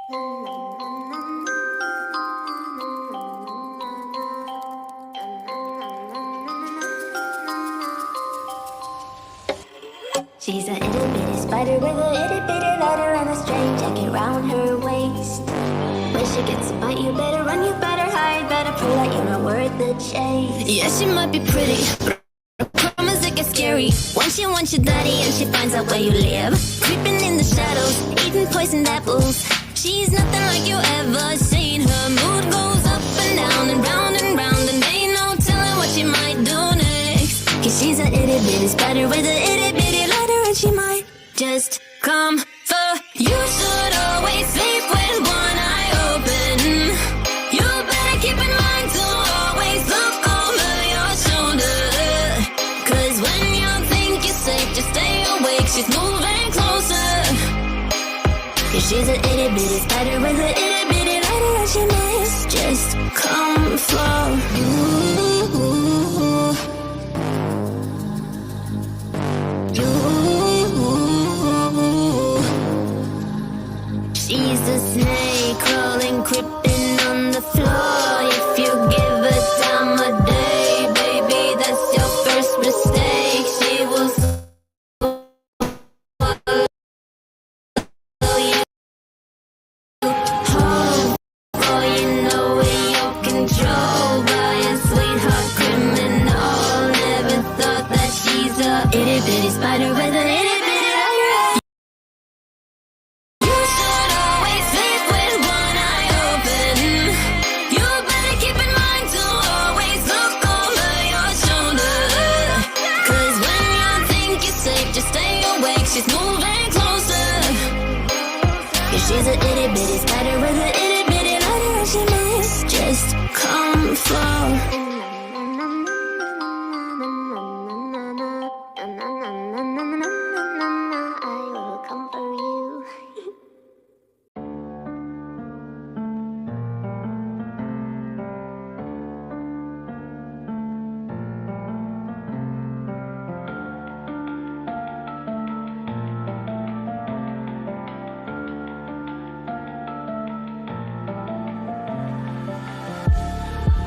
She's a itty bitty spider with a itty bitty lighter and a string jacket round her waist. When she gets a bite, you better run, you better hide, better pray that you're not worth the chase. Yeah, she might be pretty, but I promise it gets scary. Once you want your daddy and she finds out where you live, creeping in the shadows, eating poisoned apples. She's nothing like you ever seen. Her mood goes up and down and round, and ain't no telling what she might do next. Cause she's a itty bitty spider with a itty bitty lighter, and she might just come for you. Should always sleep with one eye open. You better keep in mind to always look over your shoulder. Cause when you think you're safe, just stay awake. She's moving closer. Cause she's a itty bitty spider with a itty bitty lighter, and she might just come for you. She's a snake crawling, creeping on the floor. If you give her time of day, baby, that's your first mistake. She will swallow you whole. Boy, you know in your control by a sweetheart criminal. Never thought that she's a itty bitty spider with an itty bitty lighter. She's moving closer. Yeah, she's an itty bitty spider with an itty bitty lighter, and she might just come for. I will come for you.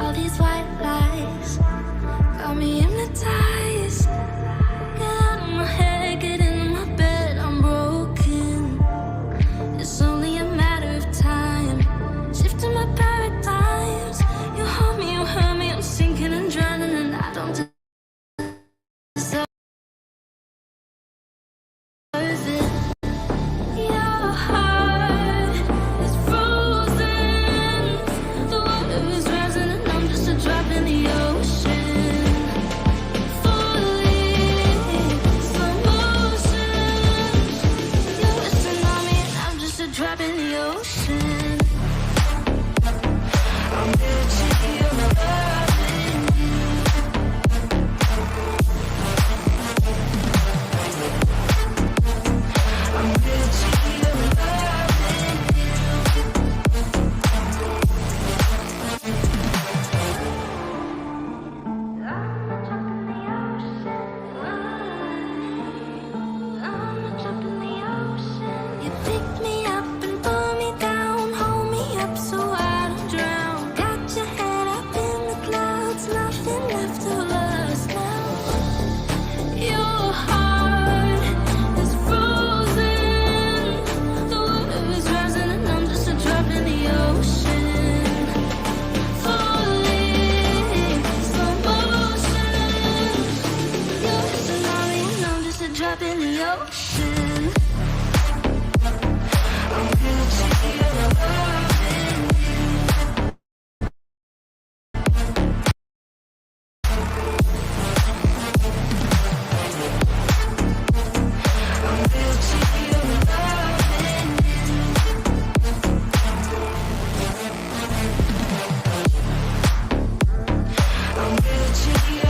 All these white lies got me hypnotized. Get out of my head, get in my bed, I'm broken. It's only a matter of time. Shifting my paradigms. You hold me, you hurt me, I'm sinking and drowning, and I don't deserve it. Your heart is frozen. The water is rising and I'm just a drop in the ocean. Falling, slow motion. You're a tsunami and I'm just a drop in the ocean. I'm guilty of loving you. I'm guilty of loving you. You pick me up and pull me down, hold me up so I don't drown. Got your head up in the clouds, nothing left of us now. Your heart is frozen. The water is rising and I'm just a drop in the ocean. Falling, slow motion. You're a tsunami and I'm just a drop in the ocean. I'm guilty of loving you. I'm guilty of loving you. I'm guilty of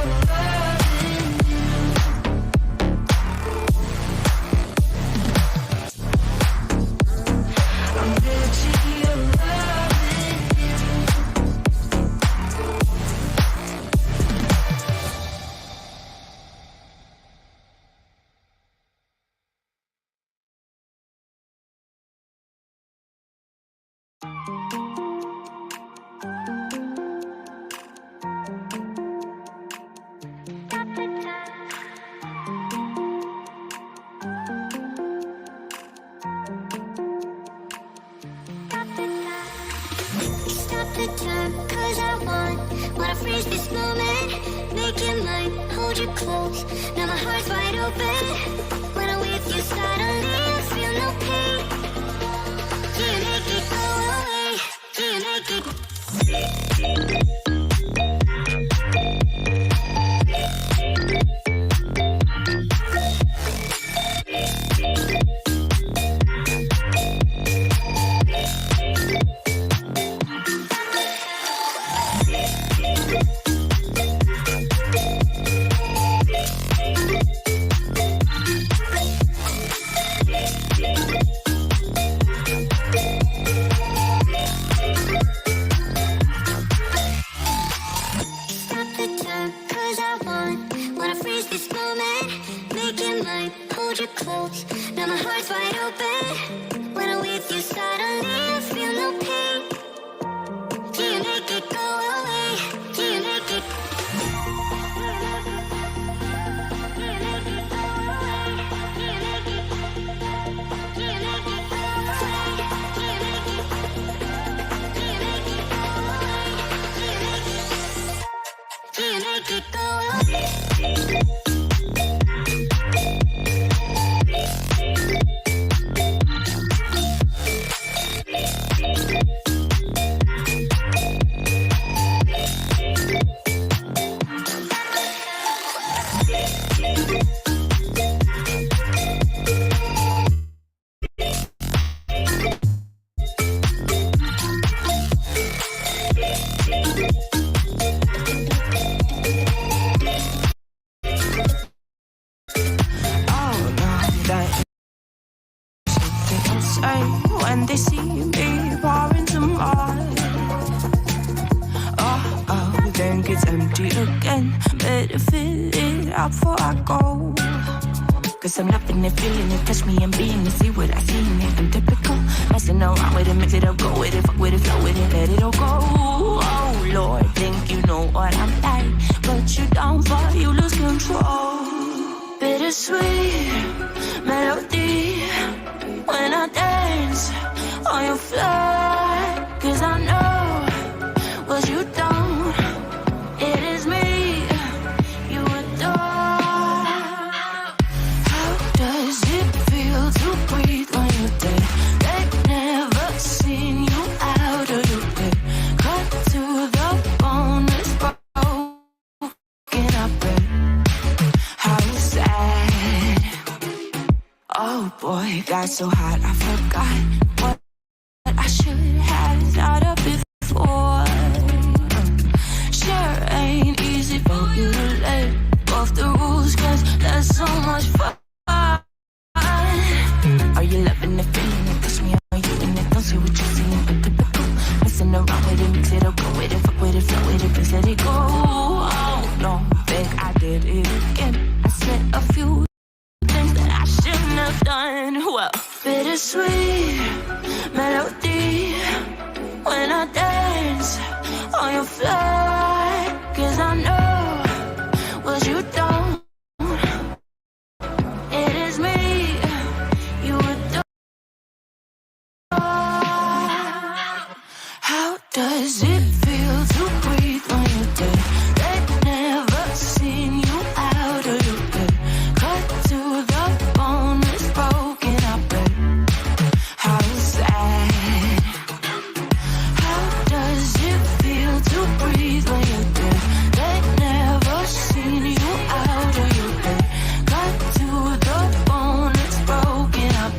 Stop the time, cause I wanna freeze this moment. Make it mine, hold you close. Now my heart's wide open. When I'm with you, suddenly I feel no pain. Do you make it go away? Do you make it? When they see me pouring some oil, the tank gets empty again. Better fill it up before I go. Cause I'm loving it, feeling it, touch me and being it. See what I see in it, I'm typical. Messing around with it, mix it up, go with it, fuck with it, flow with it, let it all go. Oh Lord, think you know what I'm like, but you down for you lose control. Bittersweet melody when I dance on your floor. Cause I know what you don't, it is me you adore. How does it feel to breathe when you're dead? They've never seen you out of your bed. Cut to the bone, it's broken up. How sad. Oh boy, got so hot I forgot what I should have thought of before. Sure ain't easy for you to let off the rules, cause there's so much fun. Are you loving it, feeling it, touch me, are you in it, don't see what you're seeing, but typical. Messing around with it, mix it up, go with it, fuck with it, flow with it, please let it go. Oh no, think I did it again. I said a few things that I shouldn't have done. Well, bittersweet melody when I dance on your floor. Cause I know what you don't, it is me you adore. How does it feel to breathe when you're dead? They've never seen you out of your bed. Cut to the bone, it's broken up. How sad. How does it feel to breathe when you're dead? They've never seen you out of your bed. Cut to the bone, it's broken up.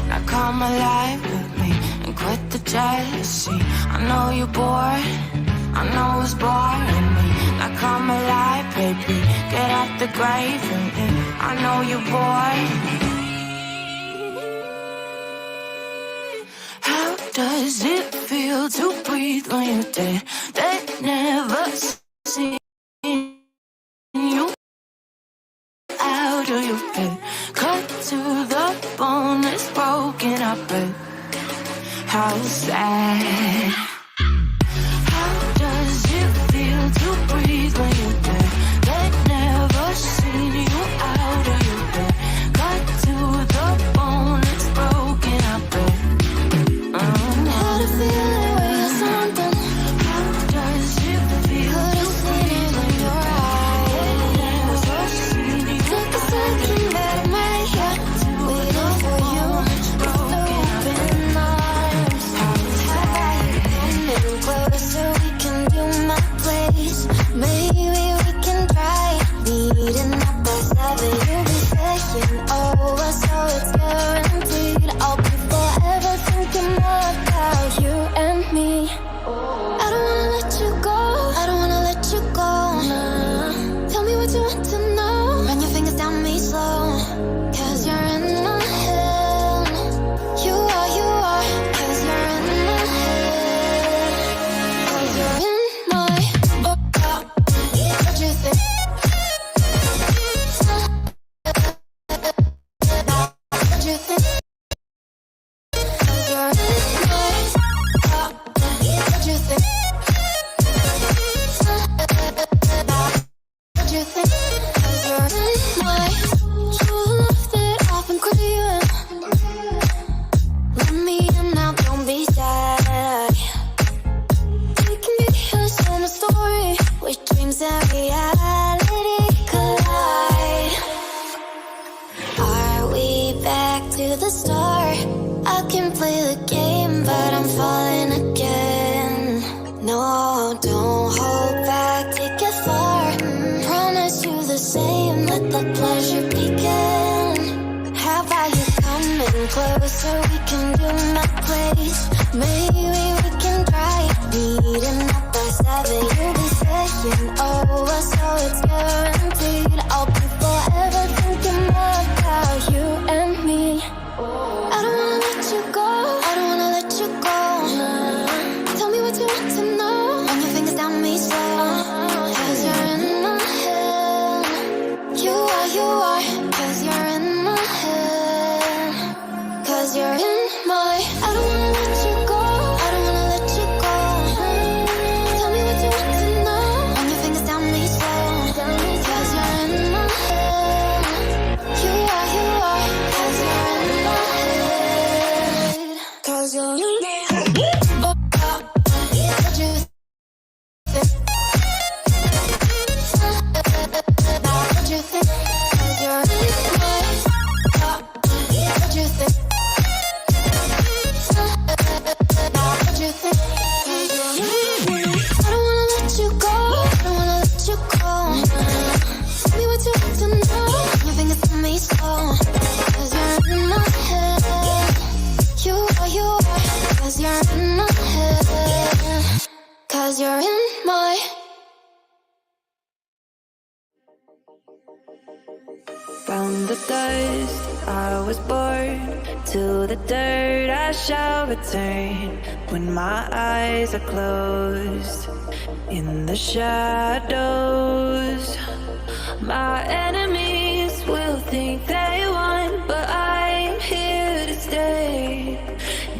Now come alive with me and quit the jealousy. I know you're bored, I know it's boring me. Now come alive, baby, get out the grave and I know you're bored. How does it feel to breathe when you're dead? They never seen you out of your bed. Cut to the bone, it's broken. my breath. How sad. How does it feel to breathe when you're dead? They've never seen you out of your bed. Cut to the bone, it's broken, I bet. How to feel it when you're something. How does it feel to breathe when you're out? Never seen you. Took a second out of my head, waiting for you with open arms. How about you coming closer? We can do my place. Maybe we can try meeting up by 7. You'll be saying over, so it's guaranteed. I'll be forever thinking more about you and me. I don't wanna let you go. I don't wanna let you go. Tell me what you want to know. Run your fingers down me slow. 'Cause you're in my head. You are, 'cause you're in my head. 'Cause you're in my what you think? What you think? 'Cause you're in my what you think? What you think? 'Cause you're in my true love that I've been craving. Let me in now, don't be shy. We can get here, so my story with dreams and reality collide. Are we back to the start? I can play the game, but I'm falling again. No, don't hold back, take it far. Promise you the same, let the pleasure begin. How about you coming closer? We can do my place. Maybe we can try meeting up by 7. You'll be saying over, so it's guaranteed. I'll be forever thinking more about you and me. I don't wanna let you go. I don't wanna let you go. Tell me what you want to know. Run your fingers down me slow. 'Cause you're in my head. You are, 'cause you're in my head. 'Cause you're in my. I don't wanna let you go. I don't wanna let you go. Tell me what you want to know. Run your fingers down me slow. 'Cause you're in my head. You are, 'cause you're in my head. 'Cause you're in my head. What you think? What you think? 'Cause you're in my what you think? What you think? 'Cause you're in my I don't wanna let you go. I don't wanna let you go. Tell me what you want to know. Your fingers on me slow. 'Cause you're in my head. You are, 'cause you're in my head. 'Cause you're in my. From the dust I was born, to the dirt I shall return. When my eyes are closed, in the shadows, my enemies will think they won, but I'm here to stay.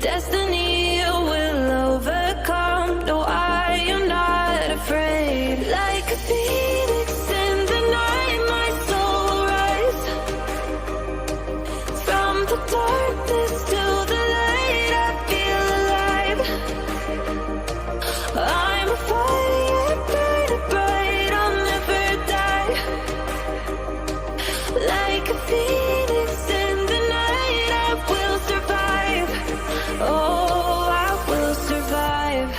Destiny will overcome, no, I am not afraid. Like a phoenix in the night, my soul will rise. From the darkness to the light, I feel alive. I'm a fire, burning bright, I'll never die. Like a phoenix in the night, I will survive. Oh, I will survive.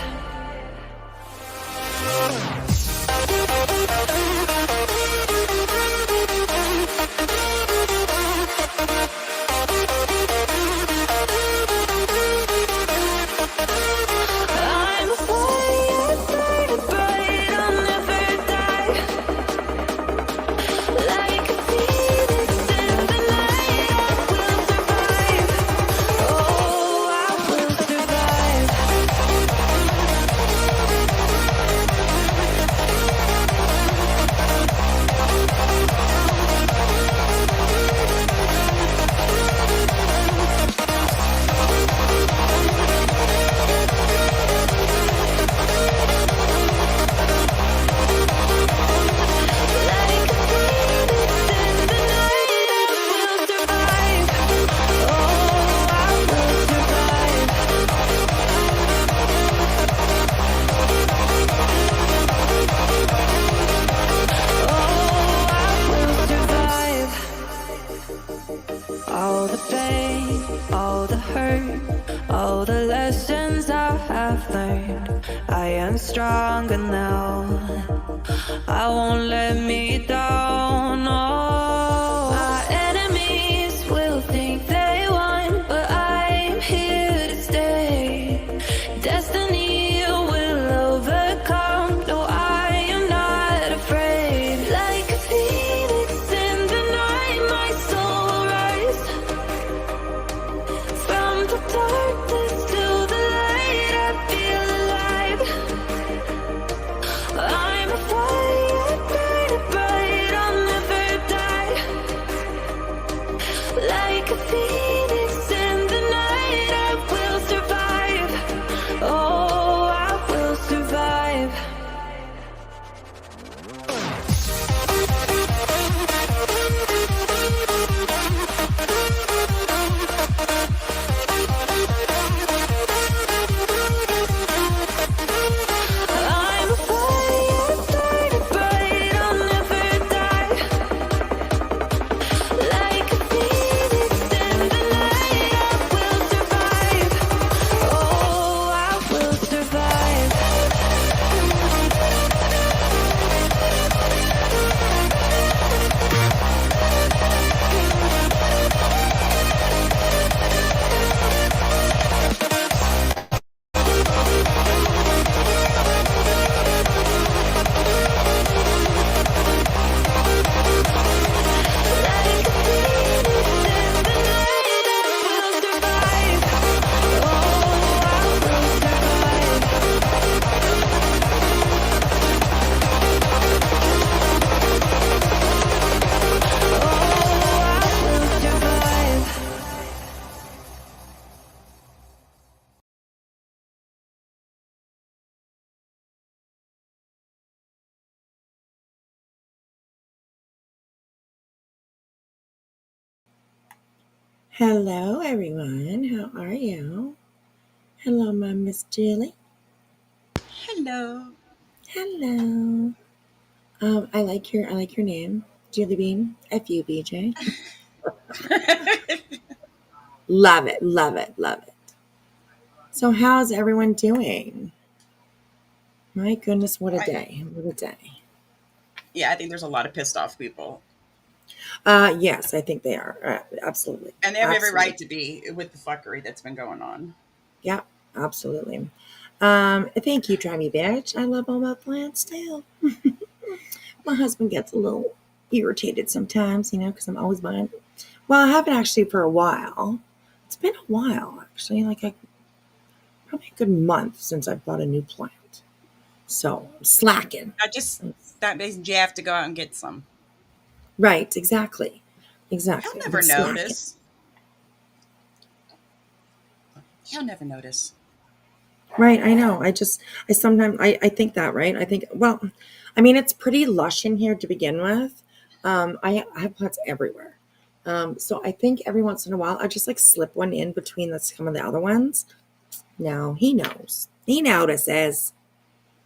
All the pain, all the hurt, all the lessons I have learned. I am stronger now. I won't let me down. Oh, my enemies will think they won, but I'm here to stay. Destiny will overcome. No, I am not afraid. Like a phoenix in the night, my soul will rise. From the darkness to the light, I feel alive. I'm a fire, burning bright, I'll never die. Like a phoenix in the night, I will survive. Oh, I will survive. I'm a fire, burning bright, I'll never die. Like a phoenix in the night, I will survive. Oh, I will survive. Like a phoenix in the night, I will survive. Oh, I will survive. Oh, I will survive. Hello, everyone. How are you? Hello, my Miss Jilly. Hello. Hello. I like your name, Jilly Bean. F-U, BJ. Love it, love it, love it. So, how's everyone doing? My goodness, what a I, day! What a day. yeah, I think there's a lot of pissed off people, Yes, I think they are. Absolutely, and they have every absolutely. right to be with the fuckery that's been going on. Yeah, absolutely. Thank you, Try Me Bitch. I love all my plants too. My husband gets a little irritated sometimes, because I'm always buying. Well, I haven't actually for a while. It's been a while, actually, probably a good month since I bought a new plant. So I'm slacking. I just that means you have to go out and get some. Right, exactly. He'll Exactly. I've been never slacking. notice. He'll never notice. Right, I know. I sometimes I think that, right? I think, well, I mean, it's pretty lush in here to begin with. I have plants everywhere. So I think every once in a while I just like slip one in between some of the other ones. No, he knows. He notices.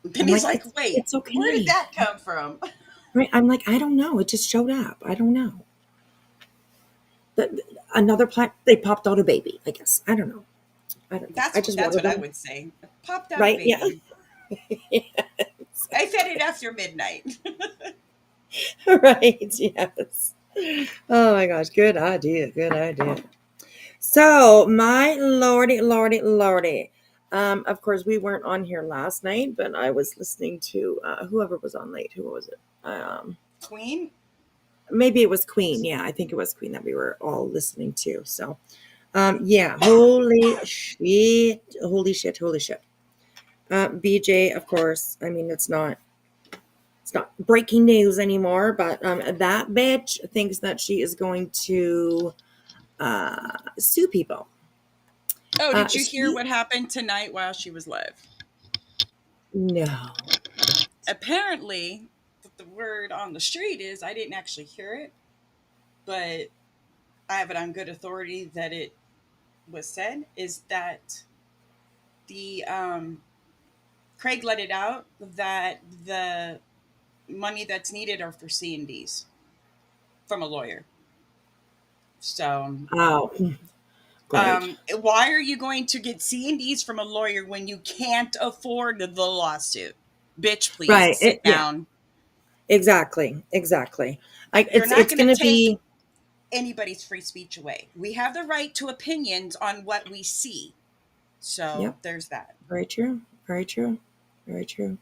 Then I'm he's like, like, it's "Wait, where did okay. that come from?" Right? I'm like, I don't know. It just showed up. I don't know. Another plant, they popped out a baby, I guess. I don't know. I don't know. That's I what just that's water what I them. would say. Popped out a Right? Yeah. baby. I fed it after midnight. Right. Yes. Oh my gosh. Good idea. Good idea. So, my lordy, lordy, lordy. Of course, we weren't on here last night, but I was listening to whoever was on late. Who was it? Queen. Maybe it was Queen. Yeah, I think it was Queen that we were all listening to. So, yeah, holy shit, holy shit, holy shit. BJ, of course. I mean, it's not breaking news anymore, but that bitch thinks that she is going to sue people. Oh, did you hear She what happened tonight while she was live? no. Apparently, the word on the street is I didn't actually hear it, but I have it on good authority that it was said is that the Craig let it out that the money that's needed are for C&Ds from a lawyer. So, Oh, great. why are you going to get C&Ds from a lawyer when you can't afford the lawsuit? Bitch, please Right. sit Yeah, down. exactly. Exactly. Like You're not it's going to going to take be, anybody's free speech away. We have the right to opinions on what we see. So, yep, there's that. very true. Very true. Very true.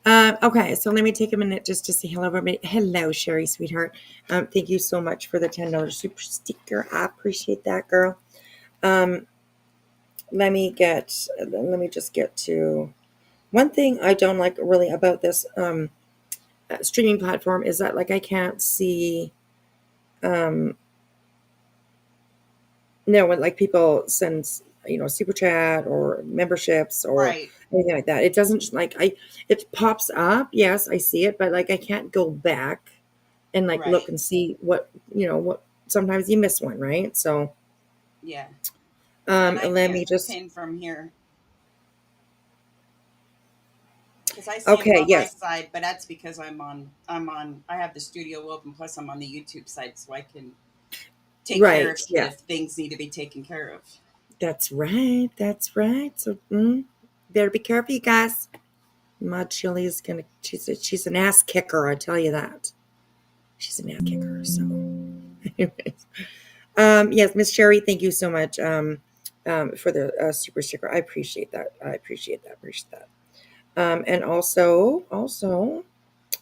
Okay, so let me take a minute just to say hello, everybody. Hello, Sherry, sweetheart. Thank you so much for the $10 super sticker. I appreciate that, girl. Um, let me just get to one thing I don't like really about this streaming platform is that like I can't see um no when like people send super chat or memberships or Right, anything like that. It doesn't like I it pops up, yes, I see it, but like I can't go back and like look right. and see what sometimes you miss one, right? So Yeah. And I let me can't just pin from here because I see them okay, on my yes, side, but that's because I have the studio open, plus I'm on the YouTube side, so I can take care of right, shit yeah. if things need to be taken care of. That's right. That's right. So better be careful, you guys. Ma Chili is gonna. She's an ass kicker. I tell you that. She's an ass kicker. So, anyways, yes, Miss Sherry, thank you so much for the super sticker. I appreciate that. I appreciate that. Appreciate that. And also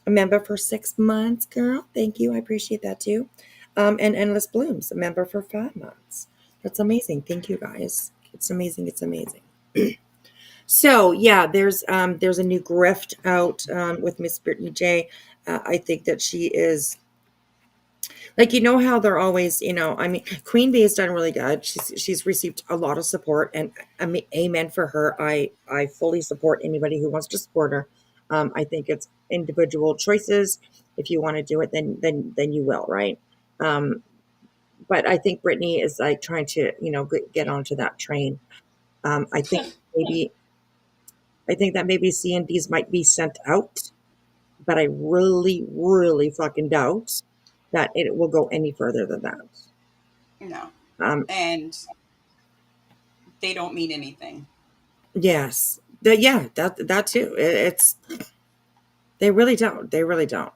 a member for 6 months, girl. Thank you. I appreciate that too. And Endless Blooms, a member for 5 months. That's amazing. Thank you, guys. It's amazing. It's amazing. So yeah, there's a new grift out with Miss Brittany J. I think that she is like how they're always I mean Queen Bee has done really good. She's received a lot of support, and I mean amen for her. I fully support anybody who wants to support her. I think it's individual choices. If you want to do it, then you will, right? Um, but I think Brittany is like trying to get onto that train. I think maybe I think that maybe C&Ds might be sent out, but I really, really fucking doubt that it will go any further than that. No. Um, And they don't mean anything. yes, that too. It's they really don't. They really don't.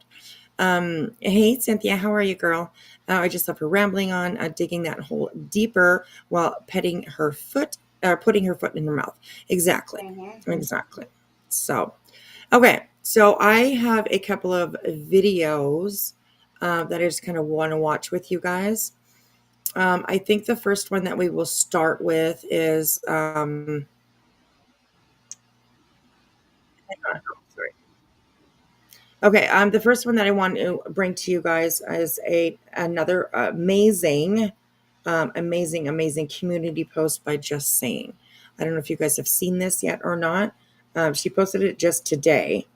Hey Cynthia, how are you, girl? I just love her rambling on, digging that hole deeper while petting her foot, or putting her foot in her mouth. Exactly, Mm-hmm. exactly. So, okay, so I have a couple of videos that I just kind of want to watch with you guys. I think the first one that we will start with is sorry. Okay, the first one that I want to bring to you guys is another amazing community post by Just Saying. I don't know if you guys have seen this yet or not. She posted it just today,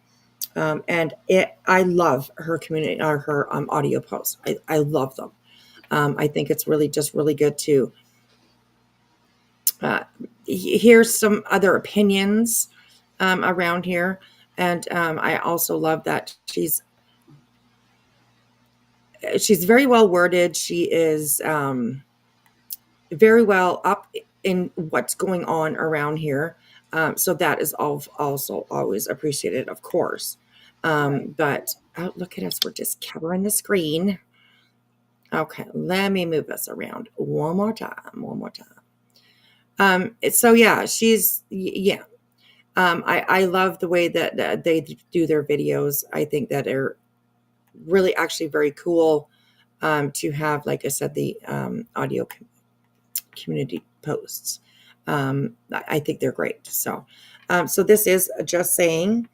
and I love her community or her audio posts. I love them. I think it's really just really good to uh, hear some other opinions around here, and I also love that she's very well worded. She is very well up in what's going on around here. So that is also always appreciated, of course. Right. But oh, look at us. We're just covering the screen. Okay, let me move us around one more time. One more time. So yeah, yeah. I love the way that they do their videos. I think that are really actually very cool to have, like I said, the audio community posts. I think they're great. So this is Just Saying,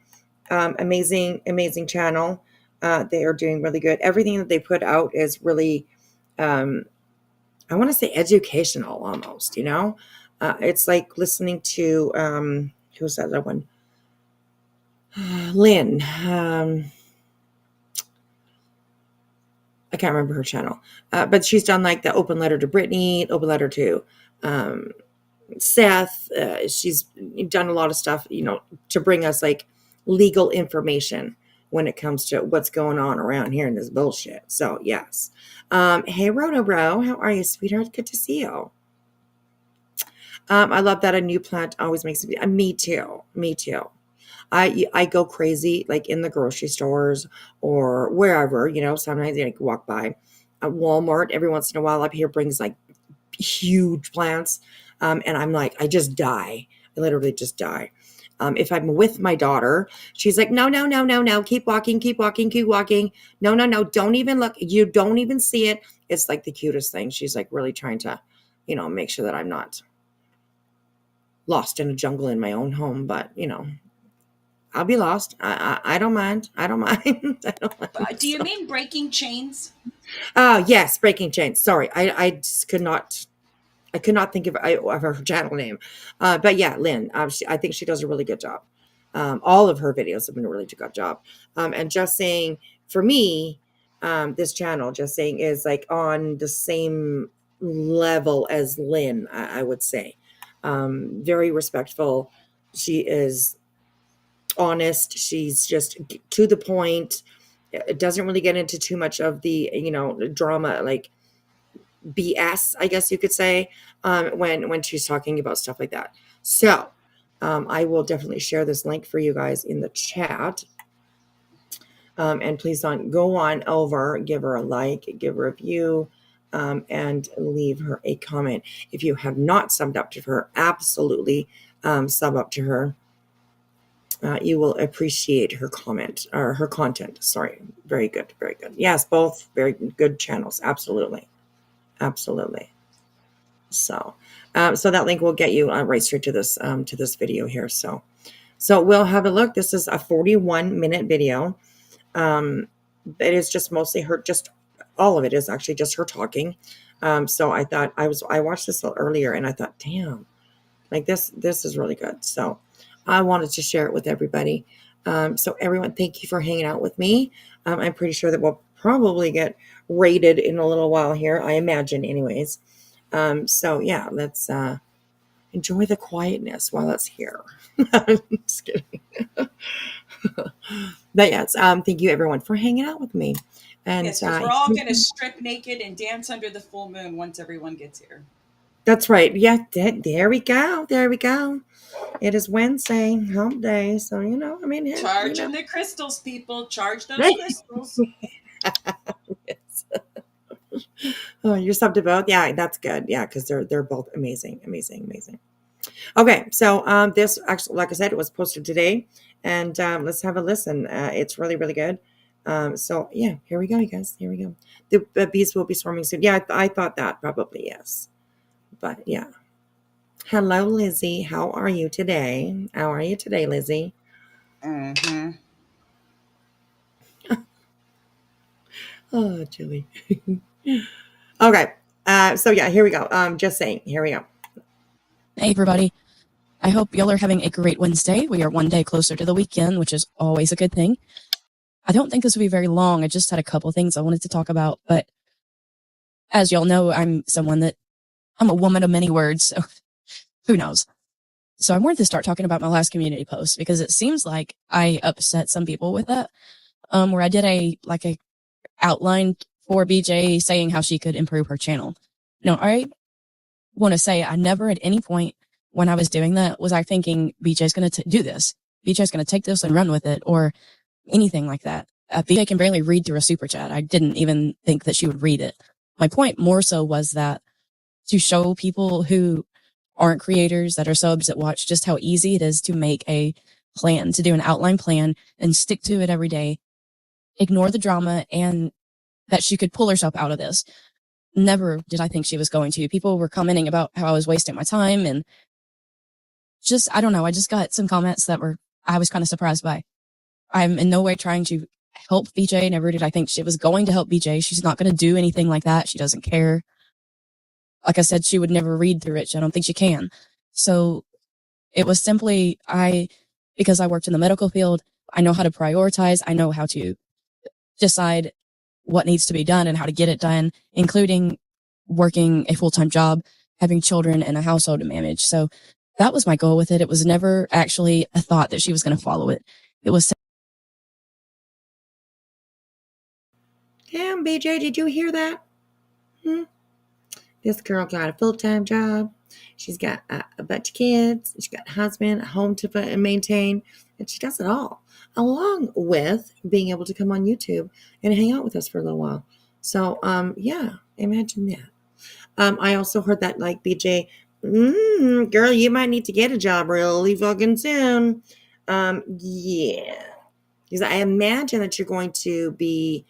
amazing channel. They are doing really good. Everything that they put out is really, I want to say educational almost, it's like listening to, who's that other one? Lynn. I can't remember her channel, but she's done like the open letter to Brittany, open letter to um, Seth. She's done a lot of stuff, to bring us like legal information, when it comes to what's going on around here in this bullshit. So yes. Hey Roto Bro, how are you, sweetheart? Good to see you. I love that a new plant always makes me. Me too. Me too. I go crazy like in the grocery stores or wherever, sometimes I walk by at Walmart every once in a while up here brings like huge plants. And I'm like, I just die. I literally just die. If I'm with my daughter, she's like, no, no, no, no, no. Keep walking, keep walking, keep walking. No, no, no. Don't even look. You don't even see it. It's like the cutest thing. She's like really trying to, make sure that I'm not lost in a jungle in my own home. But, I'll be lost. I don't mind. I don't mind. I don't mind. Do you mean breaking chains? Yes, breaking chains. Sorry, I just could not think of her channel name. But yeah, Lynn. I think she does a really good job. All of her videos have been a really good job. And Just Saying, for me, this channel, Just Saying, is like on the same level as Lynn. I would say, very respectful. She is honest. She's just to the point. It doesn't really get into too much of the drama, like BS, I guess you could say, when she's talking about stuff like that. So I will definitely share this link for you guys in the chat. And please go on over, give her a like, give her a view, and leave her a comment. If you have not subbed up to her, absolutely sub up to her. You will appreciate her comment or her content. Sorry. Very good. Very good. Yes, both very good channels. Absolutely. Absolutely. So that link will get you right straight to this video here. So we'll have a look. This is a 41-minute video. It is just mostly her, just all of it is actually just her talking. So I thought I watched this earlier and I thought, damn, like this is really good. So I wanted to share it with everybody. So everyone, thank you for hanging out with me. I'm pretty sure that we'll probably get rated in a little while here. I imagine anyways. So yeah, let's enjoy the quietness while it's here. I'm just kidding. But yes, thank you everyone for hanging out with me. And yes, we're all going to strip naked and dance under the full moon once everyone gets here. That's right. Yeah, there we go. There we go. It is Wednesday, hump day. So, Charge them the crystals, people. Charge those crystals. Yes. Oh, you're subbed to both? Yeah, that's good. Yeah, because they're both amazing, amazing, amazing. Okay, so this actually, like I said, it was posted today. And let's have a listen. It's really, really good. So, yeah, here we go, you guys. Here we go. The bees will be swarming soon. Yeah, I thought that probably, yes. But, yeah. Hello, Lizzie. How are you today? How are you today, Lizzie? Mm-hmm. Oh, Julie. Okay. So yeah, here we go. Just saying. Here we go. Hey, everybody. I hope y'all are having a great Wednesday. We are one day closer to the weekend, which is always a good thing. I don't think this will be very long. I just had a couple things I wanted to talk about, but as y'all know, I'm a woman of many words, so who knows? So I wanted to start talking about my last community post because it seems like I upset some people with that, where I did a outline for BJ saying how she could improve her channel. Now, I want to say I never at any point when I was doing that was I thinking BJ's going to do this. BJ's going to take this and run with it or anything like that. BJ can barely read through a super chat. I didn't even think that she would read it. My point more so was that to show people who aren't creators that are subs that watch just how easy it is to make a plan, to do an outline plan and stick to it every day, ignore the drama, and that she could pull herself out of this. Never did I think she was going to. People were commenting about how I was wasting my time and just, I don't know. I just got some comments that I was kind of surprised by. I'm in no way trying to help BJ. Never did I think she was going to help BJ. She's not going to do anything like that. She doesn't care. Like I said, she would never read through it. I don't think she can. So it was simply, because I worked in the medical field, I know how to prioritize. I know how to decide what needs to be done and how to get it done, including working a full-time job, having children and a household to manage. So that was my goal with it. It was never actually a thought that she was going to follow it. It was Damn, BJ, did you hear that? This girl got a full-time job. She's got a bunch of kids. She's got a husband, a home to maintain, and she does it all, along with being able to come on YouTube and hang out with us for a little while. So, yeah, imagine that. I also heard that, like, BJ, girl, you might need to get a job really fucking soon. Yeah. Because I imagine that you're going to be,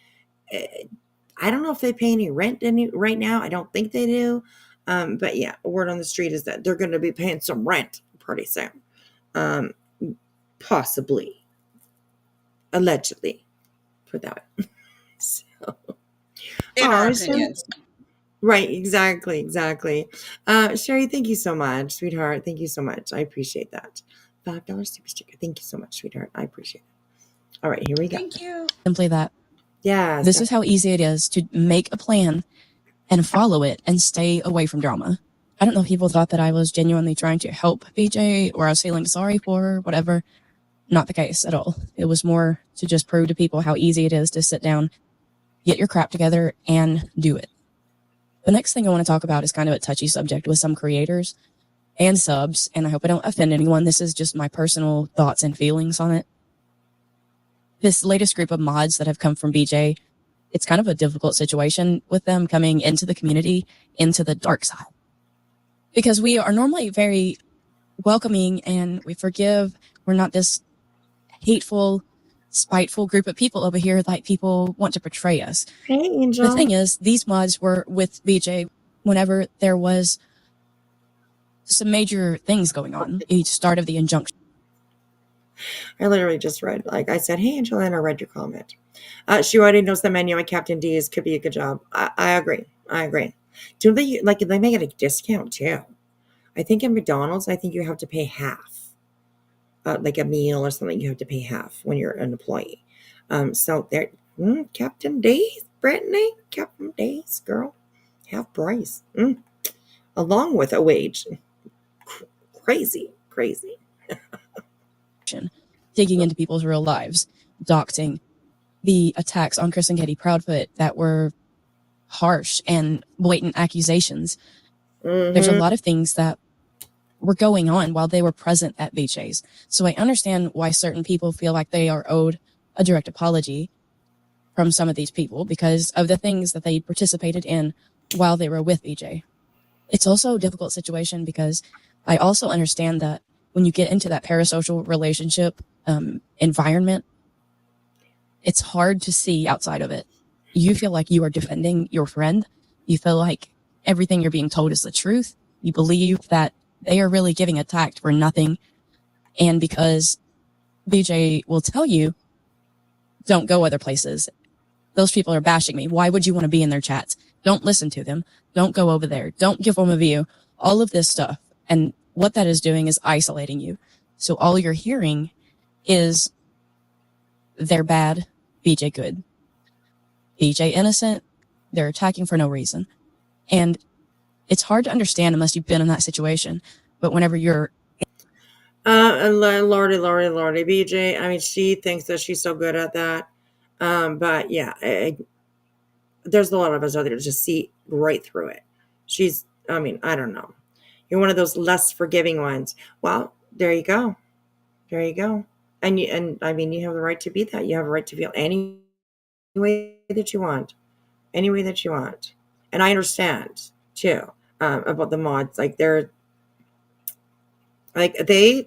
I don't know if they pay any rent right now. I don't think they do. But yeah, word on the street is that they're going to be paying some rent pretty soon. Possibly. Allegedly. Put that way. So. In our so- opinions. Right, exactly. Sherry, thank you so much, sweetheart. Thank you so much. I appreciate that. $5 super sticker. Thank you so much, sweetheart. I appreciate it. All right, here we go. Thank you. Simply that. Yeah. This is how easy it is to make a plan and follow it and stay away from drama. I don't know if people thought that I was genuinely trying to help BJ or I was feeling sorry for her, whatever. Not the case at all. It was more to just prove to people how easy it is to sit down, get your crap together, and do it. The next thing I want to talk about is kind of a touchy subject with some creators and subs, and I hope I don't offend anyone. This is just my personal thoughts and feelings on it. This latest group of mods that have come from BJ, it's kind of a difficult situation with them coming into the community, into the dark side. Because we are normally very welcoming and we forgive. We're not this hateful, spiteful group of people over here like people want to portray us. Hey, Angel. The thing is, these mods were with BJ whenever there was some major things going on, each start of the injunction. I literally just read, like I said, hey, Angela, and I read your comment. She already knows the menu at Captain D's could be a good job. I agree. Do they, like, they may get a discount too? I think in McDonald's, I think you have to pay half. Like a meal or something, you have to pay half when you're an employee. So there, Captain D's, Brittany, Captain D's, girl, half price, along with a wage. Crazy. Digging into people's real lives, doxing, the attacks on Chris and Katie Proudfoot that were harsh and blatant accusations. There's a lot of things that were going on while they were present at BJ's. So I understand why certain people feel like they are owed a direct apology from some of these people because of the things that they participated in while they were with BJ. It's also a difficult situation because I also understand that when you get into that parasocial relationship environment, it's hard to see outside of it. You feel like you are defending your friend. You feel like everything you're being told is the truth. You believe that they are really giving a tact for nothing. And because BJ will tell you, don't go other places. Those people are bashing me. Why would you want to be in their chats? Don't listen to them. Don't go over there. Don't give them a view. All of this stuff. And what that is doing is isolating you. So all you're hearing is they're bad, BJ good. BJ innocent, they're attacking for no reason. And it's hard to understand unless you've been in that situation. But whenever you're Lordy, BJ. I mean, she thinks that she's so good at that. But yeah, there's a lot of us out there to just see right through it. I mean, I don't know. You're one of those less forgiving ones. Well, there you go. And I mean, you have the right to be that. You have a right to feel any way that you want. And I understand too, about the mods. Like they're, like they,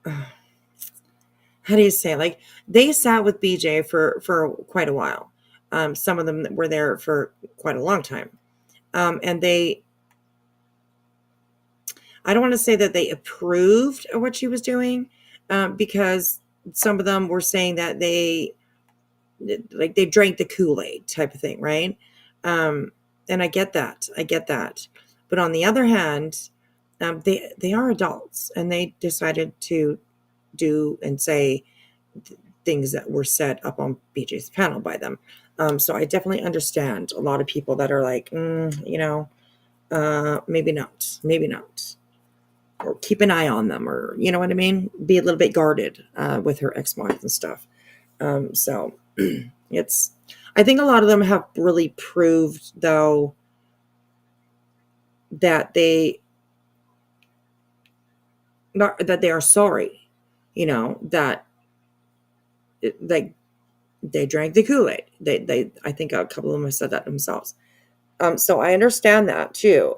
how do you say? Like they sat with BJ for quite a while. Some of them were there for quite a long time. And I don't want to say that they approved of what she was doing, because some of them were saying that they drank the Kool-Aid type of thing, right? And I get that. But on the other hand, they are adults, and they decided to do and say things that were said up on BJ's panel by them. So I definitely understand a lot of people that are like, maybe not. Or keep an eye on them, or you know what I mean? Be a little bit guarded with her ex-wives and stuff. So it's, I think a lot of them have really proved, though, that they are sorry. That they drank the Kool-Aid. I think a couple of them have said that themselves. So I understand that too.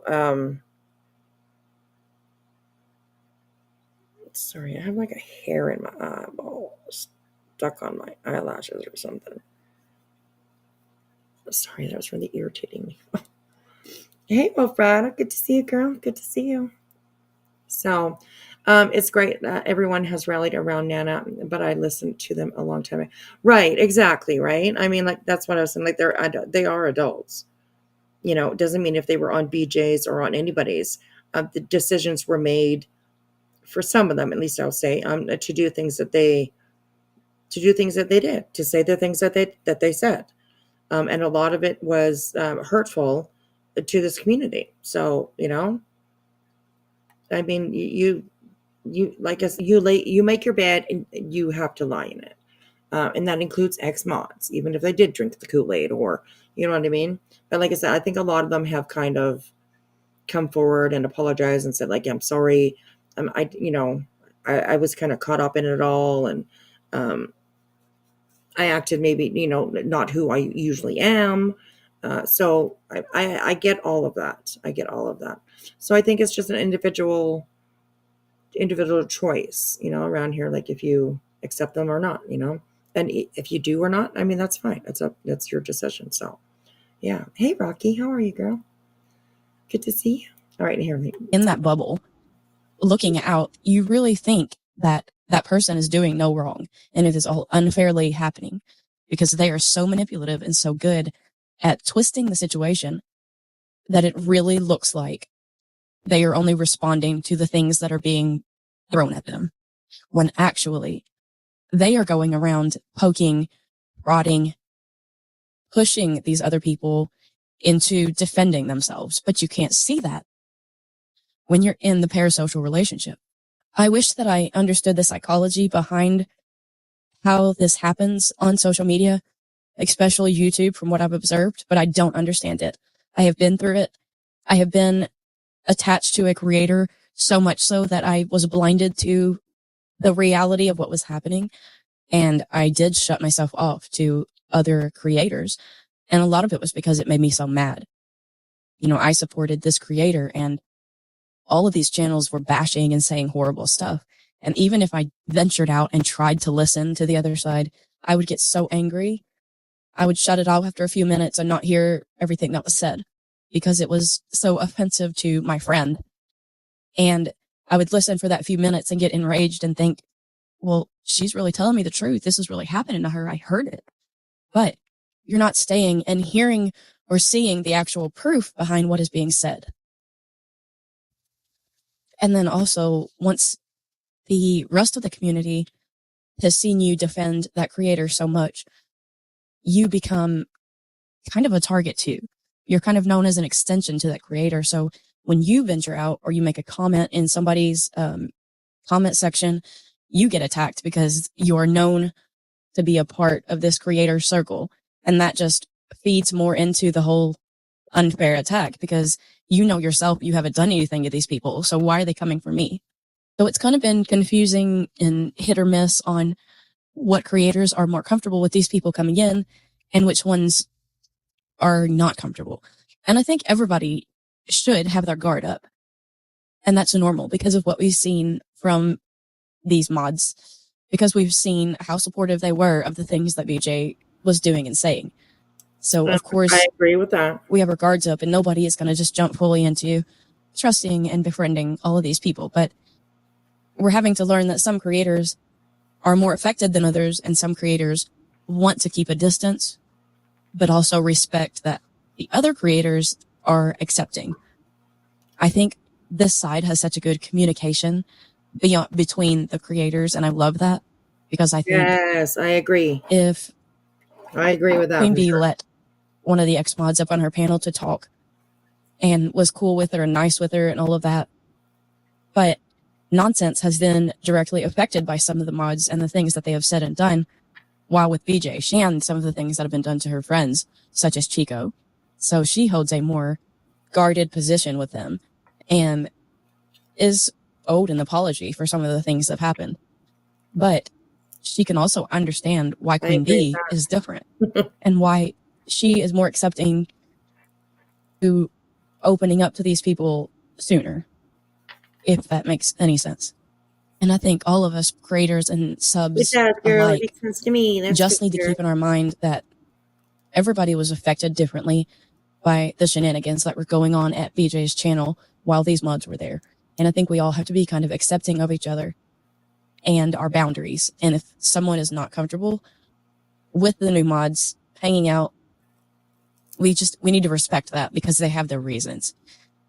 Sorry, I have like a hair in my eyeball stuck on my eyelashes or something. Sorry, that was really irritating me. Hey, Wilfreda, good to see you, girl. Good to see you. So, it's great that everyone has rallied around Nana, but I listened to them a long time ago. Right, exactly, right? I mean, like, that's what I was saying. Like, they are adults. It doesn't mean if they were on BJ's or on anybody's, the decisions were made for some of them, at least I'll say, to do things that they did, to say the things that they said. And a lot of it was hurtful to this community. So, I mean, you like us, you make your bed and you have to lie in it. And that includes ex-mods, even if they did drink the Kool-Aid, or, you know what I mean? But like I said, I think a lot of them have kind of come forward and apologized and said, like, I'm sorry. I was kind of caught up in it all. And I acted maybe, not who I usually am. So I get all of that. So I think it's just an individual choice, around here, like if you accept them or not, and if you do or not, I mean, that's fine. That's your decision. So yeah. Hey, Rocky, how are you, girl? Good to see you. All right, here. In that bubble, looking out, you really think that that person is doing no wrong and it is all unfairly happening, because they are so manipulative and so good at twisting the situation that it really looks like they are only responding to the things that are being thrown at them, when actually they are going around poking, prodding, pushing these other people into defending themselves. But you can't see that when you're in the parasocial relationship. I wish that I understood the psychology behind how this happens on social media, especially YouTube, from what I've observed, but I don't understand it. I have been through it. I have been attached to a creator so much so that I was blinded to the reality of what was happening. And I did shut myself off to other creators. And a lot of it was because it made me so mad. I supported this creator and all of these channels were bashing and saying horrible stuff. And even if I ventured out and tried to listen to the other side, I would get so angry. I would shut it off after a few minutes and not hear everything that was said because it was so offensive to my friend. And I would listen for that few minutes and get enraged and think, well, she's really telling me the truth. This is really happening to her. I heard it. But you're not staying and hearing or seeing the actual proof behind what is being said. And then also, once the rest of the community has seen you defend that creator so much, you become kind of a target too. You're kind of known as an extension to that creator. So when you venture out or you make a comment in somebody's comment section, you get attacked because you are known to be a part of this creator circle. And that just feeds more into the whole unfair attack, because you know yourself, you haven't done anything to these people. So why are they coming for me? So it's kind of been confusing and hit or miss on what creators are more comfortable with these people coming in and which ones are not comfortable. And I think everybody should have their guard up. And that's normal because of what we've seen from these mods, because we've seen how supportive they were of the things that BJ was doing and saying. So, of course, I agree with that. We have our guards up and nobody is going to just jump fully into trusting and befriending all of these people. But we're having to learn that some creators are more affected than others, and some creators want to keep a distance, but also respect that the other creators are accepting. I think this side has such a good communication between the creators, and I love that, because I think yes, I agree. If I agree with that. Queen Bee let one of the ex-mods up on her panel to talk and was cool with her and nice with her and all of that, but nonsense has been directly affected by some of the mods and the things that they have said and done. While with BJ, she and some of the things that have been done to her friends, such as Chico. So she holds a more guarded position with them and is owed an apology for some of the things that have happened. But she can also understand why I Queen agree with Bee is different and why she is more accepting to opening up to these people sooner, if that makes any sense. And I think all of us creators and It subs does, girl. It alike makes sense to me. That's just good need to hear. keep in our mind that everybody was affected differently by the shenanigans that were going on at BJ's channel while these mods were there. And I think we all have to be kind of accepting of each other and our boundaries. And if someone is not comfortable with the new mods hanging out, we need to respect that because they have their reasons.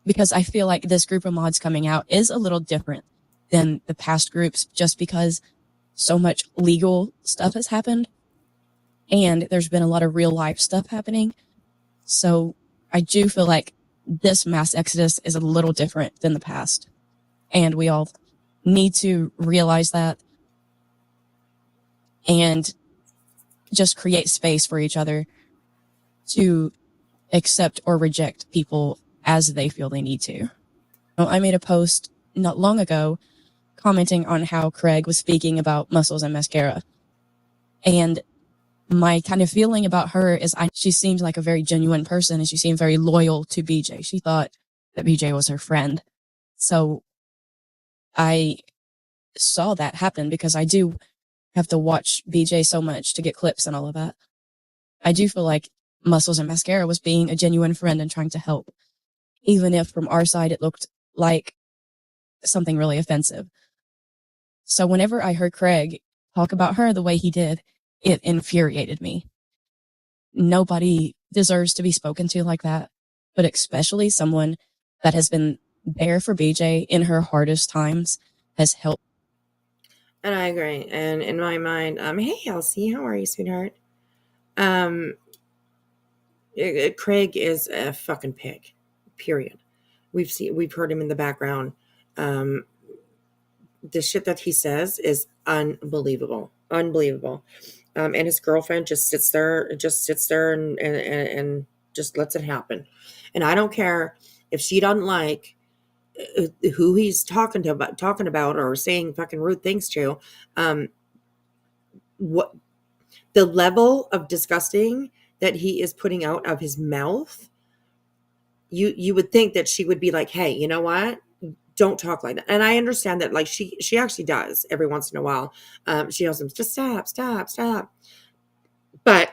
Because I feel like this group of mods coming out is a little different than the past groups just because so much legal stuff has happened and there's been a lot of real life stuff happening. So I do feel like this mass exodus is a little different than the past. And we all need to realize that and just create space for each other to accept or reject people as they feel they need to. I made a post not long ago commenting on how Craig was speaking about muscles and mascara. And my kind of feeling about her is she seemed like a very genuine person and she seemed very loyal to BJ. She thought that BJ was her friend. So I saw that happen because I do have to watch BJ so much to get clips and all of that. I do feel like Muscles and Mascara was being a genuine friend and trying to help, even if from our side it looked like something really offensive. So whenever I heard Craig talk about her the way he did, it infuriated me. Nobody deserves to be spoken to like that, but especially someone that has been there for BJ in her hardest times has helped. And I agree. And in my mind, hey Elsie, how are you, sweetheart? Craig is a fucking pig. Period. We've heard him in the background. The shit that he says is unbelievable. Unbelievable. And his girlfriend just sits there and just lets it happen. And I don't care if she doesn't like who he's talking about or saying fucking rude things to. What the level of disgusting that he is putting out of his mouth, you would think that she would be like, hey, you know what? Don't talk like that. And I understand that, like, she actually does every once in a while. She tells him, just stop. But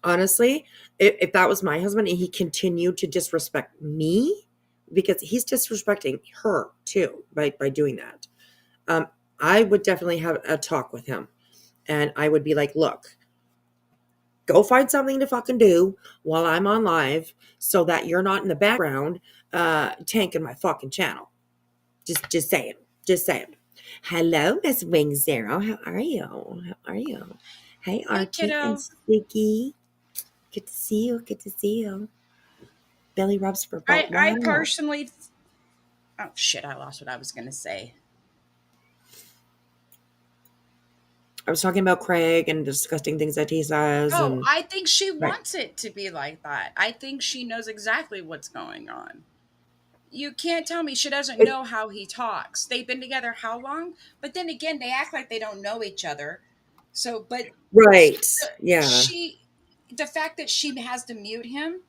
honestly, if that was my husband and he continued to disrespect me, because he's disrespecting her too by doing that, I would definitely have a talk with him. And I would be like, look, go find something to fucking do while I'm on live so that you're not in the background tanking my fucking channel. Just saying. Hello, Miss Wing Zero. How are you? Hey, Archie and Sticky. Good to see you. Belly rubs for about I 1 hour. personally, oh shit, I lost what I was going to say. I was talking about Craig and the disgusting things that he says. Oh, And I think she wants it to be like that. I think she knows exactly what's going on. You can't tell me she doesn't know how he talks. They've been together how long? But then again, they act like they don't know each other. So, but right, yeah, the fact that she has to mute him,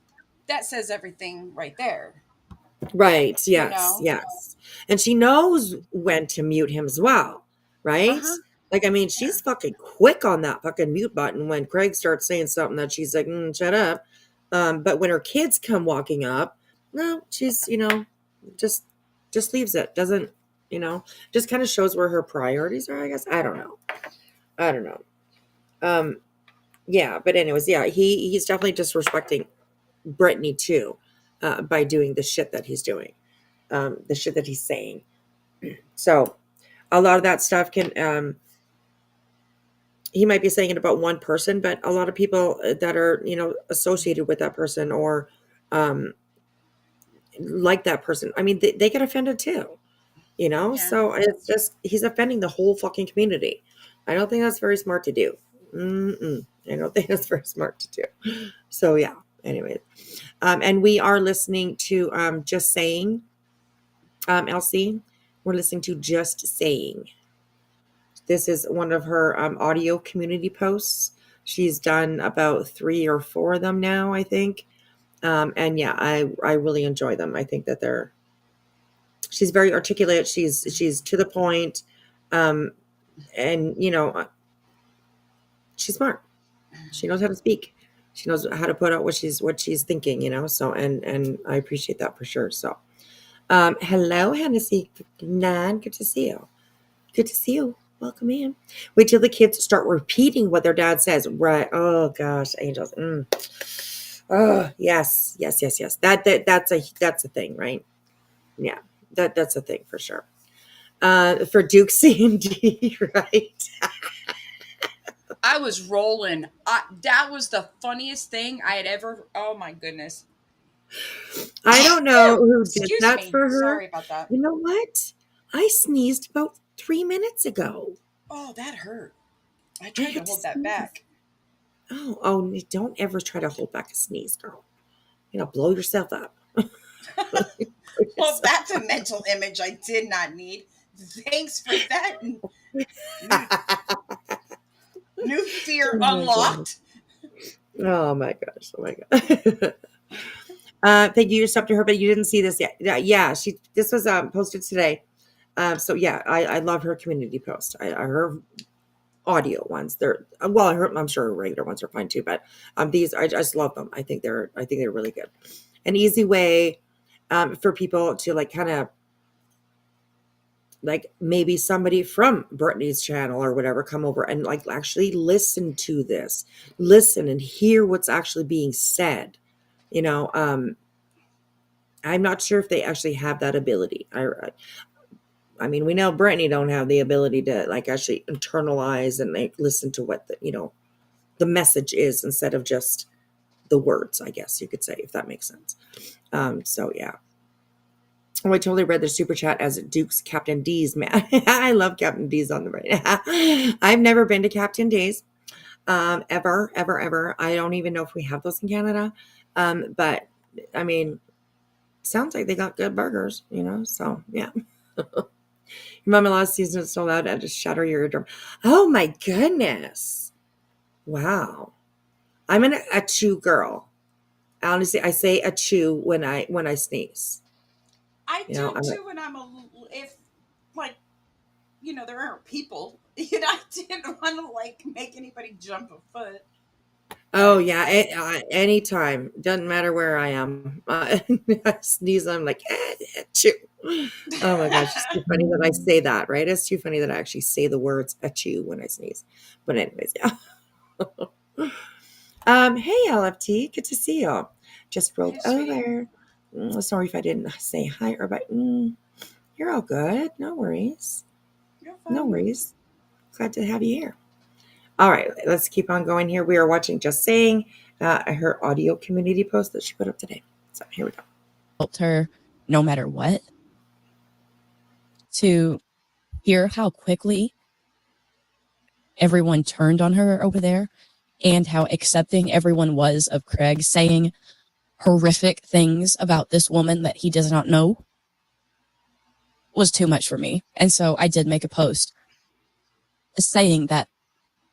that says everything right there. right, You yes, know? yes. And she knows when to mute him as well, right? Uh-huh. Like, I mean, she's fucking quick on that fucking mute button when Craig starts saying something that she's like, shut up. But when her kids come walking up, no, she's, just leaves it. Doesn't, just kind of shows where her priorities are, I guess. I don't know. Yeah, but anyways, yeah, he's definitely disrespecting Brittany too, by doing the shit that he's doing, the shit that he's saying. So a lot of that stuff can, he might be saying it about one person, but a lot of people that are, associated with that person or like that person, I mean, they get offended too, Yeah. So it's just, he's offending the whole fucking community. I don't think that's very smart to do. I don't think that's very smart to do. So yeah. Anyways, and we are listening to Just Saying. Elsie, we're listening to Just Saying. This is one of her audio community posts. She's done about 3 or 4 of them now, I think. And yeah, I really enjoy them. I think that she's very articulate. She's to the point, and she's smart. She knows how to speak. She knows how to put out what she's thinking. So and I appreciate that for sure. So, hello, Hennessy. Nan, good to see you. Good to see you. Welcome in. Wait till the kids start repeating what their dad says. Right. Oh gosh, angels. Oh yes. That's a thing, right? Yeah. That's a thing for sure. For Duke C&D, right? I was rolling. That was the funniest thing I had ever. Oh my goodness. I don't know who did Excuse that me. for her. Sorry about that. You know what? I sneezed about 3 minutes ago. Oh, that hurt. I tried to hold that back. Oh, don't ever try to hold back a sneeze, girl. Blow yourself up. Well, that's a mental image I did not need. Thanks for that. New fear unlocked. Oh my gosh. Oh my god. Thank you. You stepped to her, but you didn't see this yet. Yeah. This was posted today. So yeah, I love her community post. Her audio ones. I'm sure her regular ones are fine too, but these I just love them. I think they're really good. An easy way for people to like kind of like maybe somebody from Brittany's channel or whatever come over and like actually listen to this, listen and hear what's actually being said. I'm not sure if they actually have that ability. I mean, we know Brittany don't have the ability to like actually internalize and like listen to what the message is instead of just the words, I guess you could say, if that makes sense. So yeah. Oh, I totally read the super chat as Duke's Captain D's, man. I love Captain D's on the right. I've never been to Captain D's, ever. I don't even know if we have those in Canada. But I mean, sounds like they got good burgers, so yeah. Your mama last season is so loud I just shatter your eardrum. Oh my goodness. Wow. I'm an achoo girl. Honestly, I say achoo when I sneeze. I do too when I'm if like there aren't people. I didn't want to like make anybody jump a foot. Oh yeah, anytime. Doesn't matter where I am. I sneeze, I'm like, achoo. Oh my gosh, it's too funny that I say that, right? It's too funny that I actually say the words achoo when I sneeze. But anyways, yeah. Hey LFT, good to see you. Just rolled over. Sorry if I didn't say hi or but you're all good. No worries. No worries. Glad to have you here. All right, let's keep on going here. We are watching Just Saying, her audio community post that she put up today. So here we go. Helped her no matter what. To hear how quickly everyone turned on her over there and how accepting everyone was of Craig saying horrific things about this woman that he does not know was too much for me. And so I did make a post saying that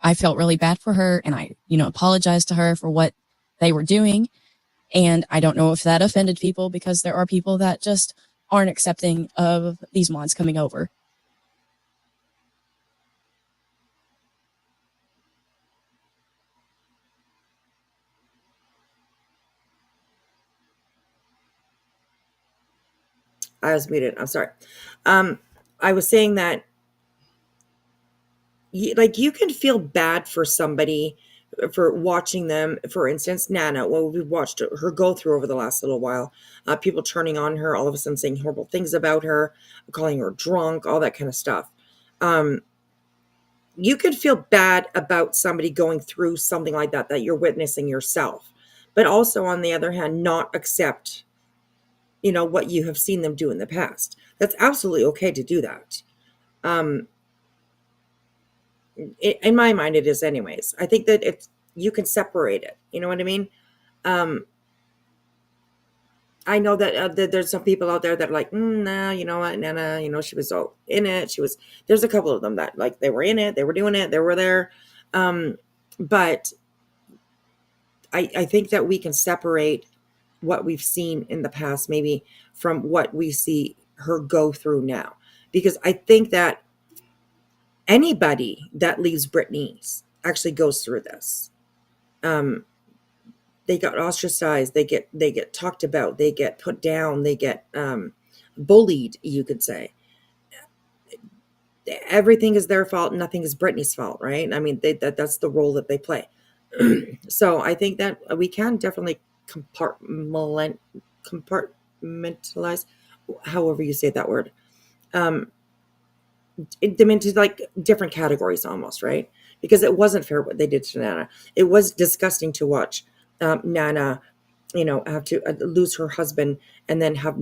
I felt really bad for her and I, apologized to her for what they were doing. And I don't know if that offended people because there are people that just aren't accepting of these mods coming over. I was muted. I'm sorry. I was saying that you can feel bad for somebody for watching them. For instance, Nana, well, we watched her go through over the last little while, people turning on her, all of a sudden saying horrible things about her, calling her drunk, all that kind of stuff. You could feel bad about somebody going through something like that you're witnessing yourself, but also on the other hand, not accept, what you have seen them do in the past. That's absolutely okay to do that. In my mind, it is anyways. I think that you can separate it. You know what I mean? Um, I know that there's some people out there that are like, nah, you know what, Nana, she was all in it. There's a couple of them that like they were in it, they were doing it, they were there. But I think that we can separate what we've seen in the past, maybe from what we see her go through now. Because I think that anybody that leaves Britney's actually goes through this. They got ostracized, they get talked about, they get put down, they get bullied, you could say. Everything is their fault, nothing is Britney's fault, right? I mean, that's the role that they play. So I think that we can definitely compartmentalize, however you say that word, them into like different categories almost, right? Because it wasn't fair what they did to Nana. It was disgusting to watch Nana, have to lose her husband and then have,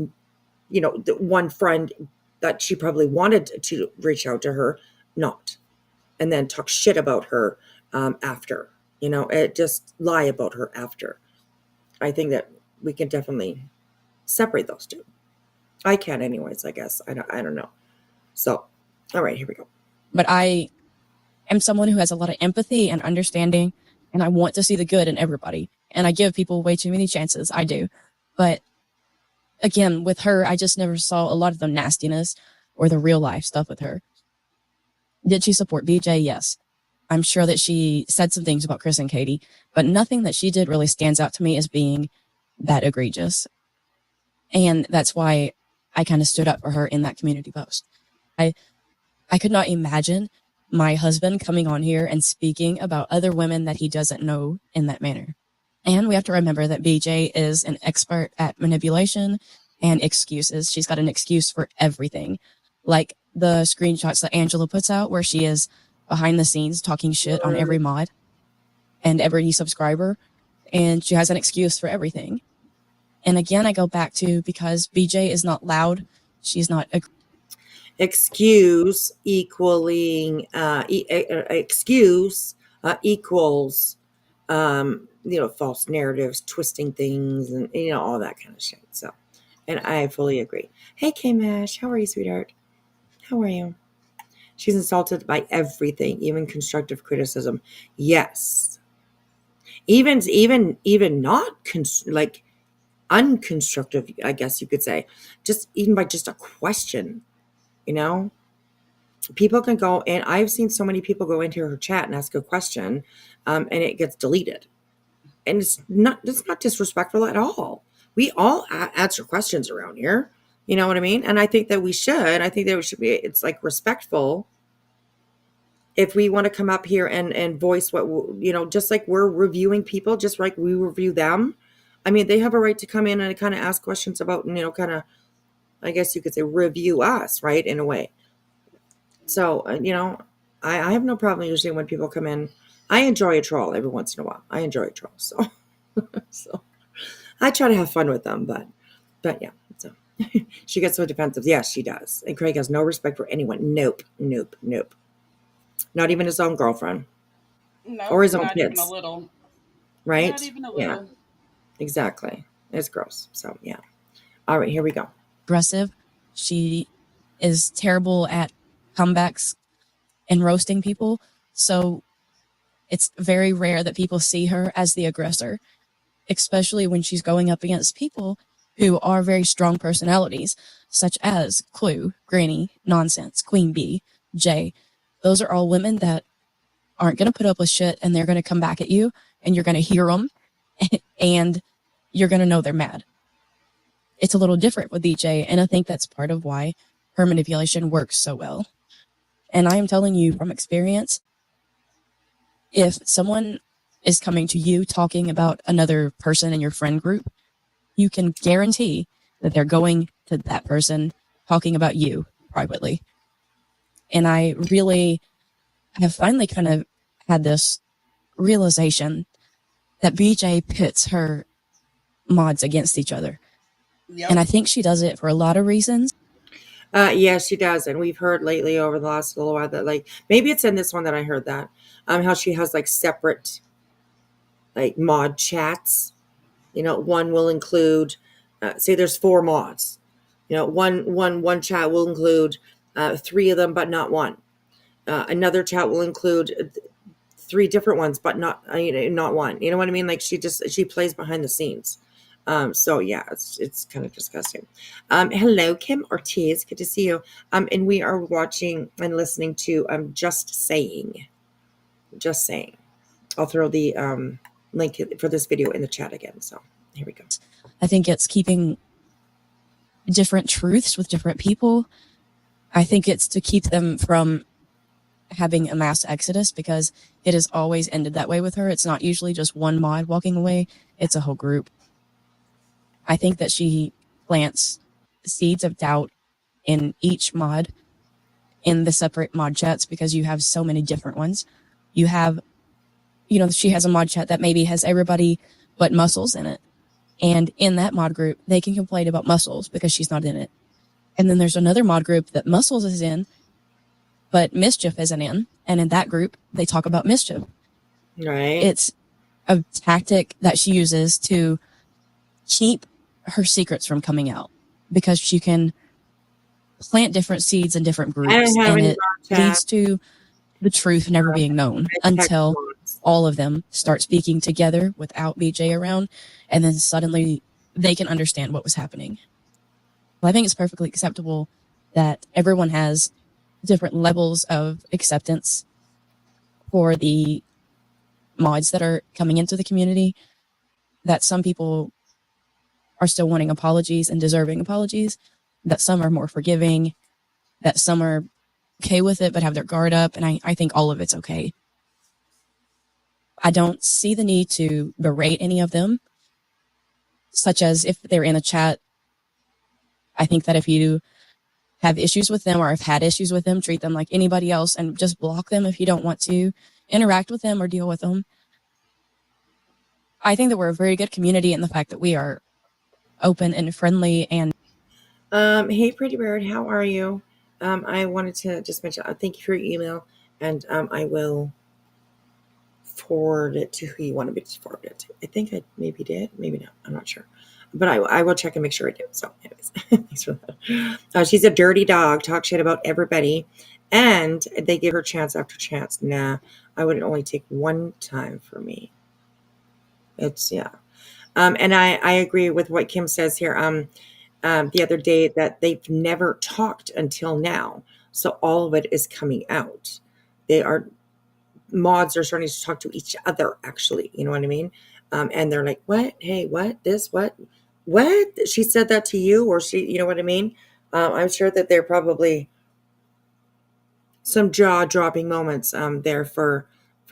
the one friend that she probably wanted to reach out to her, not, and then talk shit about her after, it just lie about her after. I think that we can definitely separate those two. I can anyways, I guess. I don't know. So, all right, here we go. But I am someone who has a lot of empathy and understanding, and I want to see the good in everybody. And I give people way too many chances. I do. But again, with her, I just never saw a lot of the nastiness or the real life stuff with her. Did she support BJ? Yes. I'm sure that she said some things about Chris and Katie, but nothing that she did really stands out to me as being that egregious. And that's why I kind of stood up for her in that community post. I could not imagine my husband coming on here and speaking about other women that he doesn't know in that manner. And we have to remember that BJ is an expert at manipulation and excuses. She's got an excuse for everything. Like the screenshots that Angela puts out where she is behind the scenes talking shit on every mod and every subscriber. And she has an excuse for everything. And again, I go back to because BJ is not loud. She's not excuse equaling excuse equals false narratives, twisting things, and all that kind of shit. So, and I fully agree. Hey K-Mash, how are you, sweetheart? How are you? She's insulted by everything, even constructive criticism. Yes, even not like unconstructive, I guess you could say, just even by just a question. People can go, and I've seen so many people go into her chat and ask a question, and it gets deleted. And it's not disrespectful at all. We all answer questions around here. You know what I mean? And I think that we should. I think that we should be. It's like respectful. If we want to come up here and voice what just like we're reviewing people, just like we review them. I mean, they have a right to come in and kind of ask questions about, kind of, I guess you could say, review us, right, in a way. So, I have no problem usually when people come in. I enjoy a troll every once in a while. I enjoy a troll. So, so I try to have fun with them, but yeah. So she gets so defensive. Yes, she does. And Craig has no respect for anyone. Nope. Not even his own girlfriend. No, or his own not kids. even a little. Right? Not even a little. Yeah, exactly. It's gross. So, yeah. All right, here we go. aggressive. She is terrible at comebacks and roasting people. So it's very rare that people see her as the aggressor, especially when she's going up against people who are very strong personalities, such as Clue, Granny, Nonsense, Queen Bee, Jay. Those are all women that aren't going to put up with shit, and they're going to come back at you, and you're going to hear them, and you're going to know they're mad. It's a little different with DJ, and I think that's part of why her manipulation works so well. And I am telling you from experience, if someone is coming to you talking about another person in your friend group, you can guarantee that they're going to that person talking about you privately. And I really have finally kind of had this realization that BJ pits her mods against each other. Yep. And I think she does it for a lot of reasons. Yeah, she does. And we've heard lately over the last little while that, like, maybe it's in this one that I heard that, how she has like separate, like, mod chats. One will include, say there's 4 mods. One chat will include 3 of them, but not one. Another chat will include 3 different ones, but not one. You know what I mean? Like, she plays behind the scenes. So yeah, it's kind of disgusting. Hello, Kim Ortiz. Good to see you. And we are watching and listening to Just Saying. Just Saying. I'll throw the link for this video in the chat again. So here we go. I think it's keeping different truths with different people. I think it's to keep them from having a mass exodus, because it has always ended that way with her. It's not usually just one mod walking away. It's a whole group. I think that she plants seeds of doubt in each mod in the separate mod chats, because you have so many different ones. You have, she has a mod chat that maybe has everybody but Muscles in it. And in that mod group, they can complain about Muscles because she's not in it. And then there's another mod group that Muscles is in, but Mischief isn't in. And in that group, they talk about Mischief. Right. It's a tactic that she uses to keep her secrets from coming out, because she can plant different seeds in different groups, and it leads to the truth never being known until all of them start speaking together without BJ around, and then suddenly they can understand what was happening. Well, I think it's perfectly acceptable that everyone has different levels of acceptance for the mods that are coming into the community, that some people are still wanting apologies and deserving apologies, that some are more forgiving, that some are okay with it but have their guard up, and I think all of it's okay. I don't see the need to berate any of them, such as if they're in a chat. I think that if you have issues with them or have had issues with them, treat them like anybody else and just block them if you don't want to interact with them or deal with them. I think that we're a very good community in the fact that we are open and friendly. And hey, Pretty Bird, how are you? I wanted to just mention, thank you for your email, and I will forward it to who you wanted me to forward it to. I think I maybe did, maybe not. I'm not sure, but I will check and make sure I do. So, anyways, thanks for that. She's a dirty dog, talk shit about everybody, and they give her chance after chance. Nah, I would only take one time for me. It's yeah. And I agree with what Kim says here. The other day that they've never talked until now. So all of it is coming out. Mods are starting to talk to each other, actually. You know what I mean? And they're like, what? Hey, what? This, what? What? She said that to you? Or you know what I mean? I'm sure that there are probably some jaw-dropping moments there for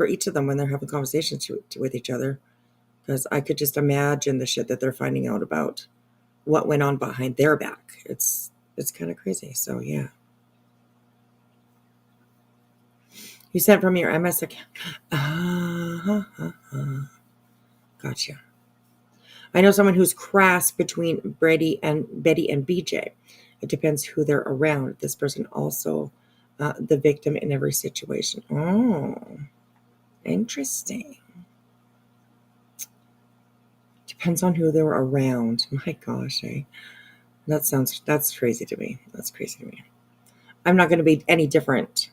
each of them when they're having conversations with each other. Because I could just imagine the shit that they're finding out about what went on behind their back. It's kind of crazy. So yeah. You sent from your MS account. Gotcha. I know someone who's crass between Betty and BJ. It depends who they're around. This person also the victim in every situation. Oh, interesting. Depends on who they were around. My gosh, that's crazy to me. That's crazy to me. I'm not going to be any different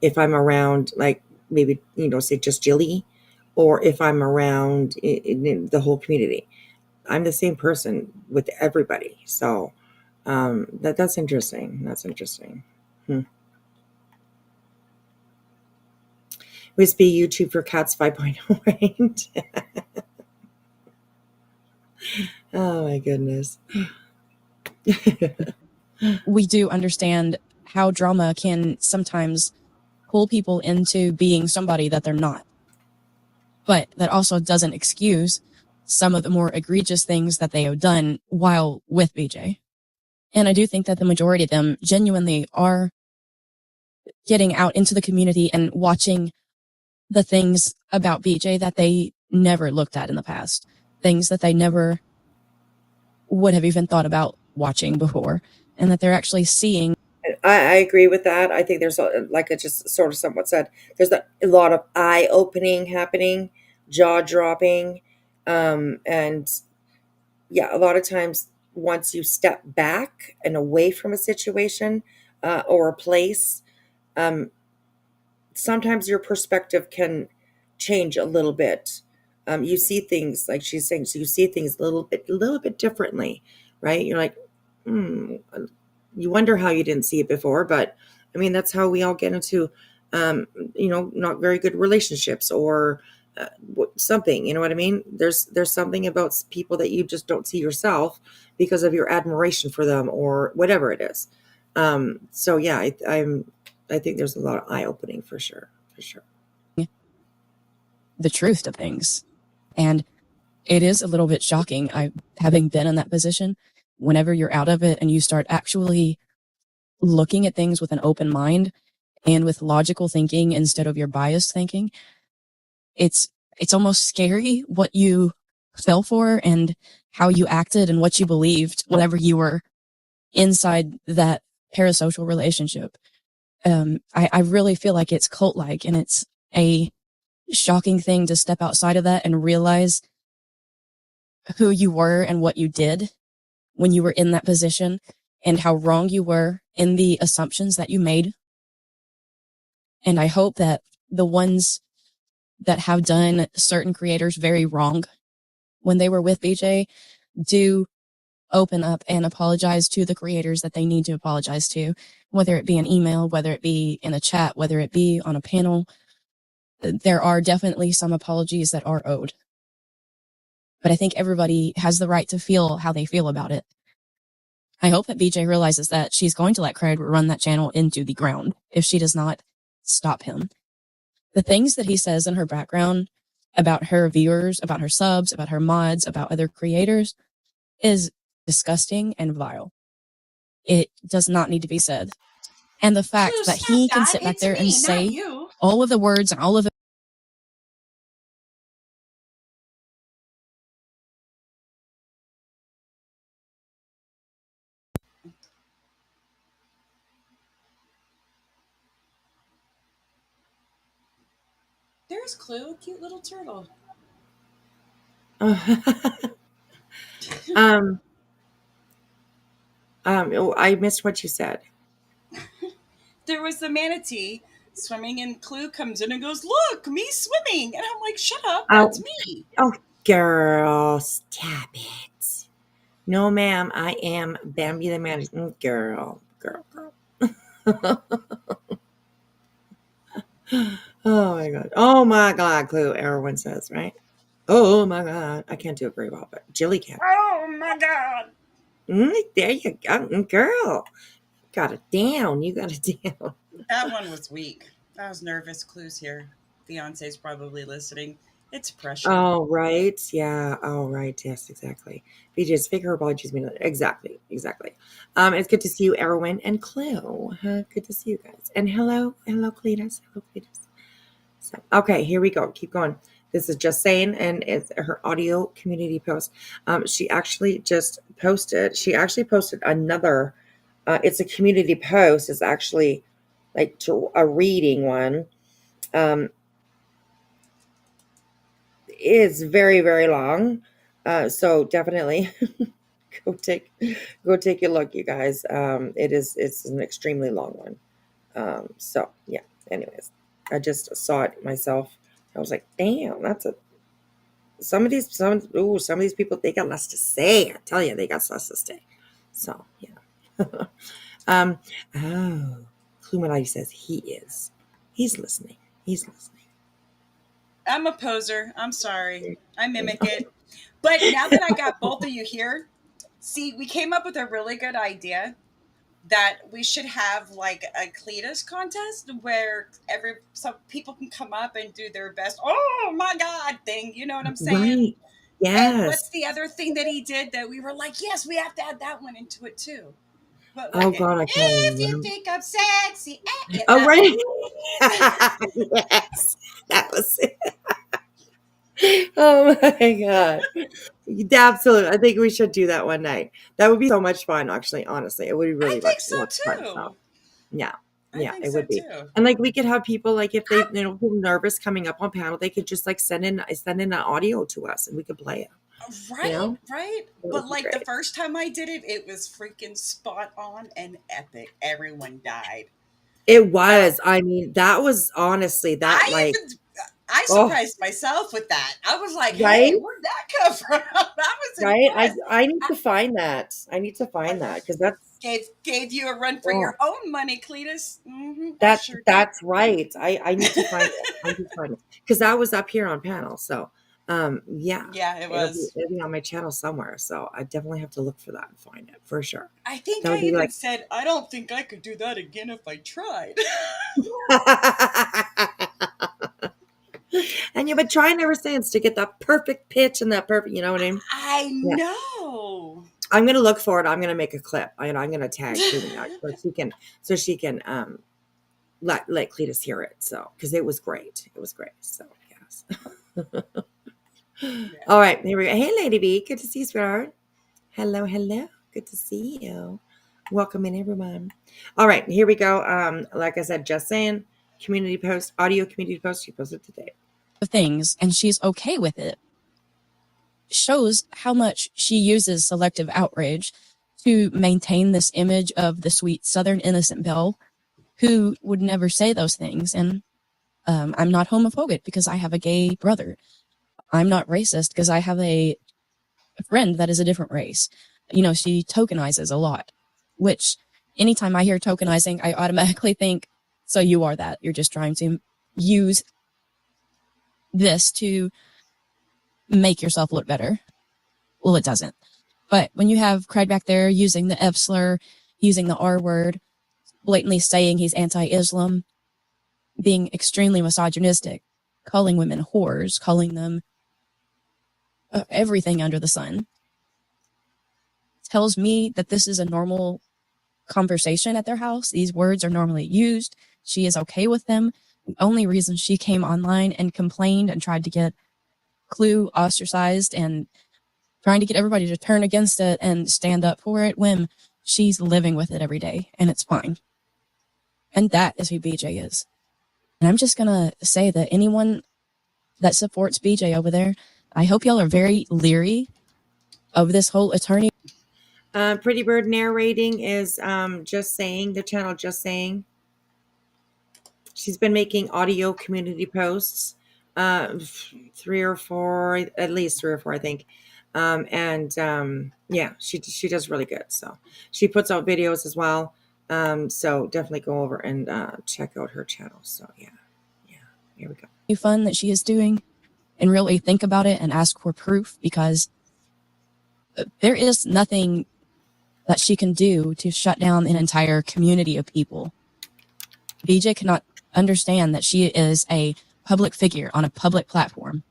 if I'm around, like, maybe, say just Jilly, or if I'm around in the whole community. I'm the same person with everybody. So that's interesting. That's interesting. Wispy YouTube for Cats 5.0, right? Oh my goodness. we do understand how drama can sometimes pull people into being somebody that they're not. But that also doesn't excuse some of the more egregious things that they have done while with BJ. And I do think that the majority of them genuinely are getting out into the community and watching the things about BJ that they never looked at in the past. Things that they never would have even thought about watching before. and that they're actually seeing. I agree with that. I think there's like I just sort of somewhat said, there's a lot of eye opening happening, jaw dropping, and yeah, a lot of times once you step back and away from a situation or a place, um, sometimes your perspective can change a little bit. You see things like she's saying, so you see things a little bit differently, right? You're like, hmm, you wonder how you didn't see it before, but I mean, that's how we all get into, not very good relationships or something, you know what I mean? There's something about people that you just don't see yourself because of your admiration for them or whatever it is. So yeah, I think there's a lot of eye opening for sure. The truth of things. And it is a little bit shocking. Having been in that position, whenever you're out of it and you start actually looking at things with an open mind and with logical thinking instead of your biased thinking, it's almost scary what you fell for and how you acted and what you believed whenever you were inside that parasocial relationship. I really feel like it's cult-like, and it's a shocking thing to step outside of that and realize who you were and what you did when you were in that position and how wrong you were in the assumptions that you made. And I hope that the ones that have done certain creators very wrong when they were with BJ do open up and apologize to the creators that they need to apologize to, whether it be an email, whether it be in a chat, whether it be on a panel. There are definitely some apologies that are owed. But I think everybody has the right to feel how they feel about it. I hope that BJ realizes that she's going to let Craig run that channel into the ground if she does not stop him. The things that he says in her background about her viewers, about her subs, about her mods, about other creators is disgusting and vile. It does not need to be said. And the fact that he can sit back there and say all of the words and all of the There's Clue, a cute little turtle. I missed what you said. There was the manatee swimming, and Clue comes in and goes, "Look, me swimming!" And I'm like, "Shut up, that's me." Oh, girl, stop it. No, ma'am, I am Bambi the man. Girl. Oh my god. Oh my god, Clue, everyone says, right? Oh my god. I can't do it very well, but Jilly can. Oh my god. There you go, girl. Got it down. You got it down. That one was weak. I was nervous. Clue's here. Fiance's probably listening. It's pressure. Oh, right. Yeah. Oh, right. Yes, exactly. BJ's figure apologies mean exactly. It's good to see you, Erwin and Clue. Good to see you guys. And hello, Cletus. So, okay, here we go. Keep going. This is just Sayin, and it's her audio community post. She actually posted another. It's a community post. It's actually like a reading one. Is very, very long. So definitely go take a look, you guys. It's an extremely long one. So yeah, anyways, I just saw it myself. I was like, damn, some of these people, they got less to say. I tell you, they got less to say. So yeah. Oh, Cluminati says he's listening. I'm a poser. I'm sorry. I mimic it. But now that I got both of you here, see, we came up with a really good idea that we should have like a Cletus contest where some people can come up and do their best "oh my god" thing. You know what I'm saying? Right. And Yes. what's the other thing that he did that we were like, yes, we have to add that one into it too? But Oh god, I can't if you remember. think I'm sexy, yeah, Oh that right. one. Yes, that was it. Oh my God. Absolutely. I think we should do that one night. That would be so much fun, actually, honestly. It would be I really think much so lots of fun. So too. yeah. I Yeah, think it so would be. too. And like we could have people like if they feel nervous coming up on panel, they could just like send in an audio to us and we could play it. You Right, know? right. That But would be like the great. first time I did it, it was freaking spot on and epic. Everyone died. It Uh, was. I mean, that was honestly that I like even I oh surprised myself with that. I was like, right. "Hey, where'd that come from?" I was Right. impressed. I need to find that. I need to I find that because that's gave you a run for oh your own money, Cletus. I sure did. that's right. I need to find it. I need to find it because that was up here on panel. So yeah, Yeah, it was. it'll be on my channel somewhere. So I definitely have to look for that and find it for sure. I think That I would be even like said, "I don't think I could do that again if I tried." and you've been trying ever since to get that perfect pitch and that perfect, you know what I mean? I Yeah. know. I'm gonna look for it. I'm gonna make a clip. I'm gonna tag Cletus so she can let Cletus hear it. So because it was great. It was great. So yes. Yeah. All right, here we go. Hey Lady B, good to see you, sweetheart. Hello, hello. Good to see you. Welcome in everyone. All right, here we go. Like I said, just saying, community post, audio community post, she posted today. Of things, and she's okay with it. Shows how much she uses selective outrage to maintain this image of the sweet Southern innocent belle who would never say those things. And I'm not homophobic because I have a gay brother. I'm not racist because I have a friend that is a different race. She tokenizes a lot, which anytime I hear tokenizing, I automatically think, so you are that. You're just trying to use this to make yourself look better. Well, it doesn't. But when you have Craig back there using the F slur, using the R word, blatantly saying he's anti-Islam, being extremely misogynistic, calling women whores, calling them everything under the sun, tells me that this is a normal conversation at their house. These words are normally used. She is okay with them. The only reason she came online and complained and tried to get Clue ostracized and trying to get everybody to turn against it and stand up for it when she's living with it every day and it's fine. And that is who BJ is. And I'm just going to say that anyone that supports BJ over there, I hope y'all are very leery of this whole attorney. Pretty Bird narrating is just saying, the channel Just Saying. She's been making audio community posts, 3 or 4, at least 3 or 4, I think. Yeah, she does really good. So she puts out videos as well. So definitely go over and check out her channel. So yeah, here we go. Fun that she is doing and really think about it and ask for proof because there is nothing that she can do to shut down an entire community of people. BJ cannot understand that she is a public figure on a public platform.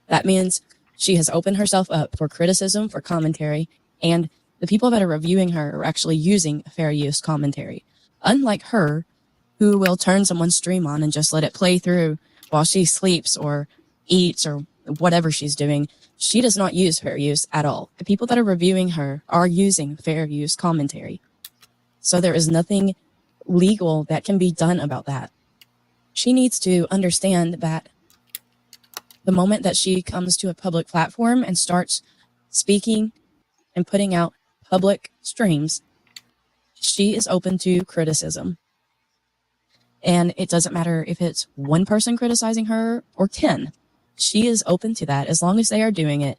That means she has opened herself up for criticism, for commentary, and the people that are reviewing her are actually using fair use commentary. Unlike her, who will turn someone's stream on and just let it play through while she sleeps or eats or whatever she's doing, she does not use fair use at all. The people that are reviewing her are using fair use commentary. So there is nothing legal that can be done about that. She needs to understand that the moment that she comes to a public platform and starts speaking and putting out public streams, she is open to criticism. And it doesn't matter if it's one person criticizing her or 10. She is open to that as long as they are doing it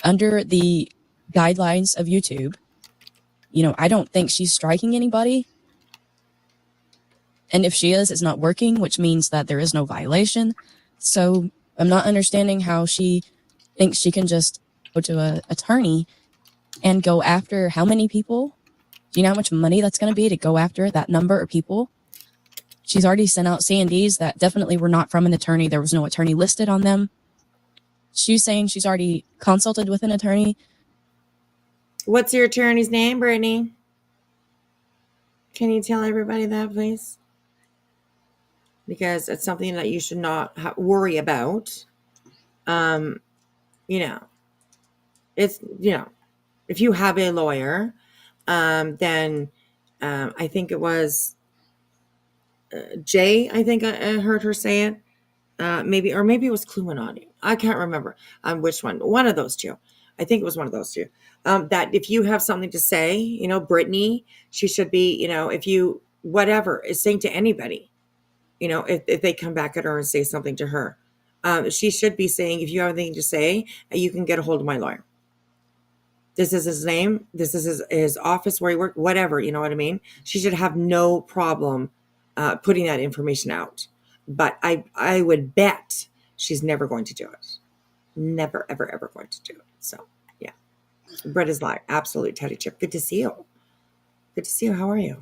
under the guidelines of YouTube. I don't think she's striking anybody. And if she is, it's not working, which means that there is no violation. So I'm not understanding how she thinks she can just go to an attorney and go after how many people? Do you know how much money that's going to be to go after that number of people? She's already sent out NDAs that definitely were not from an attorney. There was no attorney listed on them. She's saying she's already consulted with an attorney. What's your attorney's name, Brittany? Can you tell everybody that, please? Because it's something that you should not worry about. Um, you know, it's, if you have a lawyer, then I think it was Jay, I think I heard her say it. Maybe it was Cluminati. I can't remember which one. One of those two. I think it was one of those two. That if you have something to say, Brittany, she should be, if you, whatever, is saying to anybody, if they come back at her and say something to her, she should be saying, if you have anything to say, you can get a hold of my lawyer. This is his name. This is his office where he worked, whatever, you know what I mean? She should have no problem putting that information out. But I would bet she's never going to do it. Never, ever, ever going to do it. So, yeah. Brett is like, absolute teddy chip. Good to see you. Good to see you. How are you?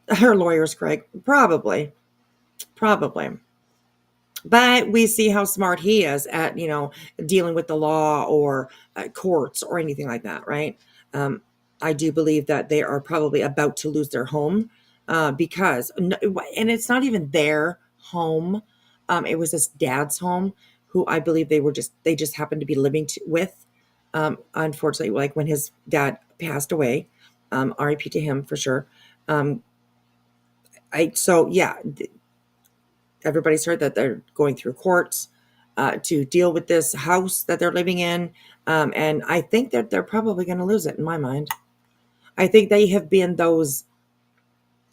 Her lawyer's Craig. Probably. But we see how smart he is at, dealing with the law or courts or anything like that, right? I do believe that they are probably about to lose their home because, and it's not even their home. It was his dad's home, who I believe they just happened to be living with. Unfortunately, like when his dad passed away, RIP to him for sure. Everybody's heard that they're going through courts to deal with this house that they're living in. And I think that they're probably going to lose it in my mind. I think they have been those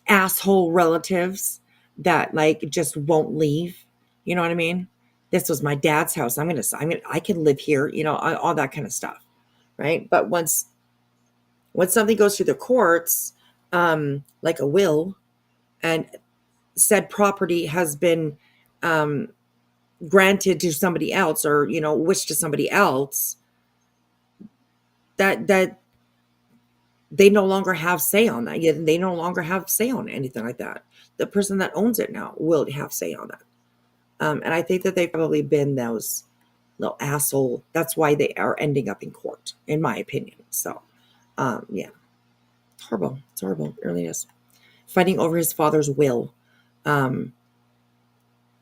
asshole relatives that like just won't leave. You know what I mean? This was my dad's house. I can live here, all that kind of stuff. Right. But once something goes through the courts, like a will, and said property has been granted to somebody else or wished to somebody else, that they no longer have say on that. They no longer have say on anything like that. The person that owns it now will have say on that. And I think that they've probably been those little asshole. That's why they are ending up in court, in my opinion. So yeah, horrible. It's horrible. It really is. Fighting over his father's will. I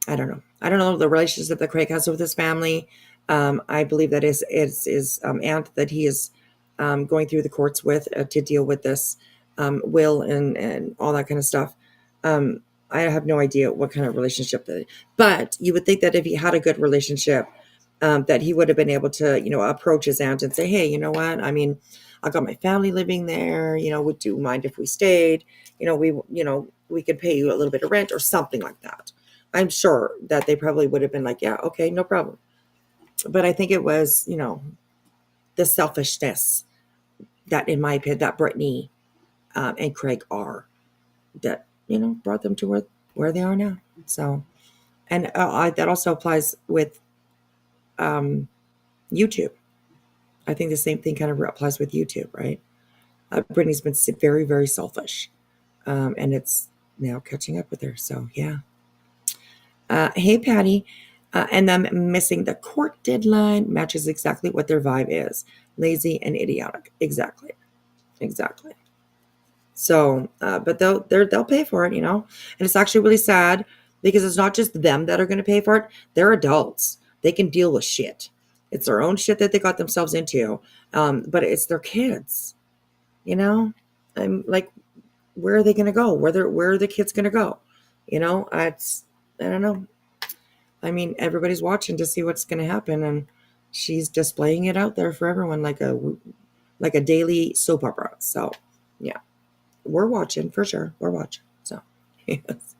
don't know the relationship that Craig has with his family. I believe that is aunt that he is going through the courts with to deal with this will and all that kind of stuff. I have no idea what kind of relationship but you would think that if he had a good relationship, that he would have been able to, approach his aunt and say, hey, you know what? I mean, I got my family living there. Would you mind if we stayed? We could pay you a little bit of rent or something like that. I'm sure that they probably would have been like, yeah, okay, no problem. But I think it was, the selfishness that, in my opinion, that Brittany and Craig are, that, brought them to where they are now. So, and that also applies with YouTube. I think the same thing kind of applies with YouTube, right? Brittany's been very, very selfish. And it's now catching up with her. So, yeah. Hey, Patty. And them missing the court deadline matches exactly what their vibe is. Lazy and idiotic. Exactly. So, but they'll pay for it, and it's actually really sad because it's not just them that are going to pay for it. They're adults. They can deal with shit. It's their own shit that they got themselves into. But it's their kids, I'm like, where are they going to go? Where are the kids going to go? I don't know. I mean, everybody's watching to see what's going to happen, and she's displaying it out there for everyone like a daily soap opera. So, yeah, we're watching for sure. We're watching. So, yes.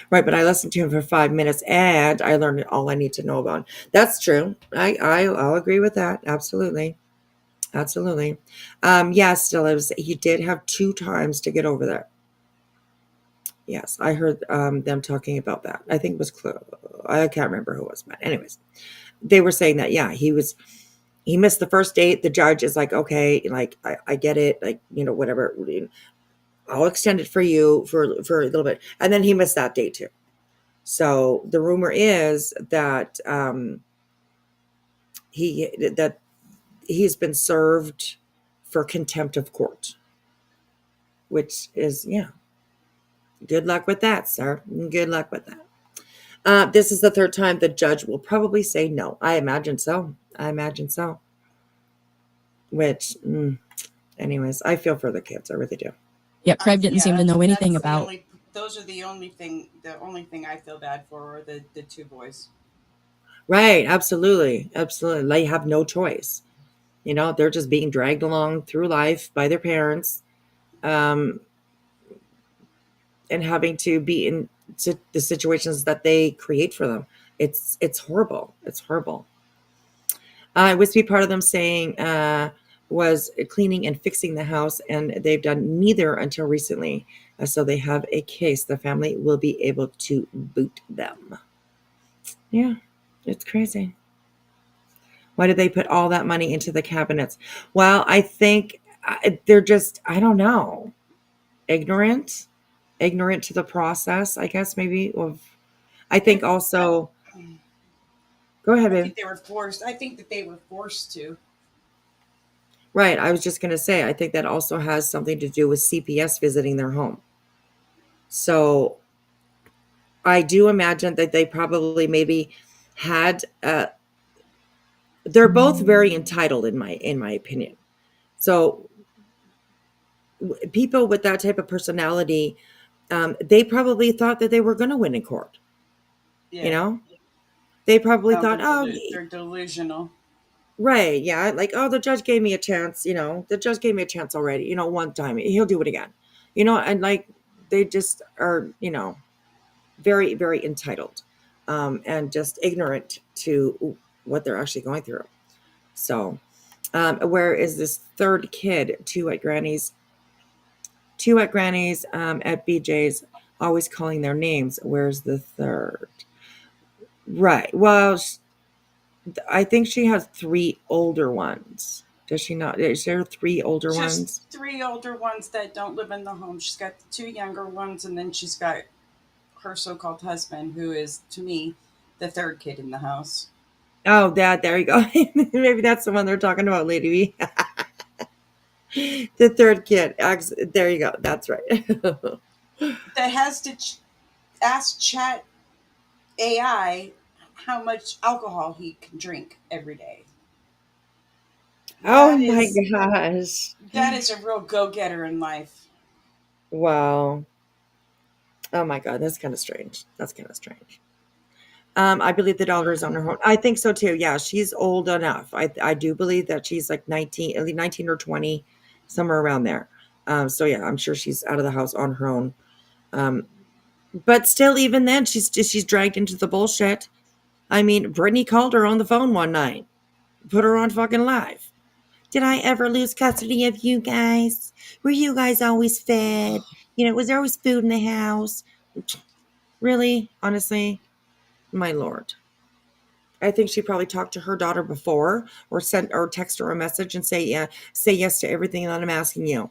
Right. But I listened to him for 5 minutes, and I learned all I need to know about him. That's true. I'll agree with that. Absolutely. Yeah, still, he did have 2 times to get over there. Yes, I heard them talking about that. I think it was I can't remember who it was, but anyways, they were saying that, yeah, he missed the first date. The judge is like, okay, like, I get it. Like, whatever, I'll extend it for you for a little bit. And then he missed that date too. So the rumor is that he's been served for contempt of court, which is, yeah. Good luck with that, sir. Good luck with that. This is the third time the judge will probably say no. I imagine so. I imagine so. Which, anyways, I feel for the kids. I really do. Yeah, Craig didn't seem to know anything that's about. those are the only thing I feel bad for are the two boys. Right. Absolutely. Absolutely. They have no choice. They're just being dragged along through life by their parents, and having to be in the situations that they create for them. It's horrible. It's horrible. I was to be part of them saying was cleaning and fixing the house, and they've done neither until recently. So they have a case. The family will be able to boot them. Yeah, it's crazy. Why did they put all that money into the cabinets? Well, I think they're just, I don't know, ignorant to the process, I guess, maybe. I think also, go ahead, I babe. think they were forced. I think that they were forced to. Right. I was just going to say, I think that also has something to do with CPS visiting their home. So I do imagine that they probably maybe had, they're both very entitled in my opinion. So people with that type of personality, they probably thought that they were going to win in court. Yeah. They probably No, thought, they're delusional. right, yeah, like, the judge gave me a chance. The judge gave me a chance already. One time he'll do it again. And like they just are, very, very entitled, and just ignorant to what they're actually going through. So, where is this third kid? Two at Granny's, at BJ's, always calling their names. Where's the third? Right. Well, I think she has three older ones. Does she not? Is there three older ones? Just three older ones that don't live in the home. She's got the two younger ones, and then she's got her so-called husband, who is, to me, the third kid in the house. Oh, Dad, there you go. Maybe that's the one they're talking about, Lady B. The third kid. There you go. That's right. That has to ask Chat AI how much alcohol he can drink every day. Oh my gosh. That is a real go-getter in life. Wow. Oh my God, that's kind of strange. I believe the daughter is on her own. I think so too. Yeah, she's old enough. I do believe that she's like 19, at least 19 or 20, somewhere around there. So yeah, I'm sure she's out of the house on her own. But still, even then, she's dragged into the bullshit. I mean, Brittany called her on the phone one night, put her on fucking live. Did I ever lose custody of you guys? Were you guys always fed? Was there always food in the house? Really? Honestly? My Lord. I think she probably talked to her daughter before, or sent or text her a message and say yes to everything that I'm asking you.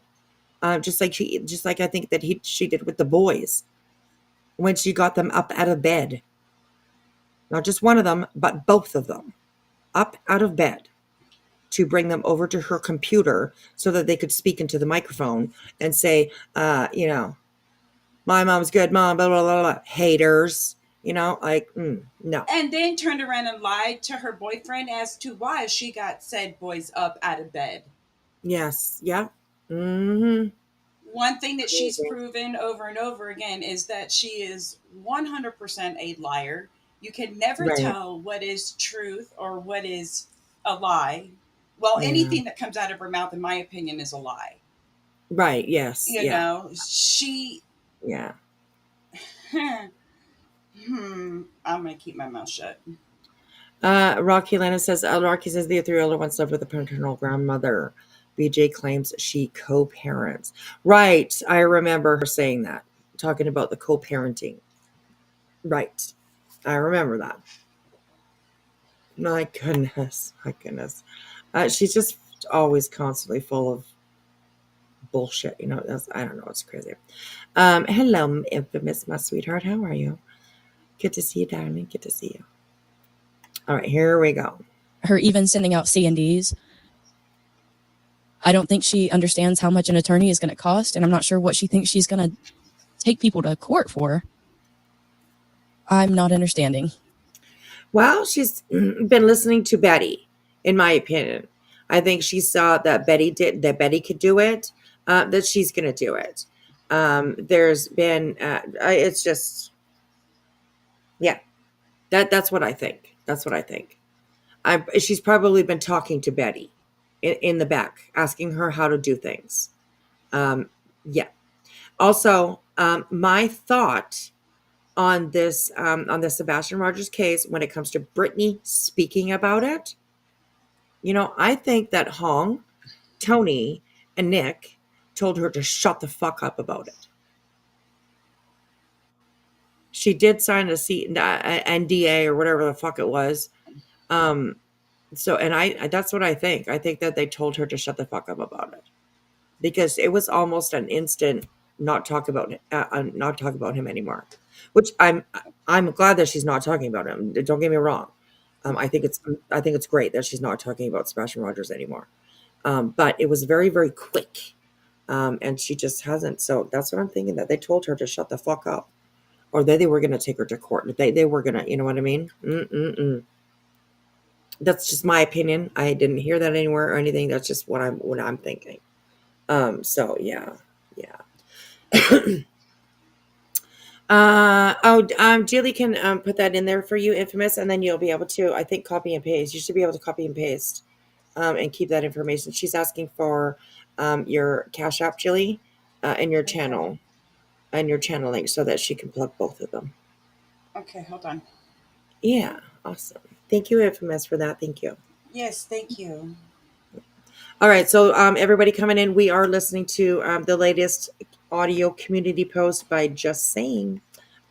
Just like I think that she did with the boys when she got them up out of bed. Not just one of them, but both of them up out of bed to bring them over to her computer so that they could speak into the microphone and say, my mom's good, mom, blah, blah, blah, blah. Haters, no. And then turned around and lied to her boyfriend as to why she got said boys up out of bed. Yes. Yeah. Mm-hmm. One thing that she's proven over and over again is that she is 100% a liar. You can never tell what is truth or what is a lie. Well, anything that comes out of her mouth, in my opinion, is a lie. Right. Yes. You know, she. Yeah. I'm going to keep my mouth shut. Rocky Lana says, Rocky says the three older ones lived with a paternal grandmother. BJ claims she co-parents. Right. I remember her saying that, talking about the co-parenting. Right. I remember that. My goodness. She's just always constantly full of bullshit. I don't know. It's crazy. Hello, infamous, my sweetheart. How are you? Good to see you, darling. Good to see you. All right, here we go. Her even sending out NDAs. I don't think she understands how much an attorney is going to cost, and I'm not sure what she thinks she's going to take people to court for. I'm not understanding. Well, she's been listening to Betty, in my opinion. I think she saw that Betty could do it, that she's going to do it. There's been, it's just, yeah, that's what I think. That's what I think. She's probably been talking to Betty in the back, asking her how to do things. Yeah. Also, my thought on this on the Sebastian Rogers case, when it comes to Brittany speaking about it, I think that Hong, Tony, and Nick told her to shut the fuck up about it. She did sign a NDA or whatever the fuck it was. So, and I that's what I think. I think that they told her to shut the fuck up about it, because it was almost an instant not talk about him anymore. Which I'm glad that she's not talking about him. Don't get me wrong. I think it's great that she's not talking about Sebastian Rogers anymore. But it was very, very quick, and she just hasn't. So that's what I'm thinking, that they told her to shut the fuck up, or they were going to take her to court. They were going to, you know what I mean? That's just my opinion. I didn't hear that anywhere or anything. That's just what I'm thinking. So yeah. Julie can put that in there for you, Infamous, and then you'll be able to, I think, copy and paste. You should be able to copy and paste, and keep that information. She's asking for your Cash App, Julie, and your channel, and your channel link, so that she can plug both of them. Okay, hold on. Yeah, awesome. Thank you, Infamous, for that. Thank you. Yes, thank you. All right, so everybody coming in, we are listening to the latest audio community post by Just Sayin,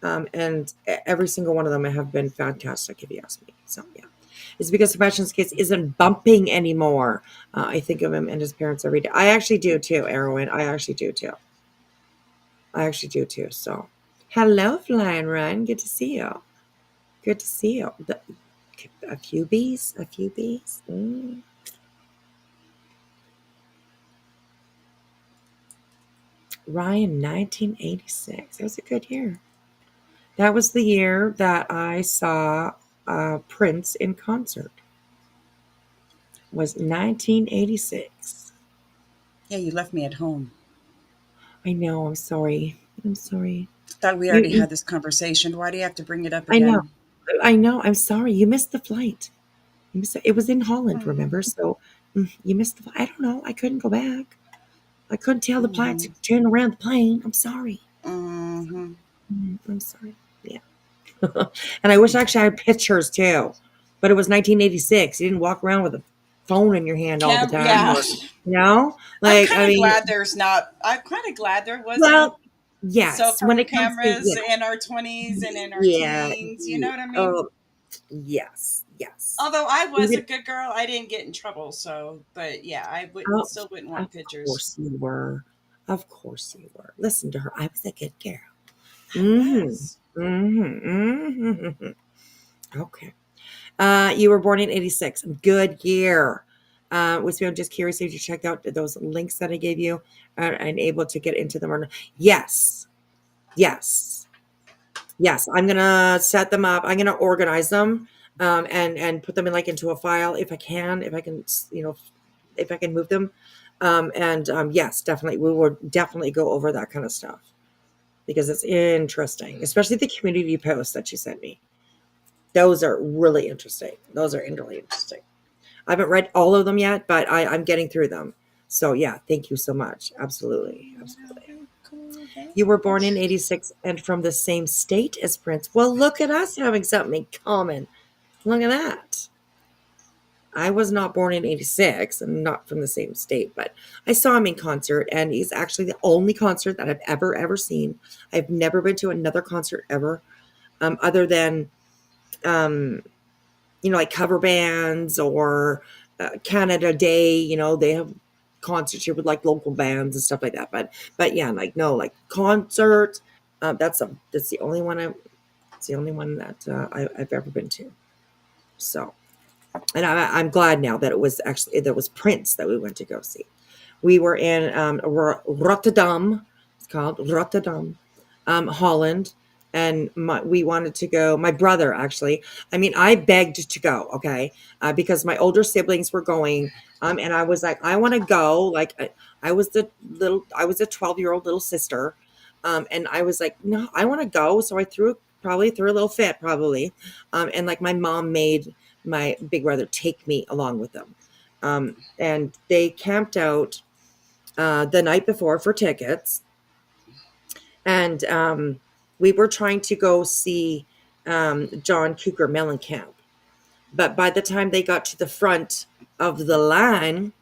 and every single one of them have been fantastic, if you ask me. So yeah, it's because Sebastian's case isn't bumping anymore. I think of him and his parents every day. I actually do too, Erwin. I actually do too. So, hello, Flying Run. Good to see you. Good to see you. A few bees. Ryan, 1986. That was a good year. That was the year that I saw Prince in concert. Was 1986. Yeah, you left me at home. I know. I'm sorry. Thought we already had this conversation. Why do you have to bring it up I again? know. I'm sorry. You missed the flight. It was in Holland, remember? So you missed the flight. I don't know. I couldn't go back. I couldn't tell the pilot to turn around the plane. I'm sorry. Mm-hmm. I'm sorry. Yeah. And I wish actually I had pictures too. But it was 1986. You didn't walk around with a phone in your hand all the time. Yeah. Like, I'm kind of glad there's not. I'm kind of glad there wasn't. Well, yes. Cell phone When it comes cameras to, in our 20s and in our yeah, teens. You know what I mean? Oh, yes. Although I was a good girl, I didn't get in trouble. So, but yeah, I still wouldn't want pictures. Of course you were. Listen to her. I was a good girl. Okay. You were born in 86. Good year. I'm just curious if you checked out those links that I gave you and able to get into them or not. Yes. I'm gonna set them up. I'm gonna organize them and put them into a file if I can move them. Yes, definitely. We will definitely go over that kind of stuff because it's interesting, especially the community posts that you sent me. Those are really interesting. I haven't read all of them yet, but I'm getting through them. So yeah, thank you so much. Absolutely. You were born in 86 and from the same state as Prince. Well, look at us having something in common. Look at that. I was not born in 86 and not from the same state, but I saw him in concert, and he's actually the only concert that I've ever seen. I've never been to another concert ever, other than, like cover bands or Canada Day. They have concerts here with like local bands and stuff like that. But yeah, concert. That's the only one that I've ever been to. So, and I'm glad now that it was Prince that we went to go see. We were in Rotterdam. It's called Rotterdam, Holland. and we wanted to go. My brother, actually, I mean, I begged to go, okay, because my older siblings were going, and I was like, I want to go. Like, I was a 12-year-old little sister, and I was like, no, I want to go. So I probably threw a little fit, probably, and like my mom made my big brother take me along with them, and they camped out the night before for tickets, and we were trying to go see John Cougar Mellencamp. But by the time they got to the front of the line,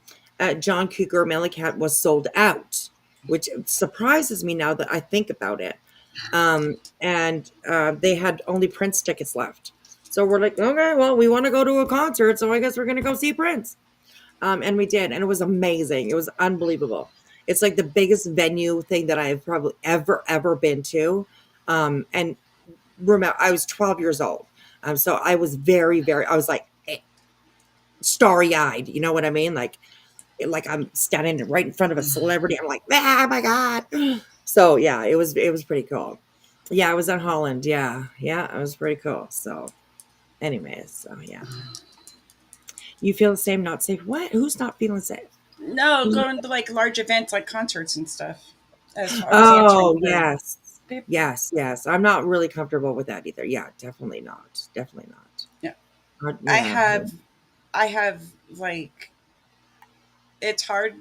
John Cougar Mellencamp was sold out, which surprises me now that I think about it. And they had only Prince tickets left. So we're like, okay, well, we want to go to a concert, so I guess we're going to go see Prince. And we did, and it was amazing. It was unbelievable. It's like the biggest venue thing that I've probably ever been to. And remember, I was 12 years old. So I was I was like starry eyed. You know what I mean? Like I'm standing right in front of a celebrity. I'm like, oh my God. So yeah, it was pretty cool. Yeah, I was in Holland. Yeah. Yeah, it was pretty cool. So anyways, so yeah. You feel the same, not safe? What? Who's not feeling safe? No, going to like large events like concerts and stuff. As far as answering Oh, the yes. Yes. I'm not really comfortable with that either. Yeah, definitely not. Definitely not. yeah, I Yeah. have like it's hard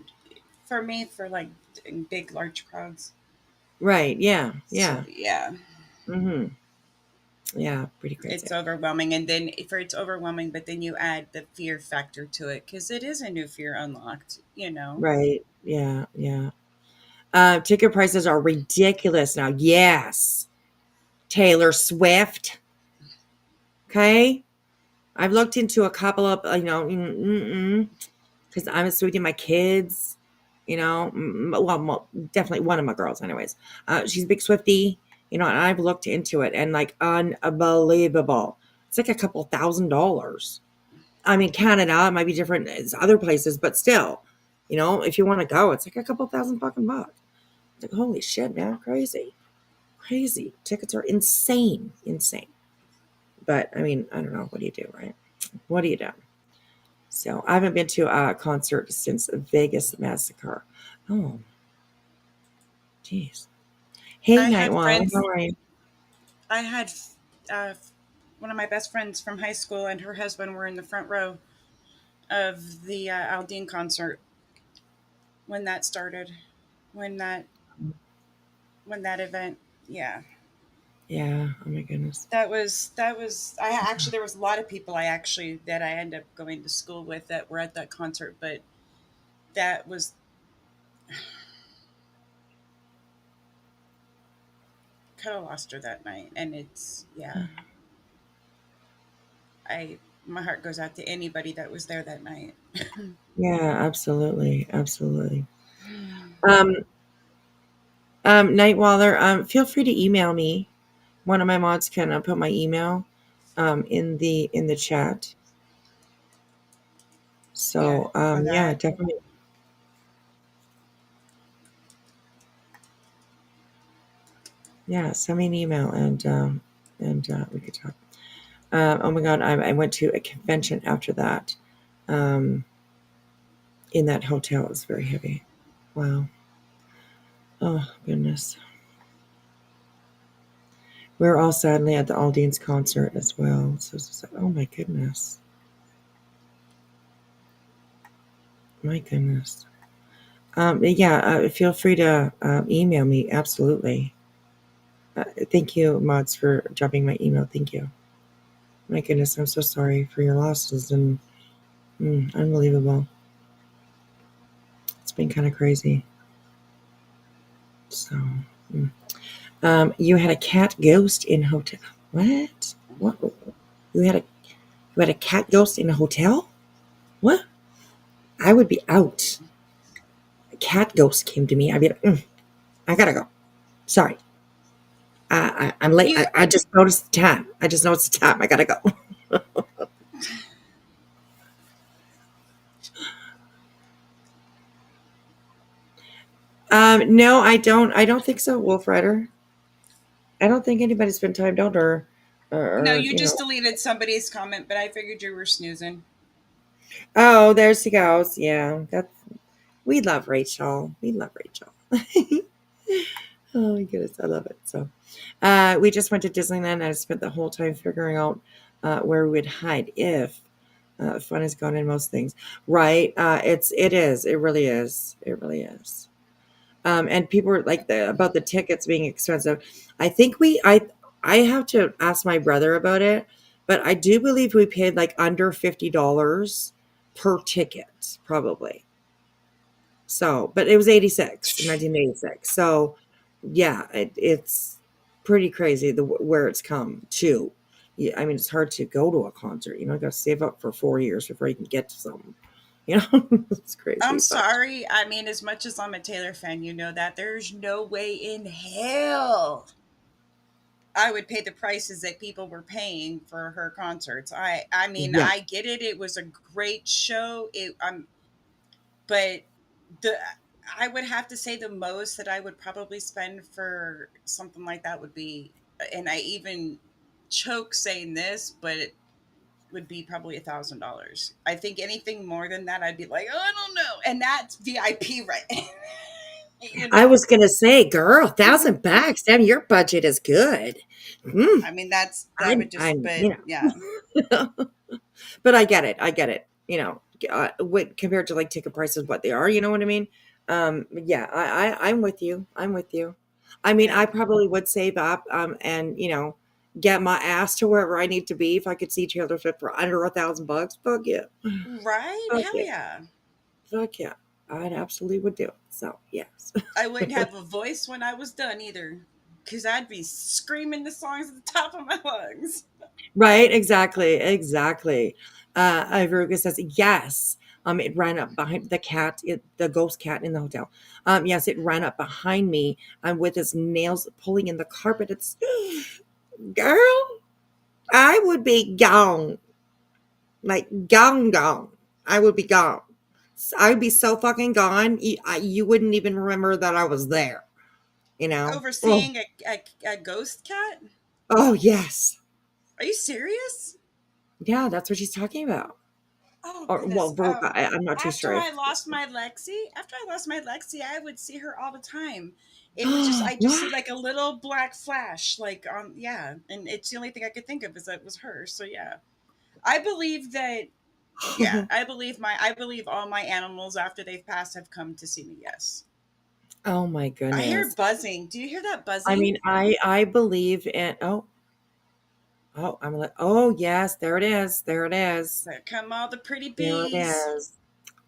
for me for like in big large crowds. Right. Yeah. So Yeah. yeah, Mm-hmm. Yeah. Pretty crazy. it's overwhelming, and then for it's overwhelming, but then you add the fear factor to it because it is a new fear unlocked. You know. Right. Yeah. Yeah. Ticket prices are ridiculous now. Yes. Taylor Swift. Okay. I've looked into a couple of, because I'm sweeting my kids, well, definitely one of my girls, anyways. She's a big Swiftie, and I've looked into it, and like unbelievable. It's like a couple $1,000s. I mean, Canada, it might be different as other places, but still, if you want to go, it's like a couple thousand fucking bucks. It's like, holy shit, man, crazy, crazy. Tickets are insane, insane. But I mean, I don't know. What do you do, right? What do you do? So I haven't been to a concert since Vegas Massacre. Oh, jeez. Hey, I had Nightwall, friends. how are you? I had uh, one of my best friends from high school and her husband were in the front row of the Aldine concert when that started. When that when that event, yeah, Yeah. Oh my goodness. that was. I actually there was a lot of people that I ended up going to school with that were at that concert, but that was kind of lost her that night, and it's yeah. I My heart goes out to anybody that was there that night. Yeah, absolutely, absolutely. Um, Nightwaller, feel free to email me. One of my mods can put my email in the chat. Yeah, So for yeah, that. definitely. Yeah, send me an email and we could talk. Oh my God, I went to a convention after that. Um, in that hotel, it was very heavy. Wow. Oh goodness. We were all sadly at the Aldine's concert as well. So oh my goodness. My goodness. Yeah, feel free to email me. Absolutely. Thank you, mods, for dropping my email. Thank you. My goodness, I'm so sorry for your losses and unbelievable. It's been kind of crazy. So, you had a cat ghost in hotel. What? What? You had a cat ghost in a hotel? What? I would be out. A cat ghost came to me. I'd be like, I gotta go. Sorry. I'm late. You I just noticed the time. I just noticed the time. I gotta go. No, I don't. I don't think so, Wolf Rider. I don't think anybody's been timed out No, or you you just know. deleted somebody's comment, but I figured you were snoozing. Oh, there she goes. Yeah, that's we love Rachel. We love Rachel. Oh my goodness, I love it. So, we just went to Disneyland, and I spent the whole time figuring out where we would hide if fun is gone in most things. Right? It is. It really is. It really is. And people were like about the tickets being expensive. I think I have to ask my brother about it, but I do believe we paid like under $50 per ticket, probably. So, but it was 1986. So, yeah, it's pretty crazy where it's come to. Yeah, I mean, it's hard to go to a concert. You got to save up for 4 years before you can get to something. It's I'm crazy, but sorry. I mean, as much as I'm a Taylor fan, you know that there's no way in hell I would pay the prices that people were paying for her concerts. I mean, yeah, I get it. It was a great show. But the I would have to say the most that I would probably spend for something like that would be, and I even choke saying this, but it would be probably $1,000. I think anything more than that, I'd be like, oh, I don't know, and that's VIP, right? you I know, was gonna say, girl, $1,000. Damn, your budget is good. Mm, I mean, that would just, I'm, but yeah, but I get it. I get it. Compared to like ticket prices, what they are, you know what I mean? Yeah, I'm with you. I'm with you. I mean, yeah, I probably would save up, and get my ass to wherever I need to be if I could see Taylor Swift for under $1,000. Fuck yeah, right, fuck hell yeah, yeah. fuck yeah. I absolutely would do it. So yes. I wouldn't have a voice when I was done either, because I'd be screaming the songs at the top of my lungs. Right, exactly, exactly. Veruca says, yes. It ran up behind the ghost cat in the hotel. Yes, it ran up behind me with his nails pulling in the carpet. It's, girl, I would be gone. Like, gone, gone. I would be gone. I would be so fucking gone. You wouldn't even remember that I was there, you know? Oh, Overseeing a ghost cat? oh, yes. Are you serious? Yeah, that's what she's talking about. Oh Or, well, goodness. Veruca, I'm not too sure if. After I lost my Lexi, I would see her all the time. It was just I just see What? like a little black flash, like on yeah, and it's the only thing I could think of is that it was her. So yeah, I believe that. Yeah, I believe all my animals after they've passed have come to see me. Yes, Oh my I hear goodness. buzzing. Do you hear that I buzzing? mean, I believe in I'm like, oh yes, there it is. There it is. There come all the pretty There it bees. is.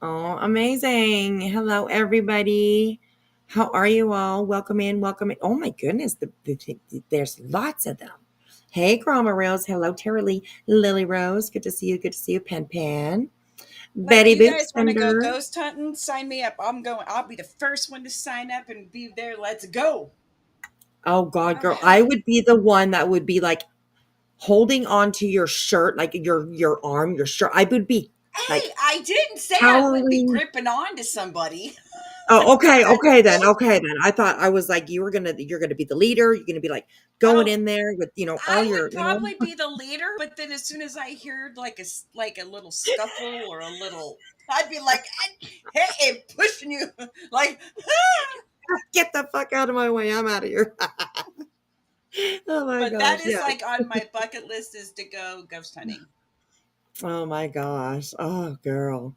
Oh, amazing. Hello everybody. How are you all? Welcome in, welcome in. Oh my goodness, there's lots of them. Hey, Grandma Rose. Hello, Tara Lee. Lily Rose. Good to see you. Good to see you. Pen Pen. Like, Betty you Boop guys want to go Spender. ghost hunting? Sign me up. I'm going. I'll be the first one to sign up and be there. Let's go. Oh God, Oh, girl. I would be the one that would be like holding onto your shirt, like your arm, your shirt. I would be hey, like I didn't say I wouldn't be cowering. gripping on to somebody. Oh, okay, That's okay then, okay then. I thought I was like you're gonna be the leader. You're gonna be like going oh, in there with all I your would probably be the leader, but then as soon as I heard like a little scuffle or a little, I'd be like, hey, and pushing you like. get the fuck out of my way. I'm out of here. Oh my But that gosh, is yeah. like on my bucket list is to go ghost hunting. Oh my gosh. Oh girl.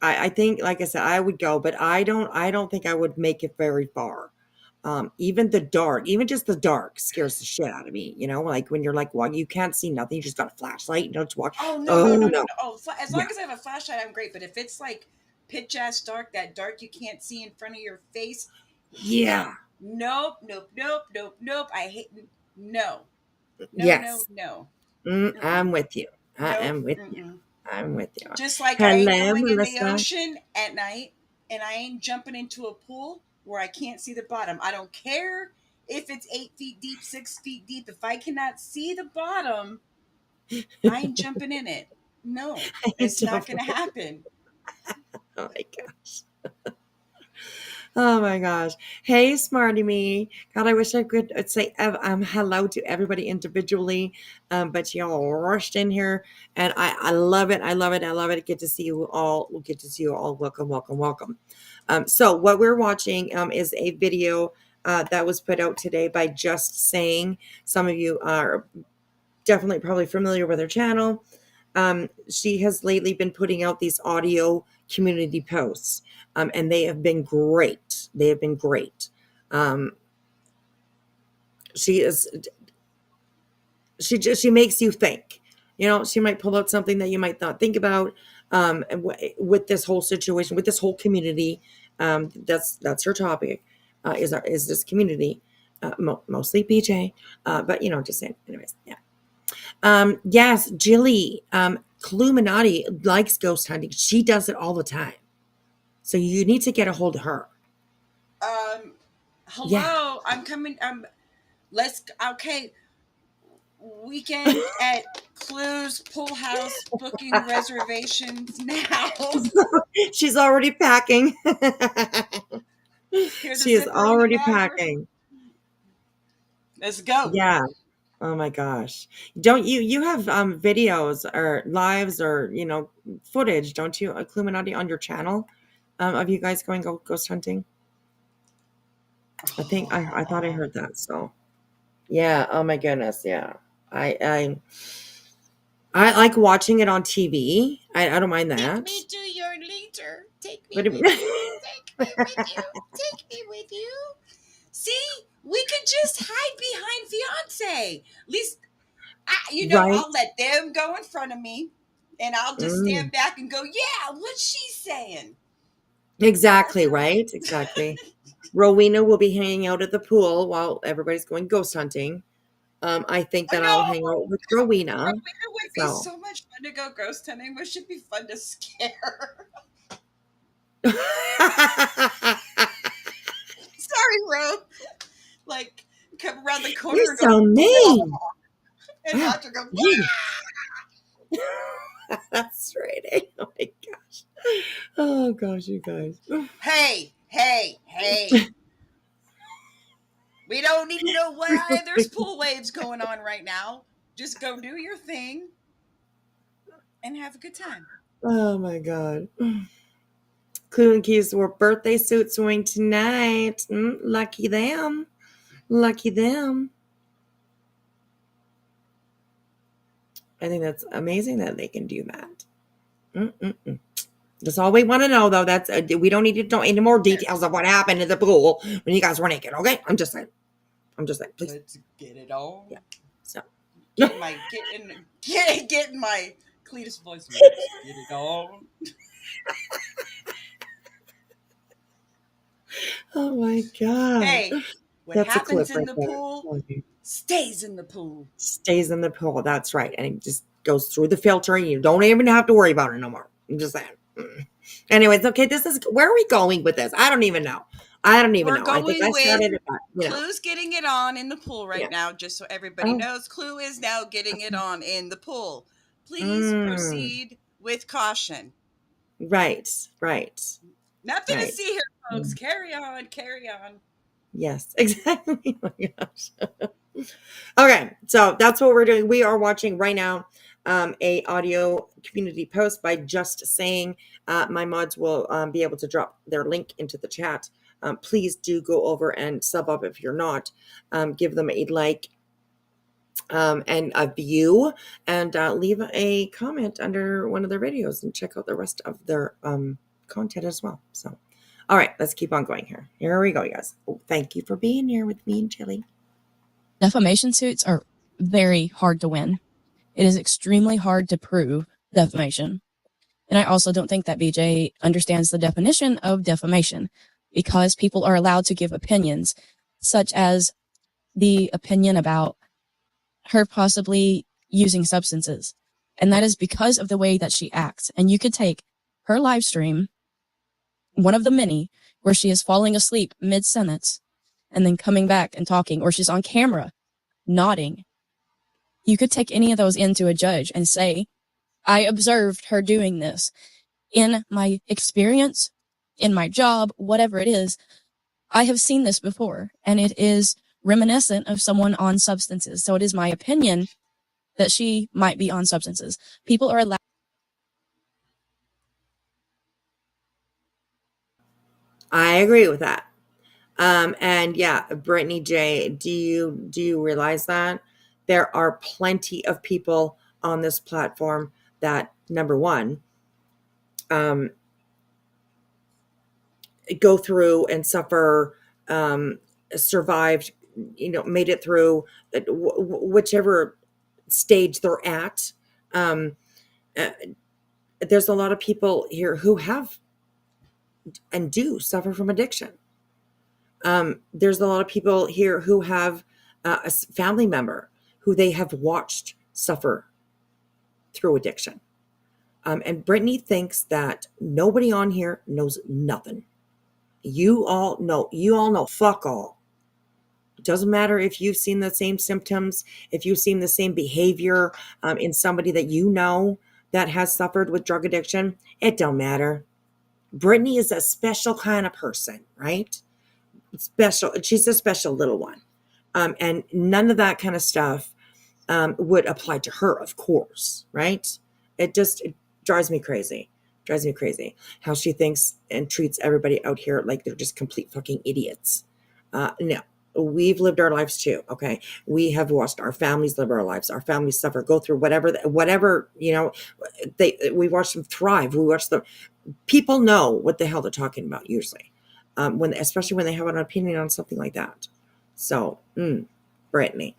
I think, like I said, I would go, but I don't think I would make it very far. Even the dark, even just the dark scares the shit out of me. Like when you're like, well, you can't see nothing, you just got a flashlight, just watch. Oh no no Oh no no no. no! Oh, as long Yeah. as I have a flashlight, I'm great. But if it's like pitch ass dark, that dark you can't see in front of your face, Yeah. nope, nope, nope, nope, nope. I hate no, no, no, Yes. no. Mm-mm. I'm with you. I Nope. am with you. Mm-mm. I'm with you. Just like I ain't Hello, going in the Melissa. ocean at night, and I ain't jumping into a pool where I can't see the bottom. I don't care if it's 8 feet deep, 6 feet deep. If I cannot see the bottom, I ain't jumping in it. No, it's not going to happen. Oh my gosh. Oh my gosh. Hey, smarty me. God, I wish I could say hello to everybody individually. But y'all rushed in here and I love it. I love it. I love it. Good to see you all. We'll get to see you all. Welcome, welcome, welcome. So what we're watching is a video that was put out today by Just Saying. Some of you are definitely probably familiar with her channel. She has lately been putting out these audio community posts, and they have been great. They have been great. Um, she is she makes you think. You know, she might pull out something that you might not think about. With this whole situation, with this whole community, that's her topic. Is this community, mostly BJ, but just saying. Anyways, yeah. Yes, Jilly, Cluminati likes ghost hunting. She does it all the time. So you need to get a hold of her. Hello, Yeah. I'm coming. Okay. Weekend at Clue's Pool House booking reservations now. She's already packing. Hear the She is zipper on the already bagger. packing. Let's go. Yeah. Oh my gosh. Don't you have videos or lives or footage, don't you, Cluminati, on your channel of you guys going ghost hunting? I think I thought I heard that. So yeah. Oh my goodness. Yeah. I I like watching it on TV. I don't mind that. Take me to your leader. Take me But with you. Take me with you. Take me with you. See, we could just hide behind fiance. At least, right. I'll let them go in front of me, and I'll just stand back and go, "Yeah, what's she saying?" Exactly. Right. Exactly. Rowena will be hanging out at the pool while everybody's going ghost hunting. I think that I'll hang out with Rowena. It would be so much fun to go ghost hunting. It should be fun to scare. Sorry, Ro. Like, come around the corner. You're so mean. And have to go. That's right. Oh my gosh. Oh gosh, you guys. Hey. We don't need to know why there's pool waves going on right now. Just go do your thing and have a good time. Oh my god. Clue and Keys wore birthday suits wearing tonight. Lucky them. Lucky them. I think that's amazing that they can do that. That's all we want to know, though. That's we don't need to know any more details of what happened in the pool when you guys were naked. Okay, I'm just saying. Please. Let's get it on. Yeah. So get in my Cletus voice. Let's get it on. Oh my god. Hey, what that's happens a clip in the pool stays in the pool. Stays in the pool. That's right, and it just goes through the filter, and you don't even have to worry about it no more. I'm just saying. Anyways, okay, where are we going with this? I don't even know. I think I started it. Clue's getting it on in the pool now, just so everybody knows. Clue is now getting it on in the pool. Please proceed with caution. Right. Nothing to see here, folks. Carry on. Yes, exactly. Oh my gosh. Okay, so that's what we're doing. We are watching right now a audio community post by Just Saying. My mods will be able to drop their link into the chat. Please do go over and sub up if you're not. Give them a like and a view, and leave a comment under one of their videos, and check out the rest of their content as well. So, all right, let's keep on going here. Here we go, you guys. Oh, thank you for being here with me and Chili. Defamation suits are very hard to win. It is extremely hard to prove defamation. And I also don't think that BJ understands the definition of defamation, because people are allowed to give opinions, such as the opinion about her possibly using substances. And that is because of the way that she acts. And you could take her live stream, one of the many, where she is falling asleep mid-sentence and then coming back and talking, or she's on camera nodding. You could take any of those into a judge and say, I observed her doing this. In my experience, in my job, whatever it is, I have seen this before, and it is reminiscent of someone on substances. So it is my opinion that she might be on substances. People are allowed. I agree with that. And yeah, Brittany J, do you realize that there are plenty of people on this platform that, number one, go through and suffer, survived, made it through whichever stage they're at. Um, uh, there's a lot of people here who have and do suffer from addiction. There's a lot of people here who have a family member who they have watched suffer through addiction. And Brittany thinks that nobody on here knows nothing. You all know, fuck all. It doesn't matter if you've seen the same symptoms, if you've seen the same behavior in somebody that you know that has suffered with drug addiction. It don't matter. Brittany is a special kind of person, right? Special. She's a special little one. And none of that kind of stuff would apply to her, of course, right? It drives me crazy. Drives me crazy how she thinks and treats everybody out here like they're just complete fucking idiots. No, we've lived our lives too. Okay. We have watched our families live our lives. Our families suffer, go through whatever, we watch them thrive. We watch them. People know what the hell they're talking about usually. Especially when they have an opinion on something like that. So, Brittany.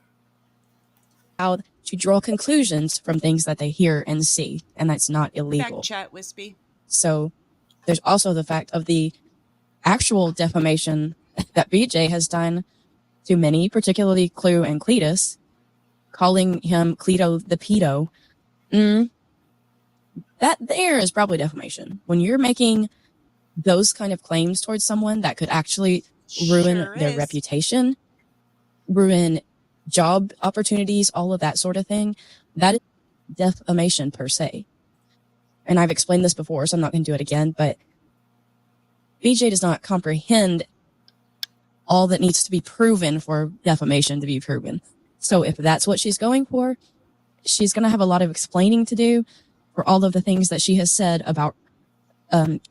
How to draw conclusions from things that they hear and see, and that's not illegal. Back chat, Wispy. So there's also the fact of the actual defamation that BJ has done to many, particularly Clue and Cletus, calling him Cleto the pedo. That there is probably defamation. When you're making those kind of claims towards someone that could actually ruin their reputation, ruin job opportunities, all of that sort of thing, that is defamation per se. And I've explained this before, so I'm not going to do it again, but BJ does not comprehend all that needs to be proven for defamation to be proven. So if that's what she's going for, she's going to have a lot of explaining to do for all of the things that she has said about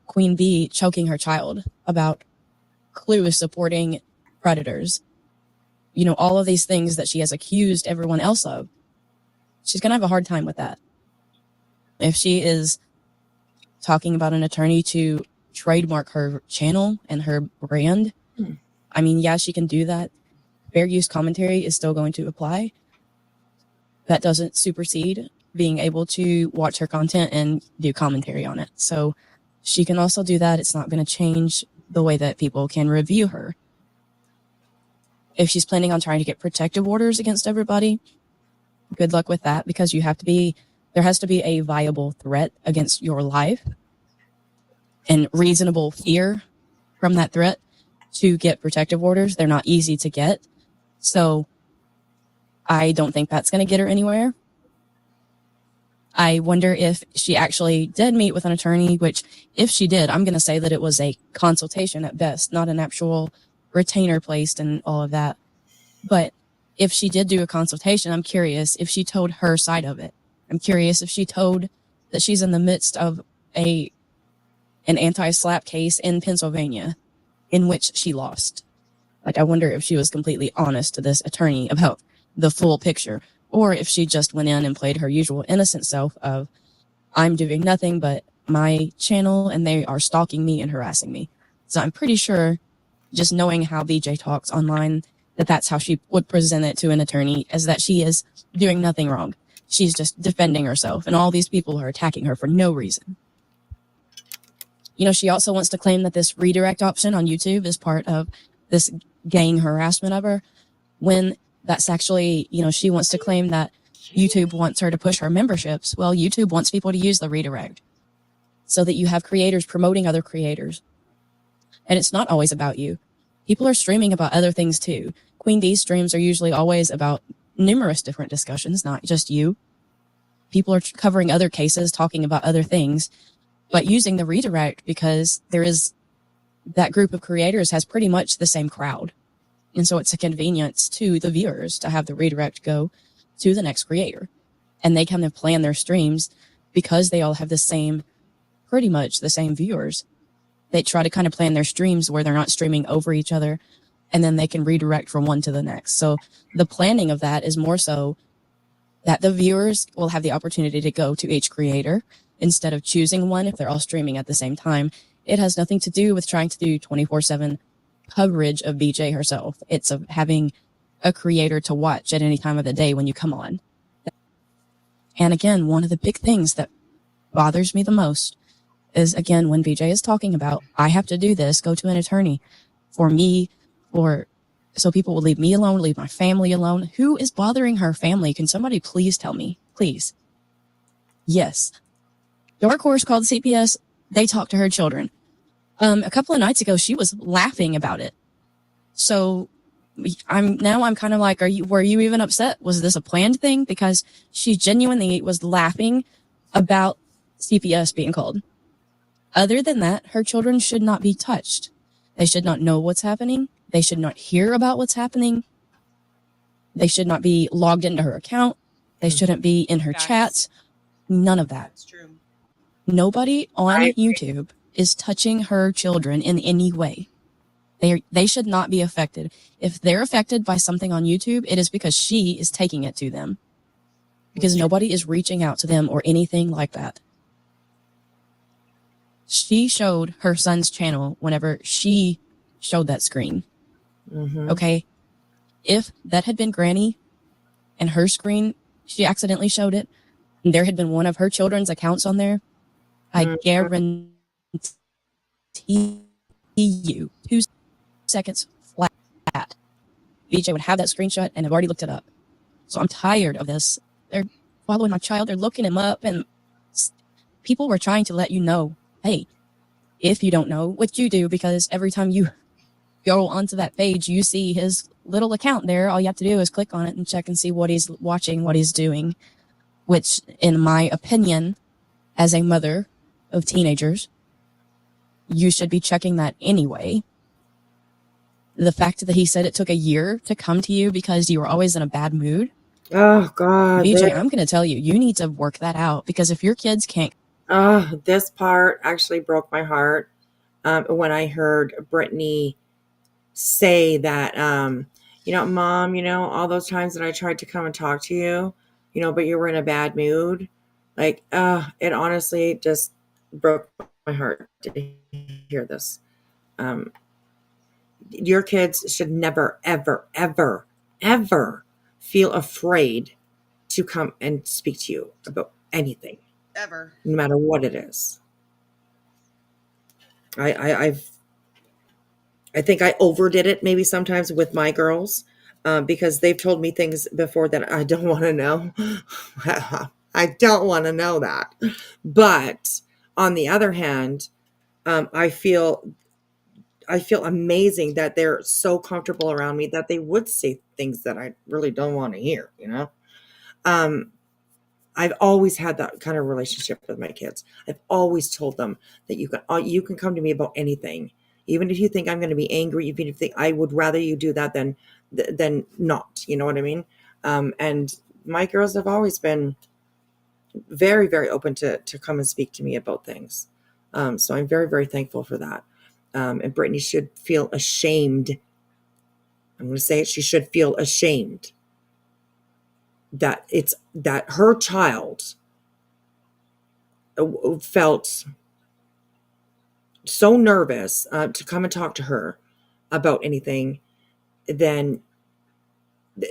Queen Bee choking her child, about Clue supporting predators. All of these things that she has accused everyone else of. She's going to have a hard time with that. If she is talking about an attorney to trademark her channel and her brand, I mean, yeah, she can do that. Fair use commentary is still going to apply. That doesn't supersede being able to watch her content and do commentary on it. So she can also do that. It's not going to change the way that people can review her. If she's planning on trying to get protective orders against everybody, good luck with that, because there has to be a viable threat against your life and reasonable fear from that threat to get protective orders. They're not easy to get. So I don't think that's going to get her anywhere. I wonder if she actually did meet with an attorney, which if she did, I'm going to say that it was a consultation at best, not an actual retainer placed and all of that. But if she did do a consultation, I'm curious if she told her side of it. I'm curious if she told that she's in the midst of an anti-slap case in Pennsylvania in which she lost. Like, I wonder if she was completely honest to this attorney about the full picture, or if she just went in and played her usual innocent self of, I'm doing nothing but my channel and they are stalking me and harassing me. So I'm pretty sure, just knowing how BJ talks online, that's how she would present it to an attorney, as that she is doing nothing wrong. She's just defending herself, and all these people are attacking her for no reason. She also wants to claim that this redirect option on YouTube is part of this gang harassment of her, when that's actually, she wants to claim that YouTube wants her to push her memberships. Well, YouTube wants people to use the redirect so that you have creators promoting other creators. And it's not always about you. People are streaming about other things too. Queen Bee's streams are usually always about numerous different discussions, not just you. People are covering other cases, talking about other things, but using the redirect because there is that group of creators has pretty much the same crowd. And so it's a convenience to the viewers to have the redirect go to the next creator. And they kind of plan their streams because they all have the same, pretty much the same viewers. They try to kind of plan their streams where they're not streaming over each other, and then they can redirect from one to the next. So the planning of that is more so that the viewers will have the opportunity to go to each creator instead of choosing one if they're all streaming at the same time. It has nothing to do with trying to do 24/7 coverage of BJ herself. It's of having a creator to watch at any time of the day when you come on. And again, one of the big things that bothers me the most is, again, when BJ is talking about, I have to do this, go to an attorney for me, so people will leave me alone, leave my family alone. Who is bothering her family? Can somebody please tell me? Please. Yes. Dark Horse called CPS. They talked to her children. A couple of nights ago, she was laughing about it. So I'm kind of like, were you even upset? Was this a planned thing? Because she genuinely was laughing about CPS being called. Other than that, her children should not be touched. They should not know what's happening. They should not hear about what's happening. They should not be logged into her account. They shouldn't be in her chats. None of that. That's true. Nobody on YouTube is touching her children in any way. They should not be affected. If they're affected by something on YouTube, it is because she is taking it to them. Because nobody is reaching out to them or anything like that. She showed her son's channel whenever she showed that screen. Mm-hmm. Okay? If that had been Granny and her screen, she accidentally showed it, and there had been one of her children's accounts on there, I guarantee you 2 seconds flat, BJ would have that screenshot and have already looked it up. So I'm tired of this. They're following my child. They're looking him up, and people were trying to let you know, hey, if you don't know what you do, because every time you go onto that page, you see his little account there. All you have to do is click on it and check and see what he's watching, what he's doing, which, in my opinion, as a mother of teenagers, you should be checking that anyway. The fact that he said it took a year to come to you because you were always in a bad mood. Oh, God. BJ, I'm going to tell you, you need to work that out, because if your kids can't. This part actually broke my heart when I heard Brittany say that, Mom, all those times that I tried to come and talk to you, but you were in a bad mood. Like, it honestly just broke my heart to hear this. Your kids should never, ever, ever, ever feel afraid to come and speak to you about anything. Ever. No matter what it is. I think I overdid it maybe sometimes with my girls, because they've told me things before that I don't want to know. I don't want to know that. But on the other hand, I feel amazing that they're so comfortable around me that they would say things that I really don't want to hear, I've always had that kind of relationship with my kids. I've always told them that you can come to me about anything, even if you think I'm going to be angry. Even if you think I would rather you do that than not. You know what I mean? And my girls have always been very, very open to come and speak to me about things. So I'm very, very thankful for that. And Brittany should feel ashamed. I'm going to say it. She should feel ashamed that her child felt so nervous to come and talk to her about anything. Then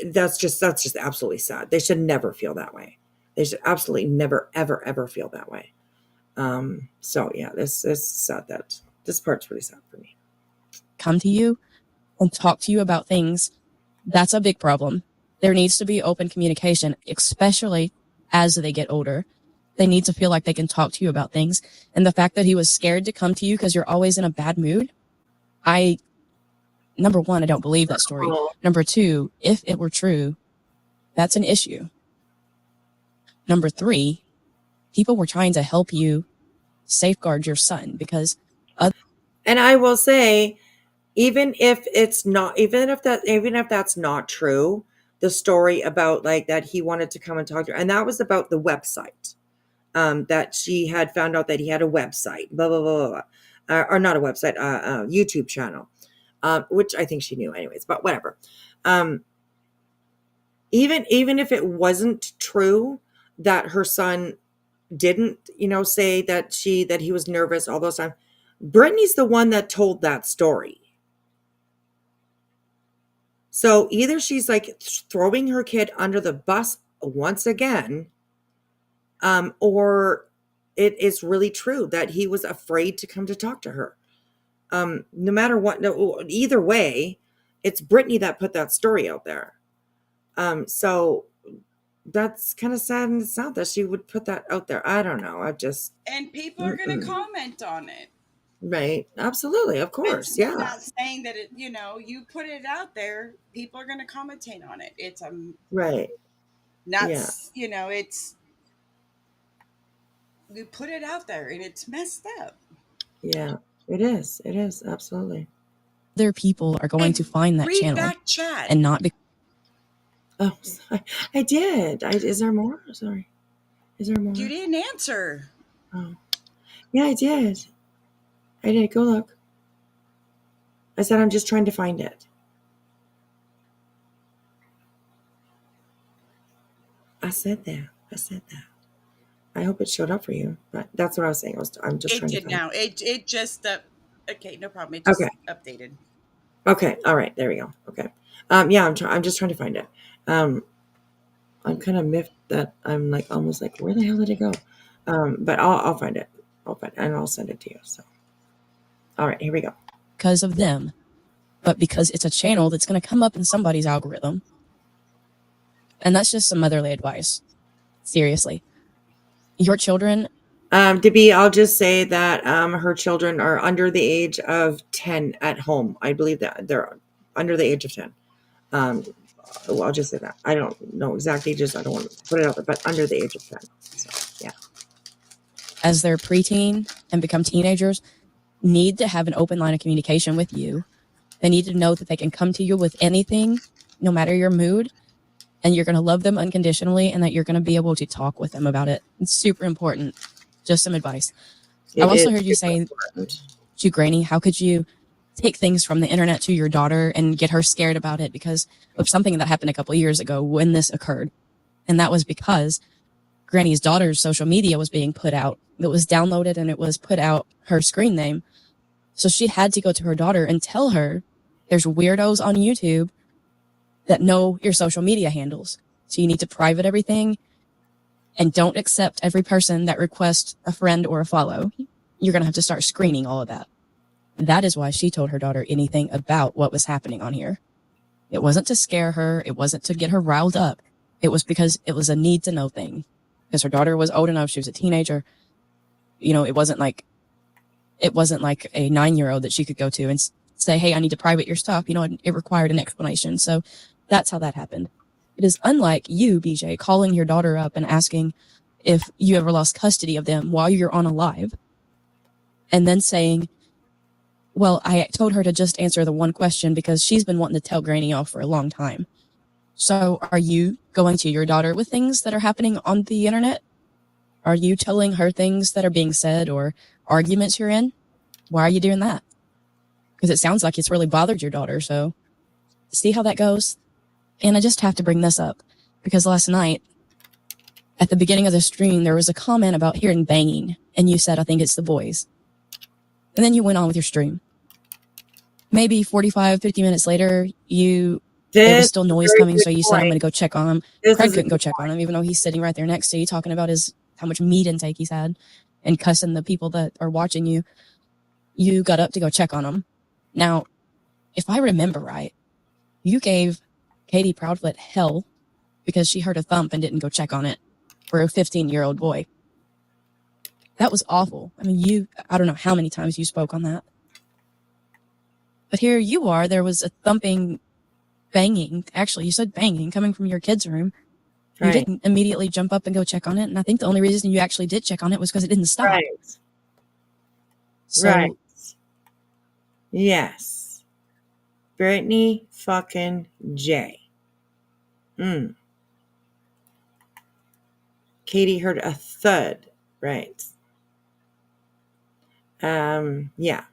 that's just absolutely sad. They should never feel that way. They should absolutely never, ever, ever feel that way. So yeah, this is sad. That this part's really sad for me. Come to you and talk to you about things. That's a big problem. There needs to be open communication, especially as they get older. They need to feel like they can talk to you about things. And the fact that he was scared to come to you because you're always in a bad mood, number one, I don't believe that story. Number two, if it were true, that's an issue. Number three, people were trying to help you safeguard your son, because And I will say, even if that's not true, the story about like that he wanted to come and talk to her, and that was about the website. That she had found out that he had a website, blah blah blah blah, or not a website, a YouTube channel, which I think she knew anyways, but whatever. Even if it wasn't true that her son didn't, say that he was nervous all those times, Brittany's the one that told that story. So either she's like throwing her kid under the bus once again, or it is really true that he was afraid to come to talk to her. No matter what, no, either way, it's Brittany that put that story out there. So that's kind of sad and sad that she would put that out there. I don't know. And people are going to comment on it. Right. Absolutely. Of course. It's Yeah. not saying that you put it out there, people are going to commentate on it. It's right. it's you put it out there and it's messed up. Yeah, it is. It is. Absolutely. Other people are going to find that read channel back chat. and not be. Oh, I did. Is there more? Sorry. Is there more? You didn't answer. Oh. Yeah, I did. Go look. I said I'm just trying to find it. I said that. I hope it showed up for you, but that's what I was saying. I'm just trying to find now. It just okay, no problem. It just updated. Okay, all right, there we go. Okay, yeah, I'm just trying to find it. I'm kind of miffed that I'm like almost like, where the hell did it go? But I'll find it. And I'll send it to you. So, all right, here we go. Because of them, but because it's a channel that's going to come up in somebody's algorithm. And that's just some motherly advice. Seriously. Your children... Debbie, I'll just say that her children are under the age of 10 at home. I believe that they're under the age of 10. I'll just say that. I don't know exactly, just I don't want to put it out there, but under the age of 10. So, yeah. As they're preteen and become teenagers, need to have an open line of communication with you. They need to know that they can come to you with anything, no matter your mood, and you're going to love them unconditionally, and that you're going to be able to talk with them about it. It's super important. Just some advice. I also heard you say to Granny, how could you take things from the internet to your daughter and get her scared about it because of something that happened a couple of years ago when this occurred? And that was because Granny's daughter's social media was being put out. It was downloaded and it was put out her screen name. So she had to go to her daughter and tell her there's weirdos on YouTube that know your social media handles. So you need to private everything and don't accept every person that requests a friend or a follow. You're going to have to start screening all of that. That is why she told her daughter anything about what was happening on here. It wasn't to scare her. It wasn't to get her riled up. It was because it was a need to know thing. Because her daughter was old enough. She was a teenager. You know, it wasn't like a 9-year-old that she could go to and say, hey, I need to private your stuff. You know, it required an explanation. So that's how that happened. It is unlike you, BJ, calling your daughter up and asking if you ever lost custody of them while you're on a live. And then saying, well, I told her to just answer the one question because she's been wanting to tell Granny off for a long time. So are you going to your daughter with things that are happening on the internet? Are you telling her things that are being said or arguments you're in? Why are you doing that? Because it sounds like it's really bothered your daughter. So see how that goes. And I just have to bring this up because last night at the beginning of the stream, there was a comment about hearing banging. And you said, I think it's the boys. And then you went on with your stream. Maybe 45, 50 minutes later, there was still noise coming. So you said, I'm going to go check on him. Craig couldn't go check on him, even though he's sitting right there next to you talking about how much meat intake he's had and cussing the people that are watching you. You got up to go check on him. Now, if I remember right, you gave Katie Proudfoot hell because she heard a thump and didn't go check on it for a 15-year-old boy. That was awful. I mean, I don't know how many times you spoke on that. But here you are, there was a thumping, banging. Actually, you said banging coming from your kid's room. You Right. didn't immediately jump up and go check on it. And I think the only reason you actually did check on it was because it didn't stop. Right. So Right. Yes. Brittany fucking J. Katie heard a thud. Right. Yeah.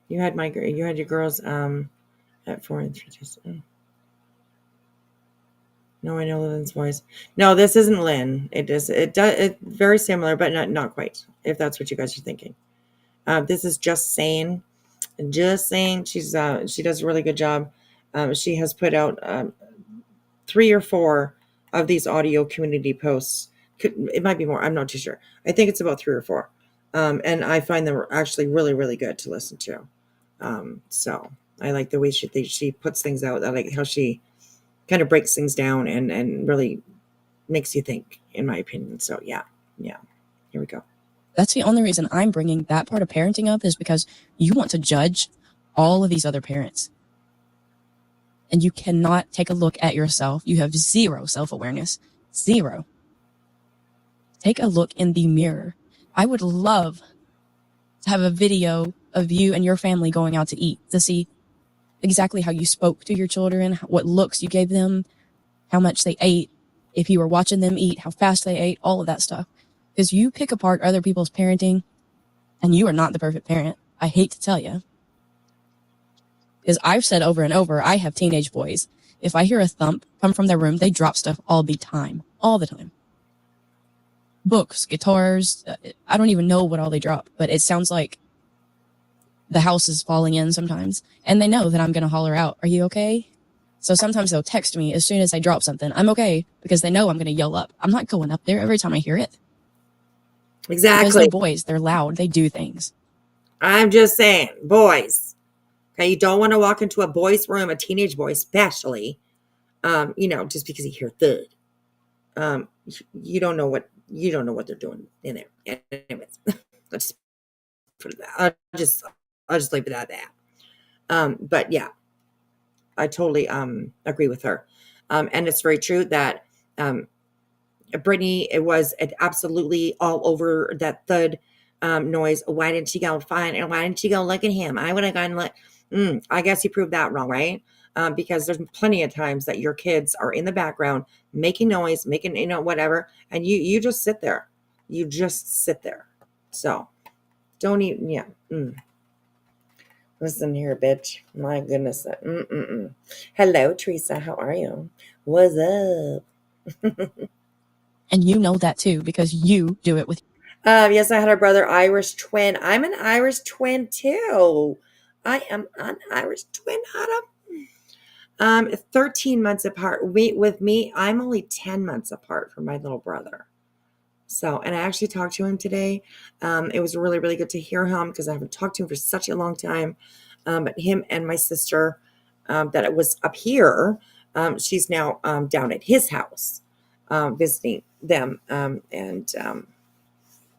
You had your girls at 4 and 3 days. No, I know Lynn's voice. No, this isn't Lynn. It's very similar, but not quite, if that's what you guys are thinking. This is just Sayin. Just Sayin. She does a really good job. She has put out 3 or 4 of these audio community posts. It might be more. I'm not too sure. I think it's about 3 or 4. And I find them actually really, really good to listen to. So I like the way she puts things out. I like how she kind of breaks things down and really makes you think, in my opinion. So yeah. Here we go. That's the only reason I'm bringing that part of parenting up, is because you want to judge all of these other parents. And you cannot take a look at yourself. You have 0 self-awareness. 0. Take a look in the mirror. I would love to have a video of you and your family going out to eat, to see exactly how you spoke to your children, what looks you gave them, how much they ate, if you were watching them eat, how fast they ate, all of that stuff. Because you pick apart other people's parenting, and you are not the perfect parent. I hate to tell you. Because I've said over and over, I have teenage boys. If I hear a thump come from their room, they drop stuff all the time. All the time. Books, guitars, I don't even know what all they drop, but it sounds like the house is falling in sometimes. And they know that I'm going to holler out, "Are you okay?" So sometimes they'll text me as soon as I drop something, "I'm okay," because they know I'm going to yell up. I'm not going up there every time I hear it. Exactly. Because they're boys, they're loud, they do things. I'm just saying, boys. Okay, you don't want to walk into a boy's room, a teenage boy especially, just because you hear thud. You don't know what they're doing in there. Anyways, let's just put it that. I'll just leave it at that. But yeah, I totally agree with her. And it's very true that Brittany, it was absolutely all over that thud noise. Why didn't she go find, and why didn't she go look at him? I would have gone look. I guess you proved that wrong, right? Because there's plenty of times that your kids are in the background making noise, making, whatever. And you just sit there. You just sit there. So don't even, yeah. Listen here, bitch. My goodness. Hello, Teresa. How are you? What's up? And you know that too, because you do it with. Yes, I had a brother, Irish twin. I'm an Irish twin too. I am an Irish twin, Adam. 13 months apart. With me, I'm only 10 months apart from my little brother. So, and I actually talked to him today. It was really, really good to hear him because I haven't talked to him for such a long time. But him and my sister, that it was up here, she's now down at his house, visiting them. And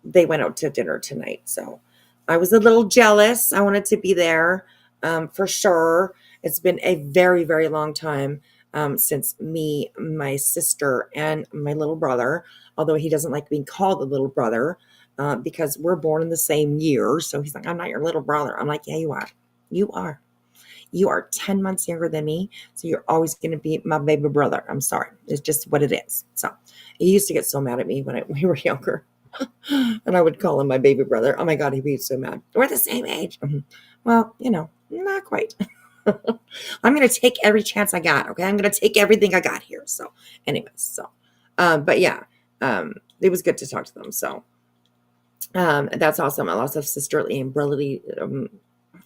they went out to dinner tonight. So I was a little jealous. I wanted to be there for sure. It's been a very, very long time since me, my sister, and my little brother, although he doesn't like being called a little brother because we're born in the same year. So he's like, "I'm not your little brother." I'm like, "Yeah, you are. You are. You are 10 months younger than me. So you're always going to be my baby brother. I'm sorry. It's just what it is." So he used to get so mad at me when we were younger. And I would call him my baby brother. Oh my God, he'd be so mad. We're the same age. Well, not quite. I'm going to take every chance I got. Okay. I'm going to take everything I got here. So anyways, but yeah, it was good to talk to them. So that's awesome. Lots of sisterly and brotherly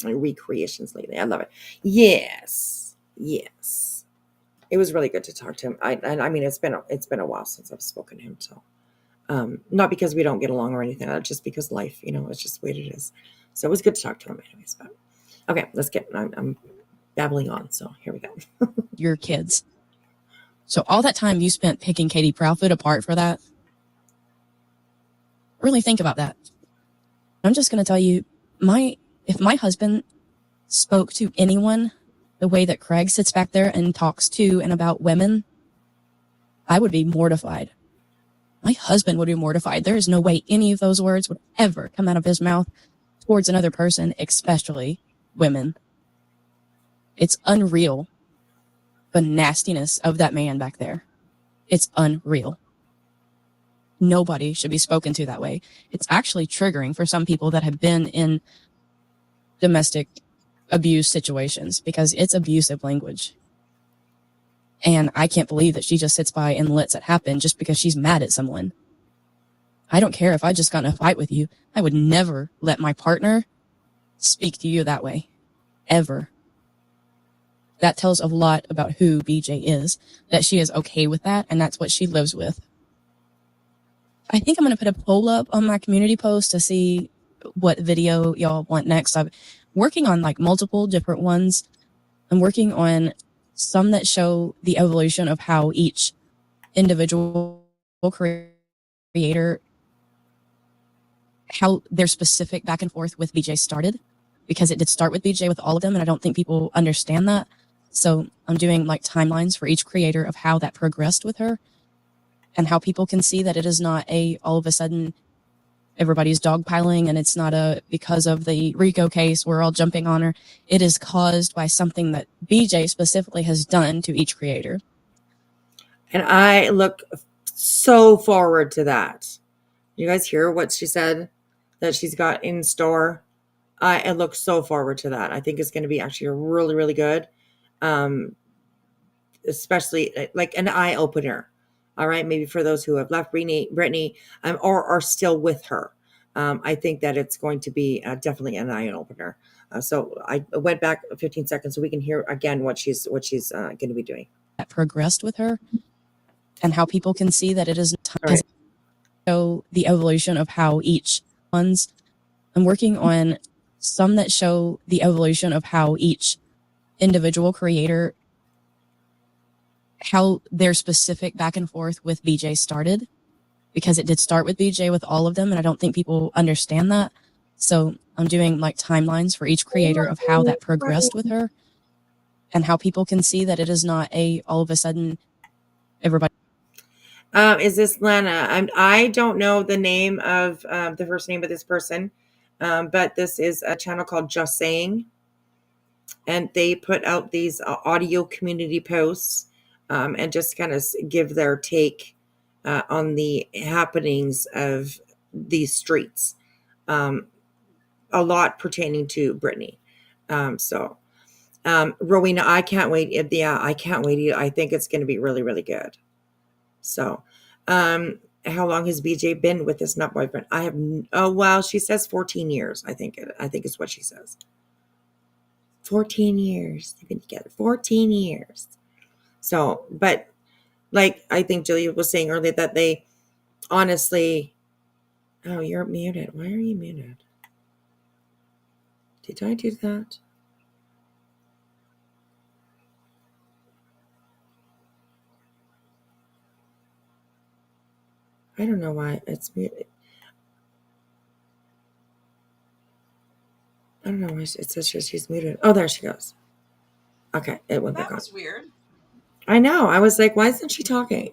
recreations lately. I love it. Yes. It was really good to talk to him. I mean, it's been a while since I've spoken to him. So not because we don't get along or anything, just because life, it's just the way it is. So it was good to talk to him anyways. But okay, let's get, I'm babbling on. So here we go. Your kids. So all that time you spent picking Katie Proudfoot apart for that, really think about that. I'm just going to tell you, if my husband spoke to anyone the way that Craig sits back there and talks to and about women, I would be mortified. My husband would be mortified. There is no way any of those words would ever come out of his mouth towards another person, especially women. It's unreal, the nastiness of that man back there. It's unreal. Nobody should be spoken to that way. It's actually triggering for some people that have been in domestic abuse situations because it's abusive language. And I can't believe that she just sits by and lets it happen just because she's mad at someone. I don't care if I just got in a fight with you. I would never let my partner speak to you that way. Ever. That tells a lot about who BJ is, that she is okay with that, and that's what she lives with. I think I'm going to put a poll up on my community post to see what video y'all want next. I'm working on like multiple different ones. I'm working on some that show the evolution of how each individual creator, how their specific back and forth with BJ started, because it did start with BJ with all of them, and I don't think people understand that. So I'm doing like timelines for each creator of how that progressed with her, and how people can see that it is not a all of a sudden everybody's dogpiling, and it's not a because of the Rico case we're all jumping on her. It is caused by something that BJ specifically has done to each creator. And I look so forward to that. You guys hear what she said that she's got in store? I look so forward to that. I think it's going to be actually really, really good. Especially like an eye opener. All right. Maybe for those who have left Brittany or are still with her. I think that it's going to be definitely an eye opener. So I went back 15 seconds so we can hear again what she's going to be doing. That progressed with her, and how people can see that it is time. Right. Show the evolution of how each ones. I'm working on some that show the evolution of how each individual creator, how their specific back and forth with BJ started, because it did start with BJ with all of them, and I don't think people understand that. So I'm doing like timelines for each creator of how that progressed with her, and how people can see that it is not a all of a sudden everybody. Is this Lana? I don't know the name of the first name of this person, but this is a channel called Just Saying, and they put out these audio community posts and just kind of give their take on the happenings of these streets, a lot pertaining to Brittany. Rowena, I can't wait. Yeah, I can't wait. I think it's going to be really, really good. So, how long has BJ been with this nut boyfriend? Well, she says 14 years. I think is what she says. 14 years. They've been together 14 years. So, but like I think Julia was saying earlier that they honestly, oh, you're muted. Why are you muted? Did I do that? I don't know why it's muted. I don't know why it says she's muted. Oh, there she goes. Okay, it went back on. That was weird. I know. I was like, why isn't she talking?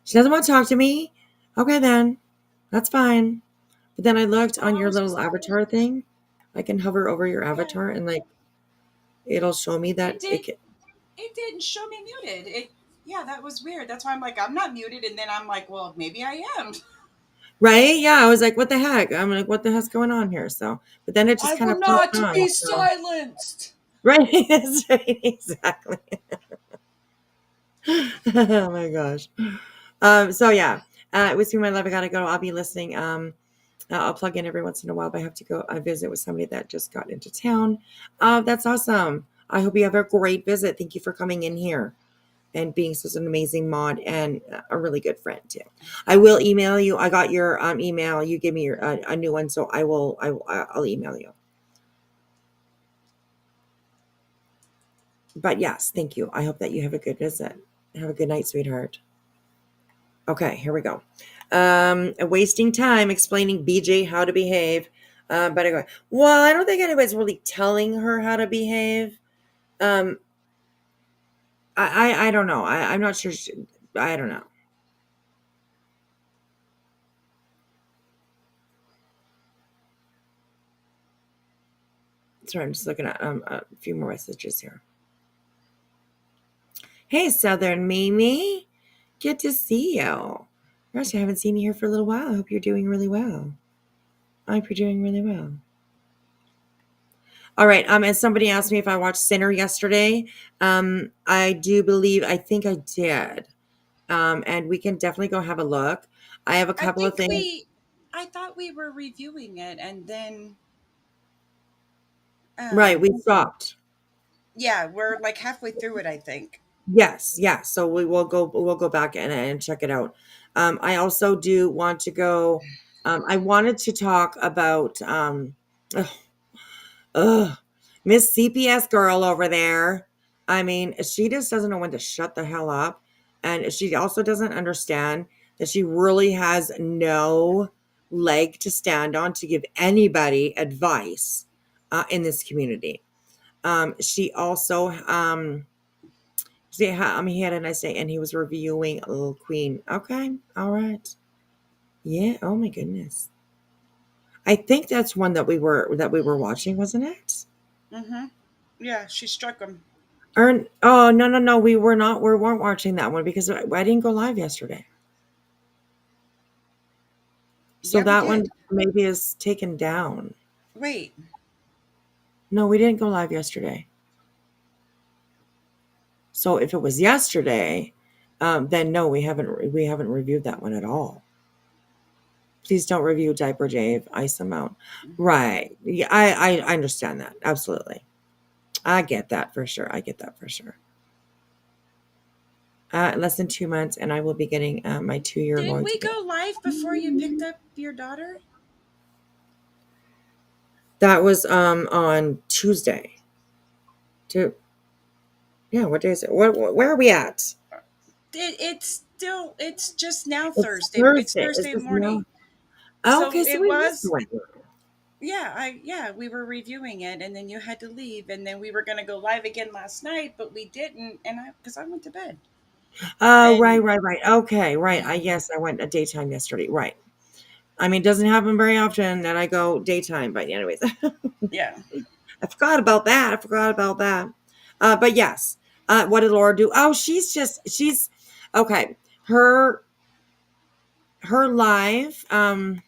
She doesn't want to talk to me. Okay, then. That's fine. But then I looked on your little avatar thing. I can hover over your avatar and like it'll show me that it didn't show me muted. Yeah, that was weird. That's why I'm like, I'm not muted, and then I'm like, well, maybe I am. Right? Yeah, I was like, what the heck? I'm like, what the heck's going on here? So, but then it just kind of popped on. Be silenced. Right? That's right. Exactly. Oh my gosh. So yeah, it was my love. I gotta go. I'll be listening. I'll plug in every once in a while, but I have to go visit with somebody that just got into town. That's awesome. I hope you have a great visit. Thank you for coming in here and being such an amazing mod and a really good friend too. I will email you. I got your email. You gave me your a new one, so I'll email you. But yes, thank you. I hope that you have a good visit. Have a good night, sweetheart. Okay, here we go. Wasting time explaining BJ how to behave. But I go, well, I don't think anybody's really telling her how to behave. I don't know. I'm not sure. I don't know. Sorry, I'm just looking at a few more messages here. Hey, Southern Mimi. Good to see you. Gosh, I haven't seen you here for a little while. I hope you're doing really well. I hope you're doing really well. All right. And somebody asked me if I watched Sinner yesterday. I think I did. And we can definitely go have a look. I have a couple of things. I thought we were reviewing it, and then Right, we stopped. yeah, we're like halfway through it, I think. Yes, yeah. So we'll go back and check it out. I also do want to go. I wanted to talk about ugh, Miss CPS girl over there. I mean, she just doesn't know when to shut the hell up, and she also doesn't understand that she really has no leg to stand on to give anybody advice in this community. She also he had a nice day, and he was reviewing a little Queen. Okay, all right, yeah. Oh my goodness, I think that's one that we were watching, wasn't it? Mm-hmm. Yeah, she struck him. Or oh no, we were not. We weren't watching that one because I didn't go live yesterday. So Yeah, we that one did. maybe is taken down. Wait. No, we didn't go live yesterday. So if it was yesterday, then no, we haven't reviewed that one at all. Please don't review Diaper Dave ice amount. Right. Yeah, I understand that. Absolutely. I get that for sure. Less than 2 months, and I will be getting my 2-year Didn't loyalty. we go live before you picked up your daughter? That was on Tuesday. Yeah, what day is it? Where are we at? It's just now It's Thursday. It's Thursday. Is Thursday this now? morning. Oh, So okay, so it we missed was, one. yeah, we were reviewing it, and then you had to leave, and then we were going to go live again last night, but we didn't, and because I went to bed. Oh, right. And Okay, right. I went a daytime yesterday. Right. I mean, it doesn't happen very often that I go daytime, but anyways, yeah. I forgot about that. But yes, what did Laura do? Oh, she's okay. Her live. Hang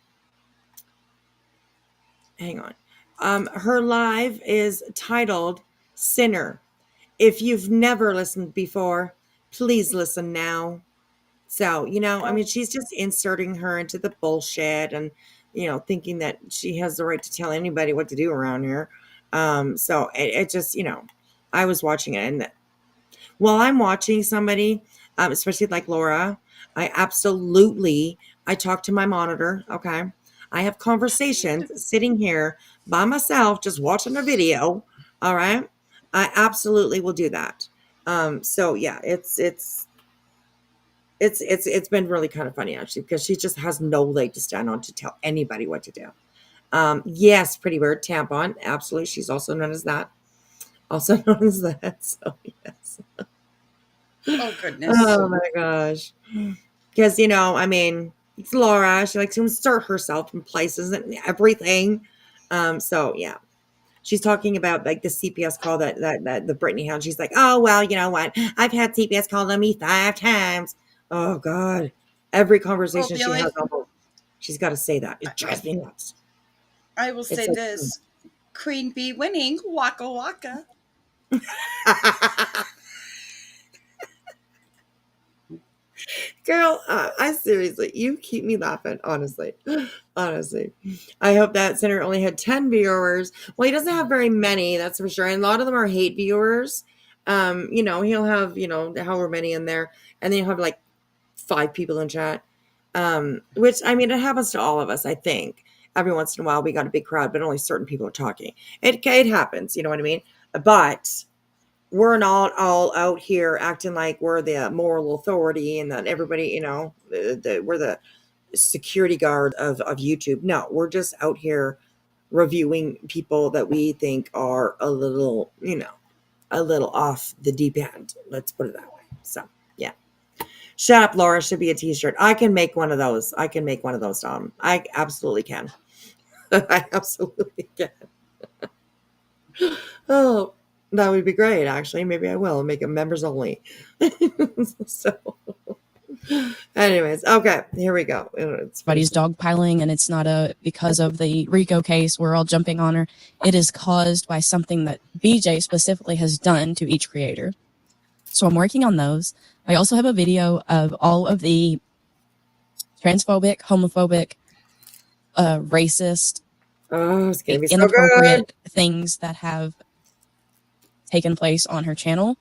on. Her live is titled "Sinner." If you've never listened before, please listen now. So, I Oh, mean, she's just inserting her into the bullshit and, thinking that she has the right to tell anybody what to do around here. So it just, I was watching it, and while I'm watching somebody, especially like Laura, I talk to my monitor. Okay. I have conversations sitting here by myself, just watching a video. All right. I absolutely will do that. So yeah, it's been really kind of funny actually, because she just has no leg to stand on to tell anybody what to do. Yes, pretty bird tampon. Absolutely. She's also known as that. Also known as that. So yes. oh goodness. Oh my gosh. Because, I mean, it's Laura. She likes to insert herself in places and everything. So yeah. She's talking about like the CPS call that the Brittany had. She's like, oh well, you know what? I've had CPS call on me 5 times. Oh God. Every Well, conversation the she has, only almost, she's got to say that. It drives me nuts. I will It's say like, this: Queen Bee winning, waka waka. girl, I seriously, you keep me laughing, honestly. Honestly. I hope that center only had 10 viewers. Well, he doesn't have very many, that's for sure. And a lot of them are hate viewers. He'll have, however many in there, and then you'll have like 5 people in chat. Which I mean, it happens to all of us, I think. Every once in a while we got a big crowd, but only certain people are talking. It happens, you know what I mean? But we're not all out here acting like we're the moral authority and that everybody, we're the security guard of YouTube. No, we're just out here reviewing people that we think are a little, a little off the deep end. Let's put it that way. So, yeah. Shut up, Laura should be a t-shirt. I can make one of those. Tom. I absolutely can. I absolutely can. Oh, that would be great, actually. Maybe I will make them members only. So, anyways, okay, here we go. It's Everybody's dogpiling, and it's not because of the Rico case. We're all jumping on her. It is caused by something that BJ specifically has done to each creator. So I'm working on those. I also have a video of all of the transphobic, homophobic, racist, oh, it's gonna be so inappropriate good. things that have taken place on her channel,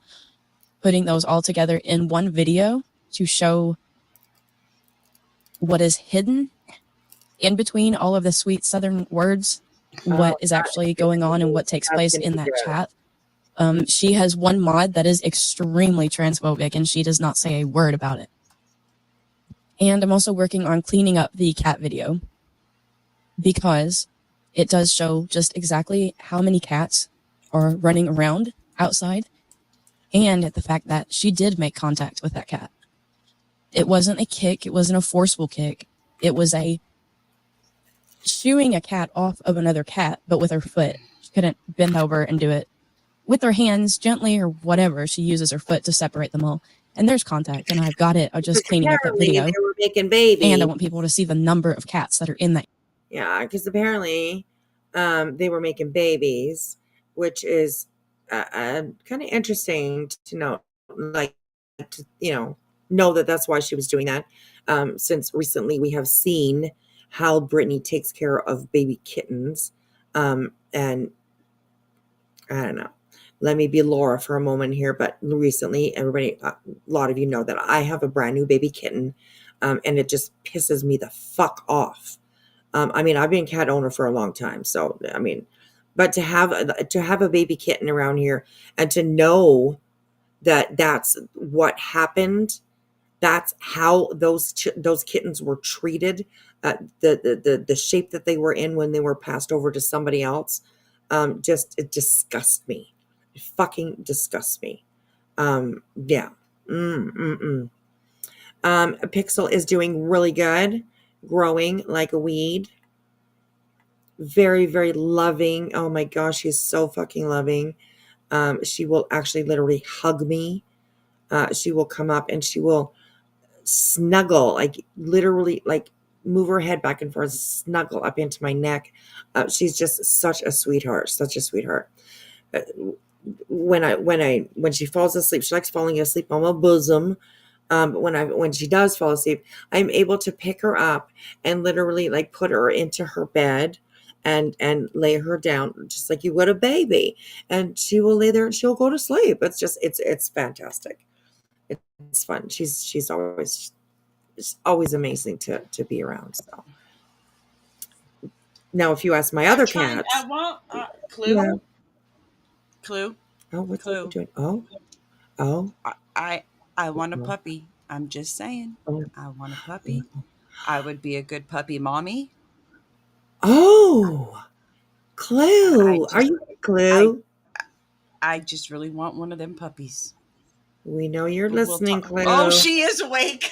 putting those all together in one video to show what is hidden in between all of the sweet Southern words, what is actually going on and what takes place in that chat. She has one mod that is extremely transphobic, and she does not say a word about it. And I'm also working on cleaning up the cat video, because it does show just exactly how many cats are running around outside, and the fact that she did make contact with that cat. It wasn't a kick. It wasn't a forceful kick. It was a shooing a cat off of another cat, but with her foot. She couldn't bend over and do it with her hands gently or whatever. She uses her foot to separate them all. And there's contact, and I've got it. I'm just cleaning up that video. They were making babies. And I want people to see the number of cats that are in that. Yeah, because apparently they were making babies, which is kind of interesting to know, like, to, know that that's why she was doing that. Since recently we have seen how Brittany takes care of baby kittens. And I don't know. Let me be Laura for a moment here, but recently, everybody, a lot of you know that I have a brand new baby kitten, and it just pisses me the fuck off. I mean, I've been a cat owner for a long time, so I mean, but to have a baby kitten around here and to know that that's what happened, that's how those kittens were treated, the shape that they were in when they were passed over to somebody else, it disgusts me. It fucking disgusts me. Yeah. Pixel is doing really good, growing like a weed. Very, very loving. Oh my gosh, she's so fucking loving. She will actually literally hug me. She will come up and she will snuggle, like literally, like move her head back and forth, snuggle up into my neck. She's just such a sweetheart, such a sweetheart. When she falls asleep, she likes falling asleep on my bosom. But when she does fall asleep, I'm able to pick her up and literally like put her into her bed and lay her down just like you would a baby, and she will lay there and she'll go to sleep. It's fantastic. It's fun. She's always amazing to be around. So now, if you ask my other cats, I want Clue. Yeah. Clue. Oh, what's Clue. he doing? Oh. I want a puppy. I'm just saying. Oh. I want a puppy. I would be a good puppy mommy. Oh, Clue. Are you Clue? I just really want one of them puppies. We know you're listening, Clue. Oh, she is awake.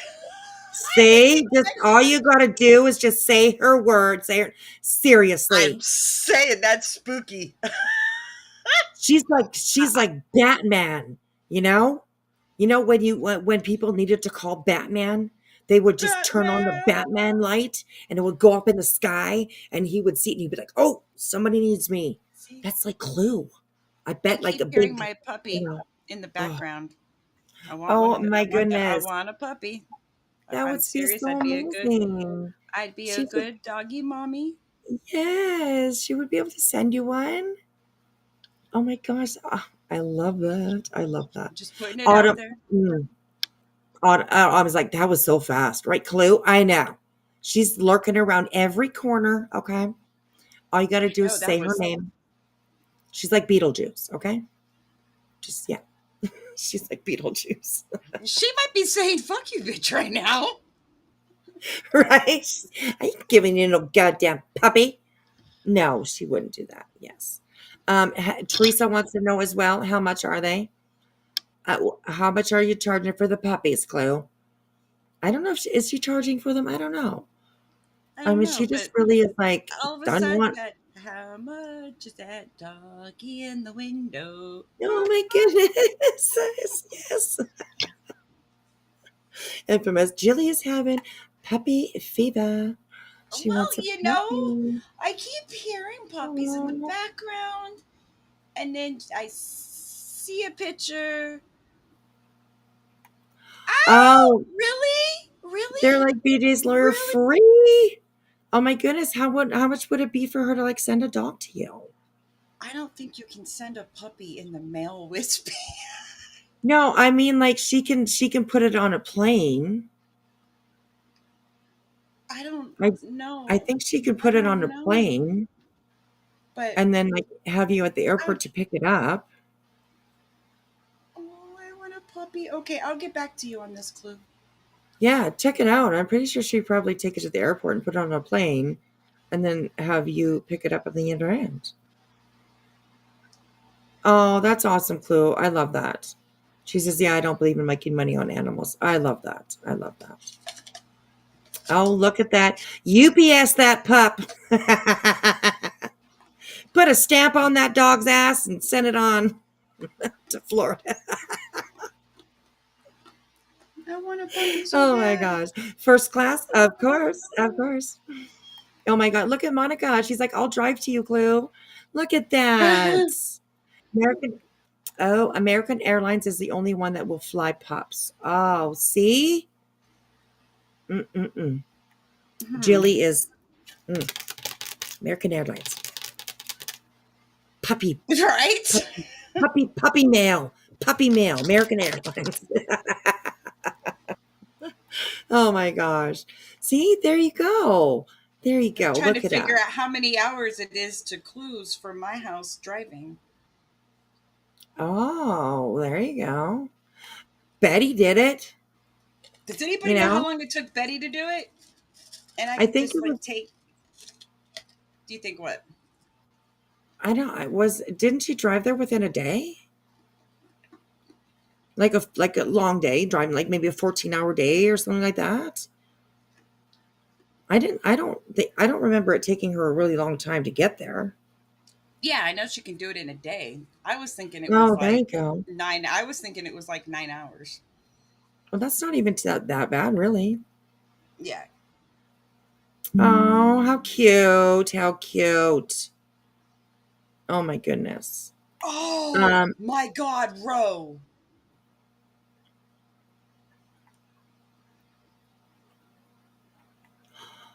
See, just all you got to do is just say her word. Say her seriously. I'm saying that's spooky. She's like Batman. You know when people needed to call Batman, they would just turn on the Batman light and it would go up in the sky and he would see it and he'd be like, "Oh, somebody needs me." That's like Clue. I bet like a big my puppy in the background. Oh my goodness. I want a puppy. That would be so amazing. I'd be a good doggy mommy. Yes, she would be able to send you one. Oh my gosh. Oh, I love that. I love that. Just putting it out there. I was like, that was so fast, right, Clue? I know. She's lurking around every corner, okay? All you got to do is say her name. She's like Beetlejuice, okay? Just, yeah. She's like Beetlejuice. She might be saying, "Fuck you, bitch," right now. Right? I ain't giving you no goddamn puppy. No, she wouldn't do that. Yes. Teresa wants to know as well, how much are they? How much are you charging for the puppies, Clue? I don't know if is she charging for them? I don't know. I mean, she just really is like, all of a sudden How much is that doggy in the window? Oh my goodness. Yes. Infamous. Jilly is having puppy fever. She Well, wants a you know, puppy. I keep hearing puppies in the Oh. background, and then I see a picture. Ow! Oh, Really? they're Really? like BJ's lawyer Really? free. Oh my goodness, how much would it be for her to like send a dog to you? I don't think you can send a puppy in the mail with me. No, I mean like she can put it on a plane. I don't I I know. think she could I put it on don't a know. plane But and then like have you at the I, airport to pick it up. oh, I want a puppy. Okay, I'll get back to you on this clue. Yeah, check it out. I'm pretty sure she'd probably take it to the airport and put it on a plane and then have you pick it up at the other end. Oh, that's awesome, Clue. I love that. She says, "Yeah, I don't believe in making money on animals." I love that. I love that. Oh, look at that. UPS that pup. Put a stamp on that dog's ass and send it on to Florida. I want a puppy so Oh my bad. gosh. First class? Of course. Of course. Oh my God. Look at Monica. She's like, I'll drive to you, Clue. Look at that. American. Oh, American Airlines is the only one that will fly pups. Oh, see? Mm-mm-mm. Hmm. Jilly is American Airlines. Puppy, Right? puppy, puppy mail. Puppy mail. American Airlines. Oh my gosh. See, there you go. There you I'm go. trying to Look at that. figure out how many hours it is to Clues from my house driving. Oh, there you go. Betty did it. Does You anybody know how know, long it took Betty to do it? And I I could think just it was, like take. Do you think what? I don't, I was, didn't she drive there within a day? Like a long day, driving like maybe a 14-hour day or something like that. I don't remember it taking her a really long time to get there. Yeah, I know she can do it in a day. I was thinking it was Oh, there like you go. 9. I was thinking it was like 9 hours. Well, that's not even that bad, really. Yeah. Oh, how cute. How cute. Oh my goodness. Oh Um, my God, Ro.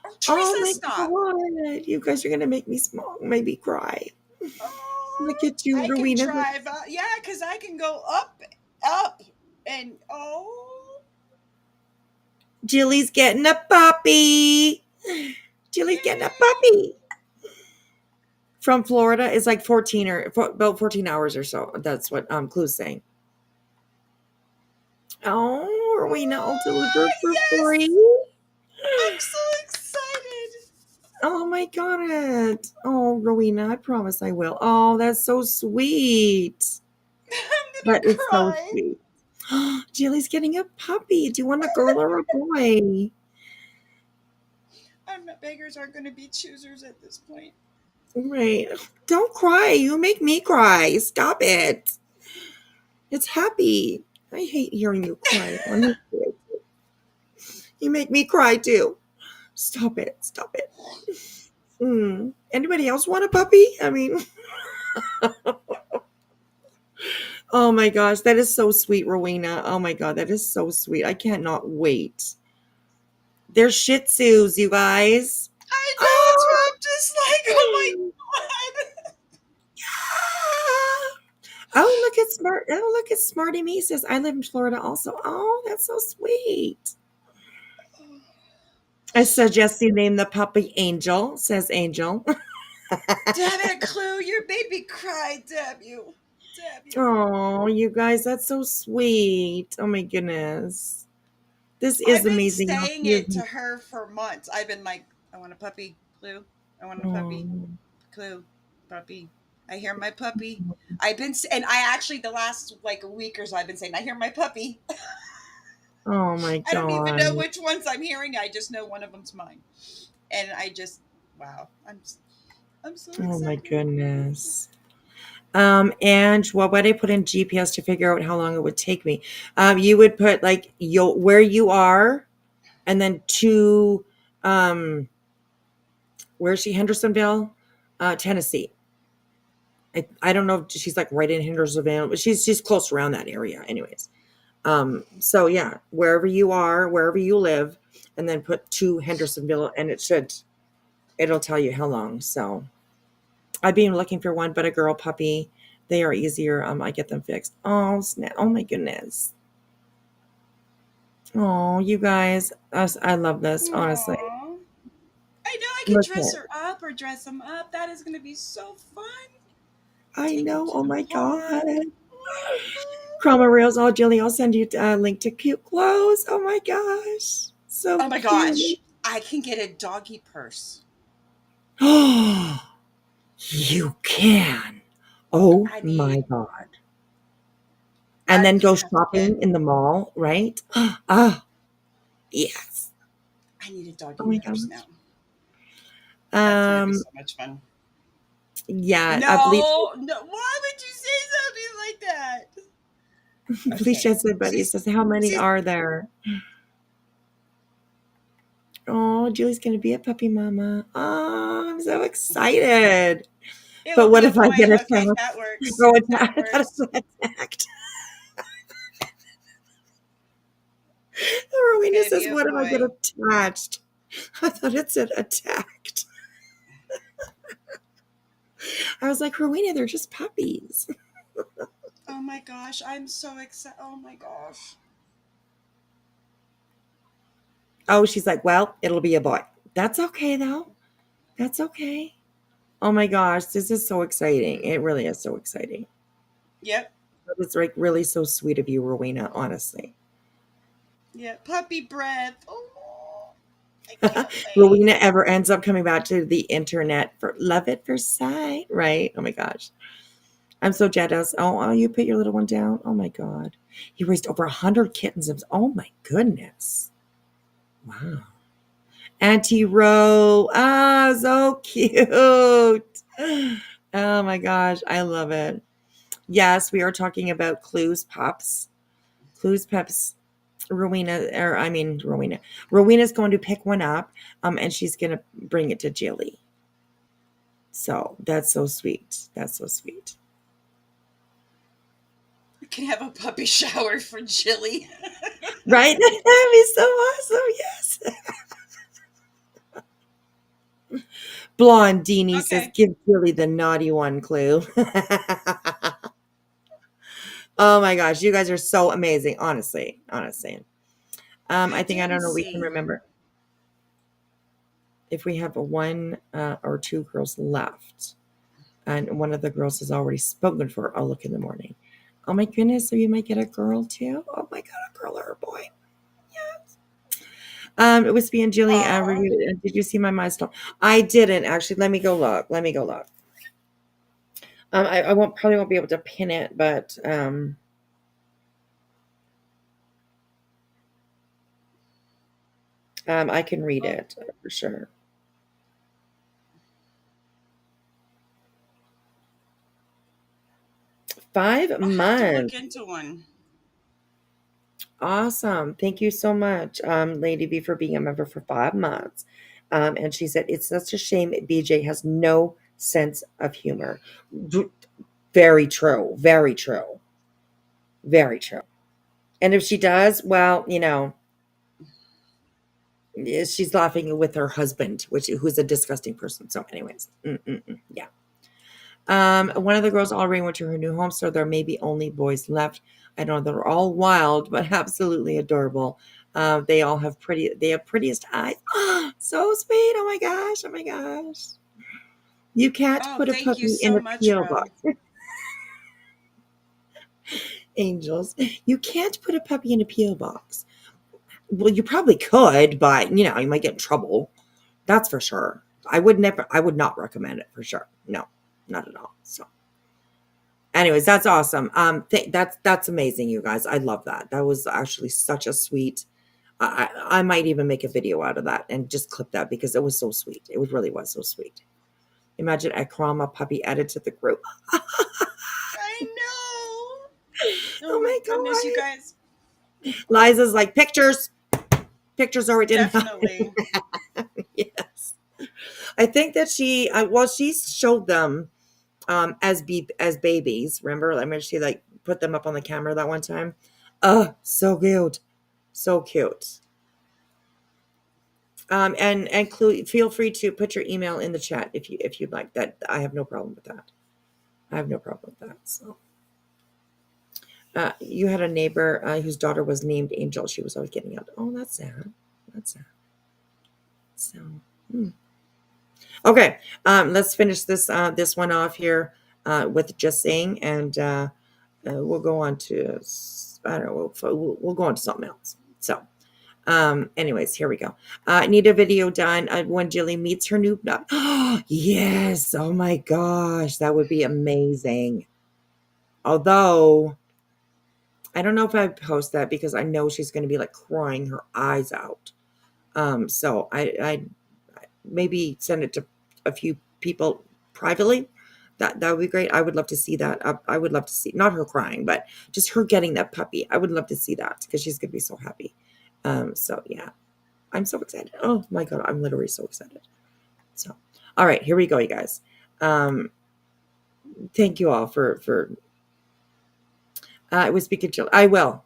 Oh, oh Teresa, my stop. God. You guys are gonna make me small, maybe cry. Look Oh, at you, I can Rowena. drive. Yeah, because I can go up, up, and oh, Jilly's getting a puppy. Jilly's getting a yay. puppy. From Florida is like 14 or about 14 hours or so. That's what Clue's saying. Oh, Rowena all Oh, delivered for free. yes. I'm so excited. Oh my God. Oh, Rowena, I promise I will. Oh, that's so sweet. I'm That gonna is so cry. sweet. Jilly's getting a puppy. Do you want a girl or a boy? I'm not, beggars aren't gonna be choosers at this point. Right. Don't cry. You make me cry. Stop it. It's happy. I hate hearing you cry. Honestly. You make me cry too. Stop it. Stop it. Anybody else want a puppy? I mean, oh my gosh, that is so sweet, Rowena. Oh my God, that is so sweet. I cannot wait. They're Shih Tzus, you guys. I know. It's where Oh, I'm just like, oh my God. oh, look at Smart. Oh, look at Smarty Me says, I live in Florida also. Oh, that's so sweet. I suggest you name the puppy Angel, says Angel. Damn it, Clue! You made me cry. Damn you. Damn you. Oh, you guys, that's so sweet. Oh my goodness. This I've is been amazing how saying cute. it to her for months. I've been like, I want a puppy, Clue. I want a puppy, Oh, Clue, puppy. I hear my puppy. And I actually, the last like a week or so, I've been saying, I hear my puppy. oh my I don't even know God. which ones I'm hearing. I just know one of them's mine. And I just, wow. I'm so Oh my excited. goodness. And what would I put in GPS to figure out how long it would take me? You would put like where you are, and then to where's she? Hendersonville, Tennessee. I don't know if she's like right in Hendersonville, but she's close around that area, anyways. So yeah, wherever you are, wherever you live, and then put to Hendersonville, and it'll tell you how long. So I've been looking for one, but a girl puppy. They are easier. I get them fixed. Oh snap! Oh my goodness! Oh, you guys, I love this. Honestly, Aww. I know I could dress listen. her up or dress him up. That is going to be so fun. I Take him know. to Oh the my park. god. Chroma reels. Oh, Jilly, I'll send you a link to cute clothes. Oh my gosh, so Oh my cute. gosh. I can get a doggy purse. Oh, you can. Oh I my need, god. And I'm then going to go have to get, shopping in the mall, right? Ah, yes. I need a Oh doggy my purse now. gosh. That's going to be Um, so much fun. yeah, No, no. Why would you say something like that? Okay. Felicia said, but he says, how many She's, are there? Oh, Julie's gonna be a puppy mama. Oh, I'm so excited. it But will what be a if I boy. get Okay, attacked? that works. Oh, That that's works. attacked. Rowena Gonna says, be a what if I get boy. attached? I thought it said attacked. I was like, Rowena, they're just puppies. Oh my gosh, I'm so excited. Oh my gosh. Oh, she's like, well, it'll be a boy. That's okay though. That's okay. Oh my gosh, this is so exciting. It really is so exciting. Yep. It's like really so sweet of you, Rowena, honestly. Yep. Puppy breath. Oh, I can't wait. Rowena ever ends up coming back to the internet for love at first sight, right? Oh my gosh. I'm so jealous. Oh, you put your little one down. Oh my God. He raised over 100 kittens. Oh my goodness. Wow. Auntie Ro. Ah, so cute. Oh my gosh. I love it. Yes, we are talking about Clues Pups. Clues Pups. Rowena. Rowena's going to pick one up, and she's going to bring it to Jilly. So that's so sweet. That's so sweet. We can have a puppy shower for Jilly. Right? That'd be so awesome. Yes. Blondini says, Okay. give Jilly the naughty one clue. Oh my gosh, you guys are so amazing. Honestly. Honestly. I I didn't don't know, we can see. remember if we have a one or two girls left. And one of the girls has already spoken for. I'll look in the morning. Oh my goodness, so you might get a girl too? Oh my God, a girl or a boy. Yes. It was being Jilly. Aw. Did you see my milestone? I didn't actually. Let me go look. Let me go look. I probably won't be able to pin it, but I can read Oh, it for sure. 5 I'll have to look months. into one. Awesome. Thank you so much, Lady V, for being a member for 5 months. And she said, it's such a shame BJ has no sense of humor. Very true. Very true. Very true. And if she does, well, she's laughing with her husband, who's a disgusting person. So, anyways, yeah. One of the girls already went to her new home, so there may be only boys left. I know they're all wild, but absolutely adorable. They have prettiest eyes. So sweet. Oh my gosh. Oh my gosh. You can't Oh, put a thank you puppy in so a much, P.O. Ro. box. Angels. You can't put a puppy in a P.O. box. Well, you probably could, but you might get in trouble. That's for sure. I would not recommend it for sure. No, not at all. So anyways, that's awesome. That's amazing, you guys. I love that. That was actually such a sweet. I might even make a video out of that and just clip that because it was so sweet. It really was so sweet. Imagine a Krama puppy added to the group. I know. Oh Oh my my goodness, you God. guys. Liza's like, pictures. Pictures already didn't Definitely. Yes. I think that she showed them as babies. Remember? I mean, she like put them up on the camera that one time. Oh, so cute. So cute. And feel free to put your email in the chat if you'd like that. I have no problem with that. I have no problem with that. So, you had a neighbor whose daughter was named Angel. She was always getting yelled. Oh, that's sad. That's sad. So, okay. Let's finish this one off here with just saying, and we'll go on to I don't know. We'll go on to something else. So. Anyways, here we go. Need a video done when Jilly meets her new nut. Yes. Oh my gosh. That would be amazing. Although I don't know if I post that because I know she's going to be like crying her eyes out. So I maybe send it to a few people privately. That would be great. I would love to see that. I would love to see not her crying, but just her getting that puppy. I would love to see that because she's going to be so happy. So yeah. I'm so excited. Oh my God. I'm literally so excited. So, all right, here we go, you guys. Thank you all for I was speaking to, I will.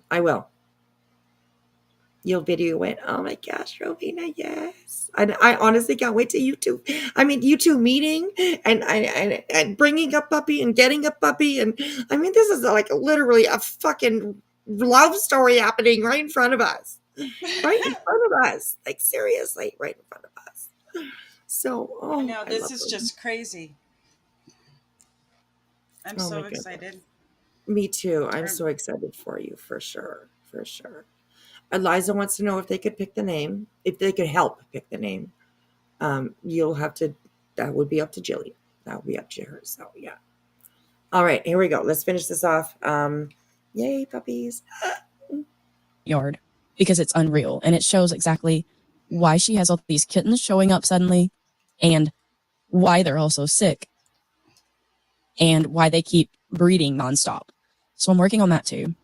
You'll video it. Oh my gosh, Rovina, yes. I honestly can't wait to YouTube meeting and bringing a puppy and getting a puppy. And I mean, this is like literally a fucking love story happening right in front of us. Right in front of us. Like seriously, right in front of us. So, I know, I this love is them. just crazy. I'm Oh so my goodness. excited. Me too. I'm so excited for you, for sure. For sure. Eliza wants to know if they could pick the name, if they could help pick the name. You'll have to, that would be up to Jilly. That would be up to her. So, yeah. All right, here we go. Let's finish this off. Yay, puppies. Yard because it's unreal and it shows exactly why she has all these kittens showing up suddenly and why they're all so sick and why they keep breeding nonstop. So I'm working on that too.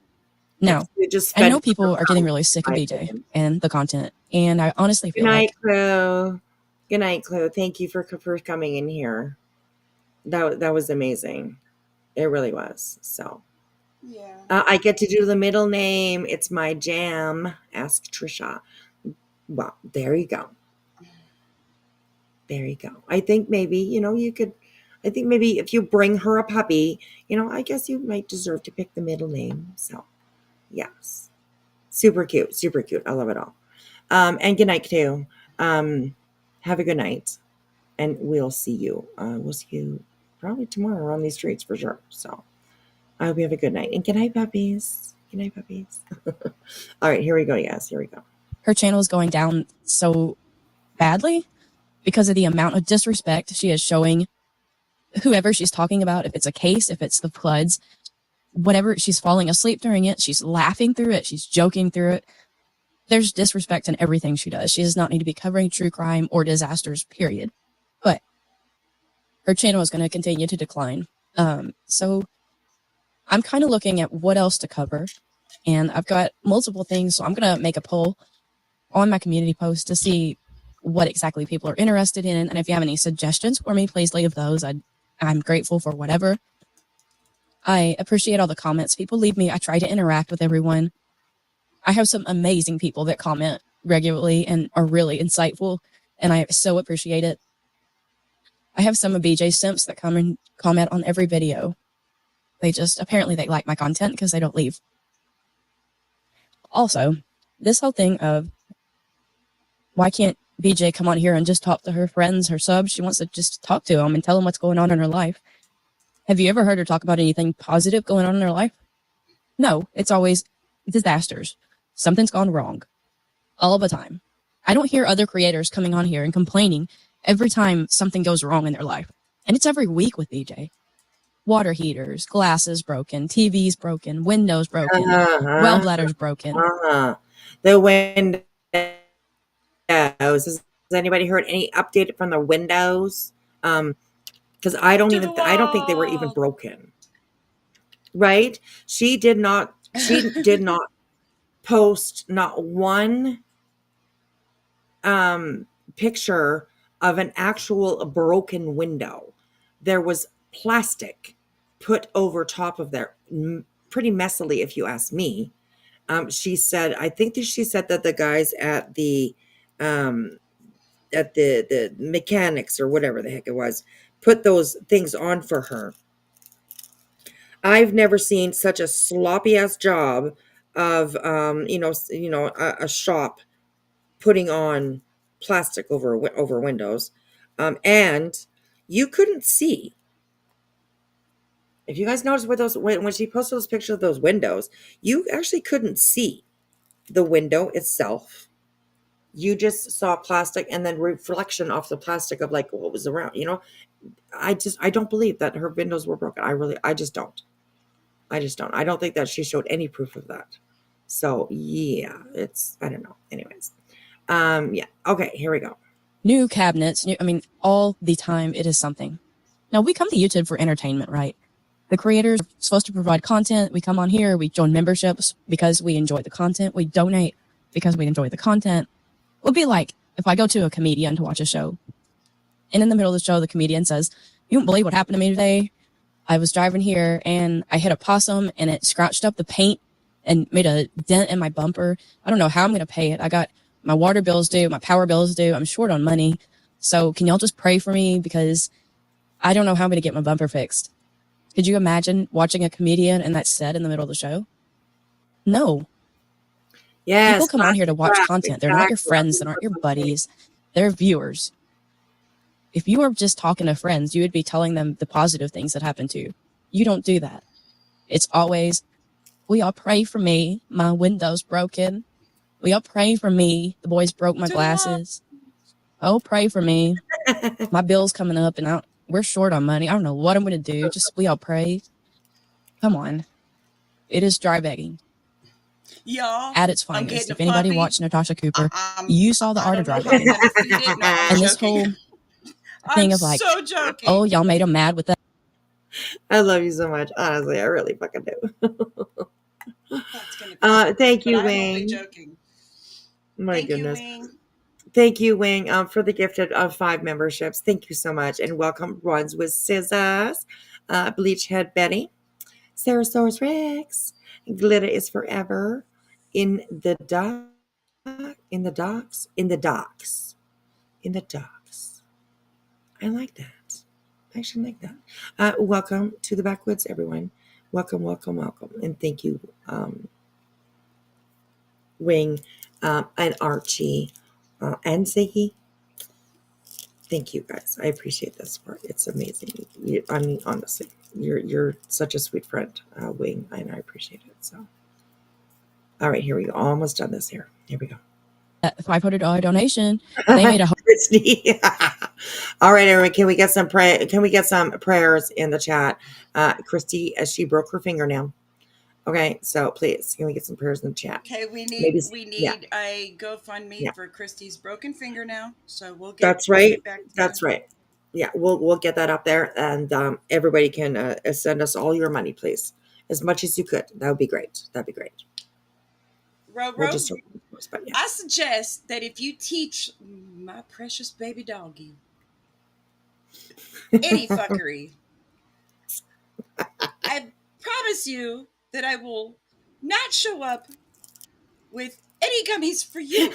Now, I know people are getting really sick of BJ and the content, and I honestly feel like Clue. Good night, Clue. Thank you for coming in here. That was amazing. It really was. So. Yeah. I get to do the middle name. It's my jam. Ask Trisha. Well, there you go. There you go. I think maybe, I think maybe if you bring her a puppy, I guess you might deserve to pick the middle name. So, yes. Super cute. Super cute. I love it all. And good night, too. Have a good night. And we'll see you. We'll see you probably tomorrow on these streets for sure. So. I hope you have a good night. And good night, puppies. Good night, puppies. All right, here we go, yes. Here we go. her channel is going down so badly because of the amount of disrespect she is showing whoever she's talking about. If it's a case, if it's the floods, whatever, she's falling asleep during it. She's laughing through it. She's joking through it. There's disrespect in everything she does. She does not need to be covering true crime or disasters, period. But her channel is going to continue to decline. So I'm kind of looking at what else to cover. And I've got multiple things. So I'm going to make a poll on my community post to see what exactly people are interested in. And if you have any suggestions for me, please leave those. I'm grateful for whatever. I appreciate all the comments people leave me. I try to interact with everyone. I have some amazing people that comment regularly and are really insightful, and I so appreciate it. I have some of BJ's simps that come and comment on every video. Apparently they like my content because they don't leave. Also, this whole thing of why can't BJ come on here and just talk to her friends, her subs? She wants to just talk to them and tell them what's going on in her life. Have you ever heard her talk about anything positive going on in her life? No, it's always disasters. Something's gone wrong. All the time. I don't hear other creators coming on here and complaining every time something goes wrong in their life. And it's every week with BJ. Water heaters, glasses broken, TVs broken, windows broken, well bladders broken. The windows. Has anybody heard any update from the windows? because I To the don't think they were even wall. broken. Right? She did not post not one picture of an actual broken window. There was plastic put over top of there, pretty messily, if you ask me. She said, I think that she said that the guys um, at the mechanics or whatever the heck it was, put those things on for her. I've never seen such a sloppy ass job of a shop putting on plastic over windows, and you couldn't see. If you guys noticed with those when she posted those pictures of those windows, you actually couldn't see the window itself. You just saw plastic and then reflection off the plastic of like what was around. I don't believe that her windows were broken. I just don't. I don't think that she showed any proof of that. So yeah, I don't know. Anyways. Yeah. Okay, here we go. New cabinets, all the time it is something. Now, we come to YouTube for entertainment, right? The creators are supposed to provide content. We come on here, we join memberships because we enjoy the content. We donate because we enjoy the content. It would be like if I go to a comedian to watch a show, and in the middle of the show, the comedian says, "You won't believe what happened to me today. I was driving here and I hit a possum and it scratched up the paint and made a dent in my bumper. I don't know how I'm going to pay it. I got my water bills due, my power bills due. I'm short on money. So can y'all just pray for me because I don't know how I'm going to get my bumper fixed." Could you imagine watching a comedian and that's said in the middle of the show? No. Yes. People come on here to watch plastic content. crap, They're not your exactly. friends. They're not your buddies. They're viewers. If you were just talking to friends, you would be telling them the positive things that happen to you. You don't do that. It's always, "We all pray for me. My window's broken. We all pray for me. The boys broke my To the wall. glasses. Oh, pray for me. My bill's coming up and we're short on money. I don't know what I'm going to do. Just we all pray." Come on. It is dry begging Y'all, at its I'm finest. getting If a anybody puppy. watched Natasha Cooper, I'm- you saw the I art of don't dry know how I'm begging. gonna feed it. No, I'm And this joking. whole I'm thing of like, so joking. "Oh, y'all made them mad with that." I love you so much. Honestly, I really fucking do. That's gonna be Thank but you, I'm only Wing. joking. My Thank goodness. you, Wing. Thank you, Wing, for the gift of 5 memberships. Thank you so much. And welcome, Runs with Scissors, Bleachhead Betty, Sarasaurus Rex, Glitter is Forever, in the docks. I like that. I actually like that. Welcome to the Backwoods, everyone. Welcome, welcome, welcome. And thank you, Wing, and Archie, and Ziggy. Thank you, guys. I appreciate this part. It's amazing. Honestly, you're such a sweet friend, Wing, and I appreciate it. So, all right, here we go. Almost done this here. Here we go. $500 donation. They made a Christy. All right, everyone. Can we get some prayers in the chat? Christy, as she broke her fingernail. Okay, so please, can we get some prayers in the chat? Okay, we Maybe- need a GoFundMe Yeah. for Christy's broken fingernail. So we'll get That's right. back to That's right. Yeah, we'll get that up there, and everybody can send us all your money, please, as much as you could. That would be great. That'd be great. We'll Roro, just but yeah. I suggest that if you teach my precious baby doggy any fuckery, I promise you that I will not show up with any gummies for you.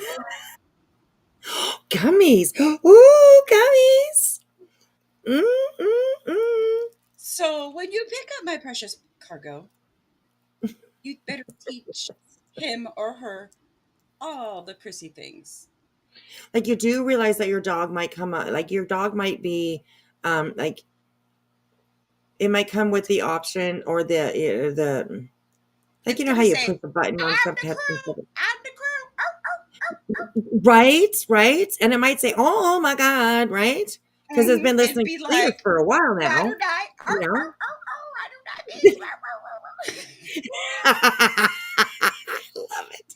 Gummies. Ooh, gummies. Mm. So when you pick up my precious cargo, you'd better teach him or her all the prissy things. Like, you do realize that your dog might come up, like your dog might be, like, it might come with the option or the like, It's you know how gonna you say, push the button on "I'm some the pets and crew, stuff. I'm the crew." Right. And it might say, "Oh my God," right? Because it's been It'd listening be to Cletus like, for a while "Ride now. or die, You know? ride or die, bitch." Love it.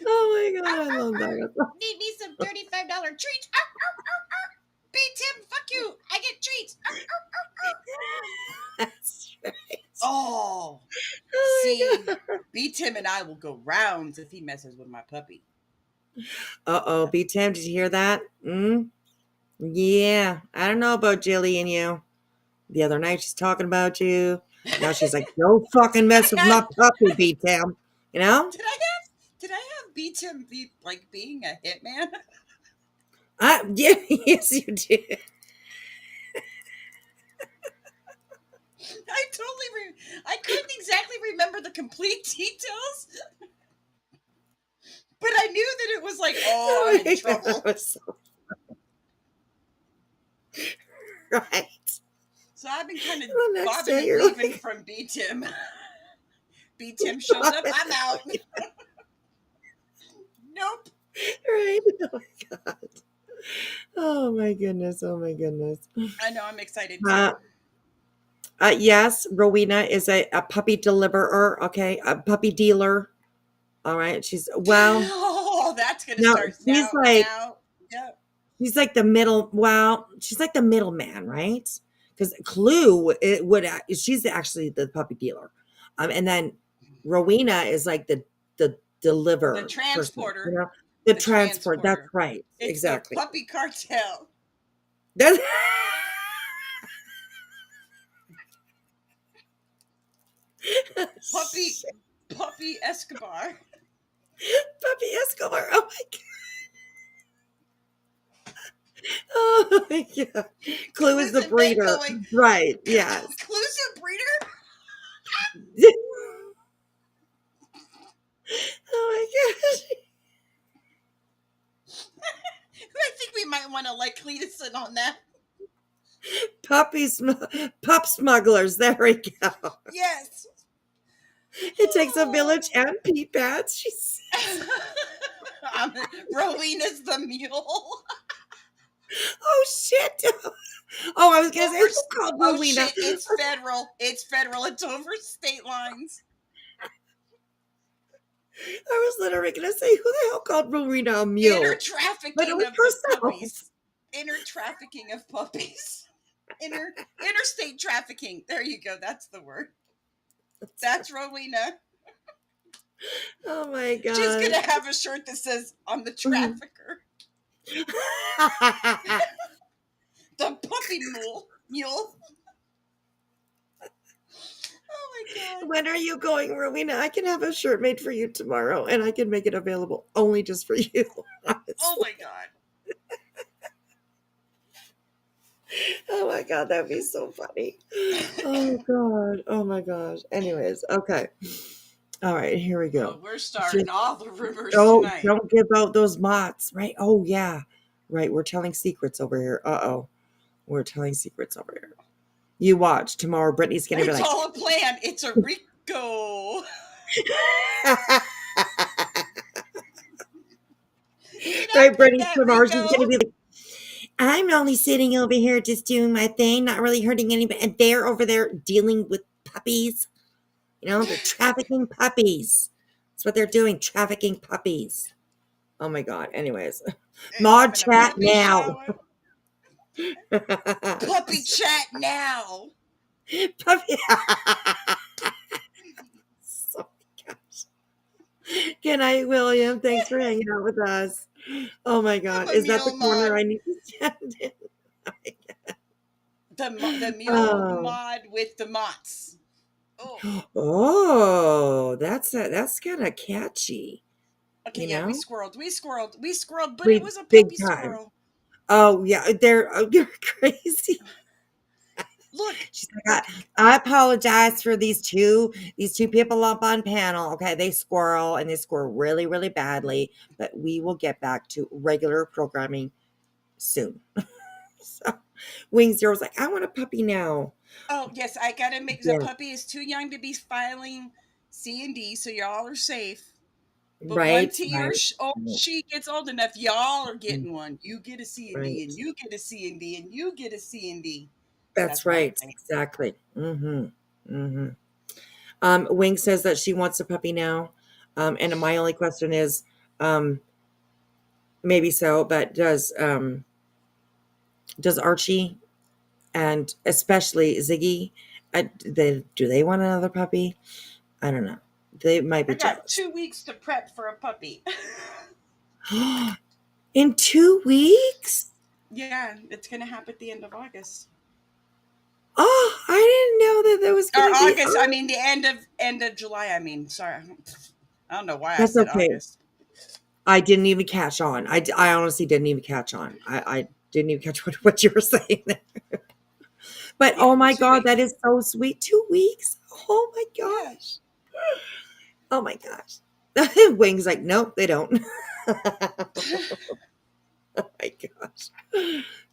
Oh my God, I love that. Need me some $35 treats. Oh, Oh see, my God. Tim and I will go rounds if he messes with my puppy. Uh-oh, B Tim, did you hear that? Yeah, I don't know about Jilly and you. The other night she's talking about you. Now she's like, don't fucking mess with my puppy, B Tim. You know? Did I have Tim be like being a hitman? Yeah, yes, you did. I couldn't exactly remember the complete details, but I knew that it was like, oh, I'm in That trouble. was so right. So I've been kind of The next bobbing day and you're weaving like, from Tim. Tim shows up, I'm out. Nope. right? Oh my God. Oh my goodness. Oh my goodness. I know, I'm excited Uh, too. yes, Rowena is a puppy deliverer. Okay, a puppy dealer. All right, Oh, that's gonna no, start now. Now, yep. she's like the middle. Well, she's like the middleman, right? Because Clue, she's actually the puppy dealer, and then Rowena is like the The deliver person. You transporter. know, the The transport. That's transporter. right. It's the Exactly. puppy cartel. That's Puppy Puppy Escobar. Puppy Escobar. Oh my God. Oh my God. Clue is Clues the and then breeder. going, Right. Yes. Clues and breeder? Oh my gosh. I think we might want to like Cletus in on that. Pup smugglers. There we go. Yes. It takes a village and pea pads. She says. Rowena's the mule. Oh shit. Oh, I was gonna say who called Oh Rowena? shit, it's federal. It's federal. It's over state lines. I was literally gonna say who the hell called Rowena a mule? But it Inter-trafficking was of the herself. puppies. Inter-trafficking of puppies. Interstate trafficking. There you go. That's the word. That's Rowena. Oh my God. She's gonna have a shirt that says "I'm the trafficker." The puppy mule. Oh my God. When are you going, Rowena? I can have a shirt made for you tomorrow and I can make it available only just for you. Oh my God. Oh my God, that'd be so funny. Oh God. Oh my gosh. Anyways, okay. All right, here we go. Oh, we're starting all the rumors Oh, tonight. don't give out those mots, right? Oh yeah. Right, we're telling secrets over here. Uh-oh. We're telling secrets over here. You watch tomorrow. Brittany's gonna be It's like, all a plan. It's a Rico. right, Brittany, That tomorrow she's Rico. gonna be like, I'm only sitting over here just doing my thing, not really hurting anybody. And they're over there dealing with puppies. You know, they're trafficking puppies. That's what they're doing, trafficking puppies. Oh my God. Anyways, mod chat now. Puppy chat now. Puppy. Oh my gosh. Good night, William. Thanks for hanging out with us. Oh my God. I'm a Is that the mule corner mod. I need to stand in? The mule Oh. mod with the mots. Oh. Oh, that's kind of catchy. Okay, You yeah, we know? squirreled, but it Big, was a big puppy time. squirrel. Oh yeah, you're crazy. Look, She's like, I apologize for these two people up on panel. Okay, they squirrel really, really badly, but we will get back to regular programming soon. So Wing Zero's like, I want a puppy now. oh yes, I gotta make the Yeah, puppy is too young to be filing C&D, so y'all are safe. But right, once he right, or she gets old enough, y'all are right. getting one. You get a C&D, Right. and you get a C&D, and you get a C&D. That's That's what I'm right. saying. Exactly. Wing says that she wants a puppy now. And my only question is, maybe so, but does Archie and especially Ziggy Do they want another puppy? I don't know. They might be I got jealous. 2 weeks to prep for a puppy. In 2 weeks? Yeah, it's gonna happen at the end of August. Oh, I didn't know that was Or going to be. August. I mean the end of July. I mean, sorry. I don't know why I That's said okay. August. I didn't even catch on. I honestly didn't even catch on. I didn't even catch what you were saying there. But Yeah, oh my 2 God, that weeks. is so sweet. 2 weeks. Oh my Yeah. gosh. Oh my gosh. Wings like, nope, they don't. Oh my gosh.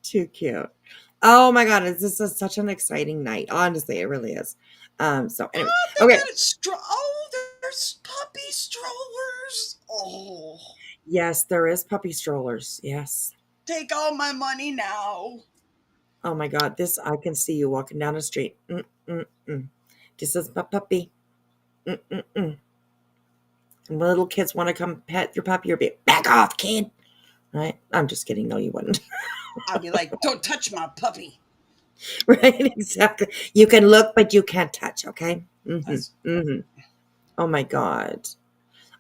Too cute. Oh my God. This is such an exciting night. Honestly, it really is. So anyway, They okay. got there's puppy strollers. Oh, Yes, there is puppy strollers. Yes. take all my money now. Oh my God. I can see you walking down the street. This is my puppy. And when little kids want to come pet your puppy, you'll be back off, kid. Right? I'm just kidding. No, you wouldn't. I'll be like, don't touch my puppy. Right? Exactly. You can look, but you can't touch. Okay. That's- Oh my God.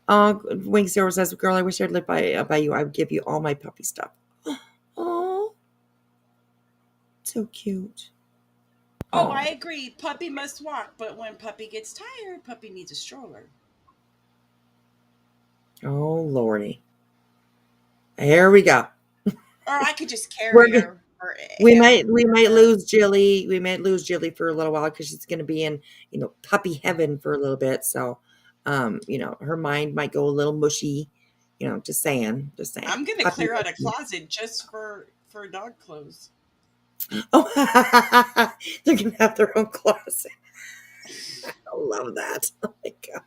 Wing Zero says, "Girl, I wish I'd live by you. I would give you all my puppy stuff." Oh, so cute. Oh, I agree. Puppy must walk, but when puppy gets tired, puppy needs a stroller. Oh Lordy. Here we go. Or I could just We're carry g- her. Or we him, might whatever. lose Jilly. We might lose Jilly for a little while because she's going to be in puppy heaven for a little bit. So, her mind might go a little mushy. Just saying. I'm gonna Puppy clear out a mushy. closet just for dog clothes. Oh, they're gonna have their own closet. I love that. Oh my God.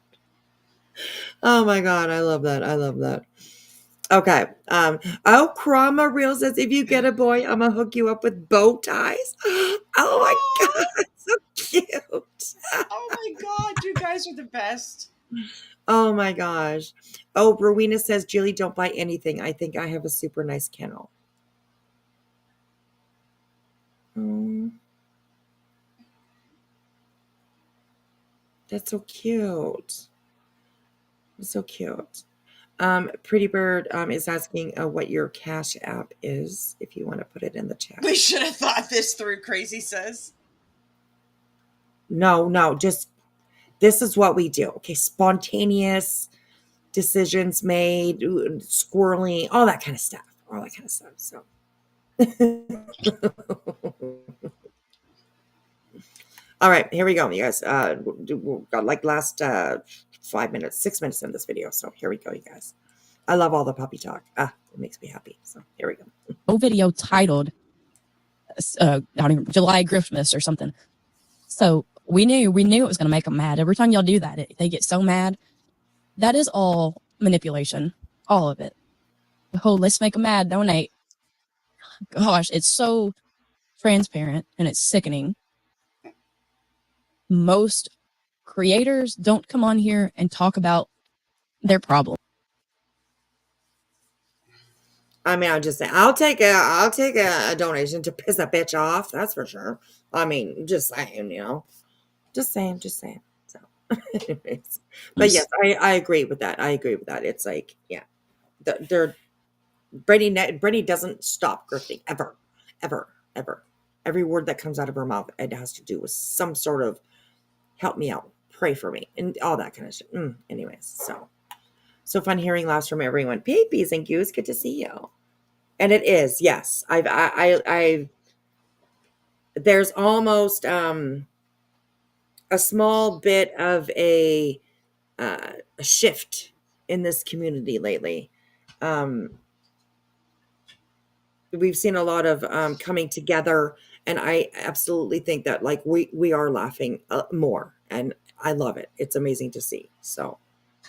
Oh my God. I love that. I love that. Okay. Krama Real says, if you get a boy, I'm gonna hook you up with bow ties. Oh my Oh, God, so cute. oh my God, you guys are the best. Oh my gosh. Oh, Rowena says, Julie, don't buy anything. I think I have a super nice kennel. Oh, that's so cute. That's so cute. Pretty Bird is asking what your Cash App is, if you want to put it in the chat. We should have thought this through, Crazy says. No, just this is what we do. Okay, spontaneous decisions made, squirrely, all that kind of stuff. So all right, here we go, you guys. We've got like last 5 minutes, 6 minutes in this video. So here we go, you guys. I love all the puppy talk. It makes me happy. So here we go. No video titled I don't even, July Griftmas or something. So we knew it was going to make them mad. Every time y'all do that, they get so mad. That is all manipulation. All of it. The whole let's make them mad, donate. Gosh, it's so transparent and it's sickening. Most creators don't come on here and talk about their problem. I mean, I'll just say I'll take a donation to piss a bitch off. That's for sure. I mean, just saying, just saying. So, anyways. But yes, I agree with that. It's like, yeah, Brittany doesn't stop grifting ever. Every word that comes out of her mouth, it has to do with some sort of help me out, pray for me, and all that kind of shit. Anyways, so fun hearing laughs from everyone. Peepees and Goose, good to see you. And it is, yes. I've there's almost a small bit of a shift in this community lately. We've seen a lot of coming together, and I absolutely think that like we are laughing more, and I love it. It's amazing to see. So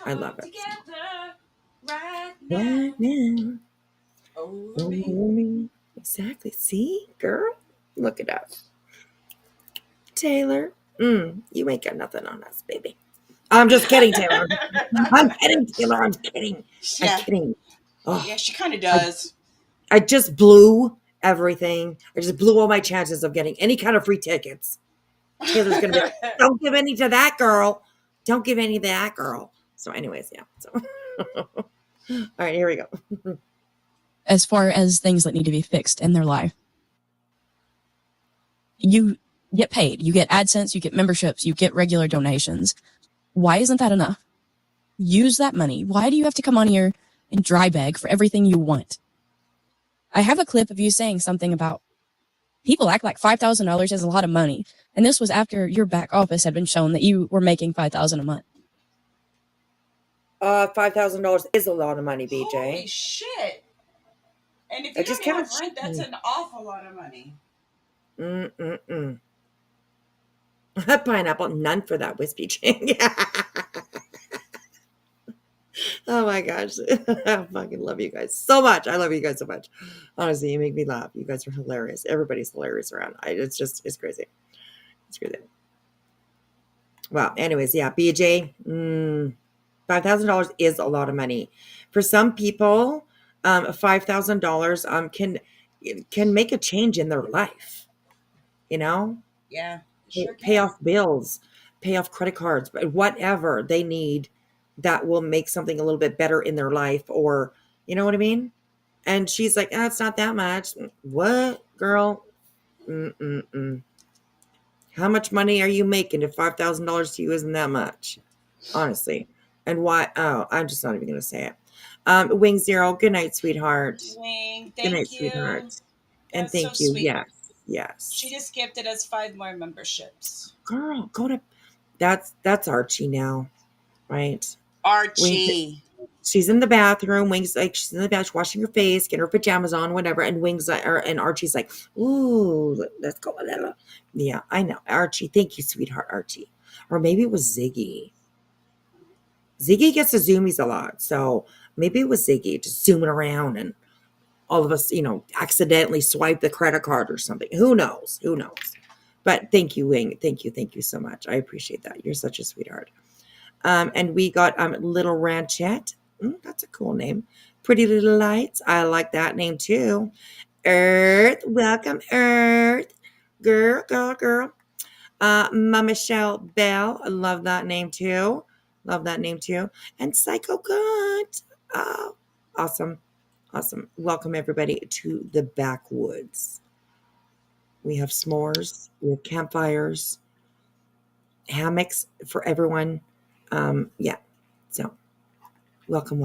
I love it. Together right Right now. over me. Exactly. See, girl, look it up. Taylor, you ain't got nothing on us, baby. I'm just kidding, Taylor. I'm kidding, Taylor. I'm kidding. Yeah. I'm kidding. Oh, Yeah, she kind of does. I just blew everything. I just blew all my chances of getting any kind of free tickets Taylor's gonna be like, don't give any to that girl. Don't give any to that girl. So, anyways, yeah. So, all right, here we go. As far as things that need to be fixed in their life, you get paid, you get AdSense, you get memberships, you get regular donations. Why isn't that enough? Use that money. Why do you have to come on here and dry beg for everything you want? I have a clip of you saying something about people act like $5,000 is a lot of money. And this was after your back office had been shown that you were making $5,000 a month. $5,000 is a lot of money, BJ. Holy shit. And if you just don't have can't- rent, that's an awful lot of money. Pineapple, none for that whiskey chain. Oh my gosh. I fucking love you guys so much. I love you guys so much. Honestly, you make me laugh. You guys are hilarious. Everybody's hilarious around. It's crazy. It's crazy. Well, anyways, yeah, BJ, $5,000 is a lot of money. For some people, $5,000 can make a change in their life. You know? Yeah. Sure Pay can. off bills, pay off credit cards, but whatever they need that will make something a little bit better in their life, or you know what I mean? And she's like, oh, it's not that much. What, girl? How much money are you making if $5,000 to you isn't that much? Honestly. And why? Oh, I'm just not even going to say it. Wing Zero, good night, sweetheart. Wing, Good night, thank you. sweetheart. And That's thank so you. sweet. Yes. She just gifted us 5 more memberships. Girl, go to, that's Archie now, right? Archie. She's in the bathroom. Wings like she's in the bathroom washing her face, getting her pajamas on, whatever. And Wings and Archie's like, ooh, let's go. Yeah, I know. Archie, thank you, sweetheart, Archie. Or maybe it was Ziggy. Ziggy gets the zoomies a lot, so maybe it was Ziggy just zooming around, and all of us, accidentally swipe the credit card or something. Who knows? But thank you, Wing. Thank you so much. I appreciate that. You're such a sweetheart. And we got Little Ranchette. That's a cool name. Pretty Little Lights. I like that name too. Earth. Welcome, Earth. Girl. Mama Michelle Bell. I love that name too. And Psycho Cunt. Oh, awesome. Welcome, everybody, to the backwoods. We have s'mores. We have campfires. Hammocks for everyone. Yeah. So, welcome.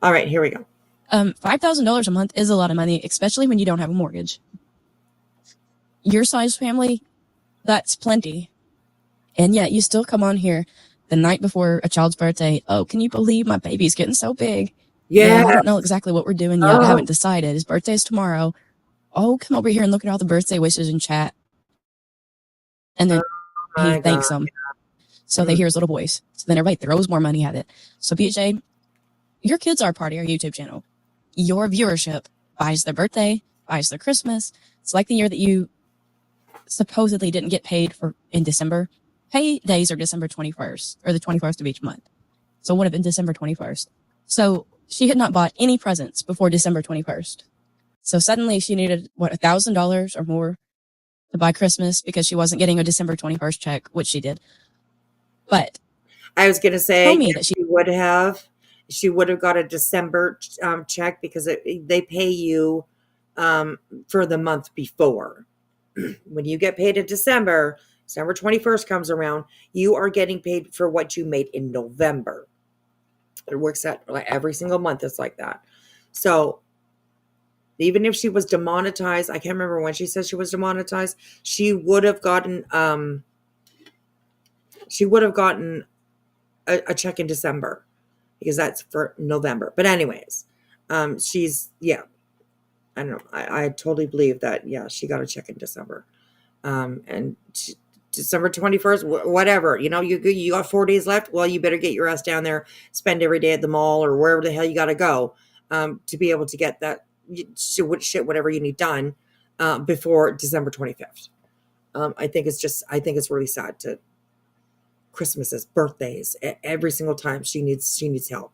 All right, here we go. $5,000 a month is a lot of money, especially when you don't have a mortgage. Your size family, that's plenty. And yet you still come on here the night before a child's birthday. Oh, can you believe my baby's getting so big? Yeah. We don't know exactly what we're doing yet. I haven't decided. His birthday's tomorrow. Oh, come over here and look at all the birthday wishes in chat. And then he thanks them. So they hear his little voice. So then everybody throws more money at it. So BJ, your kids are part of your YouTube channel. Your viewership buys their birthday, buys their Christmas. It's like the year that you supposedly didn't get paid for in December. Pay days are December 21st or the 21st of each month. So it would have been December 21st. So she had not bought any presents before December 21st. So suddenly she needed, $1,000 or more to buy Christmas because she wasn't getting a December 21st check, which she did. But I was going to say tell me that she would have got a December check because they pay you for the month before. When you get paid in December 21st comes around, you are getting paid for what you made in November. It works out like every single month. It's like that. So even if she was demonetized, I can't remember when she said she was demonetized, she would have gotten a check in December because that's for November. But anyways, I don't know. I totally believe that. Yeah, she got a check in December. And December 21st, whatever, you got 4 days left. Well, you better get your ass down there, spend every day at the mall or wherever the hell you got to go, to be able to get that shit, whatever you need done, before December 25th. I think it's really sad to Christmases, birthdays, every single time she needs help.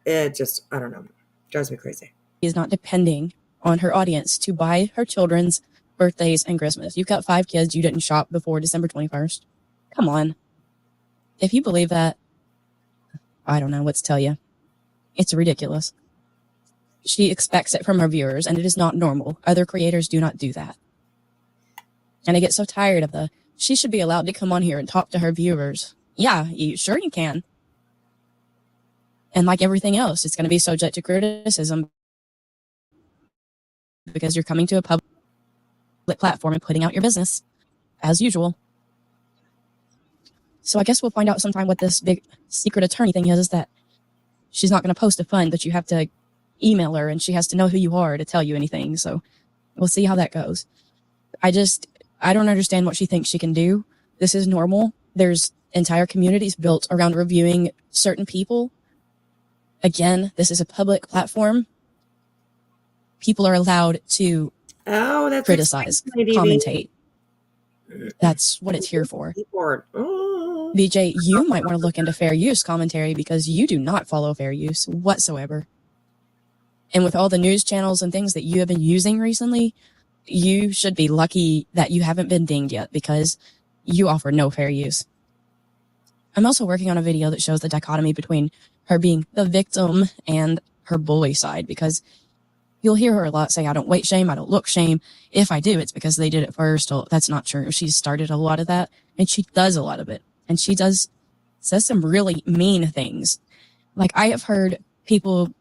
It just, I don't know, drives me crazy. Is not depending on her audience to buy her children's birthdays, and Christmas. You've got 5 kids. You didn't shop before December 21st. Come on. If you believe that, I don't know what to tell you. It's ridiculous. She expects it from her viewers, and it is not normal. Other creators do not do that. And I get so tired of she should be allowed to come on here and talk to her viewers. Yeah, sure you can. And like everything else, it's going to be subject to criticism because you're coming to a public platform and putting out your business, as usual. So I guess we'll find out sometime what this big secret attorney thing is that she's not going to post a fund, but you have to email her and she has to know who you are to tell you anything. So we'll see how that goes. I don't understand what she thinks she can do. This is normal. There's entire communities built around reviewing certain people. Again, this is a public platform. People are allowed to criticize, commentate. That's what it's here for. BJ, you might want to look into fair use commentary because you do not follow fair use whatsoever. And with all the news channels and things that you have been using recently, you should be lucky that you haven't been dinged yet because you offer no fair use. I'm also working on a video that shows the dichotomy between her being the victim and her bully side, because you'll hear her a lot say, I don't weight shame, I don't look shame. If I do, it's because they did it first. Well, that's not true. She started a lot of that, and she does a lot of it. And she says some really mean things. Like, I have heard people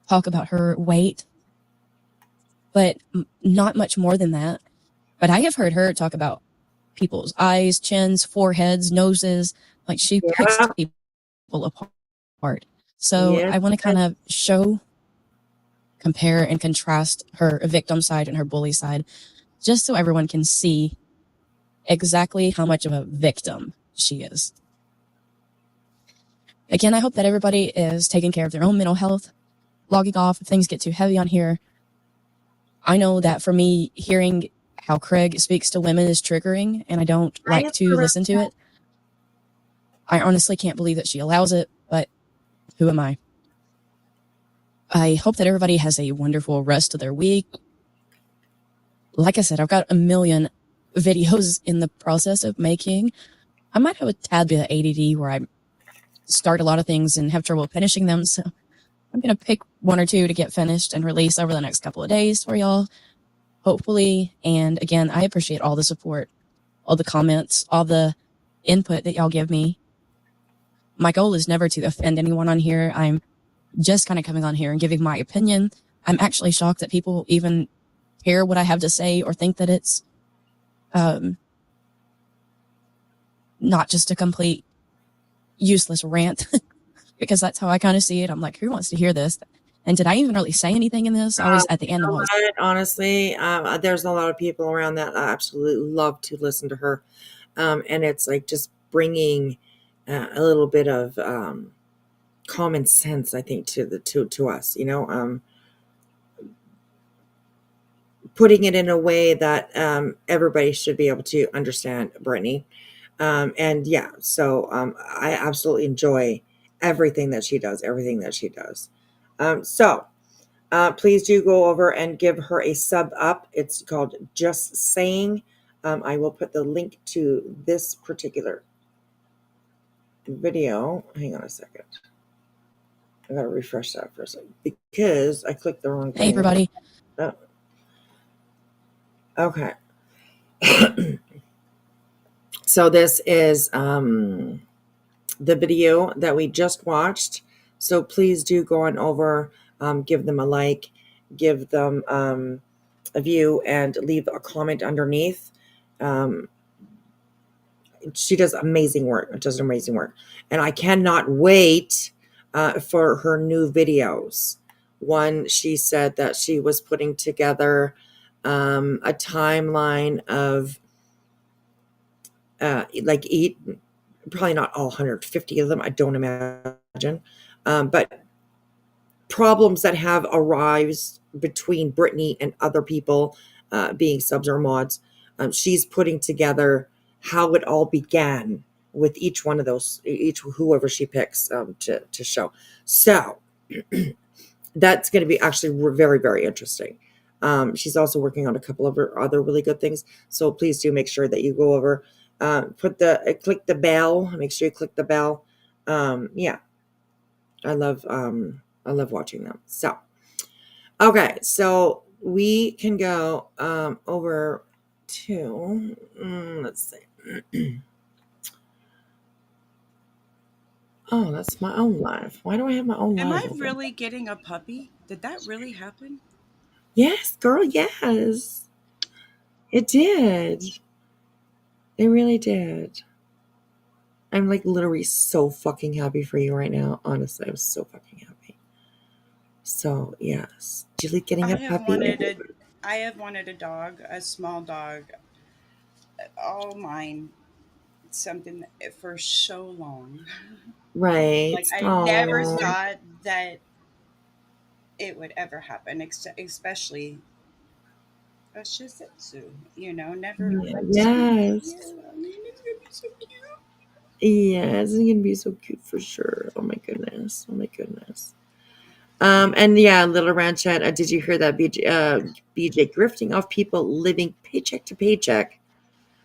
talk about her weight, but not much more than that. But I have heard her talk about people's eyes, chins, foreheads, noses. Like, she picks people apart. So I want to kind of compare and contrast her victim side and her bully side, just so everyone can see exactly how much of a victim she is. Again, I hope that everybody is taking care of their own mental health, logging off if things get too heavy on here. I know that for me, hearing how Craig speaks to women is triggering, and I don't like to listen to it. I honestly can't believe that she allows it, but who am I? I hope that everybody has a wonderful rest of their week. Like I said, I've got a million videos in the process of making. I might have a tad bit of ADD where I start a lot of things and have trouble finishing them. So I'm going to pick 1 or 2 to get finished and release over the next couple of days for y'all, hopefully. And again, I appreciate all the support, all the comments, all the input that y'all give me. My goal is never to offend anyone on here. I'm just kind of coming on here and giving my opinion. I'm actually shocked that people even hear what I have to say or think that it's not just a complete useless rant, because that's how I kind of see it. I'm like, who wants to hear this? And did I even really say anything in this? I was at the end. Honestly, there's a lot of people around that absolutely love to listen to her. And it's like just bringing a little bit of common sense, I think, to us, putting it in a way that everybody should be able to understand Brittany. And yeah, so I absolutely enjoy everything that she does. So please do go over and give her a sub up. It's called Just Saying. I will put the link to this particular video. Hang on a second. I gotta refresh that for a second because I clicked the wrong thing. Hey, everybody. Oh. Okay. So this is the video that we just watched. So please do go on over, give them a like, give them a view, and leave a comment underneath. She does amazing work. And I cannot wait for her new videos. One, she said that she was putting together a timeline of probably not all 150 of them, I don't imagine, but problems that have arisen between Brittany and other people being subs or mods. She's putting together how it all began with each one of those, whoever she picks to show. So that's going to be actually very, very interesting. She's also working on a couple of her other really good things. So please do make sure that you go over, click the bell. Make sure you click the bell. Yeah, I love watching them. So, okay, so we can go over to, let's see. Oh, that's my own live. Why do I have my own Am live I open? really getting a puppy? Did that really happen? Yes, girl, yes. It did. It really did. I'm like literally so fucking happy for you right now. Honestly, I'm so fucking happy. So, yes. Julie getting I a have puppy. wanted a I have wanted a dog, a small dog, all mine, something for so long. Right. Like I never Oh, thought that it would ever happen, especially a Shih Tzu. Never like it's gonna be cute. yes. I mean, it's gonna be so cute. Yes, it's gonna be so cute for sure. Oh my goodness. Oh my goodness. And yeah, Little Ranchette, did you hear that BJ grifting off people living paycheck to paycheck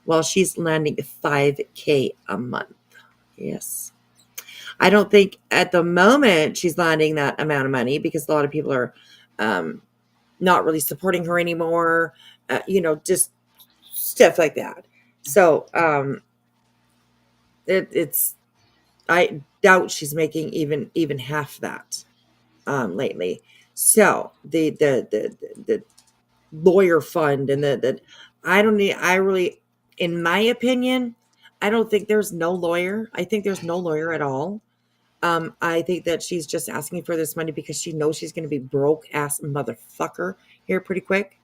while she's landing 5K a month? Yes. I don't think at the moment she's landing that amount of money because a lot of people are not really supporting her anymore, just stuff like that. So it's I doubt she's making even half that lately. So the lawyer fund and the I really, in my opinion, I don't think there's no lawyer. I think there's no lawyer at all. I think that she's just asking for this money because she knows she's going to be broke ass motherfucker here pretty quick.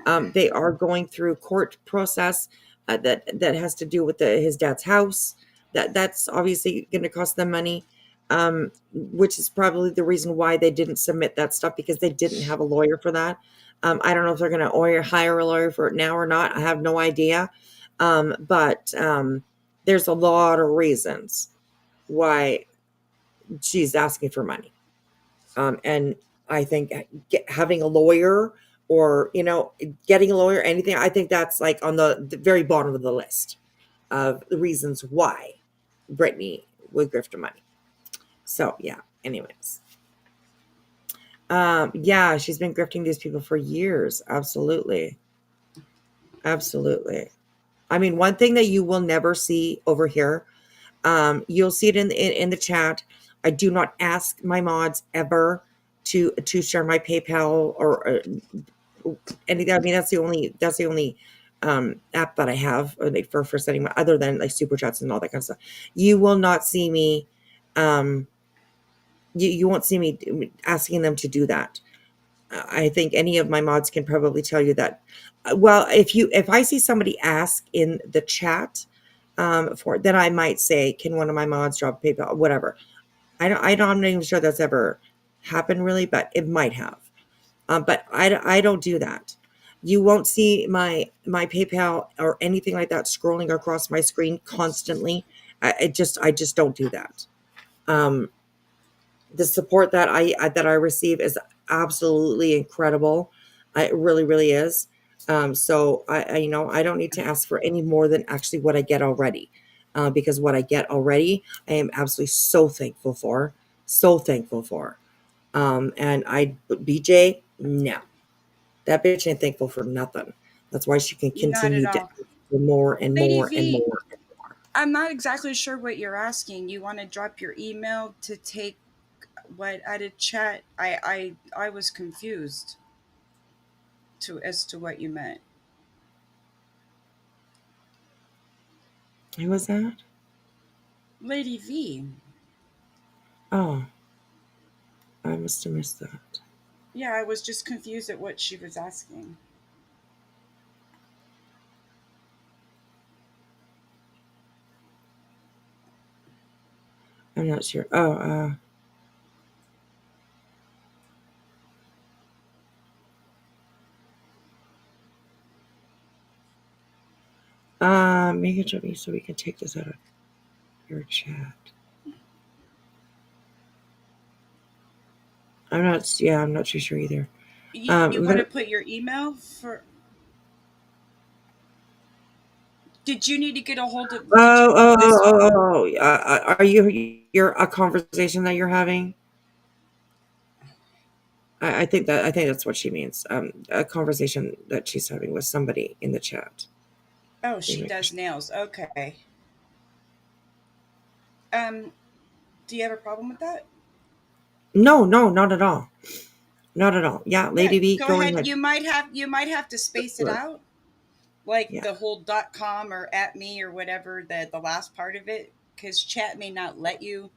They are going through court process that has to do with his dad's house. That's obviously going to cost them money, which is probably the reason why they didn't submit that stuff because they didn't have a lawyer for that. I don't know if they're going to hire a lawyer for it now or not. I have no idea. But there's a lot of reasons why she's asking for money. And I think having a lawyer or, getting a lawyer, anything, I think that's like on the very bottom of the list of the reasons why Brittany would grift her money. So, yeah, anyways. Yeah, she's been grifting these people for years. Absolutely. Absolutely. I mean, one thing that you will never see over here, you'll see it in the chat. I do not ask my mods ever to share my PayPal or anything. I mean, that's the only app that I have for sending my, other than like super chats and all that kind of stuff. You will not see me. You won't see me asking them to do that. I think any of my mods can probably tell you that. Well, if I see somebody ask in the chat then I might say, can one of my mods drop PayPal, whatever. I'm not even sure that's ever happened really, but it might have. But I don't do that. You won't see my PayPal or anything like that scrolling across my screen constantly. I just don't do that. The support that I receive is absolutely incredible. It really, really is. So I don't need to ask for any more than actually what I get already, because what I get already, I am absolutely so thankful for, so thankful for. And BJ, no, that bitch ain't thankful for nothing. That's why she can Not at continue to all. ask for more and Lady more and V, more. I'm not exactly sure what you're asking. You want to drop your email to take what I did chat? I was confused as to what you meant. Who was that? Lady V. Oh, I must have missed that. Yeah, I was just confused at what she was asking. I'm not sure. Oh, make it to me so we can take this out of your chat. I'm not too sure either. You want to But put your email for? Did you need to get a hold of? Did you this? are you're a conversation that you're having? I think that's what she means. A conversation that she's having with somebody in the chat. Oh, Let me she make does sure. nails. Okay. Um, do you have a problem with that? No, no, not at all. Not at all. Yeah, Yeah, Lady V, go go ahead. ahead. You might have to space it out, like Yeah. the whole .com or at me or whatever the last part of it, because chat may not let you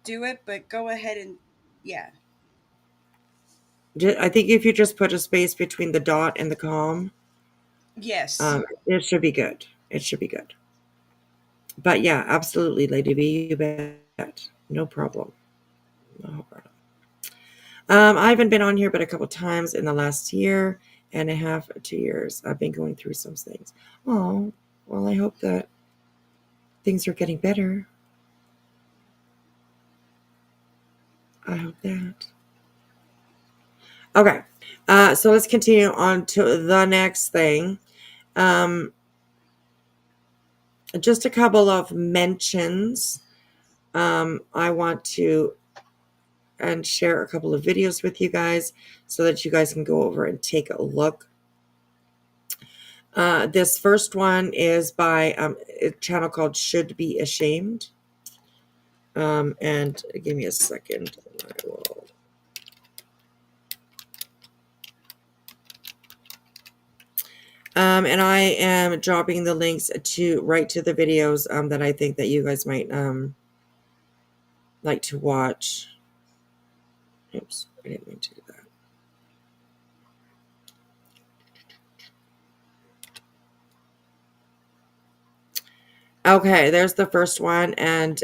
do it. But go ahead and yeah, I think if you just put a space between the dot and the com, yes. it should be good. It should be good. But yeah, absolutely, Lady V, you bet. No problem. No problem. I haven't been on here but a couple times in the last year and a half, 2 years. I've been going through some things. Oh, well, I hope that things are getting better. I hope that. Okay. So let's continue on to the next thing. Just a couple of mentions. I want to and share a couple of videos with you guys so that you guys can go over and take a look. This first one is by a channel called Should Be Ashamed. And give me a second. I will. And I am dropping the links to right to the videos that I think that you guys might like to watch. Oops, I didn't mean to do that. Okay, there's the first one, and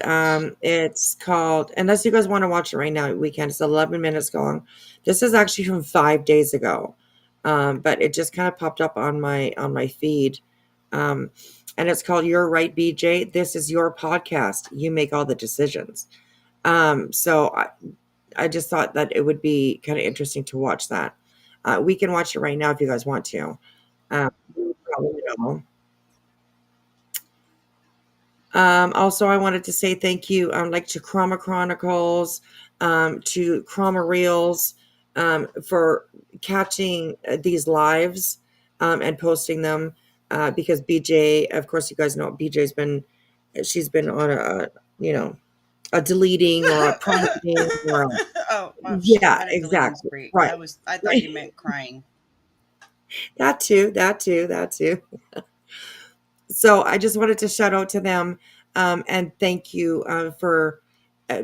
it's called, unless you guys want to watch it right now, we can. It's 11 minutes long. This is actually from 5 days ago, but it just kind of popped up on my feed, and it's called "You're Right, BJ. This is your podcast. You make all the decisions." So I just thought that it would be kind of interesting to watch that. We can watch it right now if you guys want to. Probably know. Also, I wanted to say thank you, like to Chroma Chronicles, to Chroma Reels, for catching these lives and posting them. Because BJ, of course, you guys know BJ's she's been on a deleting or a privating or She's yeah, been a deleting exactly, spree. right, I thought right. you meant crying. That too, that too, that too. So I just wanted to shout out to them and thank you for uh,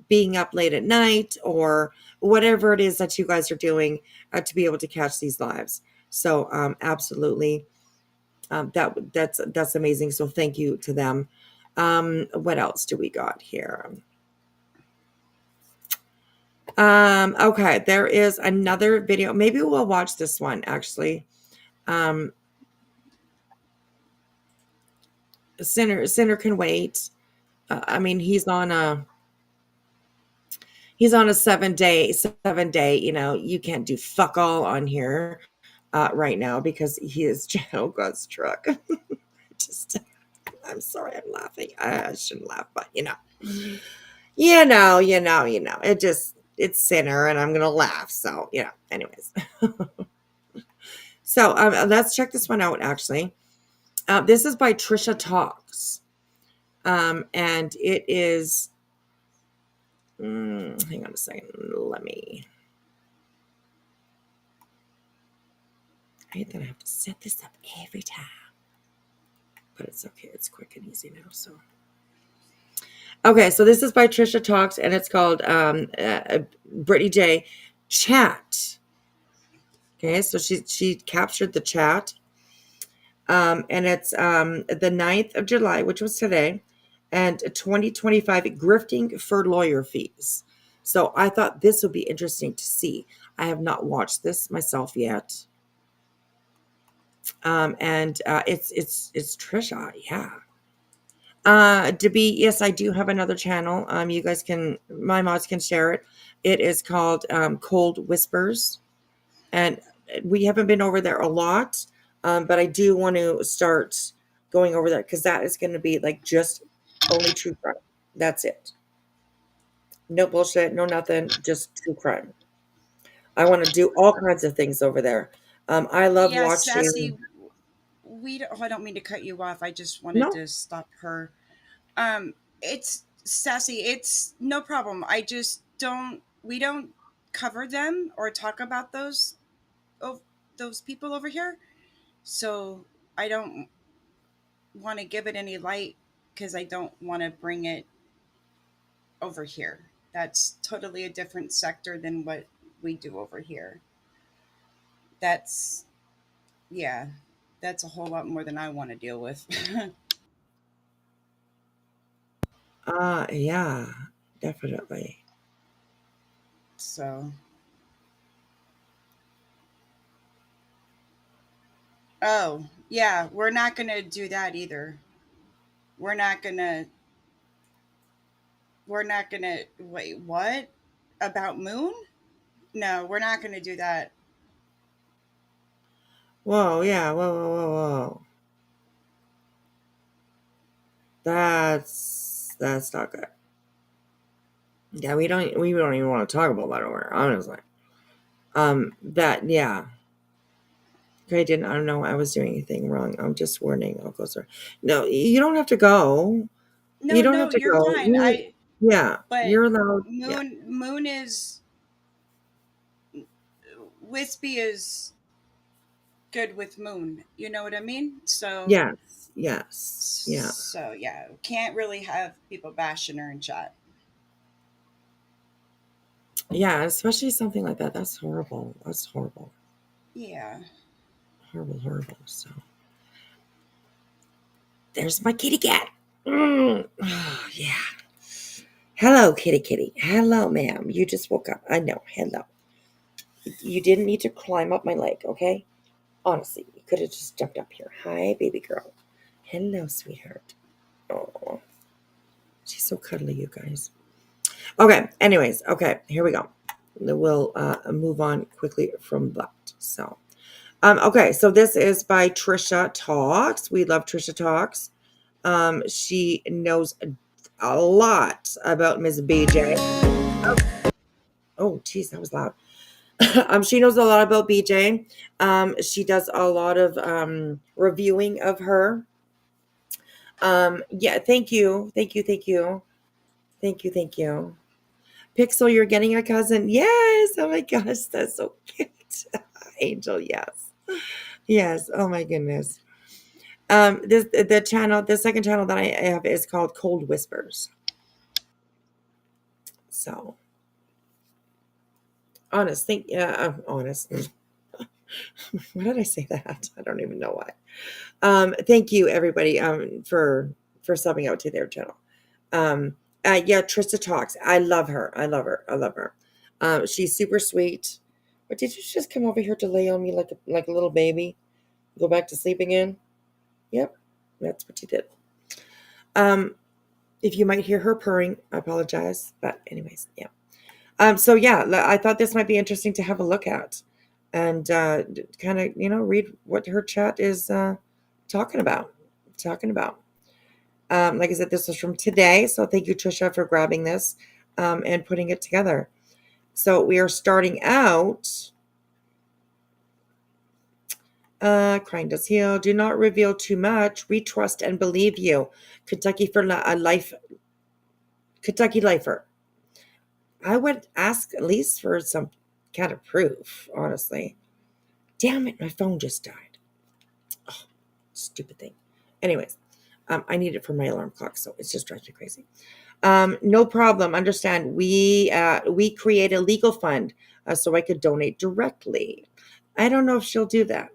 being up late at night or whatever it is that you guys are doing to be able to catch these lives. So absolutely, that's amazing. So thank you to them. What else do we got here? Okay, there is another video. Maybe we'll watch this one actually. Sinner can wait. I mean, he's on a 7 day, you can't do fuck all on here right now because he is Channel God's truck. Just, I'm sorry, I'm laughing. I shouldn't laugh, but it's Sinner and I'm going to laugh. So, anyways. So let's check this one out, actually. This is by Trisha Talks. And it is, hang on a second. I hate that I have to set this up every time. But it's okay. It's quick and easy now. So, okay. So this is by Trisha Talks, and it's called Brittany J. Chat. Okay. So she captured the chat, and it's the 9th of July, which was today, and 2025 grifting for lawyer fees. So I thought this would be interesting to see. I have not watched this myself yet. And it's Trisha, yeah. Debee, yes, I do have another channel. You guys my mods can share it. It is called Cold Whispers. And we haven't been over there a lot, but I do want to start going over there because that is going to be like just only true crime. That's it. No bullshit, no nothing, just true crime. I want to do all kinds of things over there. I love Yeah, watching. Sassy, I don't mean to cut you off. I just wanted No, to stop her. It's Sassy. It's no problem. I just don't. We don't cover them or talk about of those people over here. So I don't want to give it any light because I don't want to bring it over here. That's totally a different sector than what we do over here. That's yeah. That's a whole lot more than I want to deal with. yeah, definitely. So, oh, yeah, we're not going to do that either. We're not going to, wait, what? About Moon? No, we're not going to do that. Whoa, yeah, whoa. That's not good. Yeah, we don't even want to talk about that over, honestly. That yeah. Okay, I don't know. I was doing anything wrong. I'm just warning. I'll go, sir. No, you don't have to go. You No, don't have no, to you're go. fine. Yeah, But you're allowed. Yeah. Moon is, Wispy is good with Moon. You know what I mean? Yes. Yes. Yeah. So yeah, can't really have people bashing her in chat. Yeah. Especially something like that. That's horrible. That's horrible. Yeah. Horrible. So there's my kitty cat. Oh, yeah. Hello, kitty. Hello, ma'am. You just woke up. I know. Hello. You didn't need to climb up my leg, okay? Honestly, you could have just jumped up here. Hi, baby girl. Hello, sweetheart. Oh, she's so cuddly, you guys. Okay, anyways, okay, here we go. We'll move on quickly from that. So, okay, so this is by Trisha Talks. We love Trisha Talks. She knows a lot about Miss BJ. Oh, geez, that was loud. She knows a lot about BJ. She does a lot of reviewing of her. Yeah, thank you. Pixel, you're getting a cousin. Yes. Oh my gosh, that's so cute. Angel, yes. Yes. Oh my goodness. The second channel that I have is called Cold Whispers. So honest, honest. Why did I say that? I don't even know why. Thank you everybody for subbing out to their channel. Yeah, Trista Talks. I love her. She's super sweet. But did you just come over here to lay on me like a little baby? Go back to sleep again? Yep, that's what you did. If you might hear her purring, I apologize. But anyways, yeah. So yeah, I thought this might be interesting to have a look at, and kind of read what her chat is talking about. Like I said, this was from today, so thank you, Trisha, for grabbing this and putting it together. So we are starting out. Crying does heal. Do not reveal too much. We trust and believe you. Kentucky lifer. I would ask at least for some kind of proof, honestly. Damn it, my phone just died. Oh, stupid thing. Anyways, I need it for my alarm clock, so it's just driving me crazy. No problem. Understand. We create a legal fund so I could donate directly. I don't know if she'll do that.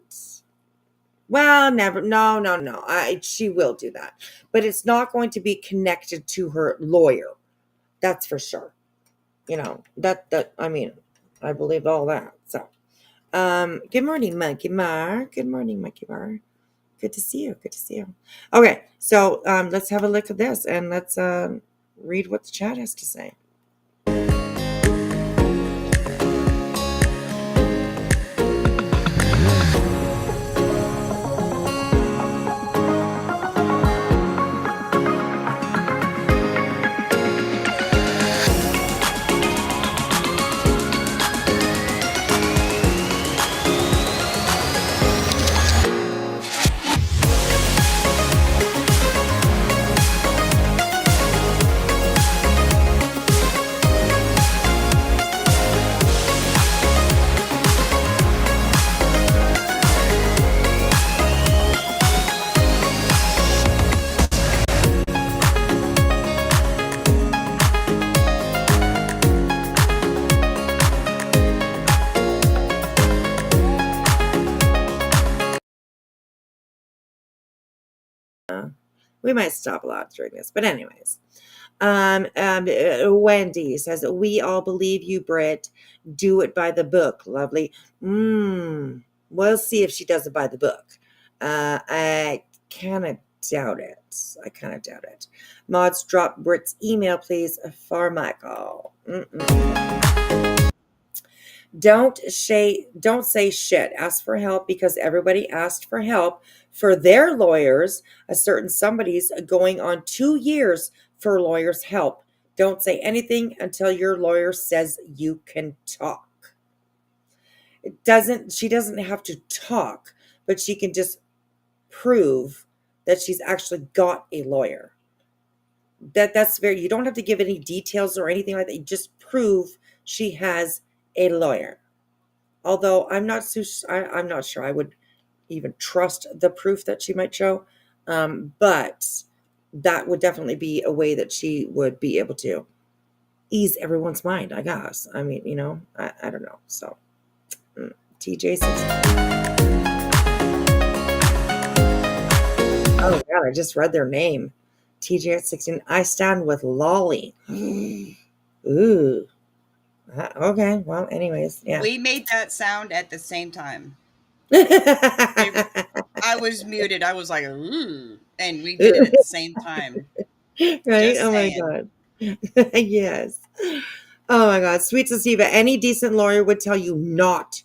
Well, never. No. She will do that, but it's not going to be connected to her lawyer. That's for sure. That. I mean, I believe all that. So, good morning, Monkey Mar. Good morning, Monkey Mar. Good to see you. Okay, so let's have a look at this and let's read what the chat has to say. We might stop a lot during this, but anyways. Wendy says, we all believe you, Britt. Do it by the book. Lovely. We'll see if she does it by the book. I kind of doubt it. Mods, drop Britt's email, please, for Michael. Don't say shit. Ask for help because everybody asked for help for their lawyers. A certain somebody's going on 2 years for lawyers' help. Don't say anything until your lawyer says you can talk. She doesn't have to talk, but she can just prove that she's actually got a lawyer. That's you don't have to give any details or anything like that. You just prove she has a lawyer. Although I'm not sure I would even trust the proof that she might show. But that would definitely be a way that she would be able to ease everyone's mind, I guess. I mean, I don't know. So TJ says, oh my God, I just read their name. TJ at 16. I stand with Lolly. Ooh. Okay. Well, anyways, yeah. We made that sound at the same time. I was muted. I was like, ooh, and we did it at the same time. Right? Just Oh my saying. God. Yes. Oh my God. Sweet Sativa, any decent lawyer would tell you not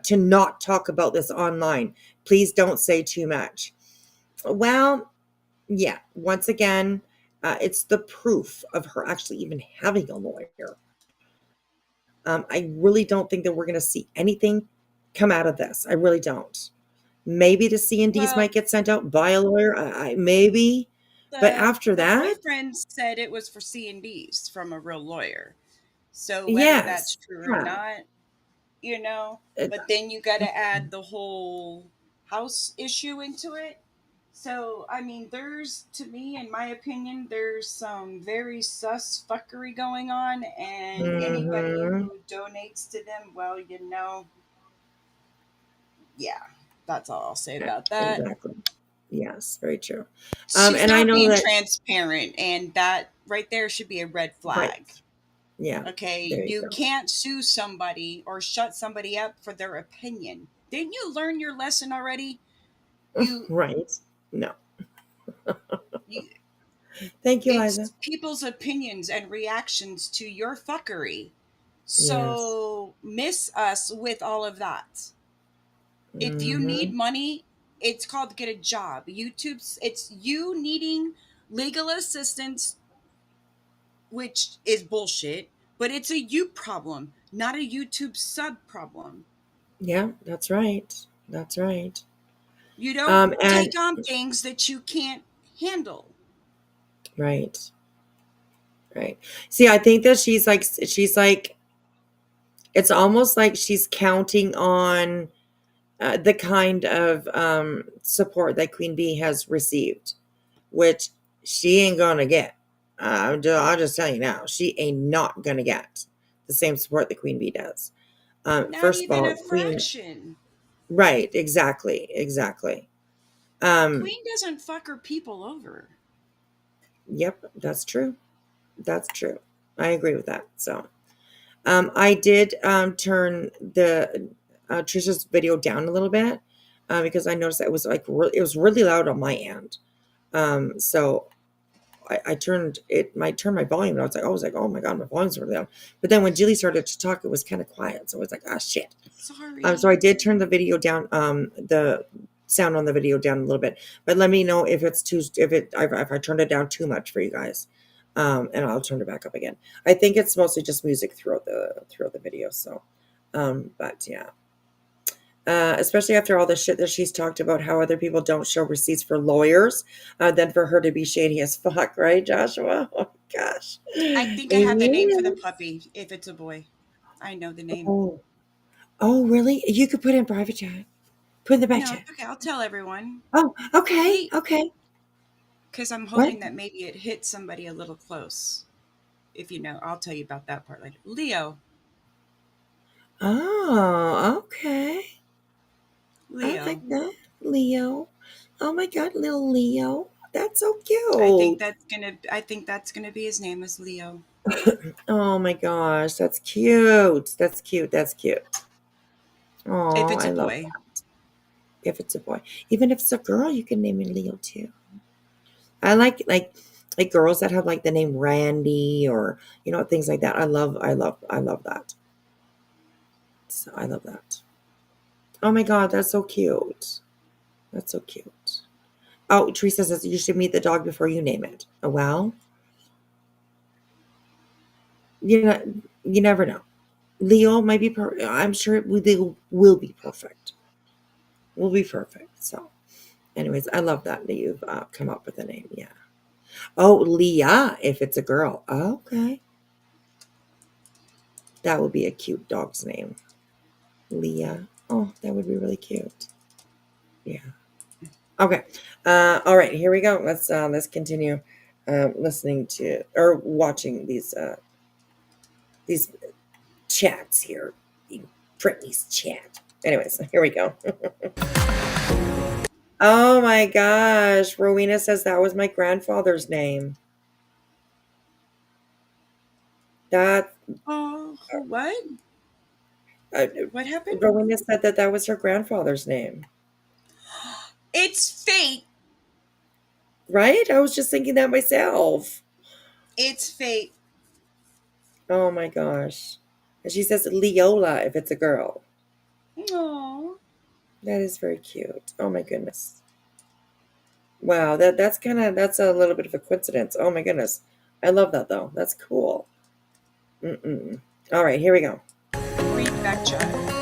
to not talk about this online. Please don't say too much. Well, yeah. Once again, it's the proof of her actually even having a lawyer. I really don't think that we're going to see anything come out of this. I really don't. Maybe the C&Ds might get sent out by a lawyer. Maybe. But after the that, boyfriend said it was for C&Ds from a real lawyer. So whether that's yes. true or not, but then you got to add the whole house issue into it. So, I mean, to me, in my opinion, there's some very sus fuckery going on, and anybody Mm-hmm. who donates to them, well, yeah, that's all I'll say about that. Exactly. Yes, very true. She's And I not know being that, transparent, and that right there should be a red flag. right. Yeah. Okay, There you you go. can't sue somebody or shut somebody up for their opinion. Didn't you learn your lesson already? You, Right. No. you Thank you, Liza. it's people's opinions and reactions to your fuckery. Yes. So miss us with all of that. If you need Mm-hmm. money, it's called get a job. It's you needing legal assistance, which is bullshit, but it's a you problem, not a YouTube sub problem. Yeah, that's right. That's right. You don't And take on things that you can't handle. right. Right. See, I think that she's like, it's almost like she's counting on the kind of support that Queen Bee has received, which she ain't gonna get. I'll just tell you now, she ain't not gonna get the same support that Queen Bee does. Not First of even all, a fraction. right, exactly. Um, Queen doesn't fuck her people over. yep, that's true. That's true. I agree with that. So, I did turn the Trisha's video down a little bit because I noticed that it was like it was really loud on my end. So I turned it. My turned my volume, and I was like, oh my God, my volume's really loud. But then when Jilly started to talk, it was kind of quiet. So I was like, ah, shit. Sorry. So I did turn the video down. The sound on the video down a little bit. But let me know if it's if I turned it down too much for you guys. And I'll turn it back up again. I think it's mostly just music throughout the video. So, but yeah. Especially after all the shit that she's talked about, how other people don't show receipts for lawyers, then for her to be shady as fuck, right, Joshua? Oh gosh. I think I have the name for the puppy if it's a boy. I know the name. Oh, really? You could put in private chat. Put in the back No, chat. it's okay. I'll tell everyone. Oh, okay. Okay. Because I'm What? hoping that maybe it hits somebody a little close. If you know, I'll tell you about that part later. Leo. Oh, okay. I Leo. like that. Leo. Oh my God, little Leo. That's so I think cute. that's gonna be his name is Leo. Oh my gosh, that's cute. That's cute. That's cute. If Oh, it's I a love boy. that. If it's a boy, even if it's a girl, you can name it Leo too. I like girls that have like the name Randy or things like that. I love that. So I love that. Oh my god, that's so cute. That's so cute. Oh, Teresa says you should meet the dog before you name it. Oh, well, you know, you never know. Leo might be perfect. I'm sure will be perfect. Will be perfect. So, anyways, I love that you've come up with a name. Yeah. Oh, Leah, if it's a girl. Okay. That would be a cute dog's name. Leah. Oh, that would be really cute. Yeah. Okay. All right. Here we go. Let's continue listening to or watching these chats here. Brittany's chat. Anyways, here we go. Oh my gosh. Rowena says that was my grandfather's name. That Oh, what? uh, What happened? Rowena said that was her grandfather's name. It's fate. Right? I was just thinking that myself. It's fate. Oh my gosh. And she says Leola if it's a girl. Oh. That is very cute. Oh my goodness. Wow, that's a little bit of a coincidence. Oh my goodness. I love that though. That's cool. Mm-mm. All right, here we go. Read back chat.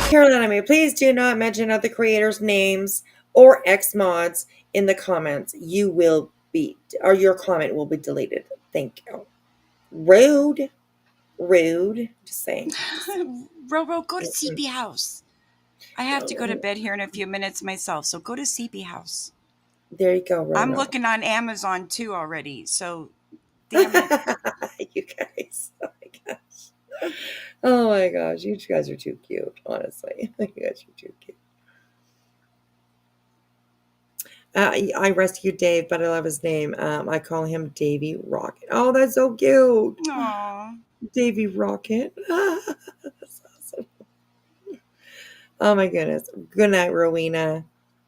Carolina, may please do not mention other creators' names or X mods in the comments. Your comment will be deleted. Thank you. Rude. Rude. Just saying. Roro, go to CP House. I have to go to bed here in a few minutes myself, so go to CP House. There you go, Rono. I'm looking on Amazon too already, so damn it. You guys. Oh my gosh. Oh my gosh. You guys are too cute, honestly. You guys are too cute. I rescued Dave, but I love his name. I call him Davy Rocket. Oh, that's so cute. Aww. Davy Rocket. That's awesome. Oh my goodness. Good night, Rowena.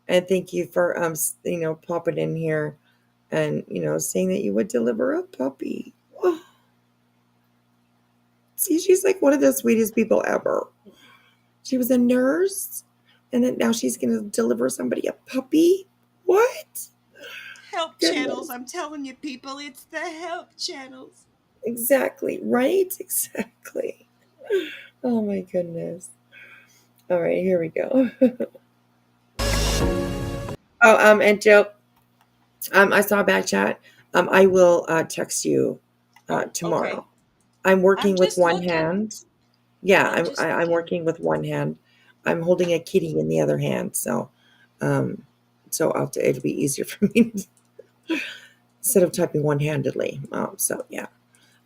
And thank you for popping in here and saying that you would deliver a puppy. Oh. See, she's like one of the sweetest people ever. She was a nurse, and then now she's gonna deliver somebody a puppy. What? Help Goodness. channels. I'm telling you, people, it's the help channels. Exactly, right? Exactly. Oh my goodness. All right, here we go. Oh, and Joe, I saw a back chat. I will text you tomorrow. Okay. I'm working I'm with just one looking. hand. Yeah, I'm just I'm looking. working with one hand. I'm holding a kitty in the other hand, so it'll be easier for me instead of typing one-handedly. So yeah,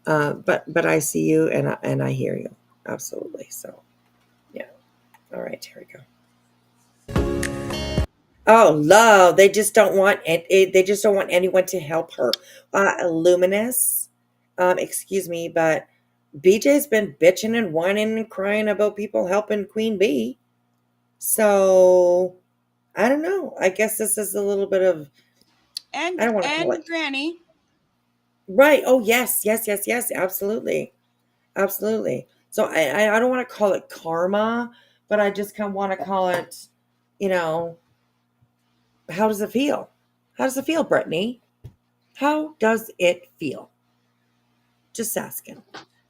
but I see you and I hear you absolutely. So yeah, all right, here we go. Oh, love! They just don't want it. They just don't want anyone to help her. Luminous, excuse me, but BJ's been bitching and whining and crying about people helping Queen Bee. So I don't know. I guess this is a little bit of I don't want to call it Granny. right. Oh yes, yes, yes, yes. Absolutely, absolutely. So I don't want to call it karma, but I just kind of want to call it, how does it feel? How does it feel, Brittany? How does it feel? Just asking.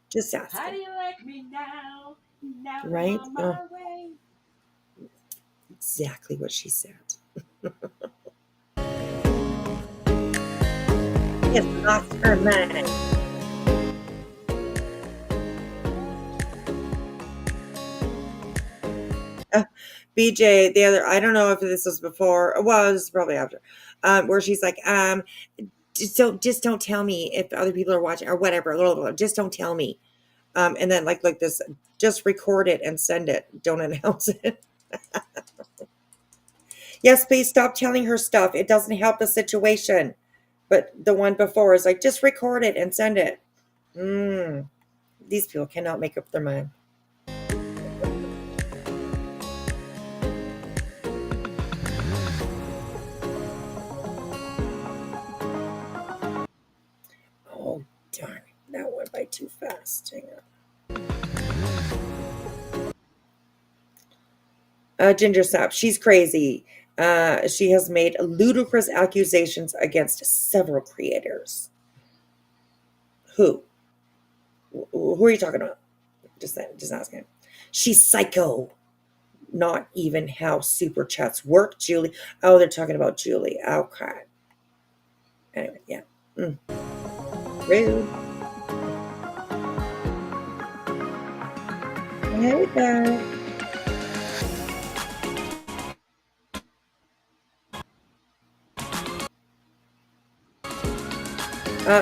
Just How do asking. you like me now? Now I'm Right? on my way. Exactly what she said. Yes, lost her mind. BJ, the other, I don't know if this was before. Well, this is probably after. Where she's like, just don't tell me if other people are watching or whatever. Blah, blah, blah, just don't tell me. And then like this, just record it and send it. Don't announce it. Yes, please stop telling her stuff. It doesn't help the situation. But the one before is like, just record it and send it. These people cannot make up their mind. Oh, darn. That went by too fast. Hang on. Ginger Snap. She's crazy. She has made ludicrous accusations against several creators. Who? Who are you talking about? Just asking. She's psycho. Not even how super chats work, Julie. Oh, they're talking about Julie. Okay. Anyway, yeah. Rude. Hey there.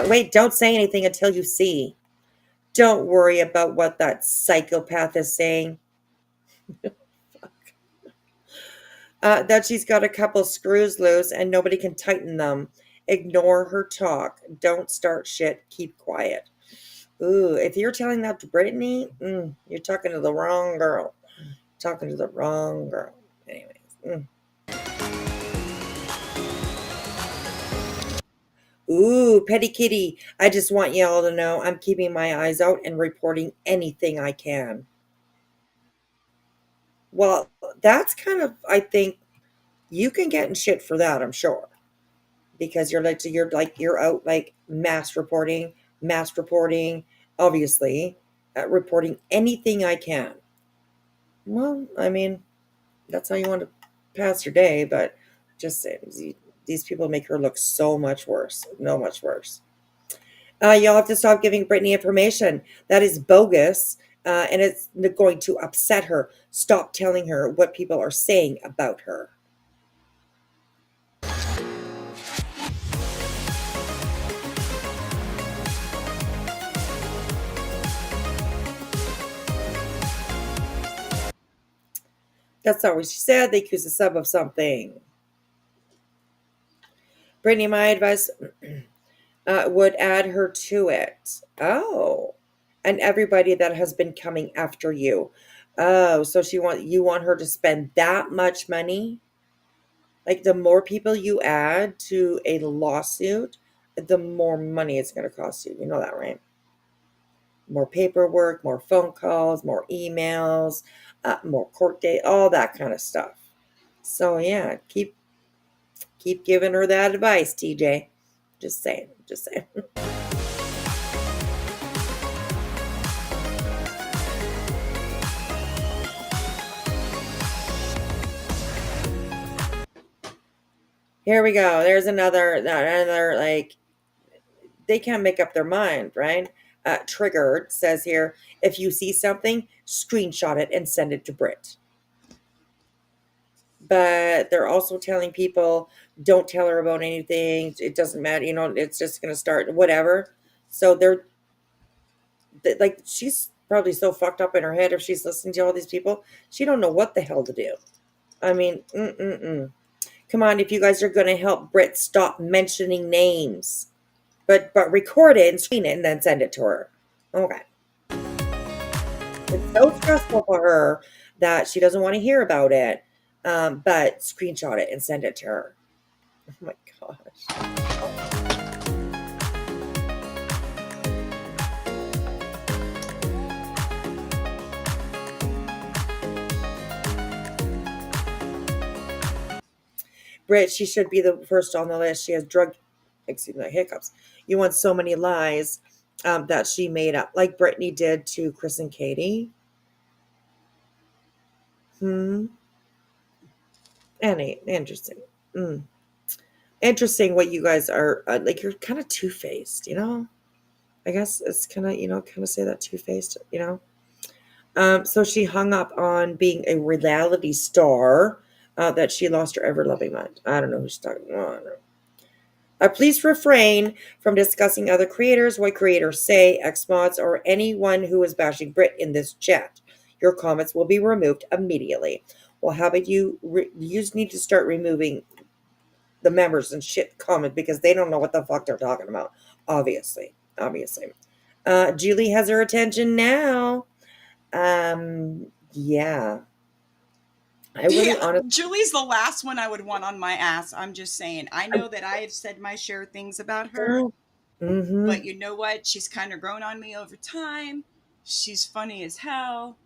Wait, don't say anything until you see. Don't worry about what that psychopath is saying. That she's got a couple screws loose and nobody can tighten them. Ignore her talk. Don't start shit. Keep quiet. Ooh, if you're telling that to Brittany, you're talking to the wrong girl. Talking to the wrong girl. Anyways. Ooh, Petty Kitty. I just want y'all to know I'm keeping my eyes out and reporting anything I can. Well, that's kind of, I think, you can get in shit for that, I'm sure. Because you're out like mass reporting, obviously, reporting anything I can. Well, I mean, that's how you want to pass your day, but just these people make her look so much worse. No, much worse. Y'all have to stop giving Brittany information that is bogus, and it's going to upset her. Stop telling her what people are saying about her. That's not what she said. They accuse the sub of something. Brittany, my advice would add her to it. Oh, and everybody that has been coming after you. Oh, so you want her to spend that much money? Like the more people you add to a lawsuit, the more money it's going to cost you. You know that, right? More paperwork, more phone calls, more emails, more court date, all that kind of stuff. So yeah, keep giving her that advice, TJ. Just saying. Here we go. There's another like, they can't make up their mind, right? Triggered says here, if you see something, screenshot it and send it to Brit. But they're also telling people, don't tell her about anything. It doesn't matter. It's just going to start whatever. So they're like, she's probably so fucked up in her head if she's listening to all these people. She don't know what the hell to do. I mean, Come on, if you guys are going to help Brit, stop mentioning names. But record it and screen it and then send it to her. Okay. It's so stressful for her that she doesn't want to hear about it. But screenshot it and send it to her. Oh my gosh. Brit, she should be the first on the list. She has hiccups. You want so many lies that she made up, like Brittany did to Chris and Katie. Interesting. Interesting what you guys are like. You're kind of two-faced, I guess it's kind of say that two-faced, So she hung up on being a reality star, that she lost her ever-loving mind. I don't know who she's talking about. Please refrain from discussing other creators, what creators say, Xmods, or anyone who is bashing Brit in this chat. Your comments will be removed immediately. Well, how about you just need to start removing the members and shit comment because they don't know what the fuck they're talking about. Obviously. Julie has her attention now. Yeah. Julie's the last one I would want on my ass. I'm just saying. I know that I have said my share of things about her, but you know what? She's kind of grown on me over time. She's funny as hell,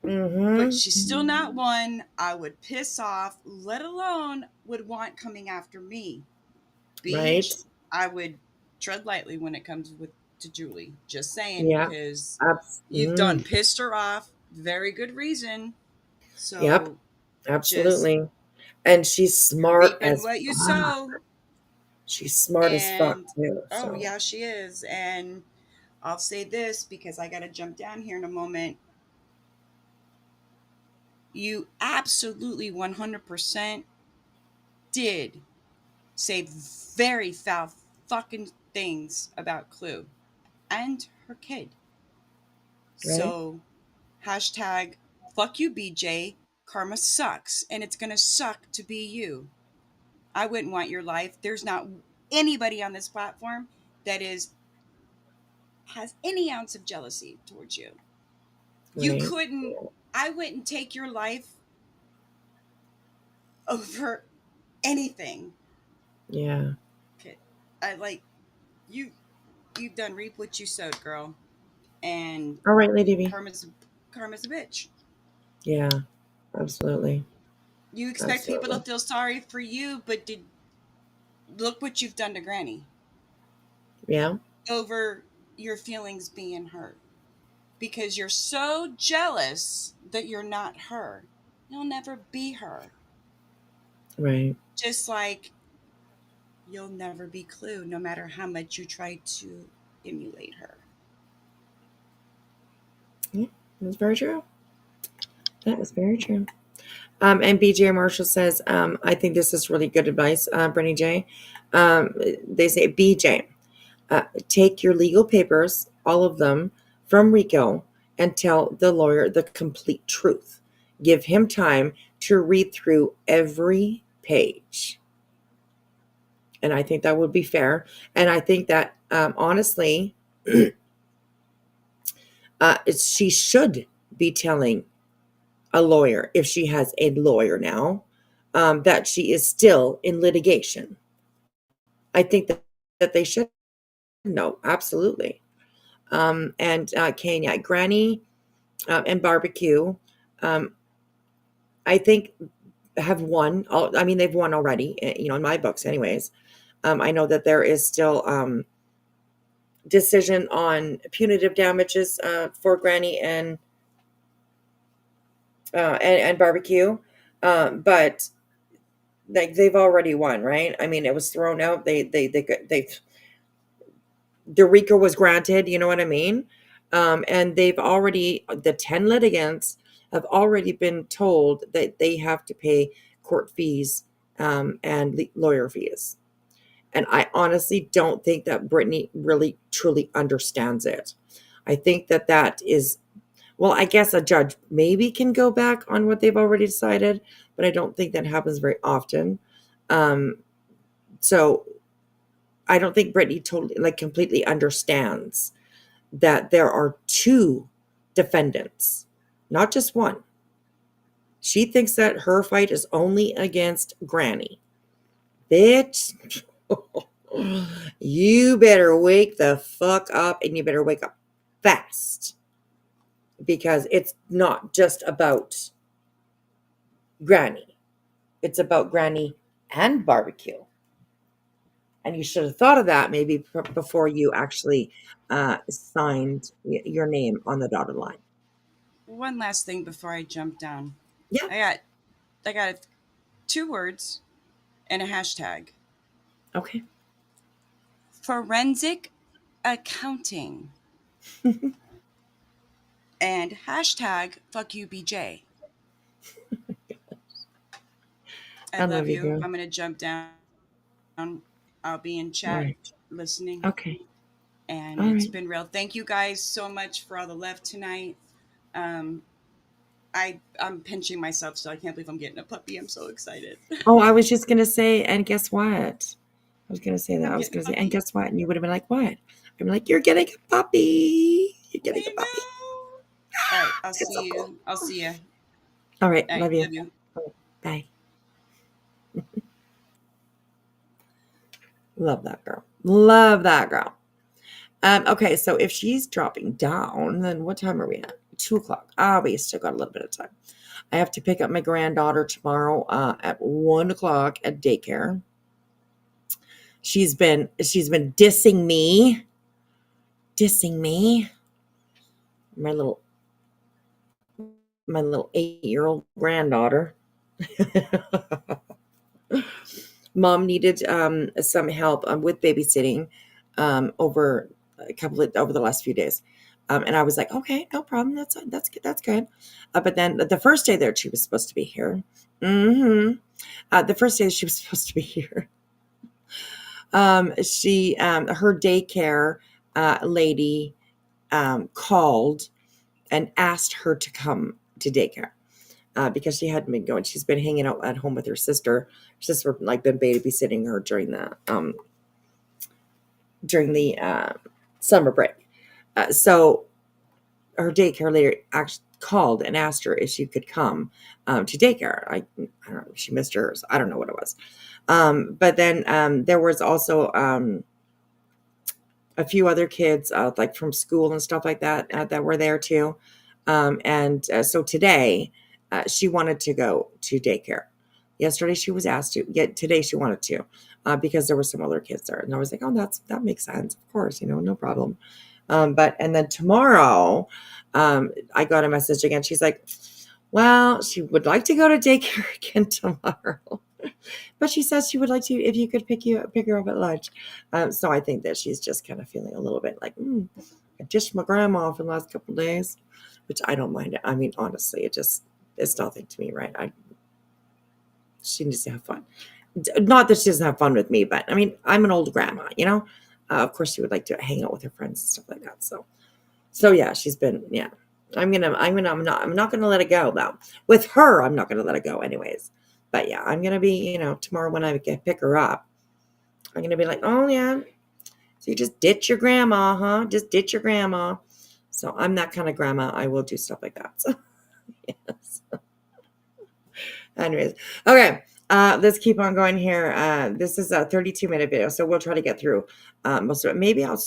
but she's still not one I would piss off, let alone would want coming after me. Beej, right. I would tread lightly when it comes to Julie. Just saying, Yeah. because you've done pissed her off. Very good reason. So yep. Absolutely. And she's smart as what you fuck. sow. She's smart as fuck too. Oh yeah, she is. And I'll say this because I gotta jump down here in a moment. You absolutely 100% did say very foul fucking things about Clue and her kid. Right. So hashtag fuck you, BJ. Karma sucks, and it's gonna suck to be you. I wouldn't want your life. There's not anybody on this platform that has any ounce of jealousy towards you. Right. You couldn't. I wouldn't take your life over anything. Yeah. Okay. I like you. You've done reap what you sowed, girl. And all right, Lady B. Karma's a bitch. Yeah, absolutely. You expect people to feel sorry for you, but look what you've done to Granny. Yeah. Over your feelings being hurt. Because you're so jealous that you're not her. You'll never be her. Right. Just like you'll never be Clue, no matter how much you try to emulate her. Yeah, that's very true. That is very true. And BJ Marshall says, I think this is really good advice, Brittany J. They say, BJ, take your legal papers, all of them, from Rico and tell the lawyer the complete truth. Give him time to read through every page. And I think that would be fair. And I think that, honestly, she should be telling a lawyer, if she has a lawyer now, that she is still in litigation. I think that they should know, absolutely. And Kenya, Granny, and Barbecue, I think have won. I mean, they've won already, in my books anyways. I know that there is still decision on punitive damages for Granny and Barbecue, but like they've already won, right? I mean, it was thrown out. The RICO was granted. You know what I mean? And they've already, the 10 litigants have already been told that they have to pay court fees and lawyer fees. And I honestly don't think that Brittany really truly understands it. I think that is, well, I guess a judge maybe can go back on what they've already decided, but I don't think that happens very often. So I don't think Brittany totally, completely understands that there are two defendants, not just one. She thinks that her fight is only against Granny. Bitch, you better wake the fuck up, and you better wake up fast, because it's not just about Granny. It's about Granny and barbecue. And you should have thought of that maybe before you actually signed your name on the dotted line. One last thing before I jump down. Yeah. I got 2 words and a hashtag. Okay. Forensic accounting. And hashtag fuck you BJ. I I love love you, you. girl. I'm gonna jump down. I'll be in All chat right. listening. Okay. And All it's right. been real. Thank you guys so much for all the love tonight. Um, I'm pinching myself, so I can't believe I'm getting a puppy. I'm so excited. Oh, I was just gonna say, and guess what? I was gonna say that. I'm I was getting a gonna say, and puppy. guess what? And you would have been like, what? I'm like, you're getting a puppy. You're getting a I puppy. know. All right, I'll It's so see cool. you. I'll see you. All right. All right, Love you. love you. Bye. Love that girl. Love that girl. Okay, so if she's dropping down, then what time are we at? 2 o'clock. Ah, we still got a little bit of time. I have to pick up my granddaughter tomorrow at 1 o'clock at daycare. She's been dissing me. My little 8-year-old granddaughter. Mom needed some help with babysitting over over the last few days. And I was like, okay, no problem. That's good. That's good. But then the first day that she was supposed to be here, the first day she was supposed to be here, she her daycare lady called and asked her to come to daycare because she hadn't been going. She's been hanging out at home with her sister. Her sister like been babysitting her during the summer break. So her daycare lady actually called and asked her if she could come to daycare. I don't know if she missed hers. I don't know what it was. But then there was also a few other kids like from school and stuff like that that were there too. And so today she wanted to go to daycare. Yesterday she was asked to. Yet today she wanted to because there were some other kids there, and I was like, "Oh, that makes sense. Of course, no problem." And then tomorrow, I got a message again. She's like, "Well, she would like to go to daycare again tomorrow." But she says she would like to if you could pick her up at lunch. So I think that she's just kind of feeling a little bit like, I dished my grandma for the last couple of days, which I don't mind. I mean, honestly, it's nothing to me, right? She needs to have fun. Not that she doesn't have fun with me, but I mean, I'm an old grandma, of course she would like to hang out with her friends and stuff like that. So yeah, she's been, yeah. I'm not gonna let it go though. With her, I'm not gonna let it go anyways. But yeah, I'm gonna be, tomorrow when I pick her up, I'm gonna be like, oh yeah, so you just ditch your grandma, huh? Just ditch your grandma. So I'm that kind of grandma. I will do stuff like that. So yes. Anyways, okay. Let's keep on going here. This is a 32-minute video, so we'll try to get through most of it. Maybe I'll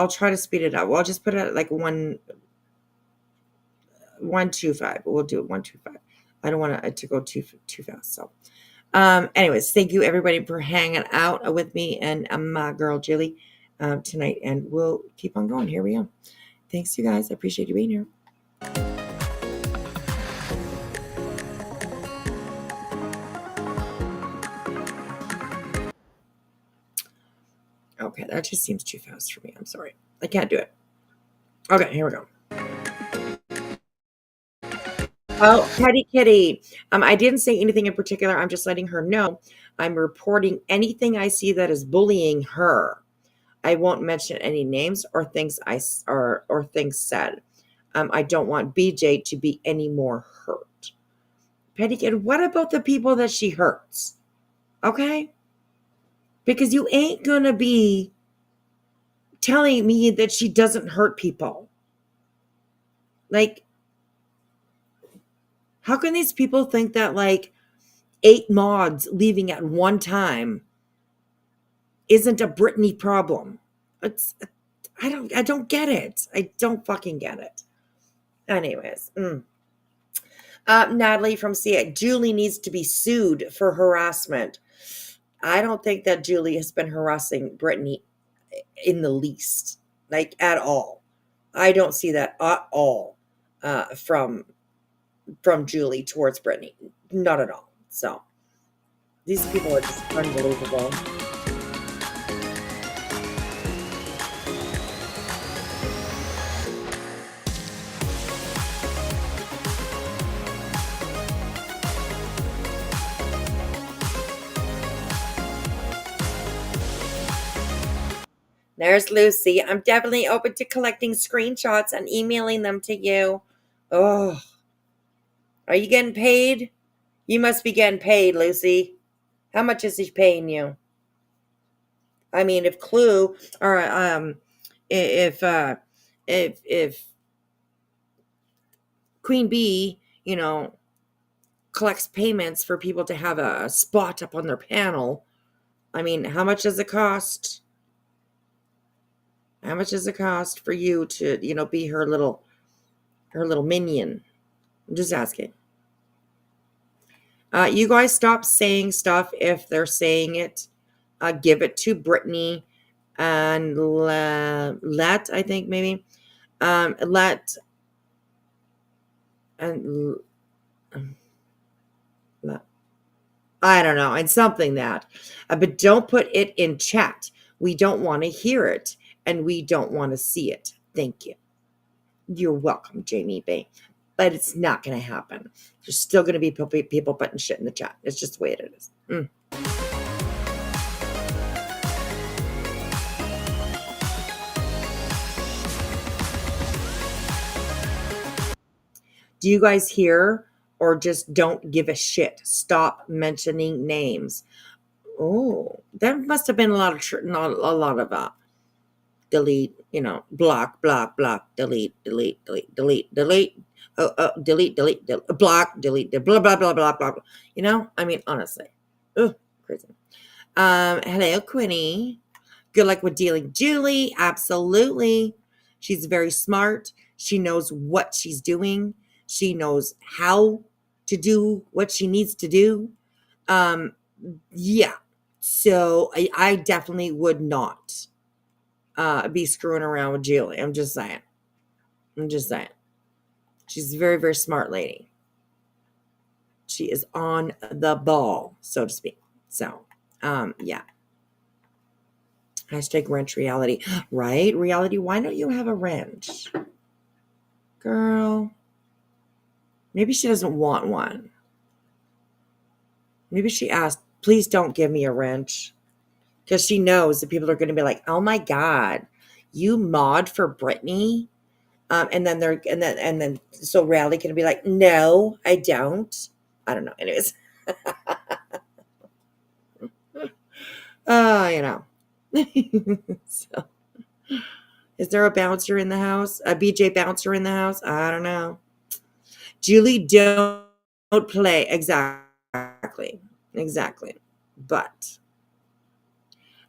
try to speed it up. Well, I'll just put it at like 125. We'll do it 125. I don't want it to go too fast. So, anyways, thank you everybody for hanging out with me and my girl Jilly tonight, and we'll keep on going. Here we go. Thanks, you guys. I appreciate you being here. Okay, that just seems too fast for me. I'm sorry. I can't do it. Okay, here we go. Oh, Petty Kitty. I didn't say anything in particular. I'm just letting her know I'm reporting anything I see that is bullying her. I won't mention any names or things or things said. I don't want BJ to be any more hurt. Petty Kitty, what about the people that she hurts? Okay? Because you ain't gonna be telling me that she doesn't hurt people. Like, how can these people think that like 8 mods leaving at one time isn't a Britney problem? I don't get it. I don't fucking get it. Anyways, Natalie from CA. Julie needs to be sued for harassment. I don't think that Julie has been harassing Brittany in the least, like at all. I don't see that at all from Julie towards Brittany. Not at all. So these people are just unbelievable. There's Lucy. I'm definitely open to collecting screenshots and emailing them to you. Oh, are you getting paid? You must be getting paid, Lucy. How much is he paying you? I mean, if Clue or if Queen Bee, collects payments for people to have a spot up on their panel, I mean, how much does it cost? How much does it cost for you to, be her little minion? I'm just asking. You guys stop saying stuff if they're saying it. Give it to Brittany and let, I think maybe, let, and let, I don't know, and something that, but don't put it in chat. We don't want to hear it and we don't want to see it. Thank you. You're welcome, Jamie Bay. But it's not going to happen. There's still going to be people putting shit in the chat. It's just the way it is. Do you guys hear or just don't give a shit? Stop mentioning names. Oh, there must have been a lot of delete, block, delete, delete. Delete, block, delete, blah, blah, blah, blah, blah. I mean, honestly. Oh, crazy. Hello, Quinny. Good luck with dealing Julie. Absolutely. She's very smart. She knows what she's doing. She knows how to do what she needs to do. Yeah. So I definitely would not be screwing around with Julie. I'm just saying. She's a very, very smart lady. She is on the ball, so to speak. So, yeah. Hashtag wrench reality. Right? Reality, why don't you have a wrench? Girl. Maybe she doesn't want one. Maybe she asked, please don't give me a wrench. Because she knows that people are going to be like, oh my God, you mod for Brittany? And then so Reality can be like, no, I don't. I don't know. Anyways. So, is there a bouncer in the house? A BJ bouncer in the house? I don't know. Julie, don't play. Exactly. But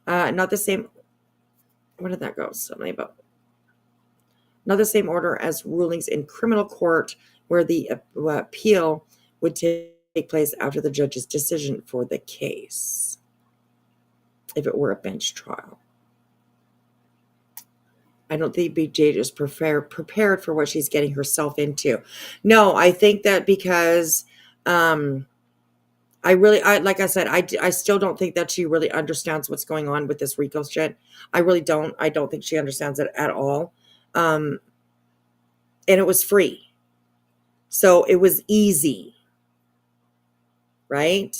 not the same. Where did that go? Something about not the same order as rulings in criminal court, where the appeal would take place after the judge's decision for the case, if it were a bench trial. I don't think BJ is prepared for what she's getting herself into. No, I think that because like I said, I still don't think that she really understands what's going on with this RICO shit. I really don't. I don't think she understands it at all. And it was free. So it was easy. Right?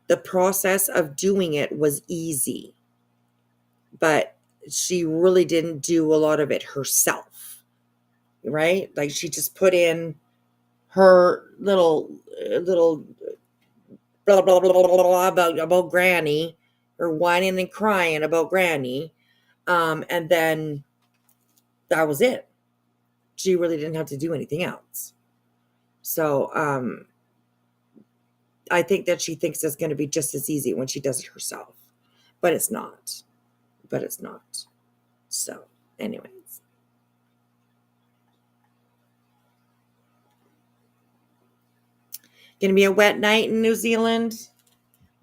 The process of doing it was easy. But she really didn't do a lot of it herself. Right? Like she just put in her little blah, blah, blah, blah, blah, about Granny, or whining and crying about Granny. And then that was it. She really didn't have to do anything else. So I think that she thinks it's going to be just as easy when she does it herself. But it's not. So, anyways. Gonna be a wet night in New Zealand.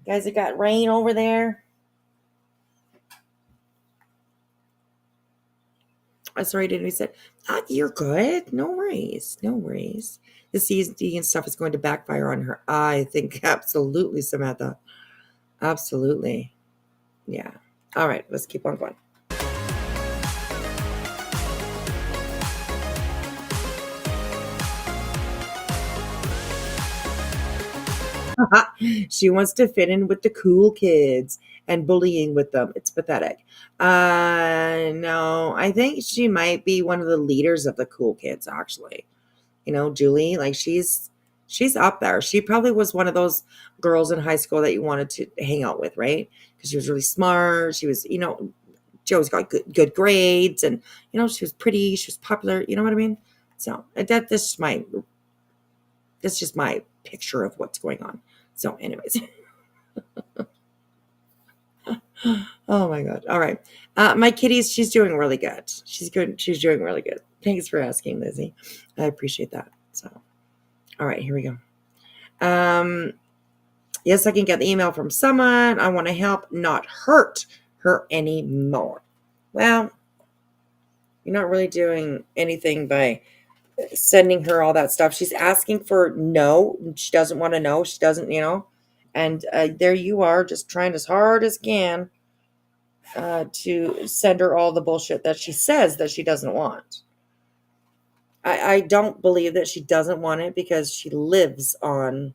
Guys, it got rain over there. Sorry, didn't we say? You're good. No worries. No worries. The CSD and stuff is going to backfire on her. I think absolutely, Samantha. Absolutely. Yeah. All right, let's keep on going. She wants to fit in with the cool kids and bullying with them. It's pathetic. No, I think she might be one of the leaders of the cool kids, actually. Julie, like she's up there. She probably was one of those girls in high school that you wanted to hang out with, right? Because she was really smart. She was, she always got good grades, and she was pretty. She was popular. You know what I mean? So that's just my picture of what's going on. So, anyways. Oh my God. All right. My kitty's, she's doing really good. She's good. She's doing really good. Thanks for asking, Lizzie. I appreciate that. So, all right, here we go. Yes, I can get the email from someone. I want to help, not hurt her anymore. Well, you're not really doing anything by sending her all that stuff. She's asking for no. She doesn't want to know. She doesn't, and there you are, just trying as hard as can to send her all the bullshit that she says that she doesn't want. I don't believe that she doesn't want it, because she lives on,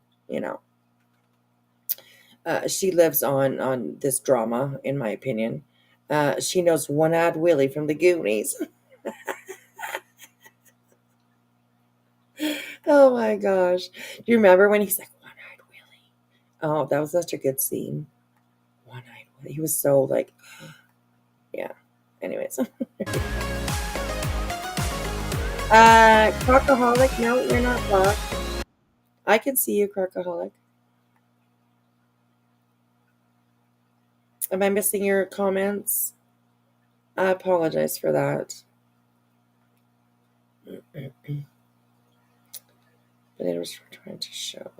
she lives on this drama, in my opinion. She knows One-Eyed Willie from the Goonies. Oh my gosh. Do you remember when he's like, One-Eyed Willie? Oh, that was such a good scene. One-Eyed Willie. He was so like, yeah. Anyways. Crocaholic, no, you're not blocked. I can see you, Crocaholic. Am I missing your comments? I apologize for that. But it was trying to show.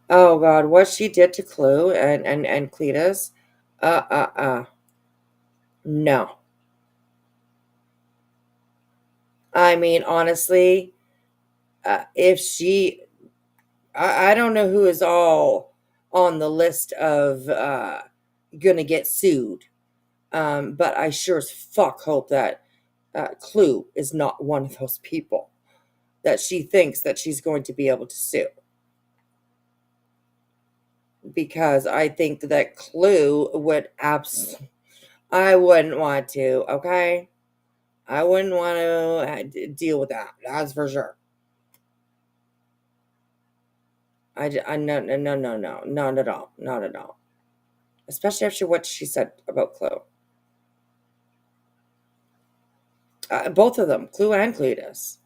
Oh God, what she did to Clue and Cletus. No. I mean, honestly, if she, I don't know who is all on the list of gonna get sued, but I sure as fuck hope that Clue is not one of those people that she thinks that she's going to be able to sue. Because I think that Clue would I wouldn't want to, okay? I wouldn't want to deal with that. That's for sure. No, not at all. Not at all. Especially after what she said about Clue. Both of them, Clue and Cletus.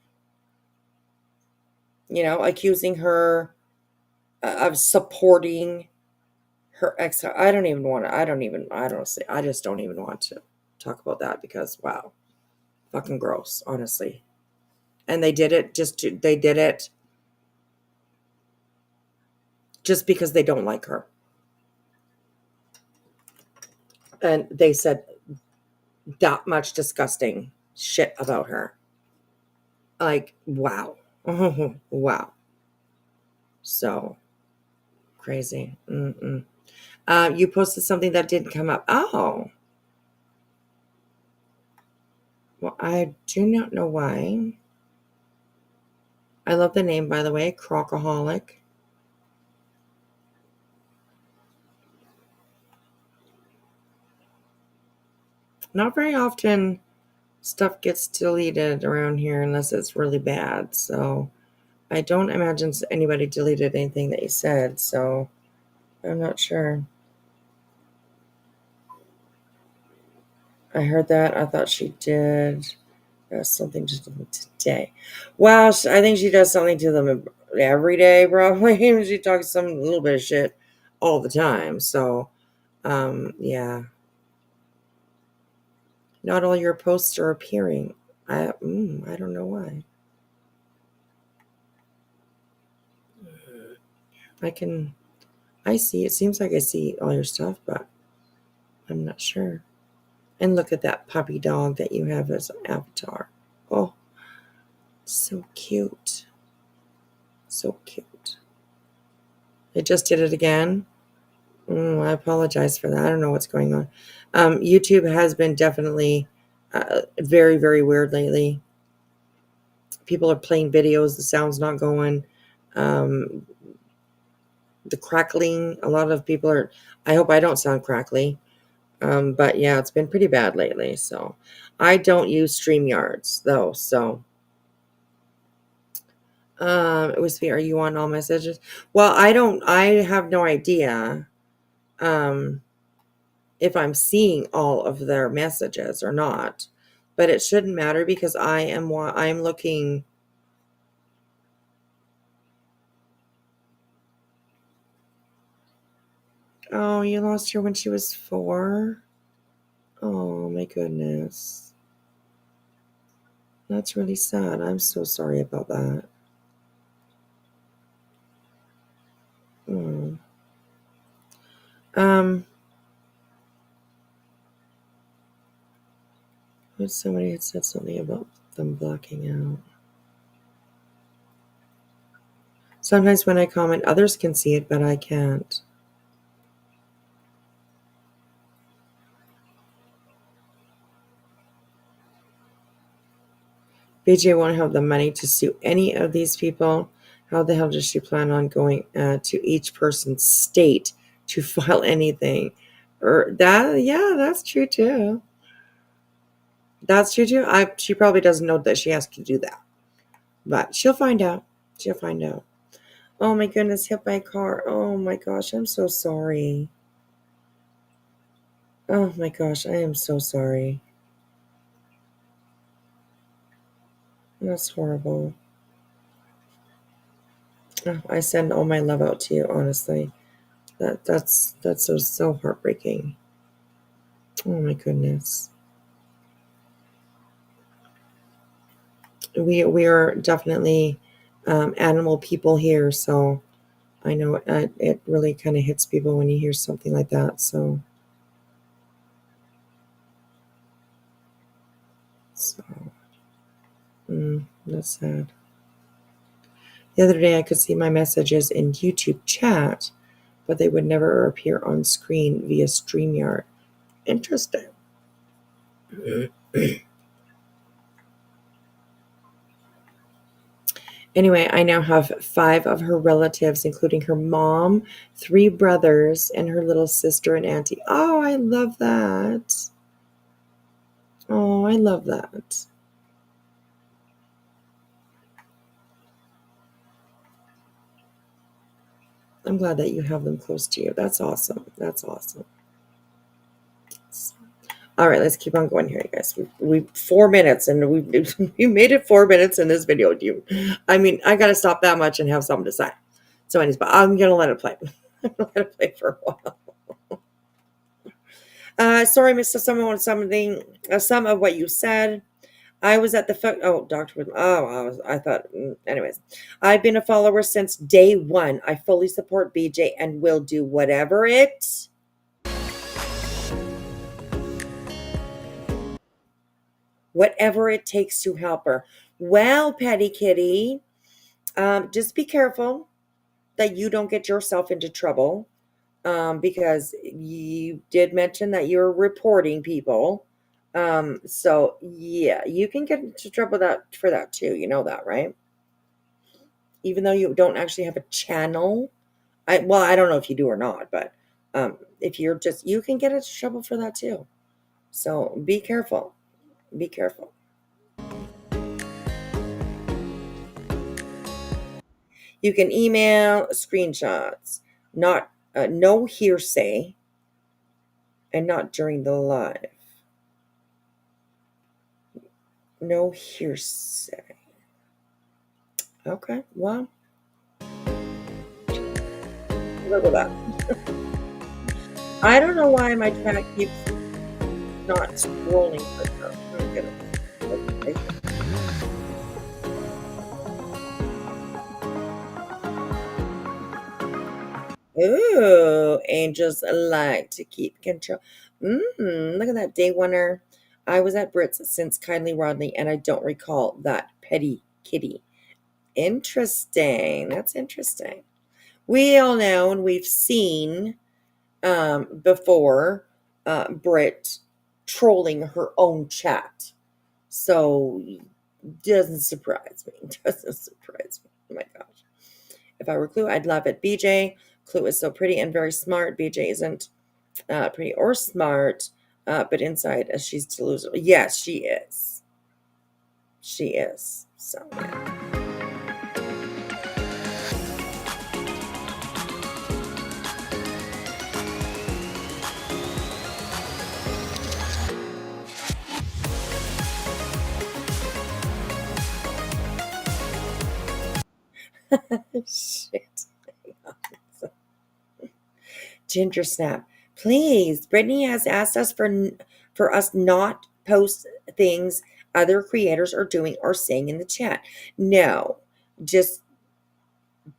Accusing her of supporting her ex. I just don't even want to talk about that, because wow, fucking gross, honestly. And they did it just because they don't like her. And they said that much disgusting shit about her. Like, wow. Wow. So crazy. You posted something that didn't come up. Oh. Well, I do not know why. I love the name, by the way, Crocaholic. Not very often stuff gets deleted around here unless it's really bad. So I don't imagine anybody deleted anything that you said. So I'm not sure. I heard that. I thought she did something to them today. Well, I think she does something to them every day, probably. She talks a little bit of shit all the time. So, yeah. Not all your posts are appearing. I don't know why. I see, it seems like I see all your stuff, but I'm not sure. And look at that puppy dog that you have as an avatar. Oh, so cute. So cute. It just did it again. I apologize for that. I don't know what's going on. YouTube has been definitely very, very weird lately. People are playing videos. The sound's not going. The crackling. A lot of people are. I hope I don't sound crackly. But yeah, it's been pretty bad lately. So I don't use StreamYards though. So it was. Are you on all messages? Well, I don't. I have no idea. If I'm seeing all of their messages or not, but it shouldn't matter because I'm looking. Oh, you lost her when she was 4? Oh my goodness. That's really sad. I'm so sorry about that. Hmm. Somebody had said something about them blocking out. Sometimes when I comment, others can see it, but I can't. BJ won't have the money to sue any of these people. How the hell does she plan on going to each person's state to file anything? Yeah, that's true too. That's true too. She probably doesn't know that she has to do that, but she'll find out. She'll find out. Oh my goodness, hit by a car. Oh my gosh, I'm so sorry. Oh my gosh, I am so sorry. That's horrible. Oh, I send all my love out to you, honestly. That's so heartbreaking. Oh my goodness. We are definitely animal people here, so I know it really kind of hits people when you hear something like that. So that's sad. The other day I could see my messages in YouTube chat, but they would never appear on screen via StreamYard. Interesting. Anyway, I now have 5 of her relatives, including her mom, 3 brothers, and her little sister and auntie. Oh, I love that. Oh, I love that. I'm glad that you have them close to you. That's awesome. That's awesome. All right, let's keep on going here, you guys. We 4 minutes, and we made it 4 minutes in this video. I got to stop that much and have something to say. So, anyways, but I'm gonna let it play. I'm gonna let it play for a while. Sorry, Mr. Someone, something. Some of what you said. I was at the Dr. I thought. Anyways, I've been a follower since day 1. I fully support BJ and will do whatever it takes to help her. Well, Petty Kitty, just be careful that you don't get yourself into trouble, because you did mention that you're reporting people. So yeah, you can get into trouble for that too. You know that, right? Even though you don't actually have a channel. I don't know if you do or not, but if you can get into trouble for that too. So be careful. Be careful. You can email screenshots, not no hearsay, and not during the live. No hearsay. Okay, well, look at that. I don't know why my chat keeps not scrolling for stuff. Okay. Ooh, angels like to keep control. Look at that day oneer. I was at Brits since Kindly Rodney, and I don't recall that petty kitty. Interesting. That's interesting. We all know and we've seen before Brit trolling her own chat. So doesn't surprise me. Doesn't surprise me. Oh my gosh. If I were Clue, I'd love it. BJ, Clue is so pretty and very smart. BJ isn't pretty or smart, but inside she's delusional. Yes, she is. She is. So yeah. Shit. Ginger snap. Please, Brittany has asked us for us not post things other creators are doing or saying in the chat. No, just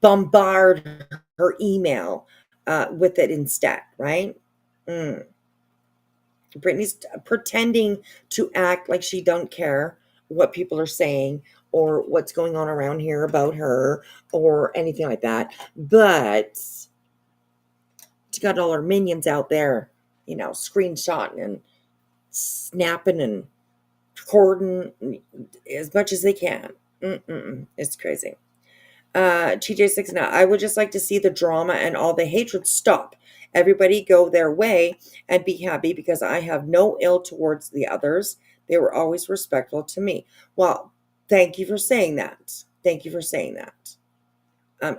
bombard her email with it instead, right? Brittany's pretending to act like she don't care what people are saying or what's going on around here about her or anything like that. But she got all her minions out there, screenshotting and snapping and recording as much as they can. It's crazy. TJ6 now. I would just like to see the drama and all the hatred stop. Everybody go their way and be happy because I have no ill towards the others. They were always respectful to me. Well, thank you for saying that. Thank you for saying that.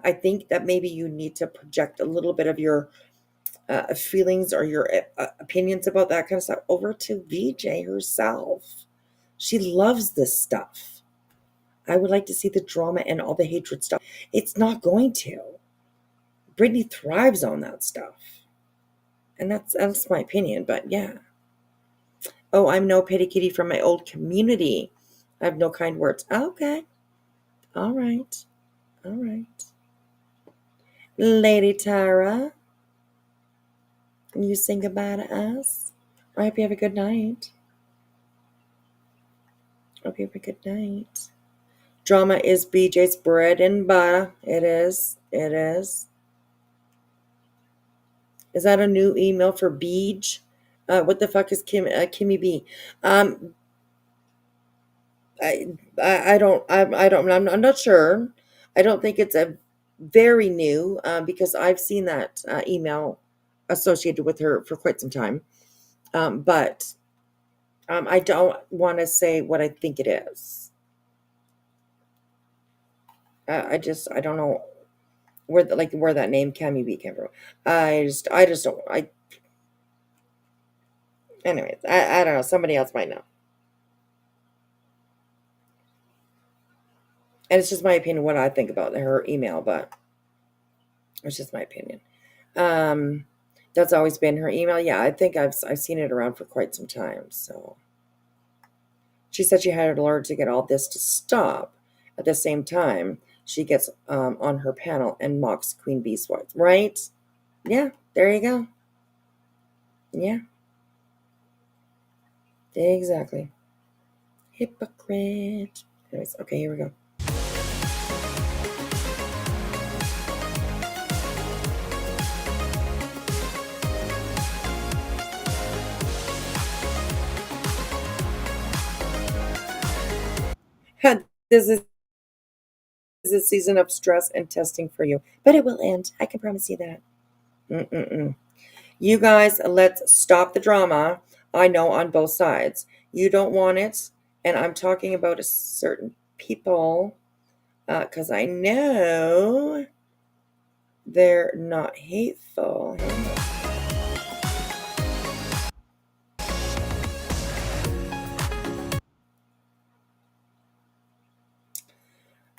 I think that maybe you need to project a little bit of your feelings or your opinions about that kind of stuff over to VJ herself. She loves this stuff. I would like to see the drama and all the hatred stuff. It's not going to. Brittany thrives on that stuff. And that's my opinion, but yeah. Oh, I'm no pity kitty from my old community. I have no kind words. Okay. All right. All right. Lady Tara, can you sing goodbye to us? I hope you have a good night. Hope you have a good night. Drama is BJ's bread and butter. It is. It is. Is that a new email for Beej? What the fuck is Kimmy B? I'm not sure. I don't think it's a very new because I've seen that email associated with her for quite some time. But I don't want to say what I think it is. I don't know where that name Cammy B came from. I just don't. Anyways, I don't know. Somebody else might know. And it's just my opinion what I think about her email, but it's just my opinion. That's always been her email. Yeah, I think I've seen it around for quite some time. So she said she had learned to get all this to stop. At the same time, she gets on her panel and mocks Queen Bee's wife. Right? Yeah, there you go. Yeah. Exactly. Hypocrite. Anyways, okay, here we go. This is a season of stress and testing for you, but it will end. I can promise you that. You guys, let's stop the drama. I know on both sides. You don't want it, and I'm talking about a certain people because I know they're not hateful.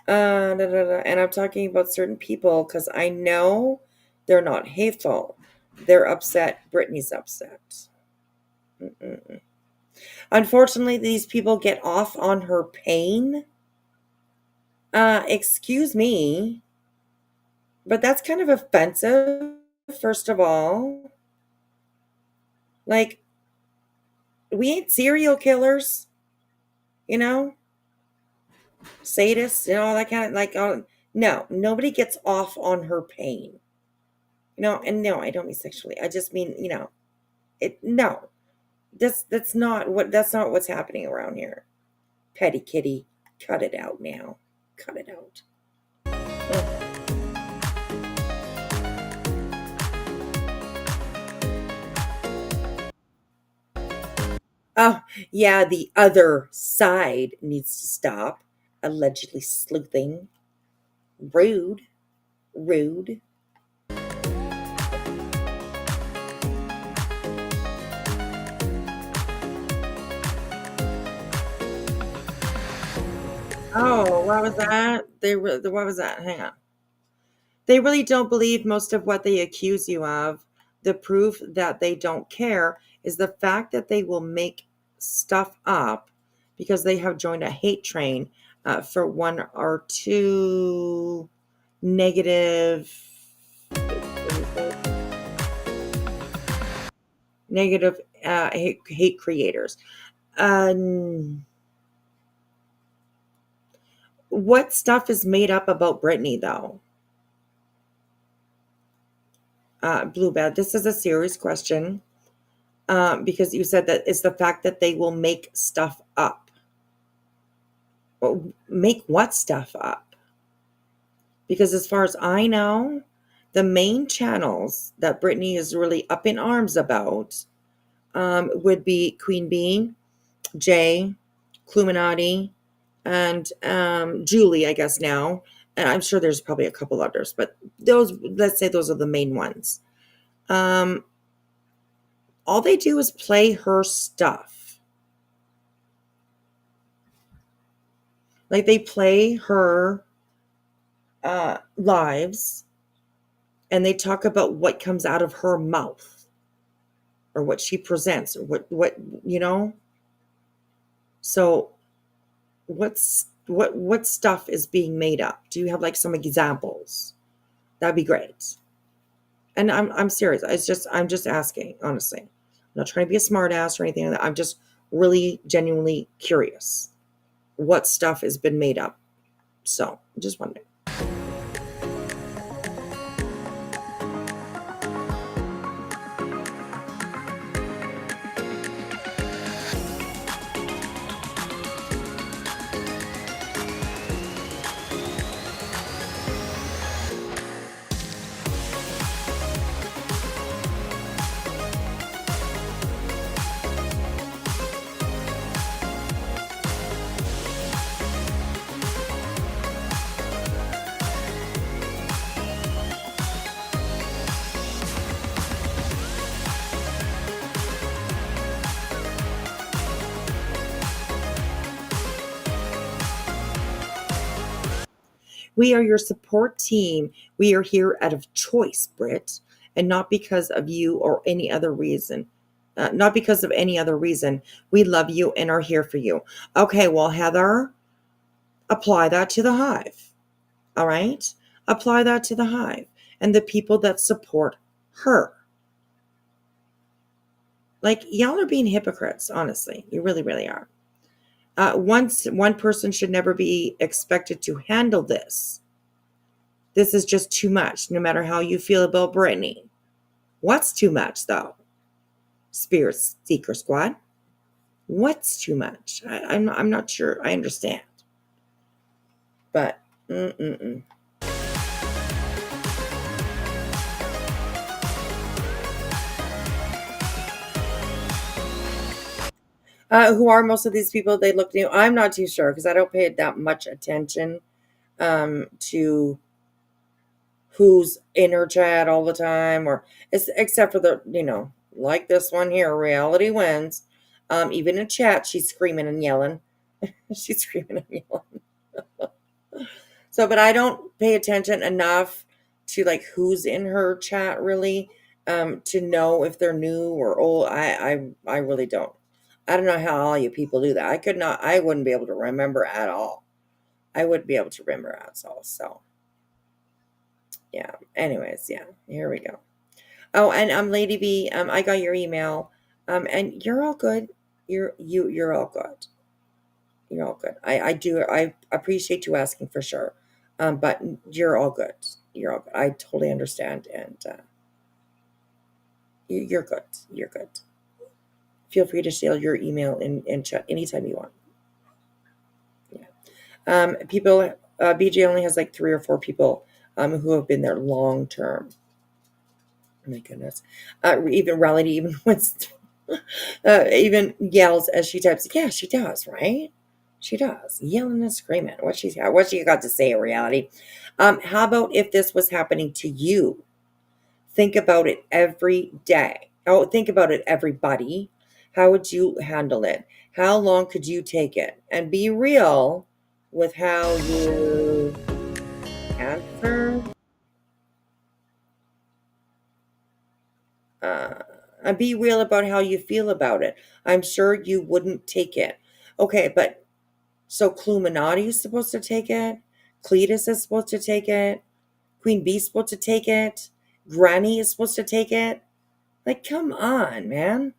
And I'm talking about certain people because I know they're not hateful. They're upset. Brittany's upset. Unfortunately, these people get off on her pain. Excuse me, but that's kind of offensive. first of all, like, we ain't serial killers, you know, sadists, all that kind of like. No, nobody gets off on her pain, And no, I don't mean sexually. I just mean, it. No, that's not what's happening around here. Petty kitty, cut it out now. Cut it out. Ugh. Oh, yeah, the other side needs to stop. Allegedly sleuthing. Rude. Rude. Oh, what was that? What was that? Hang on. They really don't believe most of what they accuse you of. The proof that they don't care is the fact that they will make stuff up because they have joined a hate train for one or two negative negative hate creators. Um, what stuff is made up about Britney, though? Bluebell, this is a serious question because you said that it's the fact that they will make stuff up. Well, make what stuff up? Because as far as I know, the main channels that Britney is really up in arms about would be Queen Bee, Jay, Cluminati, and Julie, I guess now. And I'm sure there's probably a couple others, but let's say those are the main ones. All they do is play her stuff. Like they play her lives and they talk about what comes out of her mouth or what she presents or what. So what stuff is being made up? Do you have like some examples? That'd be great. And I'm serious. I'm just asking, honestly. I'm not trying to be a smart ass or anything like that. I'm just really genuinely curious what stuff has been made up. So I'm just wondering. We are your support team. We are here out of choice, Britt, and not because of you or any other reason. Not because of any other reason. We love you and are here for you. Okay, well, Heather, apply that to the hive. All right? Apply that to the hive and the people that support her. Like, y'all are being hypocrites, honestly. You really, really are. One person should never be expected to handle this. This is just too much, no matter how you feel about Britney. What's too much, though? Spirit Seeker Squad. What's too much? I'm not sure I understand. But, who are most of these people? They look new. I'm not too sure because I don't pay that much attention to who's in her chat all the time, or except for the, like this one here, reality wins. Even in chat, she's screaming and yelling. She's screaming and yelling. So, but I don't pay attention enough to like who's in her chat really to know if they're new or old. I really don't. I don't know how all you people do that. I wouldn't be able to remember at all. I wouldn't be able to remember at all. So, yeah. Anyways, yeah. Here we go. Oh, and Lady B, I got your email. And you're all good. You're all good. You're all good. I appreciate you asking for sure. But you're all good. You're all good. I totally understand, and you're good. You're good. Feel free to share your email in chat anytime you want. People, BJ only has like 3 or 4 people who have been there long term. Oh my goodness. Even Reality even wants even yells as she types. Yeah, she does, right? She does. Yelling and screaming. What she got to say, Reality. How about if this was happening to you? Think about it every day. Oh, think about it, everybody. How would you handle it? How long could you take it? And be real with how you answer. And be real about how you feel about it. I'm sure you wouldn't take it. Okay, but so Cluminati is supposed to take it. Cletus is supposed to take it. Queen Bee is supposed to take it. Granny is supposed to take it. Like, come on, man.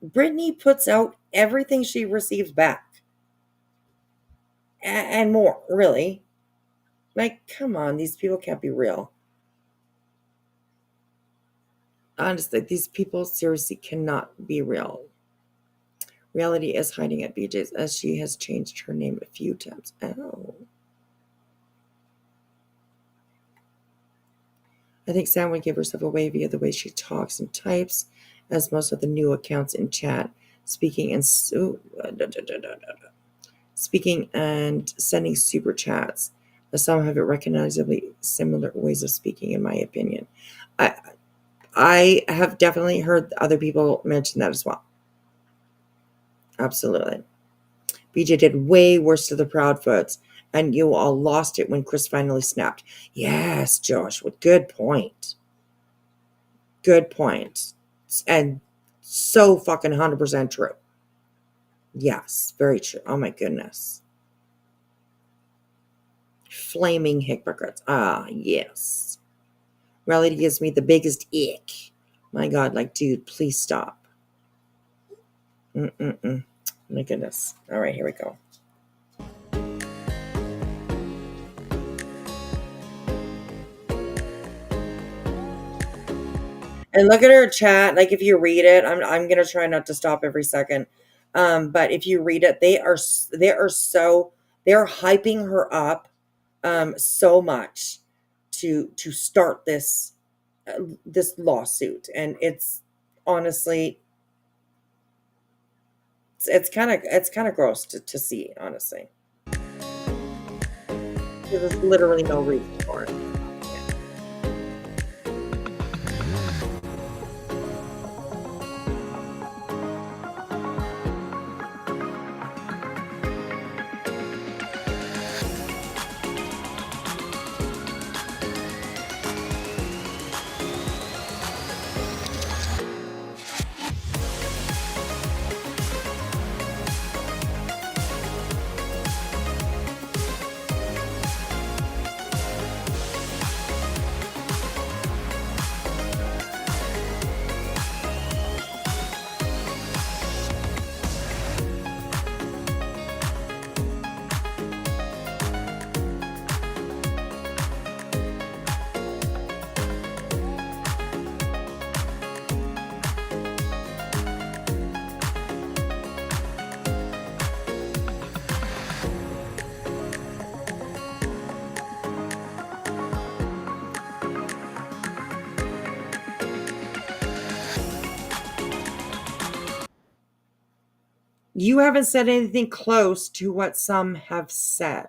Brittany puts out everything she receives back. And more, really. Like, come on, these people can't be real. Honestly, these people seriously cannot be real. Reality is hiding at BJ's as she has changed her name a few times. Oh. I think Sam would give herself away via the way she talks and types, as most of the new accounts in chat, speaking and sending super chats. Some have recognizably similar ways of speaking, in my opinion. I have definitely heard other people mention that as well. Absolutely. BJ did way worse to the Proudfoots, and you all lost it when Chris finally snapped. Yes, Josh, with good point. Good point. And so fucking 100% true. Yes, very true. Oh my goodness. Flaming hypocrites. Ah, yes. Reality gives me the biggest ick. My God, like, dude, please stop. My goodness. All right, here we go. And look at her chat. Like, if you read it, I'm gonna try not to stop every second. But if you read it, they're hyping her up so much to start this lawsuit, and it's honestly it's kind of gross to see, honestly. There's literally no reason for it. You haven't said anything close to what some have said.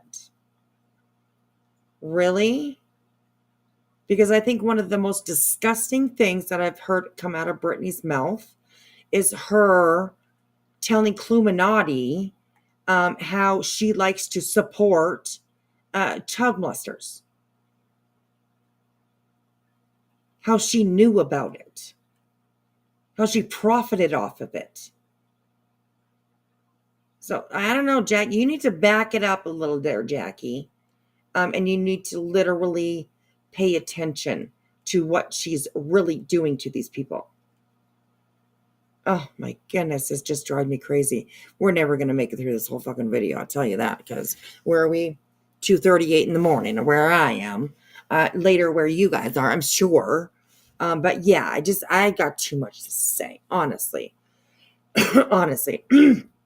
Really? Because I think one of the most disgusting things that I've heard come out of Brittany's mouth is her telling Cluminati how she likes to support child molesters. How she knew about it. How she profited off of it. So, I don't know, Jack. You need to back it up a little there, Jackie. And you need to literally pay attention to what she's really doing to these people. Oh my goodness, it's just driving me crazy. We're never going to make it through this whole fucking video, I'll tell you that, because where are we? 2:38 in the morning, where I am. Later where you guys are, I'm sure. But yeah, I got too much to say, honestly. Honestly.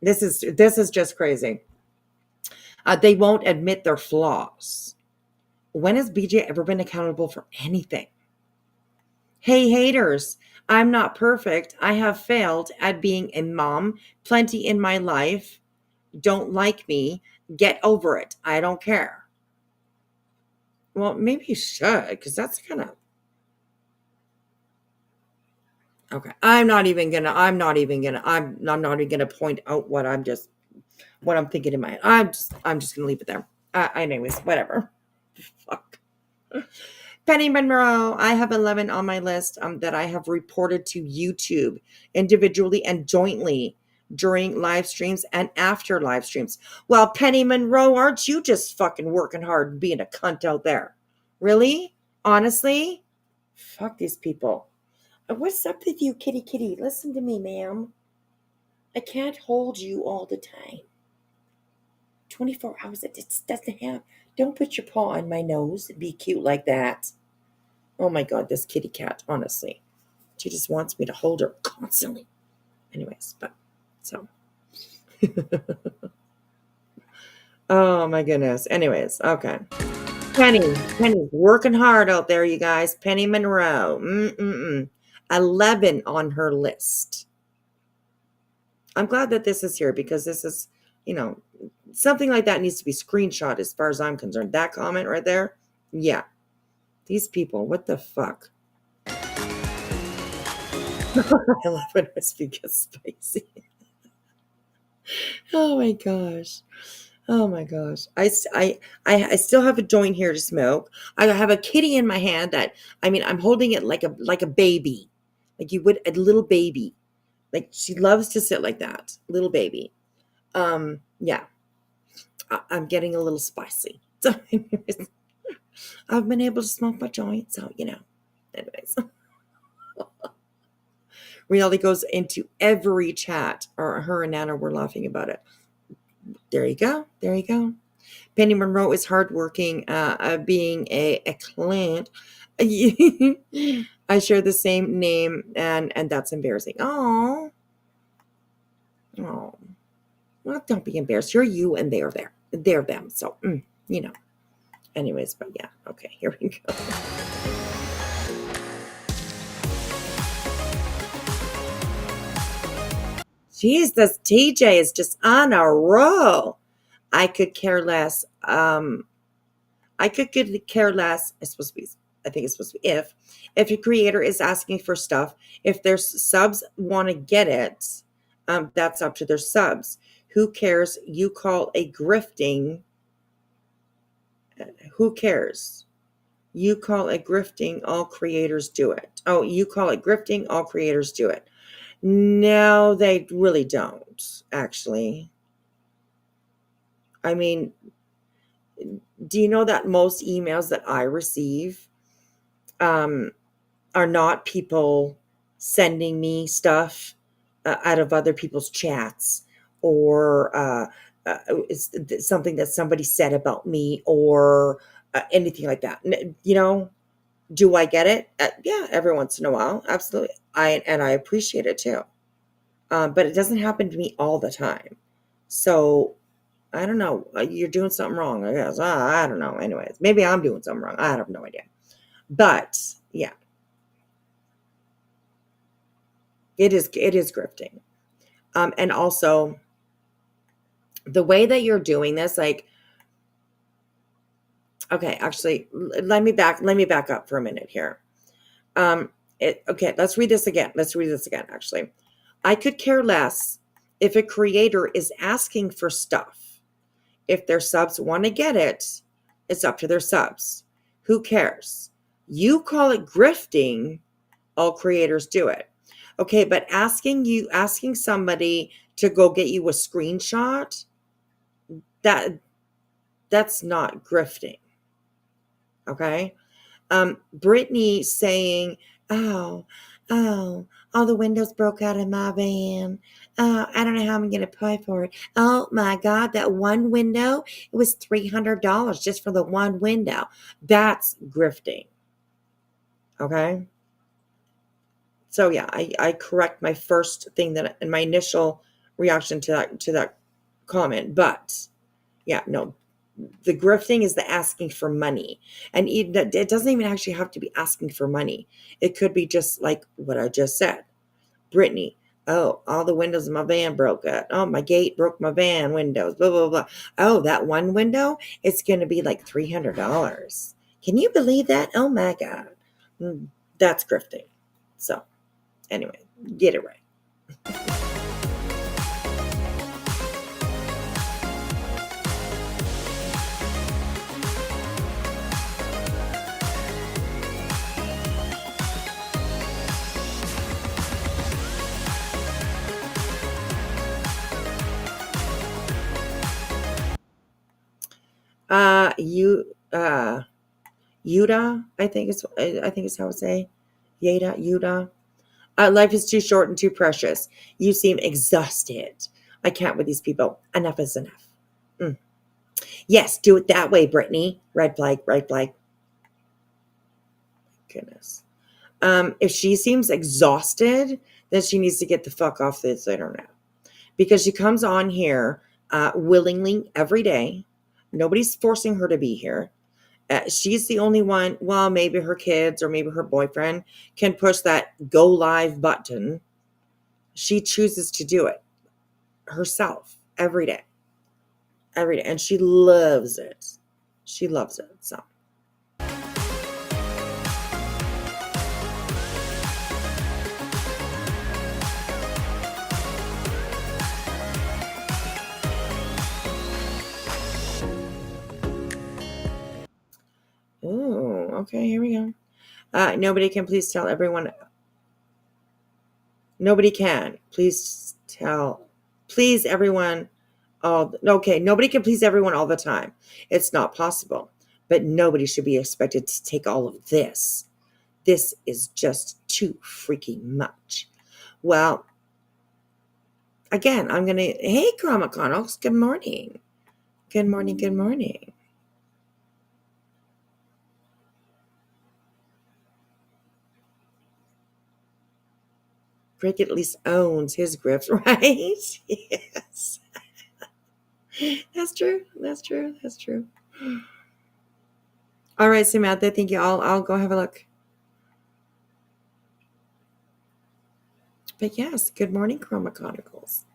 This is just crazy. They won't admit their flaws. When has BJ ever been accountable for anything? Hey, haters, I'm not perfect. I have failed at being a mom. Plenty in my life. Don't like me. Get over it. I don't care. Well, maybe you should, because that's kind of... Okay. I'm not even gonna point out what I'm thinking in my head. I'm just gonna leave it there. Anyways, whatever. Fuck. Penny Monroe, I have 11 on my list that I have reported to YouTube individually and jointly during live streams and after live streams. Well, Penny Monroe, aren't you just fucking working hard and being a cunt out there? Really? Honestly? Fuck these people. What's up with you, kitty kitty? Listen to me, ma'am. I can't hold you all the time. 24 hours, it just doesn't have... Don't put your paw on my nose and be cute like that. Oh my God, this kitty cat, honestly. She just wants me to hold her constantly. Anyways, but so. Oh my goodness. Anyways, okay. Penny's working hard out there, you guys. Penny Monroe. 11 on her list. I'm glad that this is here because this is, something like that needs to be screenshot as far as I'm concerned. That comment right there. Yeah. These people, what the fuck? I love when I speak as spicy. Oh my gosh. Oh my gosh. I still have a joint here to smoke. I have a kitty in my hand that, I'm holding it like a baby. Like you would a little baby. Like she loves to sit like that. Little baby. Yeah. I'm getting a little spicy. So anyways, I've been able to smoke my joint, so anyways. Reality goes into every chat, or her and Nana were laughing about it. There you go. Penny Monroe is hardworking, being a client. I share the same name, and that's embarrassing. Oh, well, don't be embarrassed. You're you, and they're there. They're them. So, Anyways, but yeah. Okay, here we go. Jeez, this TJ is just on a roll. I could care less. I think it's supposed to be if your creator is asking for stuff, if their subs want to get it, that's up to their subs. Who cares? You call a grifting. Who cares? You call it grifting, all creators do it. Oh, you call it grifting, all creators do it. No, they really don't, actually. Do you know that most emails that I receive are not people sending me stuff out of other people's chats, or it's something that somebody said about me, or anything like that. Do I get it? Yeah, every once in a while, absolutely. I appreciate it too, but it doesn't happen to me all the time. So I don't know. You're doing something wrong, I guess. I don't know. Anyways, maybe I'm doing something wrong. I have no idea. But yeah, it is grifting. And also the way that you're doing this, like, okay, actually, let me back up for a minute here. Okay, let's read this again. Actually, I could care less if a creator is asking for stuff. If their subs want to get it, it's up to their subs. Who cares? You call it grifting, all creators do it. Okay, but asking somebody to go get you a screenshot, that's not grifting. Okay? Brittany saying, oh, oh, all the windows broke out of my van. Oh, I don't know how I'm going to pay for it. Oh my God, that one window, it was $300 just for the one window. That's grifting. Okay. So yeah, I correct my first thing that in my initial reaction to that comment, but yeah, no, the grifting is the asking for money, and it doesn't even actually have to be asking for money. It could be just like what I just said, Brittany. Oh, all the windows in my van broke out. Oh, my gate broke my van windows. Blah blah blah. Oh, that one window, it's going to be like $300. Can you believe that? Oh my God, that's grifting. So. Anyway, get it right. Yuda, I think it's how I say, Yuda. Life is too short and too precious. You seem exhausted. I can't with these people. Enough is enough. Yes, do it that way, Brittany. Red flag, red flag. Goodness. If she seems exhausted, then she needs to get the fuck off this internet. Because she comes on here willingly every day. Nobody's forcing her to be here. She's the only one, well, maybe her kids or maybe her boyfriend can push that go live button. She chooses to do it herself every day. Every day. And she loves it. She loves it. So. Oh, okay, here we go. Nobody can please tell everyone. Nobody can. Please everyone. Okay, nobody can please everyone all the time. It's not possible. But nobody should be expected to take all of this. This is just too freaking much. Well, again, I'm going to, hey, Grandma Connells, good morning. Good morning, good morning. Rick at least owns his grifts, right? Yes. That's true. That's true. That's true. All right, Samantha, thank you. I'll go have a look. But yes, good morning, Chroma Chronicles.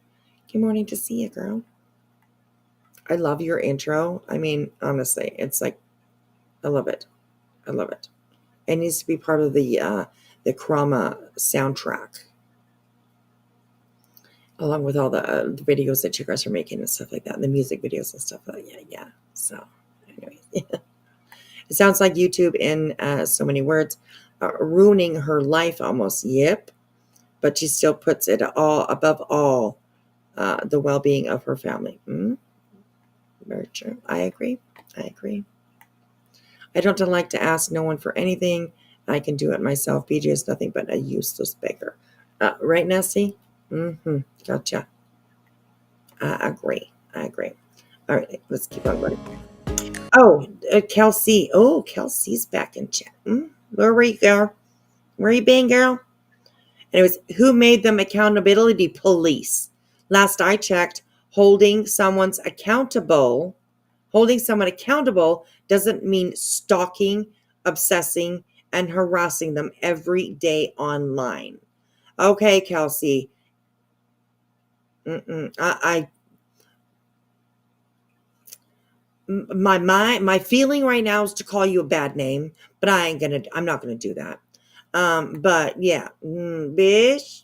Good morning to see you, girl. I love your intro. I mean, honestly, it's like, I love it. I love it. It needs to be part of the Chroma soundtrack, along with all the videos that you guys are making and stuff like that, and the music videos and stuff like that. Yeah. So, anyway, it sounds like YouTube in so many words, ruining her life almost. Yep. But she still puts it all above all, the well-being of her family. Very true. I agree. I don't like to ask no one for anything. I can do it myself. Beej is nothing but a useless beggar. Right, Nessie? Gotcha. I agree. All right, let's keep on going. Oh, Kelsey. Oh, Kelsey's back in chat. Where were you, girl? Where you been, girl? And it was, who made them accountability police? Last I checked, holding someone accountable doesn't mean stalking, obsessing, and harassing them every day online. Okay, Kelsey. My feeling right now is to call you a bad name, but I'm not gonna do that. But yeah, bitch.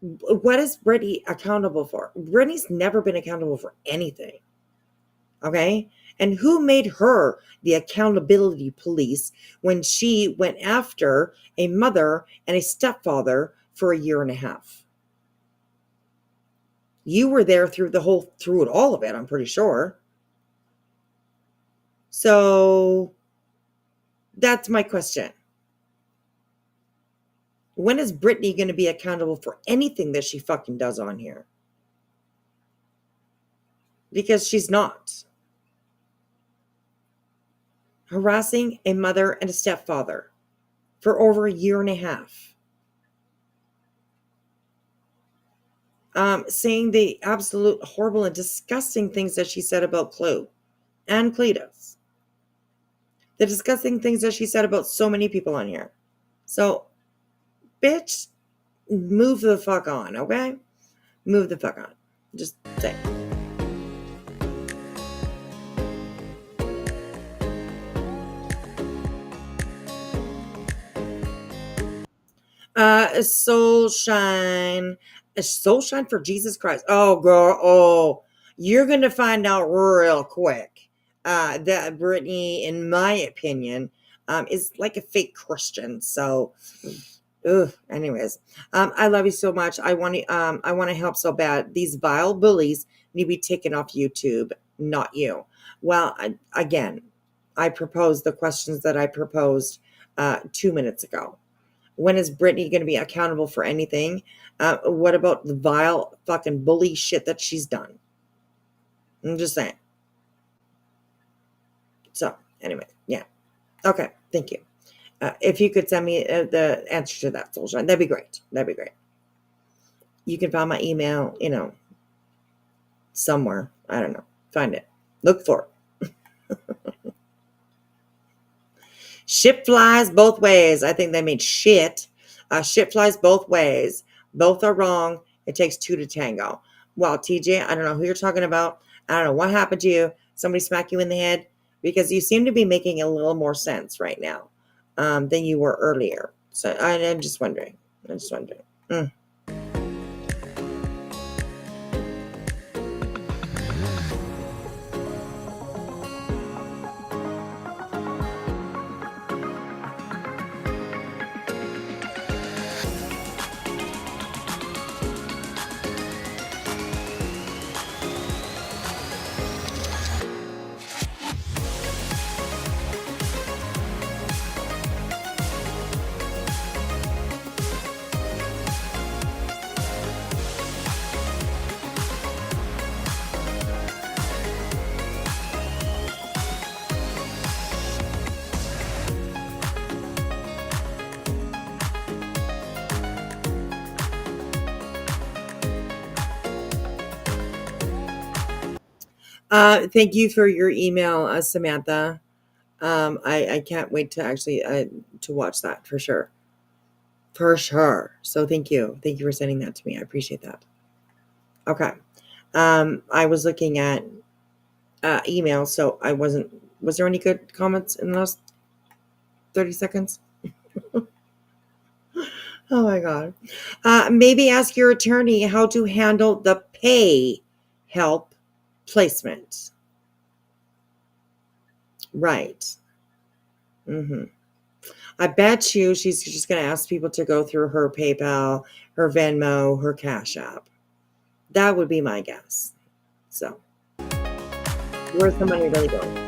What is Brittany accountable for? Brittany's never been accountable for anything. Okay? And who made her the accountability police when she went after a mother and a stepfather for a year and a half? You were there through all of it, I'm pretty sure. So That's my question. When is Brittany going to be accountable for anything that she fucking does on here? Because she's not. Harassing a mother and a stepfather for over a year and a half. Saying the absolute horrible and disgusting things that she said about Chloe and Cletus. The disgusting things that she said about so many people on here. So, bitch, move the fuck on, okay? Move the fuck on. Just say. Soul shine. Soul shine for Jesus Christ. Oh, girl. Oh, you're going to find out real quick that Brittany, in my opinion, is like a fake Christian. So, anyways, I love you so much. I want to help so bad. These vile bullies need to be taken off YouTube, not you. Well, I proposed the questions that I proposed 2 minutes ago. When is Brittany going to be accountable for anything? What about the vile fucking bully shit that she's done? I'm just saying. So, anyway, yeah. Okay, thank you. If you could send me the answer to that, Soulshine, that'd be great. That'd be great. You can find my email, somewhere. I don't know. Find it. Look for it. Shit flies both ways. I think they made shit. Shit flies both ways. Both are wrong. It takes two to tango. Well, TJ, I don't know who you're talking about. I don't know what happened to you. Somebody smack you in the head? Because you seem to be making a little more sense right now than you were earlier. So I'm just wondering. Thank you for your email, Samantha. I can't wait to actually to watch that for sure. For sure. So thank you. Thank you for sending that to me. I appreciate that. Okay. I was looking at email, so I wasn't. Was there any good comments in the last 30 seconds? Oh my God. Maybe ask your attorney how to handle the pay help placement. Right. I bet you she's just going to ask people to go through her PayPal, her Venmo, her Cash App. That would be my guess. So, where's the money really going?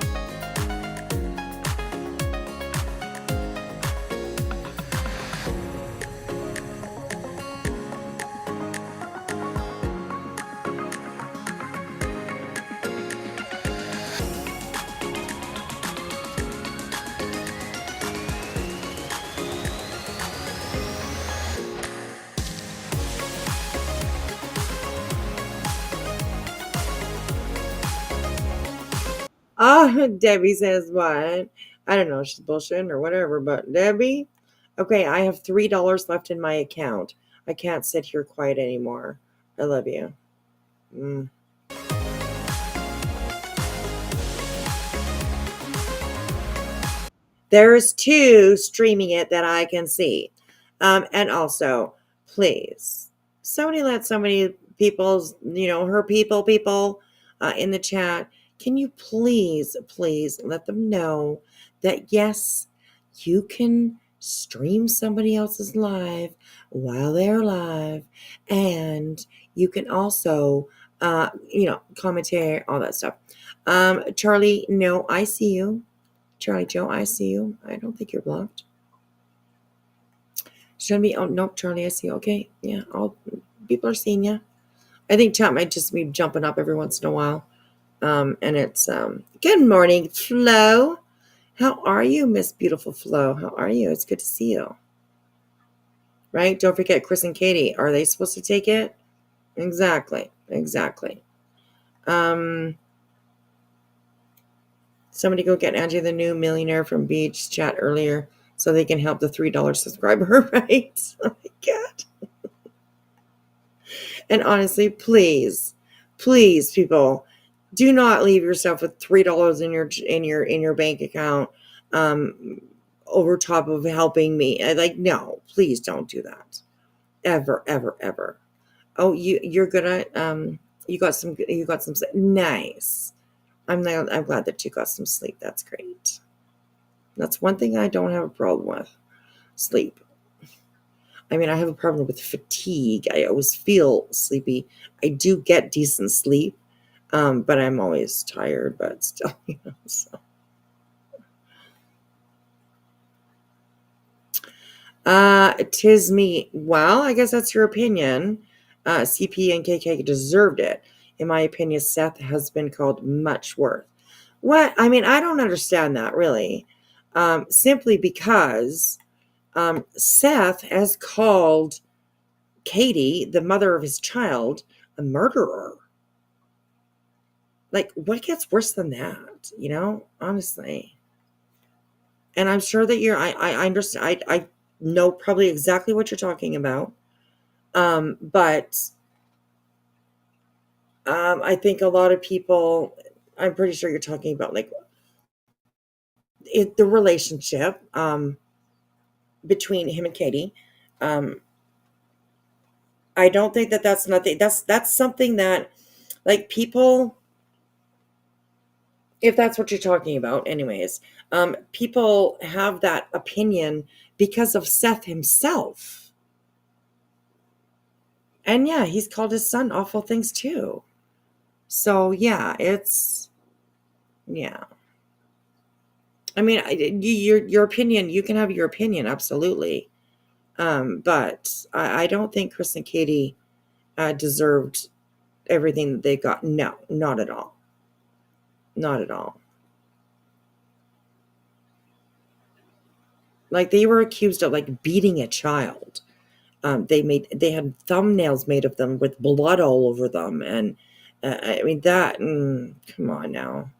Oh, Debbie says what? I don't know. She's bullshitting or whatever, but Debbie, okay, I have $3 left in my account. I can't sit here quiet anymore. I love you. There's two streaming it that I can see. And also, please, somebody let people's, her people in the chat. Can you please let them know that yes, you can stream somebody else's live while they're live, and you can also, commentary, all that stuff. Charlie, no, I see you. Charlie Joe, I see you. I don't think you're blocked. Should be, oh, nope, Charlie, I see you. Okay, yeah, all people are seeing you. I think chat might just be jumping up every once in a while. And it's, good morning, Flo. How are you, Miss Beautiful Flo? How are you? It's good to see you. Right? Don't forget Chris and Katie. Are they supposed to take it? Exactly. Somebody go get Angie the new millionaire from Beej chat earlier so they can help the $3 subscriber, right? Oh my God. And honestly, please, people, do not leave yourself with $3 in your bank account over top of helping me. No, please don't do that. Ever. Oh, you're gonna you got some nice. I'm glad that you got some sleep. That's great. That's one thing I don't have a problem with. Sleep. I mean, I have a problem with fatigue. I always feel sleepy. I do get decent sleep, but I'm always tired, but still, so. Tis me. Well, I guess that's your opinion. CP and KK deserved it. In my opinion, Seth has been called much worse. What? I mean, I don't understand that, really. Simply because Seth has called Katie, the mother of his child, a murderer. Like, what gets worse than that? Honestly. And I'm sure that I understand. I know probably exactly what you're talking about. But I think a lot of people, I'm pretty sure you're talking about like the relationship between him and Katie. I don't think that that's nothing. That's something that, like, people, if that's what you're talking about, anyways, people have that opinion because of Seth himself. And yeah, he's called his son awful things too. So yeah, yeah. I mean, your opinion, you can have your opinion, absolutely. But I don't think Chris and Katie deserved everything that they got. No, not at all. Not at all. Like, they were accused of like beating a child. They had thumbnails made of them with blood all over them, and I mean that. Come on now.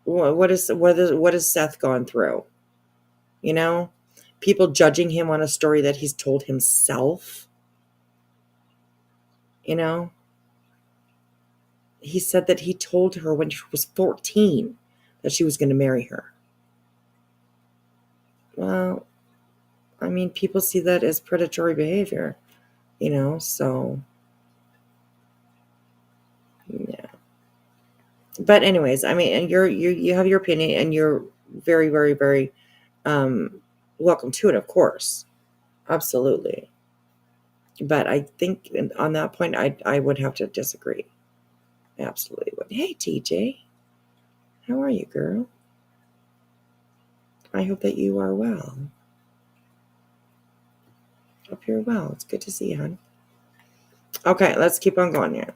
What has Seth gone through? People judging him on a story that he's told himself. He said that he told her when she was 14 that she was going to marry her. Well, I mean, people see that as predatory behavior, so yeah. But anyways, I mean, you have your opinion, and you're very, very, very welcome to it, of course. Absolutely. But I think on that point, I would have to disagree. I absolutely would. Hey, TJ. How are you, girl? I hope that you are well. Hope you're well. It's good to see you, hon. Okay, let's keep on going here.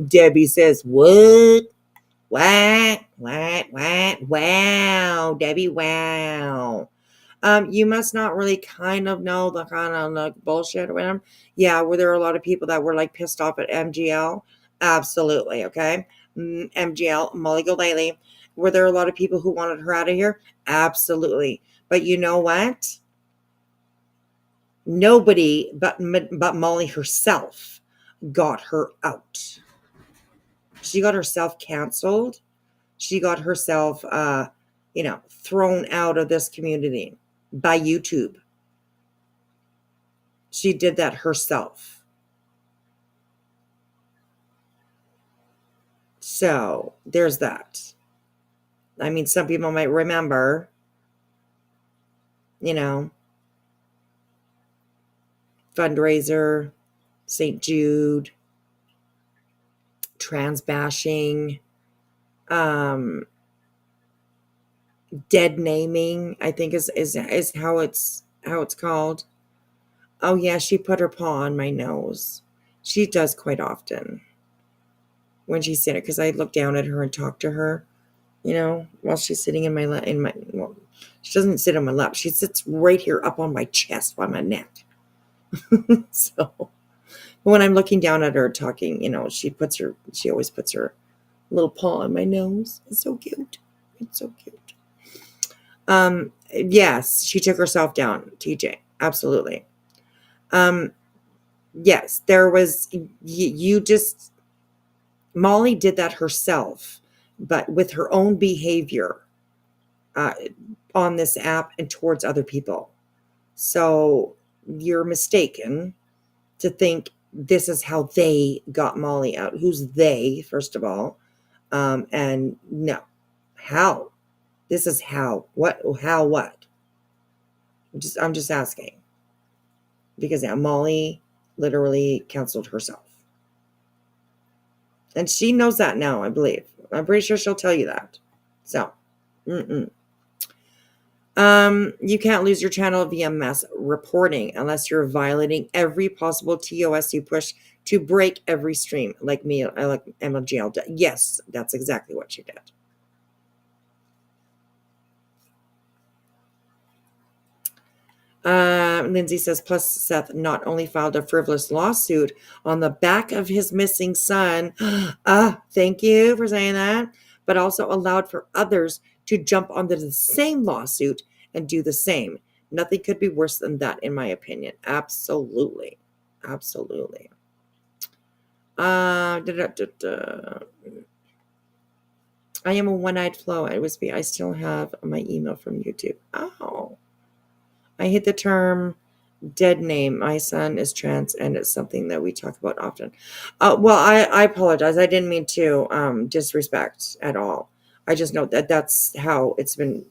Debbie says, what? What? Wow, Debbie, wow. You must not really kind of know the kind of like bullshit around him. Yeah, were there a lot of people that were like pissed off at MGL? Absolutely, okay. MGL, Molly Golaley. Were there a lot of people who wanted her out of here? Absolutely. But you know what? Nobody but Molly herself got her out. She got herself canceled. She got herself, thrown out of this community by YouTube. She did that herself. So there's that. I mean, some people might remember, fundraiser, St. Jude, trans bashing, dead naming, I think is how it's called. Oh yeah, she put her paw on my nose. She does quite often when she's sitting, because I look down at her and talk to her, while she's sitting in my lap. Well, she doesn't sit on my lap. She sits right here up on my chest, by my neck. So when I'm looking down at her talking, she always puts her little paw on my nose. It's so cute. It's so cute. Yes, she took herself down, TJ. Absolutely. Yes, there was, Molly did that herself, but with her own behavior on this app and towards other people. So you're mistaken to think this is how they got Molly out. Who's they, first of all? And no. How? This is how. What? How? What? I'm just asking. Because Molly literally counseled herself. And she knows that now, I believe. I'm pretty sure she'll tell you that. So, you can't lose your channel via mass reporting unless you're violating every possible TOS you push to break every stream, like me, like MLGL did. Yes, that's exactly what she did. Lindsay says, plus Seth not only filed a frivolous lawsuit on the back of his missing son, thank you for saying that, but also allowed for others to jump onto the same lawsuit and do the same. Nothing could be worse than that, in my opinion. Absolutely. Absolutely. I am a one-eyed flow. I still have my email from YouTube. Oh. I hate the term dead name. My son is trans, and it's something that we talk about often. Well, I apologize. I didn't mean to disrespect at all. I just know that that's how it's been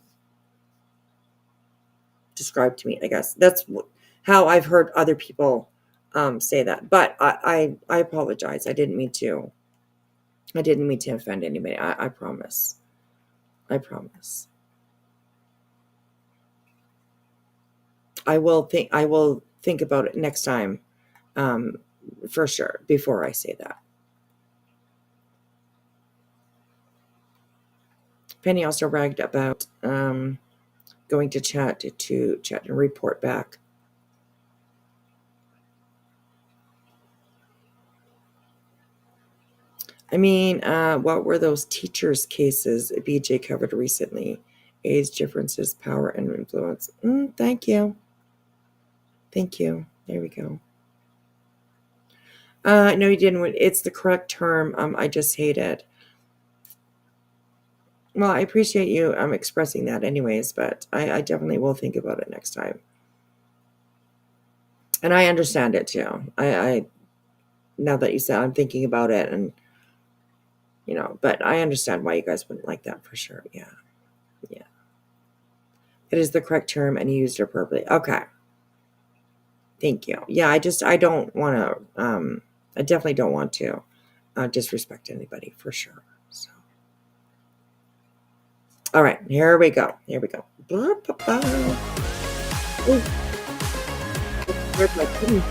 described to me, I guess. That's how I've heard other people say that. But I apologize. I didn't mean to offend anybody. I promise. I promise. I will think about it next time, for sure, before I say that. Penny also bragged about going to chat and report back. I mean, what were those teachers' cases BJ covered recently? Age differences, power, and influence. Thank you. Thank you. There we go. No, you didn't. It's the correct term. I just hate it. Well, I appreciate you expressing that anyways, but I definitely will think about it next time. And I understand it too. I now that you said, I'm thinking about it, and but I understand why you guys wouldn't like that for sure. Yeah. It is the correct term, and you used it appropriately. Okay. Thank you. Yeah, I don't want to, I definitely don't want to disrespect anybody for sure. So, all right, here we go. Here we go. Where's my kitten?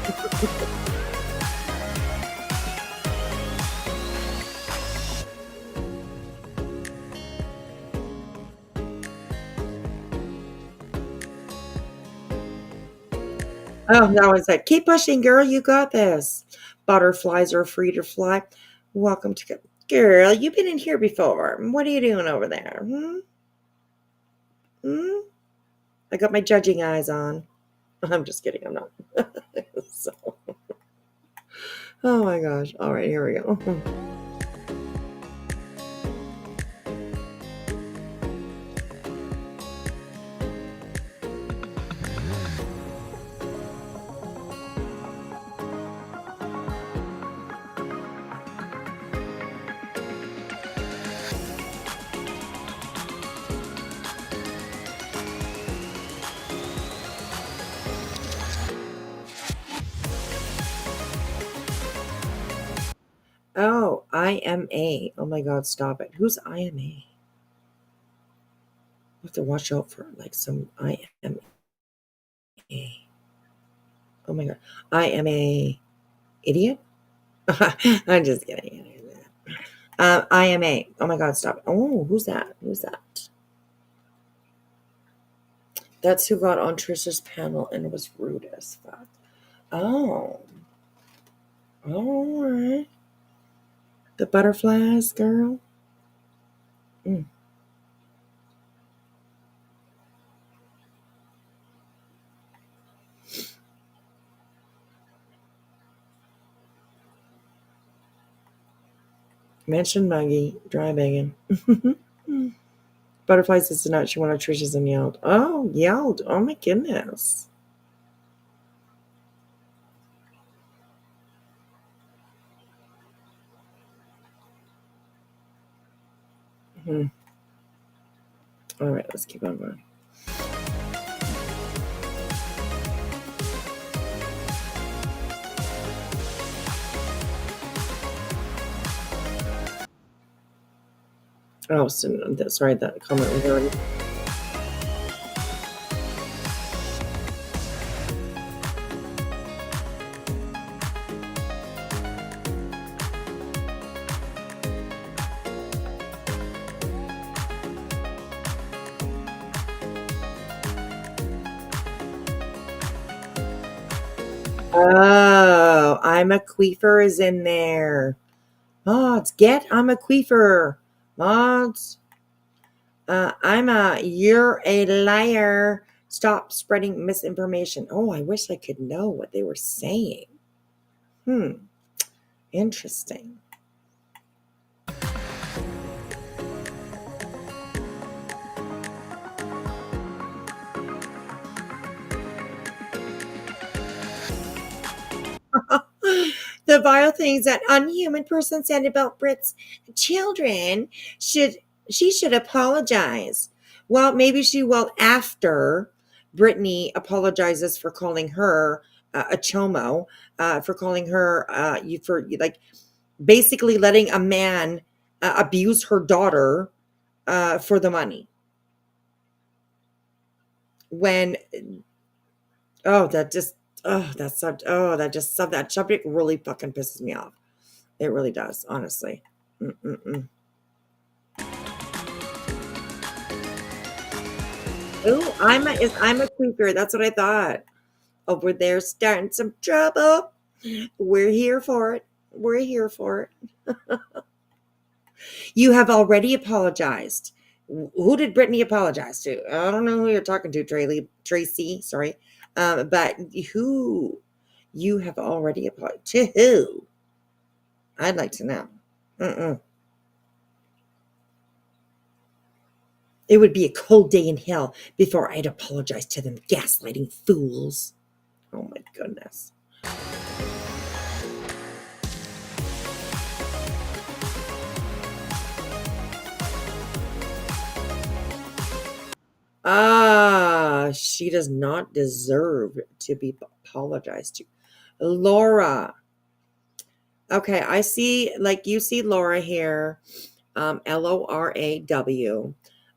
Oh, that one said, keep pushing, girl. You got this. Butterflies are free to fly. Welcome to... Girl, you've been in here before. What are you doing over there? I got my judging eyes on. I'm just kidding. I'm not. So. Oh, my gosh. All right, here we go. Oh, IMA. Oh my God, stop it. Who's IMA? You have to watch out for like some IMA. Oh my God. I am a idiot. I'm just kidding. IMA. Oh my God, stop it. Oh, who's that? Who's that? That's who got on Trisha's panel and was rude as fuck. Oh. All right. The butterflies, girl. Mm. Mentioned Muggy, dry banging. Butterflies is not. She wanted Trisha's and yelled. Oh, yelled. Oh my goodness. Hmm. All right, let's keep on going. Oh, so, sorry, that comment was already. Oh, I'm a queefer is in there. Mods, get I'm a queefer. Mods. You're a liar. Stop spreading misinformation. Oh, I wish I could know what they were saying. Interesting. The vile things that unhuman person said about Brit's children she should apologize. Well, maybe she will after Brittany apologizes for calling her a chomo, for calling her you for like basically letting a man abuse her daughter for the money. When oh that just that subject really fucking pisses me off. It really does, honestly. Mm-mm-mm. Oh, I'm a queeper. That's what I thought. Over there starting some trouble. We're here for it. We're here for it. You have already apologized. Who did Brittany apologize to? I don't know who you're talking to, Tracy. Sorry. But who you have already apologized to? Who? I'd like to know. Mm-mm. It would be a cold day in hell before I'd apologize to them gaslighting fools. Oh my goodness. She does not deserve to be apologized to. Laura. Okay, I see, like you see Laura here, LORAW.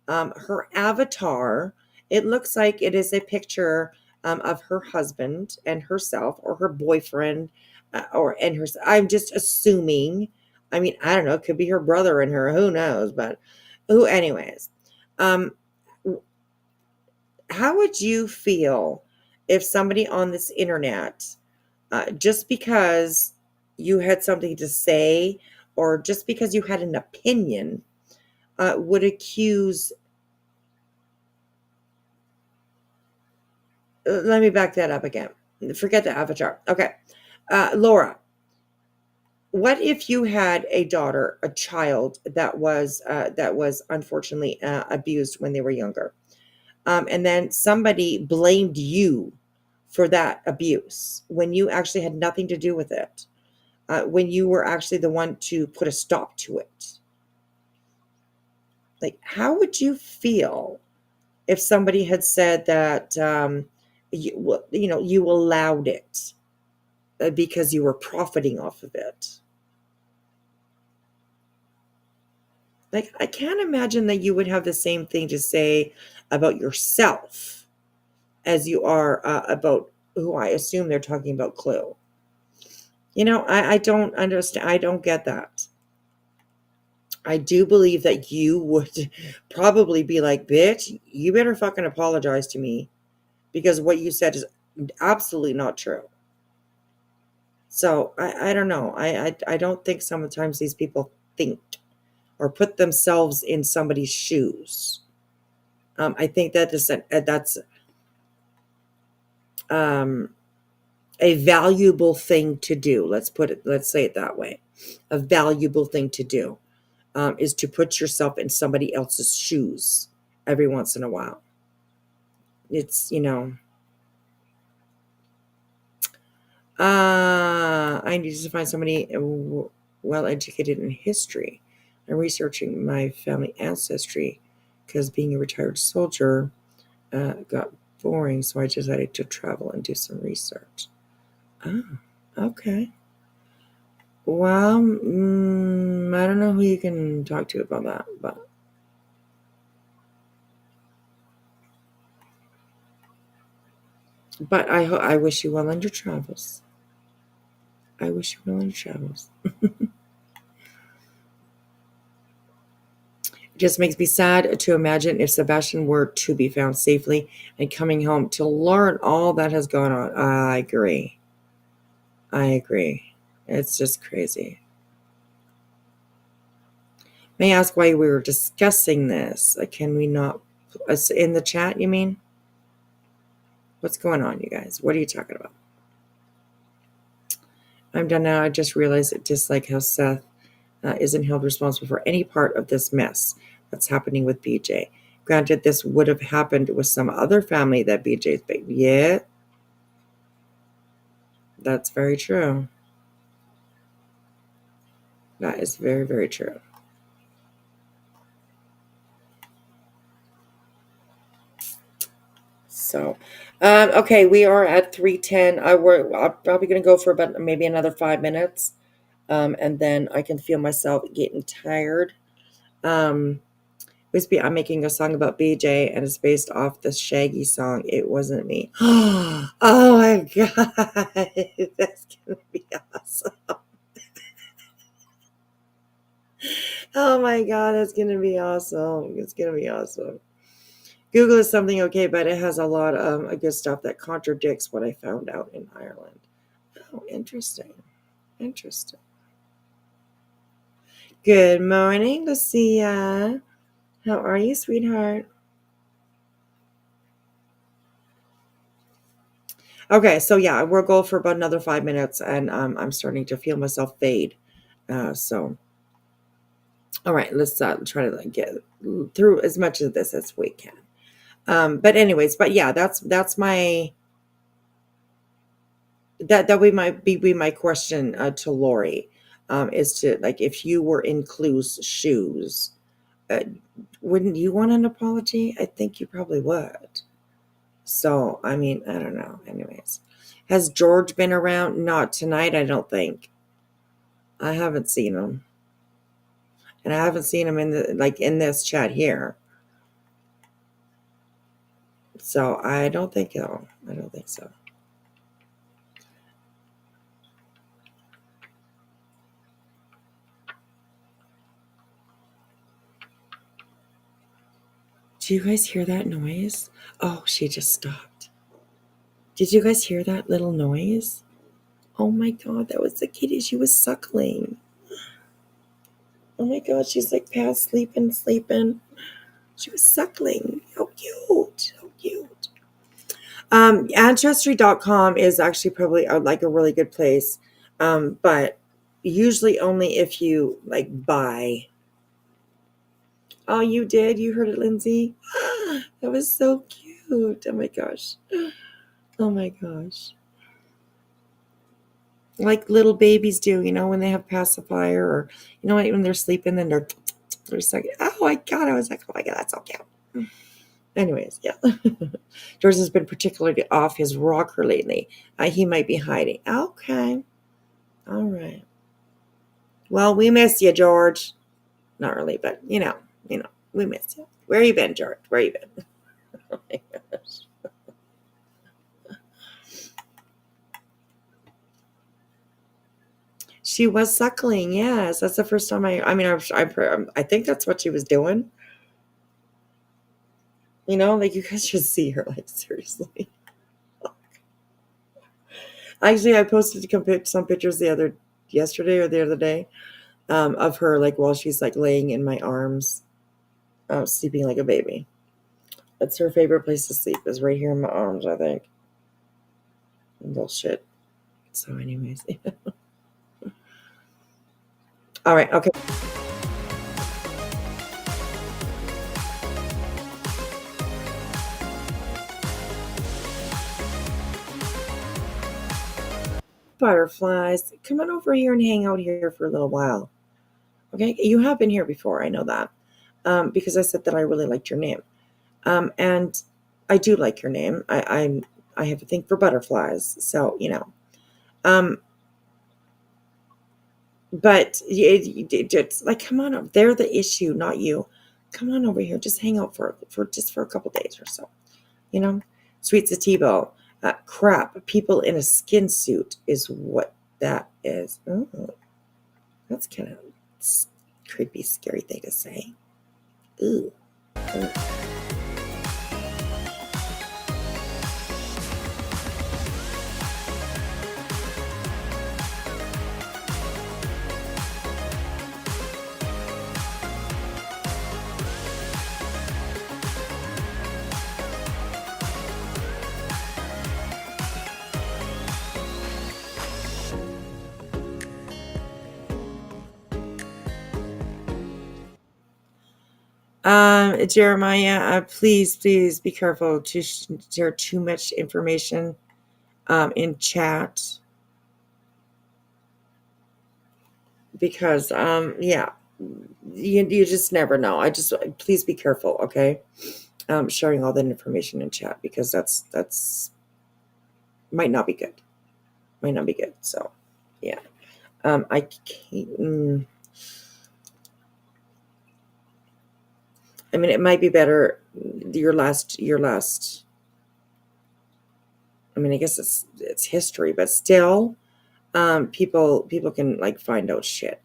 Her avatar, it looks like it is a picture of her husband and herself, or her boyfriend, I'm just assuming. I mean, I don't know. It could be her brother and her. Who knows? But anyways. Um, how would you feel if somebody on this internet, just because you had something to say or just because you had an opinion, would accuse, let me back that up again. Forget the avatar. Okay. Laura, what if you had a daughter, a child that was unfortunately abused when they were younger? And then somebody blamed you for that abuse when you actually had nothing to do with it, when you were actually the one to put a stop to it. Like, how would you feel if somebody had said that you allowed it because you were profiting off of it? Like, I can't imagine that you would have the same thing to say about yourself as you are about who I assume they're talking about Clue. I don't understand. I don't get that. I do believe that you would probably be like, bitch, you better fucking apologize to me because what you said is absolutely not true. So I don't know. I don't think sometimes these people think or put themselves in somebody's shoes. I think that's a valuable thing to do. Let's say it that way. A valuable thing to do is to put yourself in somebody else's shoes every once in a while. It's, I need to find somebody well educated in history. I'm researching my family ancestry because being a retired soldier got boring, so I decided to travel and do some research. Oh, okay. Well, I don't know who you can talk to about that, but I wish you well on your travels. I wish you well on your travels. It just makes me sad to imagine if Sebastian were to be found safely and coming home to learn all that has gone on. I agree. It's just crazy. May I ask why we were discussing this? Can we not? In the chat, you mean? What's going on, you guys? What are you talking about? I'm done now. I just realized it, just like how Seth isn't held responsible for any part of this mess that's happening with BJ. Granted, this would have happened with some other family that BJ's baby. Yeah, that's very true. That is very, very true. So, okay, we are at 3:10. I'm probably going to go for about maybe another 5 minutes, and then I can feel myself getting tired. I'm making a song about BJ, and it's based off the Shaggy song. It wasn't me. Oh my god, that's gonna be awesome. Oh my god, that's gonna be awesome. It's gonna be awesome. Google is something okay, but it has a lot of good stuff that contradicts what I found out in Ireland. Oh, interesting. Interesting. Good morning, Lucia. How are you, sweetheart? Okay, so yeah, we'll go for about another 5 minutes, and I'm starting to feel myself fade. So, all right, let's try to get through as much of this as we can. But anyways, yeah, that's my that we might be my question to Lori, is to, like, if you were in Clue's shoes, wouldn't you want an apology? I think you probably would. So, I mean, I don't know. Anyways, has George been around? Not tonight, I don't think. I haven't seen him, and I haven't seen him in this chat here. So I don't think so. I don't think so. Do you guys hear that noise? Oh, she just stopped. Did you guys hear that little noise? Oh my god, that was the kitty. She was suckling. Oh my god, she's like past sleeping. She was suckling. How cute. How cute. Ancestry.com is actually probably like a really good place. But usually only if you like buy. Oh, you did? You heard it, Lindsay? That was so cute. Oh my gosh. Oh my gosh. Like little babies do, when they have pacifier, or when they're sleeping and they're just like, oh my god. I was like, oh my god, that's so cute. Anyways, yeah. George has been particularly off his rocker lately. He might be hiding. Okay. All right. Well, we miss you, George. not really, but we missed you. Where you been, George? Where you been? Oh my gosh. She was suckling. Yes, that's the first time I think that's what she was doing. Like you guys should see her. Like seriously. Actually, I posted some pictures yesterday or the other day, of her like while she's like laying in my arms, sleeping like a baby. That's her favorite place to sleep, is right here in my arms, I think. Bullshit. So, anyways, all right, okay. Butterflies, come on over here and hang out here for a little while. Okay, you have been here before, I know that, because I said that I really liked your name, and I do like your name. I have a thing for butterflies, so but it's like, come on up. They're the issue, not you. Come on over here, just hang out for a couple days or so. Sweet Sativo. Crap, people in a skin suit is what that is. Oh, that's kind of creepy, scary thing to say. Ooh. Jeremiah, please be careful to share too much information in chat, because you just never know. Please be careful, okay? Sharing all that information in chat, because that's might not be good. So yeah, I can't. I mean, it might be better your last. I mean, I guess it's history, but still, people can like find out shit,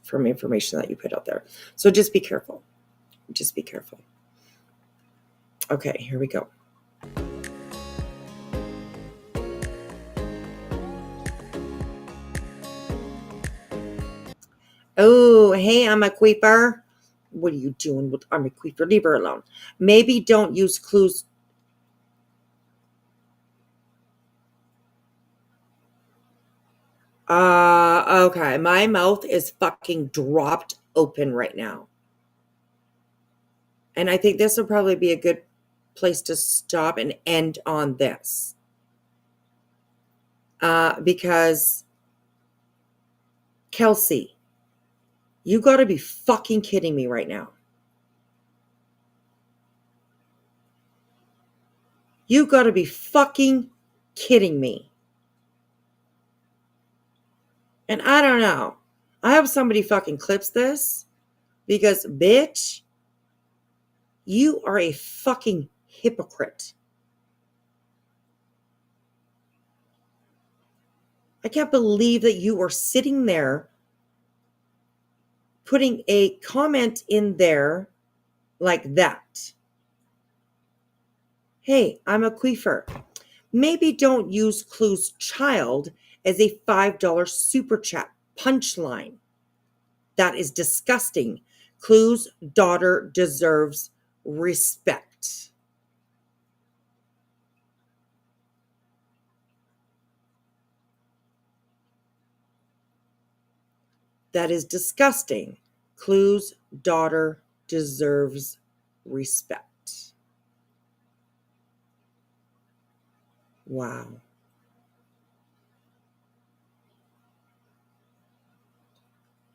from information that you put out there. So just be careful. Okay, here we go. Oh, hey, I'm a queeper. What are you doing with I'm a queeper? Leave her alone. Maybe don't use clues. Okay. My mouth is fucking dropped open right now. And I think this will probably be a good place to stop and end on this. Because Kelsey, you got to be fucking kidding me right now. You got to be fucking kidding me. And I don't know. I hope somebody fucking clips this, because, bitch, you are a fucking hypocrite. I can't believe that you are sitting there putting a comment in there like that. Hey, I'm a queefer. Maybe don't use Clue's child as a $5 super chat punchline. That is disgusting. Clue's daughter deserves respect. That is disgusting. Clue's daughter deserves respect. Wow.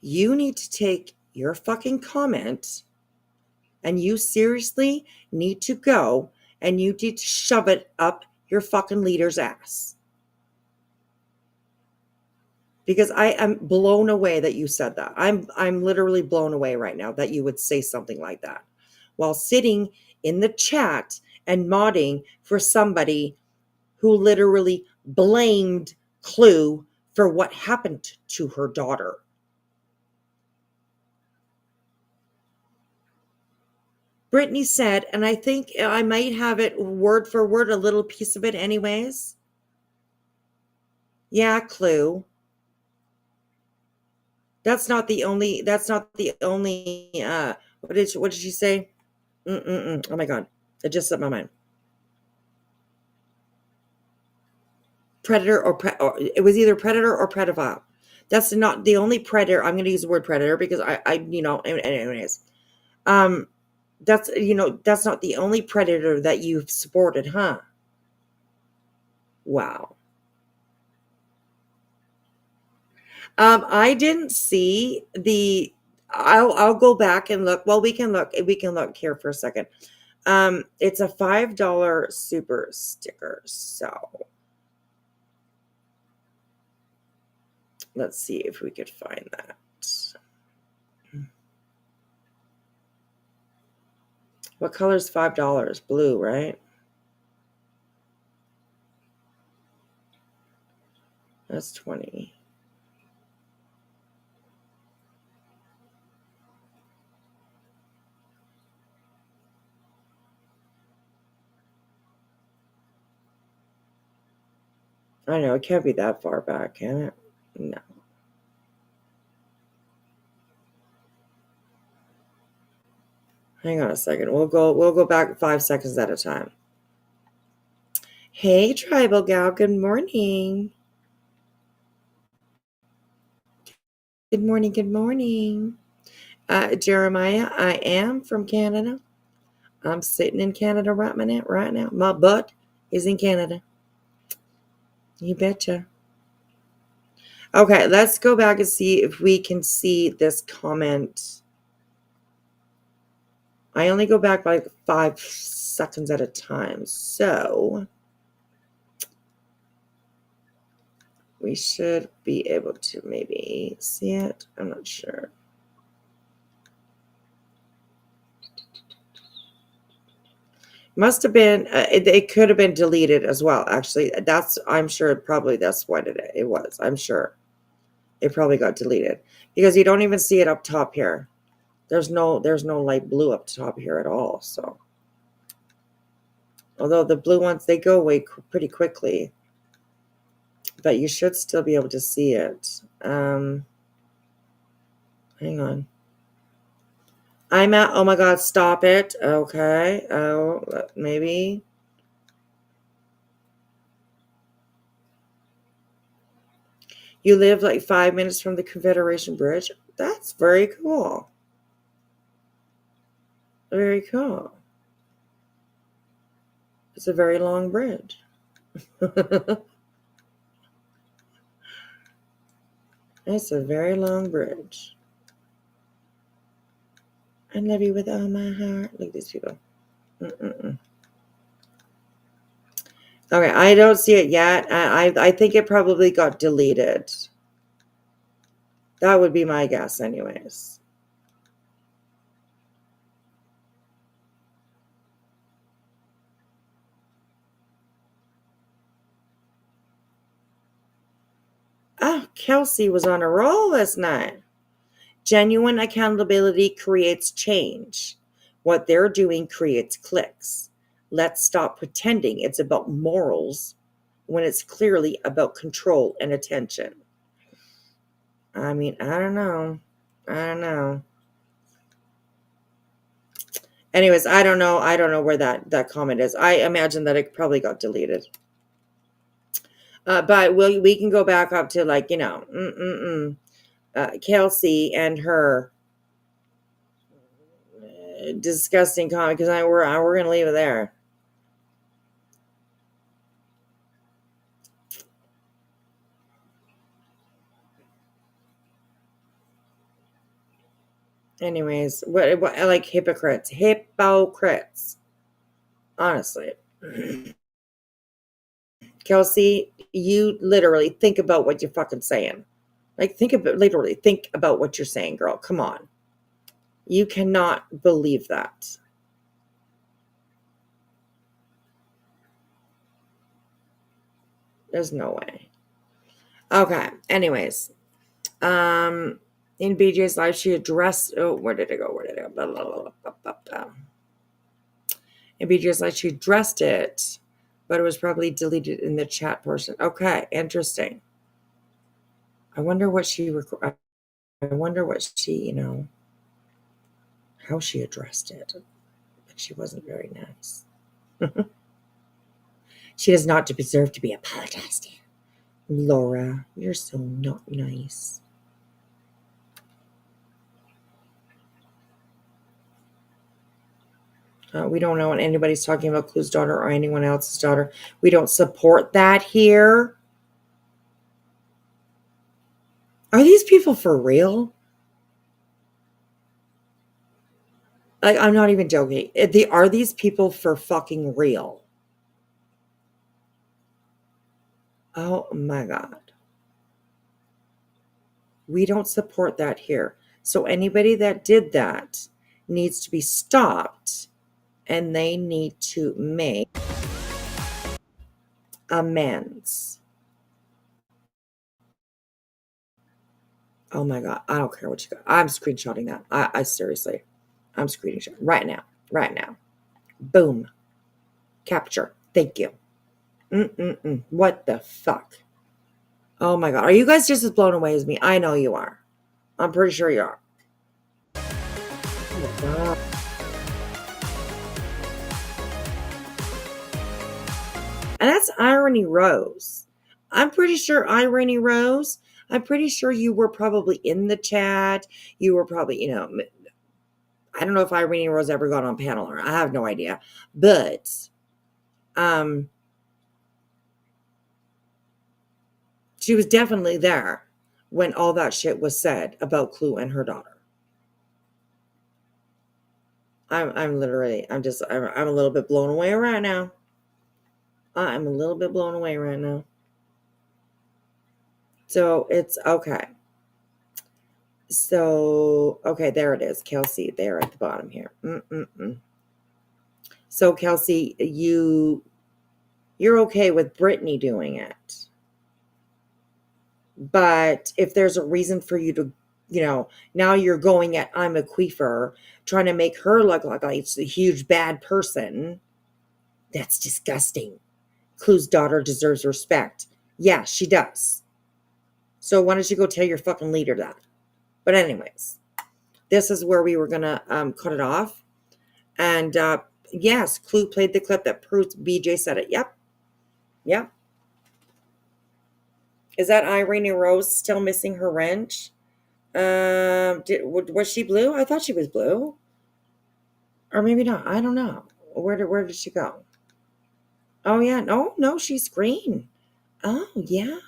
You need to take your fucking comment, and you seriously need to go and you need to shove it up your fucking leader's ass. because I am blown away that you said that. I'm literally blown away right now that you would say something like that while sitting in the chat and modding for somebody who literally blamed Clue for what happened to her daughter. Brittany said, and I think I might have it word for word, a little piece of it anyways. Yeah, Clue. That's not the only what did she say? Oh my god. It just slipped my mind. Predator or it was either predator or pedophile. That's not the only predator. I'm going to use the word predator because anyways. That's not the only predator that you've supported, huh? Wow. I didn't see the. I'll go back and look. Well, we can look here for a second. It's a $5 super sticker. So let's see if we could find that. What color is $5? Blue, right? That's 20. I know, it can't be that far back, can it? No. Hang on a second. We'll go back 5 seconds at a time. Hey, Tribal Gal, good morning. Good morning, good morning. Jeremiah, I am from Canada. I'm sitting in Canada right now. My butt is in Canada. You betcha. Okay, let's go back and see if we can see this comment. I only go back like 5 seconds at a time, so we should be able to maybe see it. I'm not sure. Must have been, it could have been deleted as well, actually. I'm sure probably that's what it was. I'm sure it probably got deleted because you don't even see it up top here. There's no light blue up top here at all. So, although the blue ones, they go away pretty quickly, but you should still be able to see it. Hang on. I'm at, oh my God, stop it. Okay. Oh, maybe. You live like 5 minutes from the Confederation Bridge. That's very cool. Very cool. It's a very long bridge. It's a very long bridge. I love you with all my heart. Look at these people. Okay, I don't see it yet. I think it probably got deleted. That would be my guess anyways. Oh, Kelsey was on a roll this night. Genuine accountability creates change. What they're doing creates clicks. Let's stop pretending it's about morals when it's clearly about control and attention. I mean, I don't know. Anyways, I don't know where that comment is. I imagine that it probably got deleted. But we can go back up to like, Kelsey and her disgusting comment because we're gonna leave it there. Anyways, what like hypocrites, honestly. Kelsey, you literally think about what you're fucking saying. Like, literally think about what you're saying, girl. Come on. You cannot believe that. There's no way. Okay. Anyways, in BJ's life, she addressed. Oh, where did it go? Blah, blah, blah, blah, blah, blah. In BJ's life, she addressed it, but it was probably deleted in the chat portion. Okay, interesting. I wonder what she, how she addressed it. But she wasn't very nice. She does not deserve to be apologized to. Laura, you're so not nice. We don't know when anybody's talking about Clue's daughter or anyone else's daughter. We don't support that here. Are these people for real? Like, I'm not even joking. Are these people for fucking real? Oh my God. We don't support that here. So anybody that did that needs to be stopped, and they need to make amends. Oh my God. I don't care what you got. I'm screenshotting that. I seriously, I'm screenshotting right now. Right now. Boom. Capture. Thank you. What the fuck? Oh my God. Are you guys just as blown away as me? I know you are. I'm pretty sure you are. Oh my God. And that's Irony Rose. I'm pretty sure Irony Rose, I'm pretty sure you were probably in the chat. You were probably, I don't know if Irony Rose ever got on panel or I have no idea. But she was definitely there when all that shit was said about Clue and her daughter. I'm a little bit blown away right now. I'm a little bit blown away right now. So it's okay. So, okay, there it is. Kelsey, there at the bottom here. So, Kelsey, you're okay with Brittany doing it. But if there's a reason for you to, now you're going at I'm a queefer, trying to make her look like it's a huge bad person, that's disgusting. Clue's daughter deserves respect. Yeah, she does. So why don't you go tell your fucking leader that? But anyways, this is where we were going to cut it off. And yes, Clue played the clip that proves BJ said it. Yep. Is that Irene Rose still missing her wrench? Was she blue? I thought she was blue. Or maybe not. I don't know. Where did she go? Oh, yeah. No, she's green. Oh, yeah.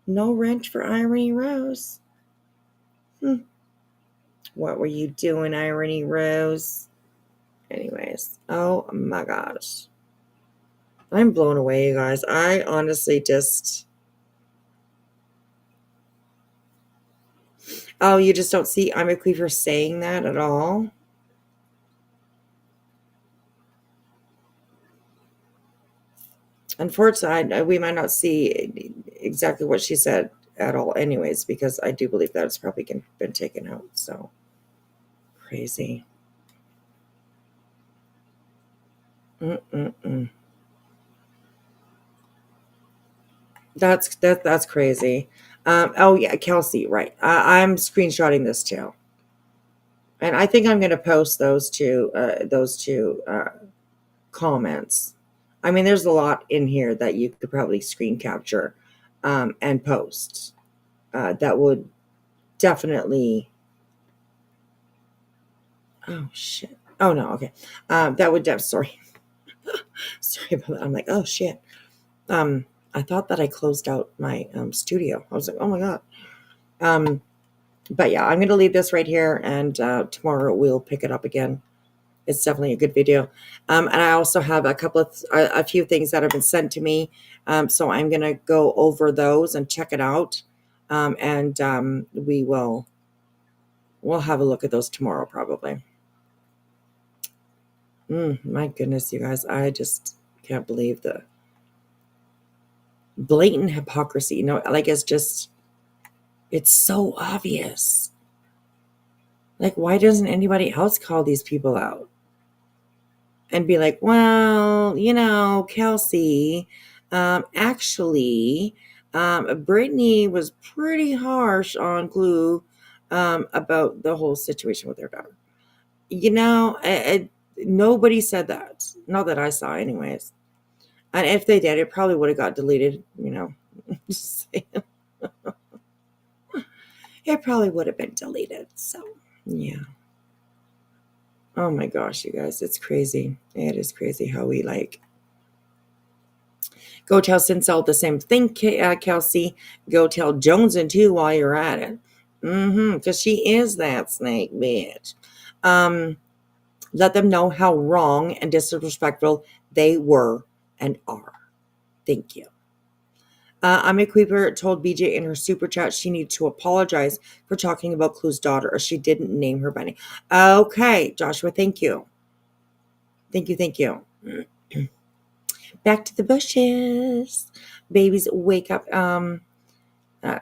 No wrench for Irene Rose. What were you doing, Irene Rose? Anyways. Oh, my gosh. I'm blown away, you guys. I honestly just... Oh, you just don't see I'm a queefer saying that at all? Unfortunately, we might not see exactly what she said at all anyways, because I do believe that it's probably been taken out. So, crazy. That's crazy. Oh, yeah, Kelsey, right. I'm screenshotting this too. And I think I'm going to post those two comments. I mean, there's a lot in here that you could probably screen capture and post. That would definitely... Oh, shit. Oh, no, okay. That would... Sorry. Sorry about that. I'm like, oh, shit. I thought that I closed out my studio. I was like, oh, my God. But, yeah, I'm going to leave this right here, and tomorrow we'll pick it up again. It's definitely a good video. And I also have a few things that have been sent to me. So I'm going to go over those and check it out. And we'll have a look at those tomorrow probably. My goodness, you guys, I just can't believe the blatant hypocrisy. Like it's so obvious. Like, why doesn't anybody else call these people out and be like, well, Kelsey, actually, Brittany was pretty harsh on Clue about the whole situation with their daughter. Nobody said that. Not that I saw, anyways. And if they did, it probably would have got deleted. Just saying. It probably would have been deleted. So, yeah. Oh my gosh, you guys, it's crazy. It is crazy how we go tell Cincel the same thing, Kelsey. Go tell Joneson too while you're at it. Because she is that snake bitch. Let them know how wrong and disrespectful they were and are. Thank you. Ami Creeper told BJ in her super chat she needed to apologize for talking about Clue's daughter, or she didn't name her by name. Okay, Joshua, thank you. Thank you. Back to the bushes. Babies, wake up.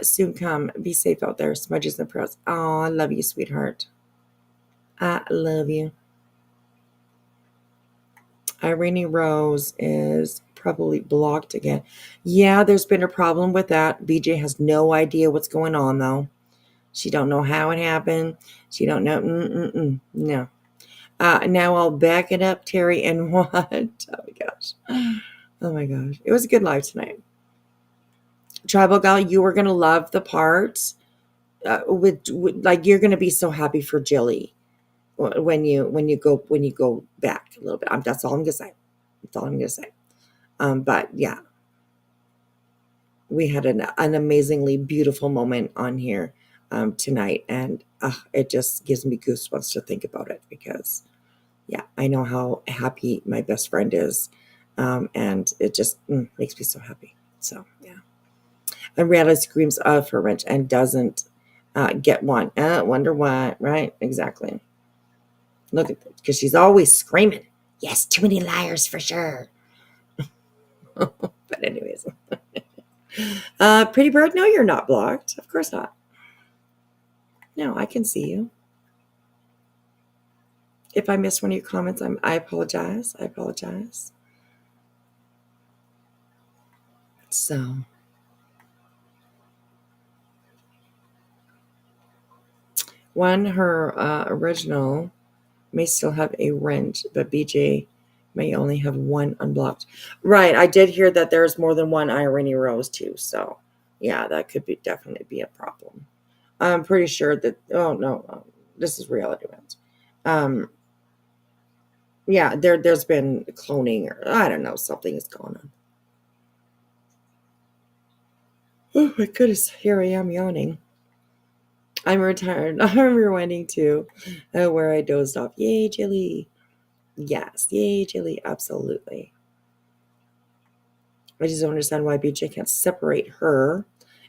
Soon come. Be safe out there. Smudges and pearls. Oh, I love you, sweetheart. I love you. Irene Rose is probably blocked again. Yeah, there's been a problem with that. BJ has no idea what's going on, though. She don't know how it happened. She don't know. No. Now I'll back it up, Terry, and what? Oh my gosh. It was a good live tonight. Tribal Gal, you were going to love the part with you're going to be so happy for Jilly when you go back a little bit. That's all I'm going to say. But yeah, we had an amazingly beautiful moment on here tonight, and it just gives me goosebumps to think about it, because yeah, I know how happy my best friend is, and it just makes me so happy. So yeah. And Rihanna screams for rent and doesn't get one. Wonder why, right? Exactly. Look at that, because she's always screaming. Yes, too many liars for sure. But anyways. Pretty Bird, no, you're not blocked. Of course not. No, I can see you. If I missed one of your comments, I apologize. So. Her original may still have a rent, but BJ may only have one unblocked. Right, I did hear that there's more than one Irene Rose too, so yeah, that could definitely be a problem. I'm pretty sure that, this is reality events. Yeah, there's been cloning, or I don't know, something is going on. Oh my goodness, here I am yawning. I'm retired. I'm rewinding too, where I dozed off. Yay, Jilly. Yes, yay, Jilly. Absolutely. I just don't understand why BJ can't separate her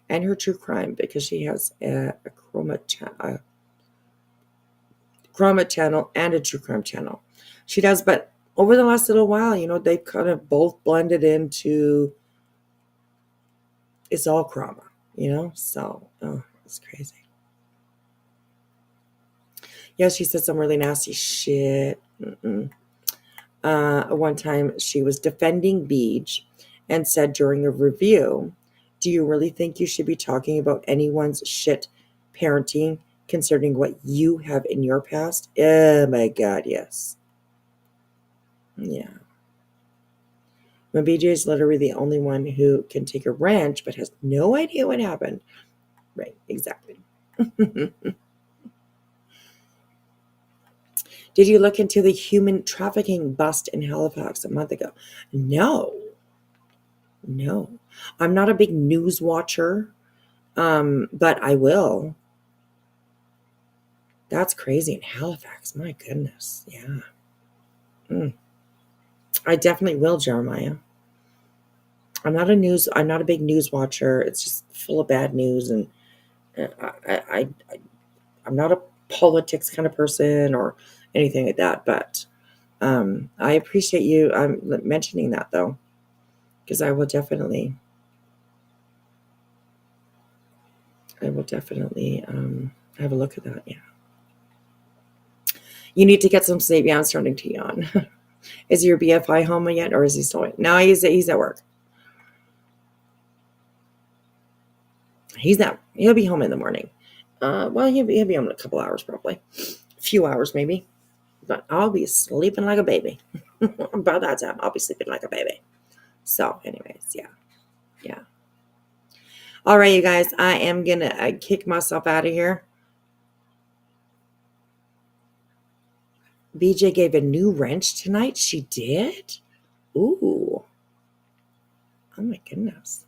and her true crime, because she has a chroma channel and a true crime channel. She does, but over the last little while, they've kind of both blended into, it's all chroma, so it's crazy. Yeah, she said some really nasty shit. One time she was defending Beej and said during a review, do you really think you should be talking about anyone's shit parenting concerning what you have in your past? Oh my God, yes. Yeah. When BJ is literally the only one who can take a wrench but has no idea what happened. Right, exactly. Did you look into the human trafficking bust in Halifax a month ago? No. I'm not a big news watcher, but I will. That's crazy in Halifax. My goodness. Yeah. I definitely will, Jeremiah. I'm not a big news watcher. It's just full of bad news, and I'm not a politics kind of person or anything like that, but I appreciate you mentioning that though, because I will definitely have a look at that. Yeah, you need to get some sleep. Yeah, I'm starting to yawn. Is your BFI home yet, or is he still? No, he's at work. He'll be home in the morning. Well, he'll be home in a couple hours probably, a few hours maybe. But I'll be sleeping like a baby. About that time, I'll be sleeping like a baby. So, anyways, yeah. All right, you guys, I am gonna kick myself out of here. BJ gave a new wrench tonight. She did? Ooh. Oh my goodness.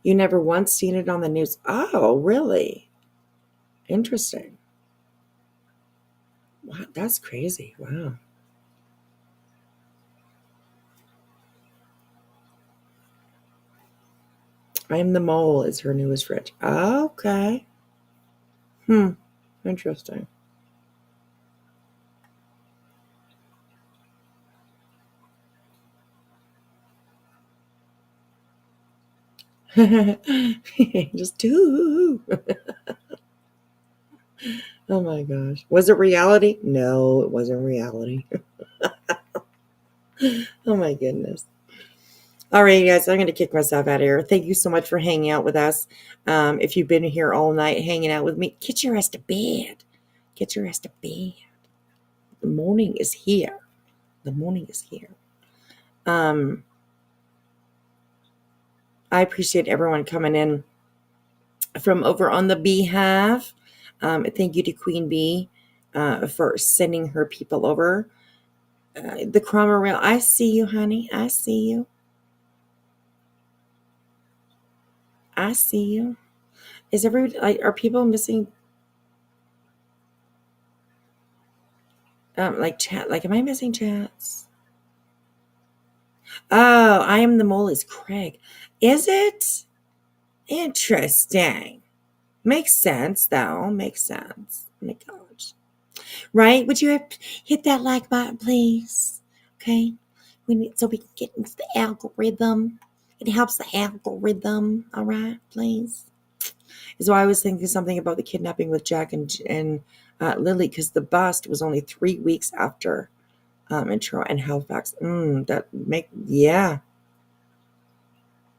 You never once seen it on the news? Oh, really? Interesting. Wow, that's crazy. Wow. I Am the Mole is her newest wrench. Okay. Interesting. Just do. Oh my gosh. Was it reality? No, it wasn't reality. Oh my goodness. All right, you guys, I'm going to kick myself out of here. Thank you so much for hanging out with us. If you've been here all night hanging out with me, get your ass to bed. Get your ass to bed. The morning is here. The morning is here. I appreciate everyone coming in from over on the Beehive. Thank you to Queen Bee for sending her people over. The Cromer Rail, I see you, honey. I see you. I see you. Is everybody, are people missing like chat? Like, am I missing chats? Oh, I Am the Mole is Craig. Is it? Interesting. Makes sense, though. Makes sense. Oh my gosh. Right? Would you hit that like button, please? Okay. So we can get into the algorithm. It helps the algorithm. All right, please. Is why I was thinking something about the kidnapping with Jack and Lily, because the bust was only 3 weeks after intro and Halifax. Yeah.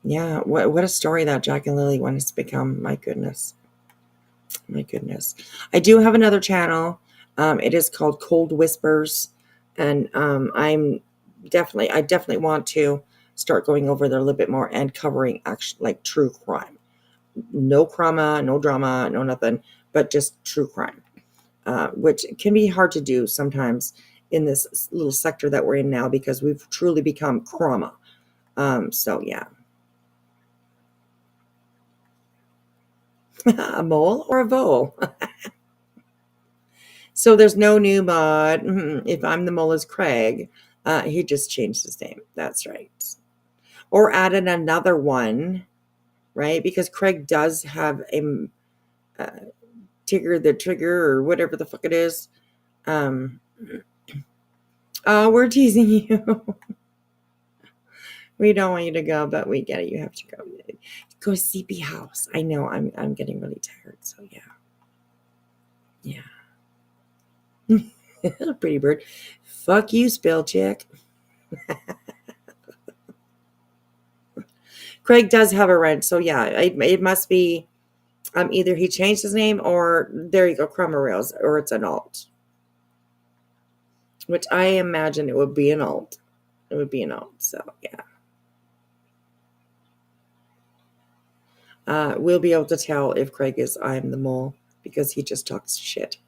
What a story that Jack and Lily one has become. My goodness. I do have another channel. It is called Cold Whispers, and I definitely want to start going over there a little bit more and covering actually like true crime. No drama, no nothing, but just true crime, which can be hard to do sometimes in this little sector that we're in now because we've truly become crama. So yeah. A mole or a vole? So there's no new mod. If I'm the Mole is Craig, he just changed his name. That's right. Or added another one, right? Because Craig does have a Tigger the Trigger or whatever the fuck it is. Oh, we're teasing you. We don't want you to go, but we get it. You have to go. Go CP House. I know. I'm getting really tired. So yeah. Pretty bird. Fuck you, spell check. Craig does have a wrench, so yeah, it must be either he changed his name or there you go, Crummer Rails, or it's an alt. Which I imagine it would be an alt. It would be an alt, so yeah. We'll be able to tell if Craig is I'm the Mole because he just talks shit.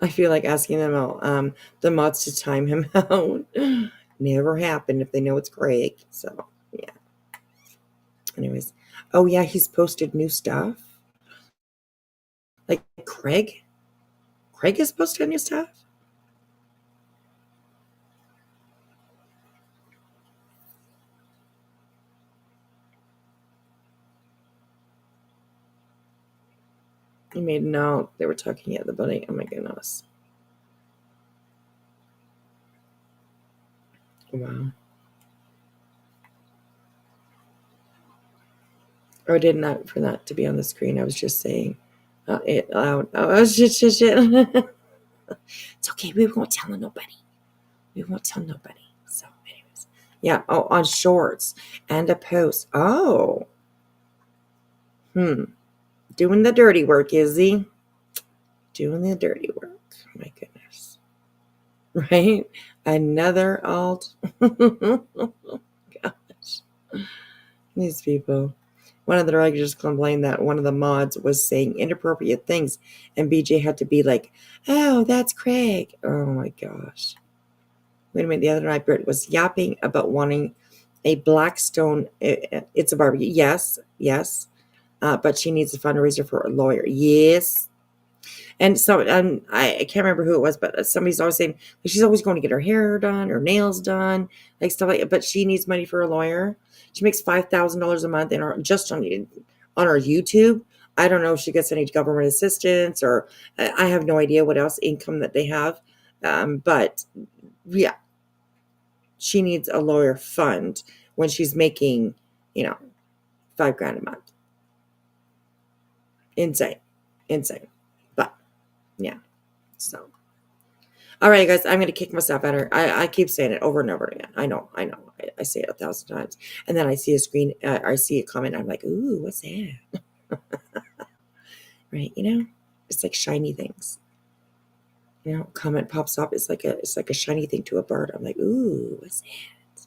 I feel like asking them the mods to time him out. Never happened if they know it's Craig. So yeah. anyways. Oh yeah, he's posted new stuff. Like Craig has posted new stuff. He made a note. They were talking at the bunny. Oh my goodness. Wow. Or I did not for that to be on the screen. I was just saying it loud. Oh, shit. It's okay. We won't tell nobody. So, anyways. Yeah. Oh, on shorts and a post. Oh. Doing the dirty work, is he? Doing the dirty work. My goodness. Right? Another alt. Gosh. These people. One of the directors complained that one of the mods was saying inappropriate things, and BJ had to be like, "Oh, that's Craig." Oh my gosh. Wait a minute. The other night, Britt was yapping about wanting a Blackstone. It's a barbecue. Yes. But she needs a fundraiser for a lawyer. Yes. And so I can't remember who it was, but somebody's always saying she's always going to get her hair done, her nails done, like stuff like that. But she needs money for a lawyer. She makes $5,000 a month just on her YouTube. I don't know if she gets any government assistance, or I have no idea what else income that they have. But yeah, she needs a lawyer fund when she's making, $5,000 a month. Insane. But yeah, so. All right, guys, I'm going to kick myself at her. I keep saying it over and over again. I know. I say it 1,000 times. And then I see a screen, I see a comment. I'm like, ooh, what's that? Right? It's like shiny things. Comment pops up. It's like a shiny thing to a bird. I'm like, ooh, what's that?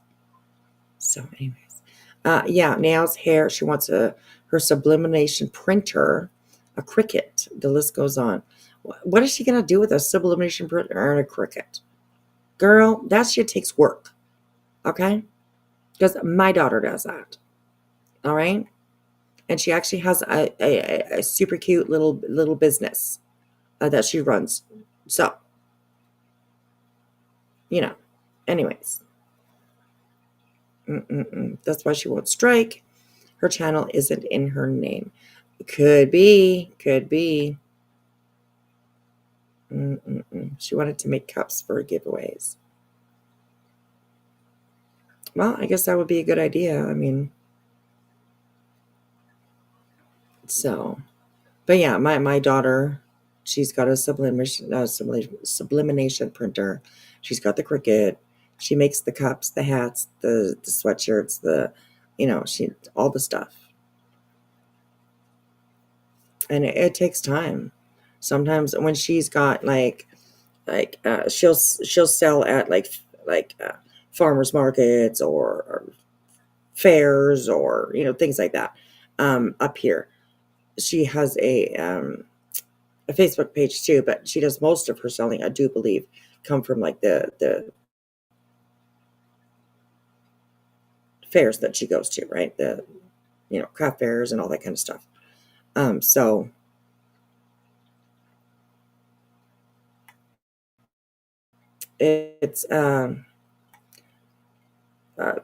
So anyways, yeah, nails, hair. She wants her sublimation printer, a Cricut. The list goes on. What is she going to do with a sublimation printer and a Cricut? Girl, that shit takes work. Okay? Because my daughter does that. All right? And she actually has a super cute little business that she runs. So, anyways. That's why she won't strike. Her channel isn't in her name. Could be. She wanted to make cups for giveaways. Well, I guess that would be a good idea. But yeah, my daughter, she's got a sublimation printer. She's got the Cricut. She makes the cups, the hats, the sweatshirts, all the stuff. And it takes time. Sometimes when she's got she'll sell at farmers markets or fairs or things like that. Up here, she has a Facebook page too, but she does most of her selling, I do believe, come from the fairs that she goes to, right? The craft fairs and all that kind of stuff. So it's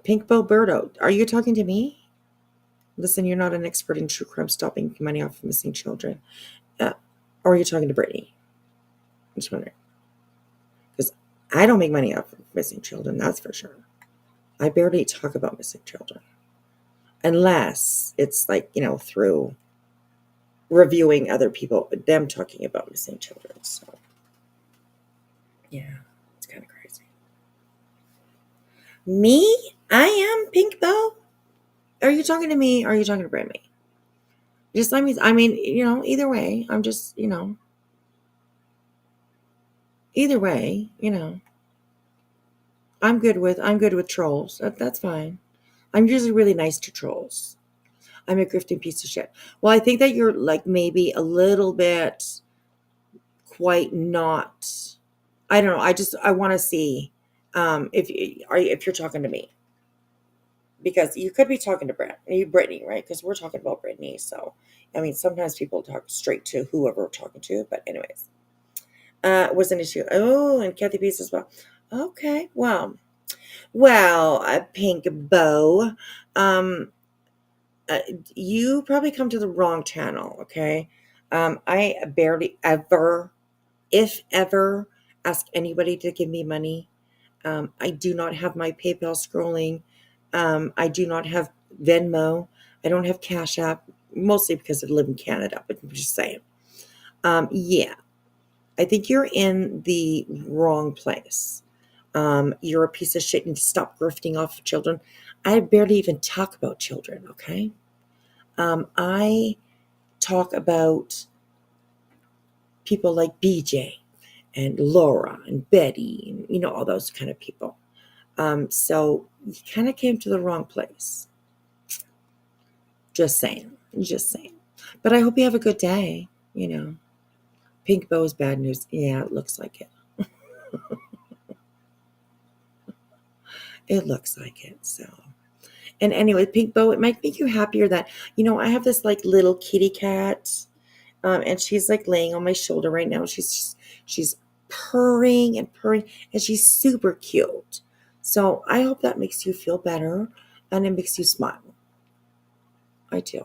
Pink Bow Birdo. Are you talking to me? Listen, you're not an expert in true crime, stopping money off of missing children. Or are you talking to Brittany? I'm just wondering. Because I don't make money off of missing children, that's for sure. I barely talk about missing children. Unless it's through reviewing other people, them talking about missing children. So, yeah, it's kind of crazy. Me? I am Pink Bow? Are you talking to me or are you talking to Brittany? Just either way, I'm just, either way, I'm good with trolls. That's fine. I'm usually really nice to trolls. I'm a grifting piece of shit. Well, I think that you're maybe a little bit quite not. I don't know. I want to see if you're talking to me. because you could be talking to Brittany, right? Because we're talking about Brittany. So, I mean, sometimes people talk straight to whoever we're talking to. But anyways, was an issue. Oh, and Kathy Peace as well. Okay, well, Pink Bow, um, you probably come to the wrong channel. Okay, I barely ever, if ever, ask anybody to give me money. I do not have my PayPal scrolling. I do not have Venmo. I don't have Cash App, mostly because I live in Canada, but I'm just saying. Yeah, I think you're in the wrong place. You're a piece of shit and stop grifting off of children. I barely even talk about children, okay? I talk about people like BJ and Laura and Betty and, all those kind of people. So you kind of came to the wrong place. Just saying. Just saying. But I hope you have a good day. Pink Bow is bad news. Yeah, it looks like it. It looks like it. So, and anyway, Pink Bow, it might make you happier that, I have this like little kitty cat, and she's like laying on my shoulder right now. She's purring and purring, and she's super cute. So I hope that makes you feel better and it makes you smile. I do.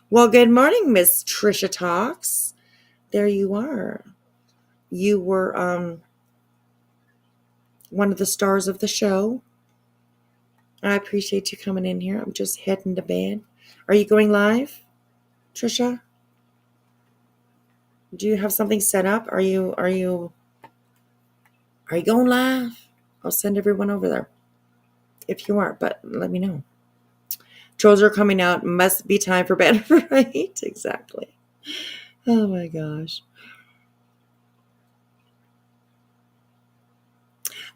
Well, good morning, Miss Trisha Talks. There you are. You were one of the stars of the show. I appreciate you coming in here. I'm just heading to bed. Are you going live, Trisha? Do you have something set up? Are you going live? I'll send everyone over there if you are, but let me know. Trolls are coming out. Must be time for bed, right? Exactly. Oh my gosh.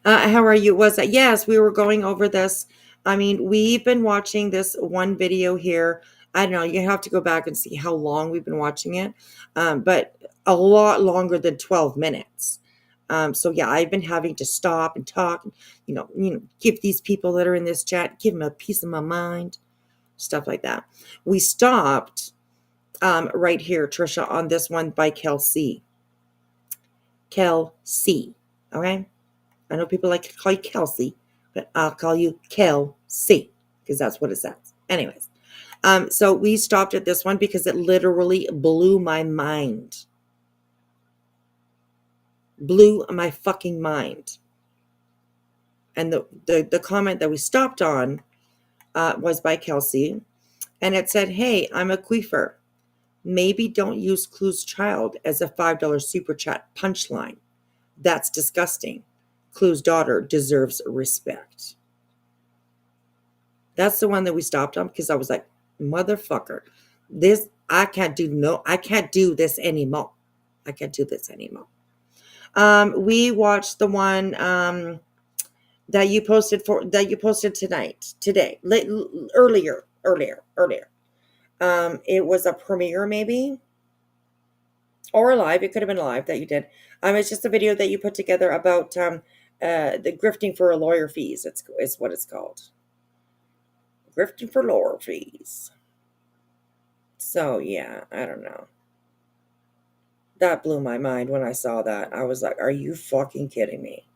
How are you? Was that? Yes, we were going over this. I mean, we've been watching this one video here. I don't know. You have to go back and see how long we've been watching it, but a lot longer than 12 minutes. So yeah, I've been having to stop and talk. Give these people that are in this chat, give them a piece of my mind, stuff like that. We stopped right here, Trisha, on this one by Kelsey. Kelsey, okay. I know people like to call you Kelsey, but I'll call you Kelsey because that's what it says. Anyways, so we stopped at this one because it literally blew my mind. Blew my fucking mind. And the comment that we stopped on was by Kelsey, and it said, "Hey, I'm a queefer. Maybe don't use Clue's child as a $5 super chat punchline. That's disgusting. Clue's daughter deserves respect." That's the one that we stopped on because I was like, motherfucker, I can't do this anymore. I can't do this anymore. We watched the one that you posted today, earlier. It was a premiere maybe, or a live. It could have been a live that you did. It's just a video that you put together about the grifting for lawyer fees. It's what it's called. Grifting for lawyer fees. So yeah, I don't know. That blew my mind when I saw that. I was like, are you fucking kidding me?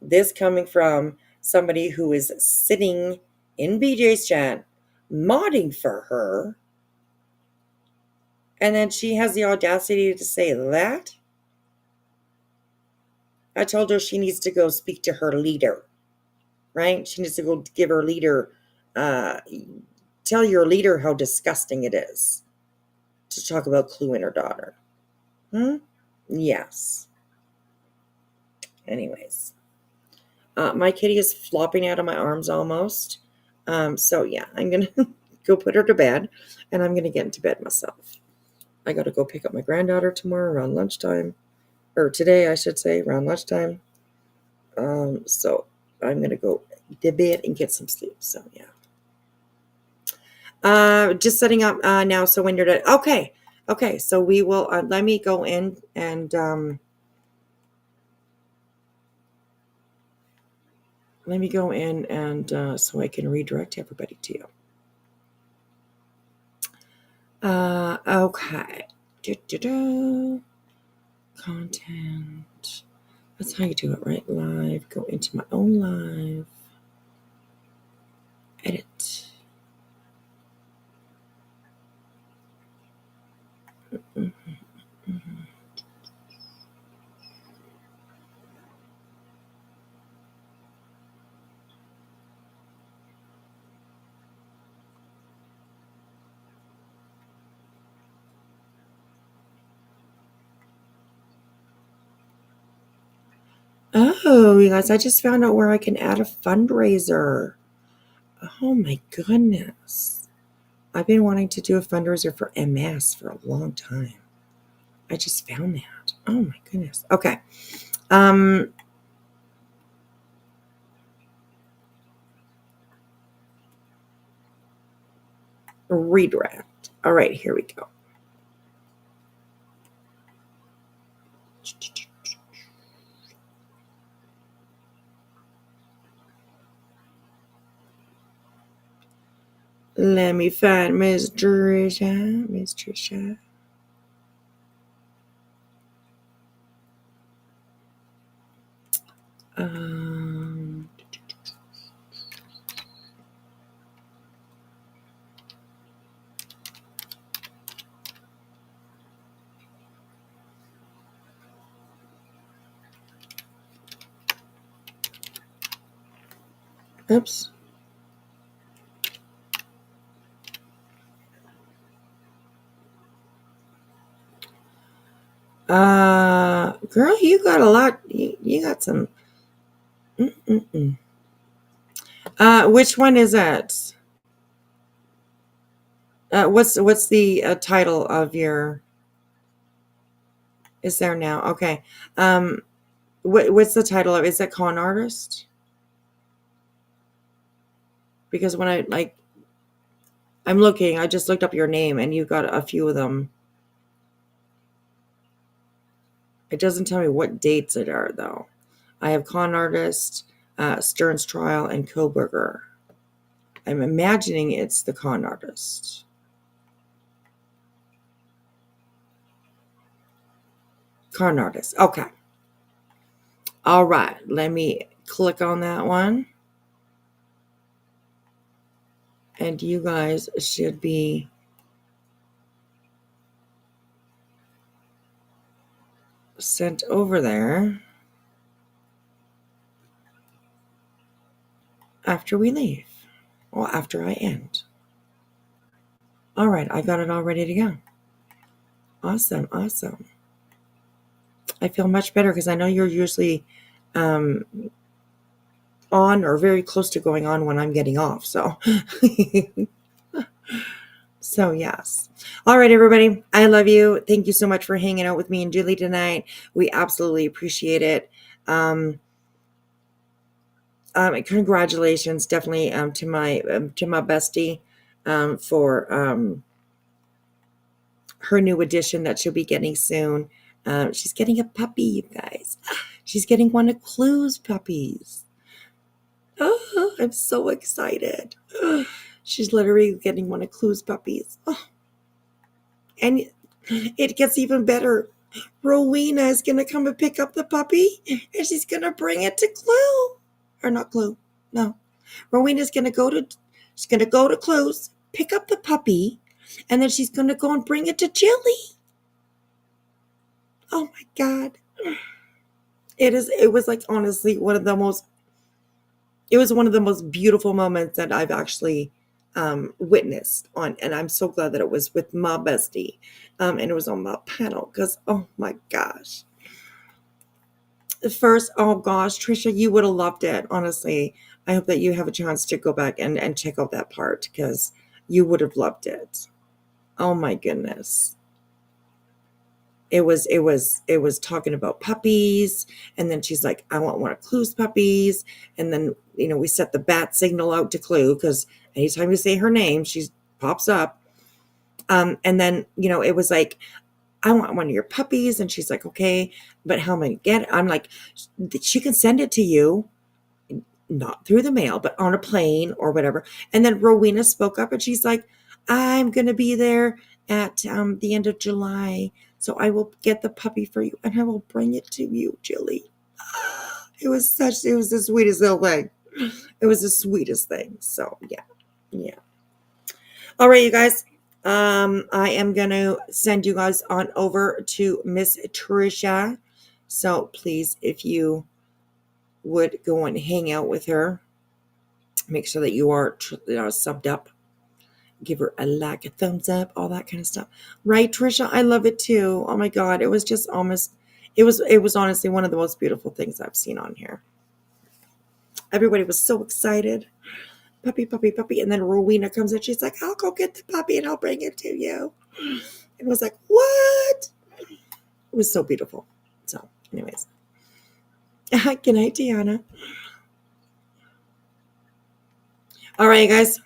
This coming from somebody who is sitting in BJ's chat, modding for her, and then she has the audacity to say that? I told her she needs to go speak to her leader, right? She needs to go give her leader, tell your leader how disgusting it is to talk about Clue and her daughter. Yes. Anyways. My kitty is flopping out of my arms almost. So yeah, I'm going to go put her to bed, and I'm going to get into bed myself. I got to go pick up my granddaughter tomorrow around lunchtime. Or today, I should say, around lunchtime. So I'm going to go to bed and get some sleep. So yeah. Just setting up now so when you're done. Okay, so we will, let me go in and let me go in and so I can redirect everybody to you. Okay. Content. That's how you do it, right? Live. Go into my own live. Edit. Oh, you guys, I just found out where I can add a fundraiser. Oh my goodness. I've been wanting to do a fundraiser for MS for a long time. I just found that. Oh my goodness. Okay. Redirect. All right, here we go. Let me find Miss Trisha. Miss Trisha. Oops. Girl, you got a lot. You got some. Which one is that? What's the title of your? Is there now? Okay. What's the title of? Is it con artist? Because when I'm looking. I just looked up your name, and you got a few of them. It doesn't tell me what dates it are, though. I have con artist, Stern's trial, and Koberger. I'm imagining it's the con artist. Con artist. Okay. All right. Let me click on that one. And you guys should be sent over there after we leave. Well, after I end. All right. I got it all ready to go. Awesome. Awesome. I feel much better because I know you're usually on or very close to going on when I'm getting off. So, so yes. All right, everybody. I love you. Thank you so much for hanging out with me and Julie tonight. We absolutely appreciate it. Congratulations, definitely to my bestie for her new addition that she'll be getting soon. She's getting a puppy, you guys. She's getting one of Clue's puppies. Oh, I'm so excited. She's literally getting one of Clue's puppies. Oh. And it gets even better. Rowena is going to come and pick up the puppy, and she's going to bring it to Clue. Or not Clue. No. Rowena's going to go to Clue's, pick up the puppy, and then she's going to go and bring it to Jilly. Oh my God. It was like honestly one of the most beautiful moments that I've actually witnessed on, and I'm so glad that it was with my bestie, and it was on my panel because oh my gosh. First, oh gosh, Trisha, you would have loved it. Honestly, I hope that you have a chance to go back and check out that part because you would have loved it. Oh my goodness. It was talking about puppies, and then she's like, I want one of Clue's puppies, and then we set the bat signal out to Clue because anytime you say her name, she pops up. And then it was like, I want one of your puppies, and she's like, okay, but how am I gonna get it? I'm like, she can send it to you. not through the mail, but on a plane or whatever. And then Rowena spoke up and she's like, I'm going to be there at the end of July. So I will get the puppy for you and I will bring it to you, Jilly. It was the sweetest little thing. It was the sweetest thing. So yeah. All right, you guys. I am going to send you guys on over to Miss Trisha. So please, if you would go and hang out with her, make sure that you are subbed up. Give her a like, a thumbs up, all that kind of stuff. Right, Trisha? I love it too. Oh my God. It was just it was honestly one of the most beautiful things I've seen on here. Everybody was so excited. Puppy, puppy, puppy. And then Rowena comes in. She's like, I'll go get the puppy and I'll bring it to you. It was like, what? It was so beautiful. So, anyways. Good night, Tiana. All right, guys.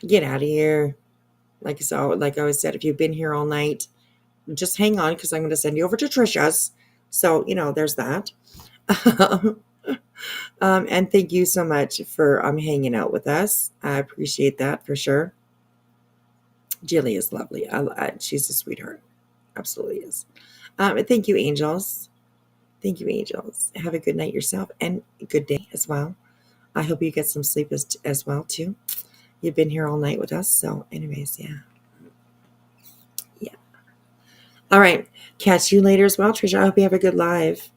Get out of here. Like I said, if you've been here all night, just hang on because I'm going to send you over to Trisha's. So, there's that. And thank you so much for hanging out with us. I appreciate that for sure. Jilly is lovely. She's a sweetheart. Absolutely is. Thank you, angels. Thank you, angels. Have a good night yourself and a good day as well. I hope you get some sleep as well, too. You've been here all night with us. So anyways, yeah. All right. Catch you later as well, Trisha. I hope you have a good live.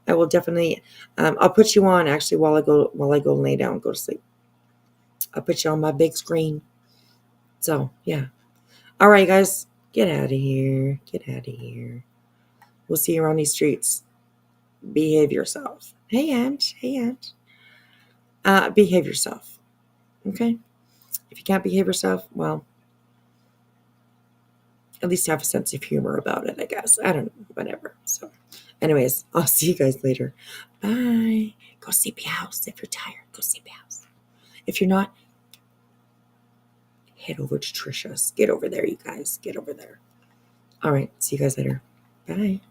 I will definitely, I'll put you on actually while I go lay down and go to sleep. I'll put you on my big screen. So, yeah. All right, guys. Get out of here. Get out of here. We'll see you around these streets. Behave yourself. Hey, Ange. Hey, Ange. Behave yourself. Okay? If you can't behave yourself, well, at least have a sense of humor about it, I guess. I don't know. Whatever. So, anyways, I'll see you guys later. Bye. Go sleep your house. If you're tired, go sleep your house. If you're not, head over to Trisha's. Get over there, you guys. Get over there. All right. See you guys later. Bye.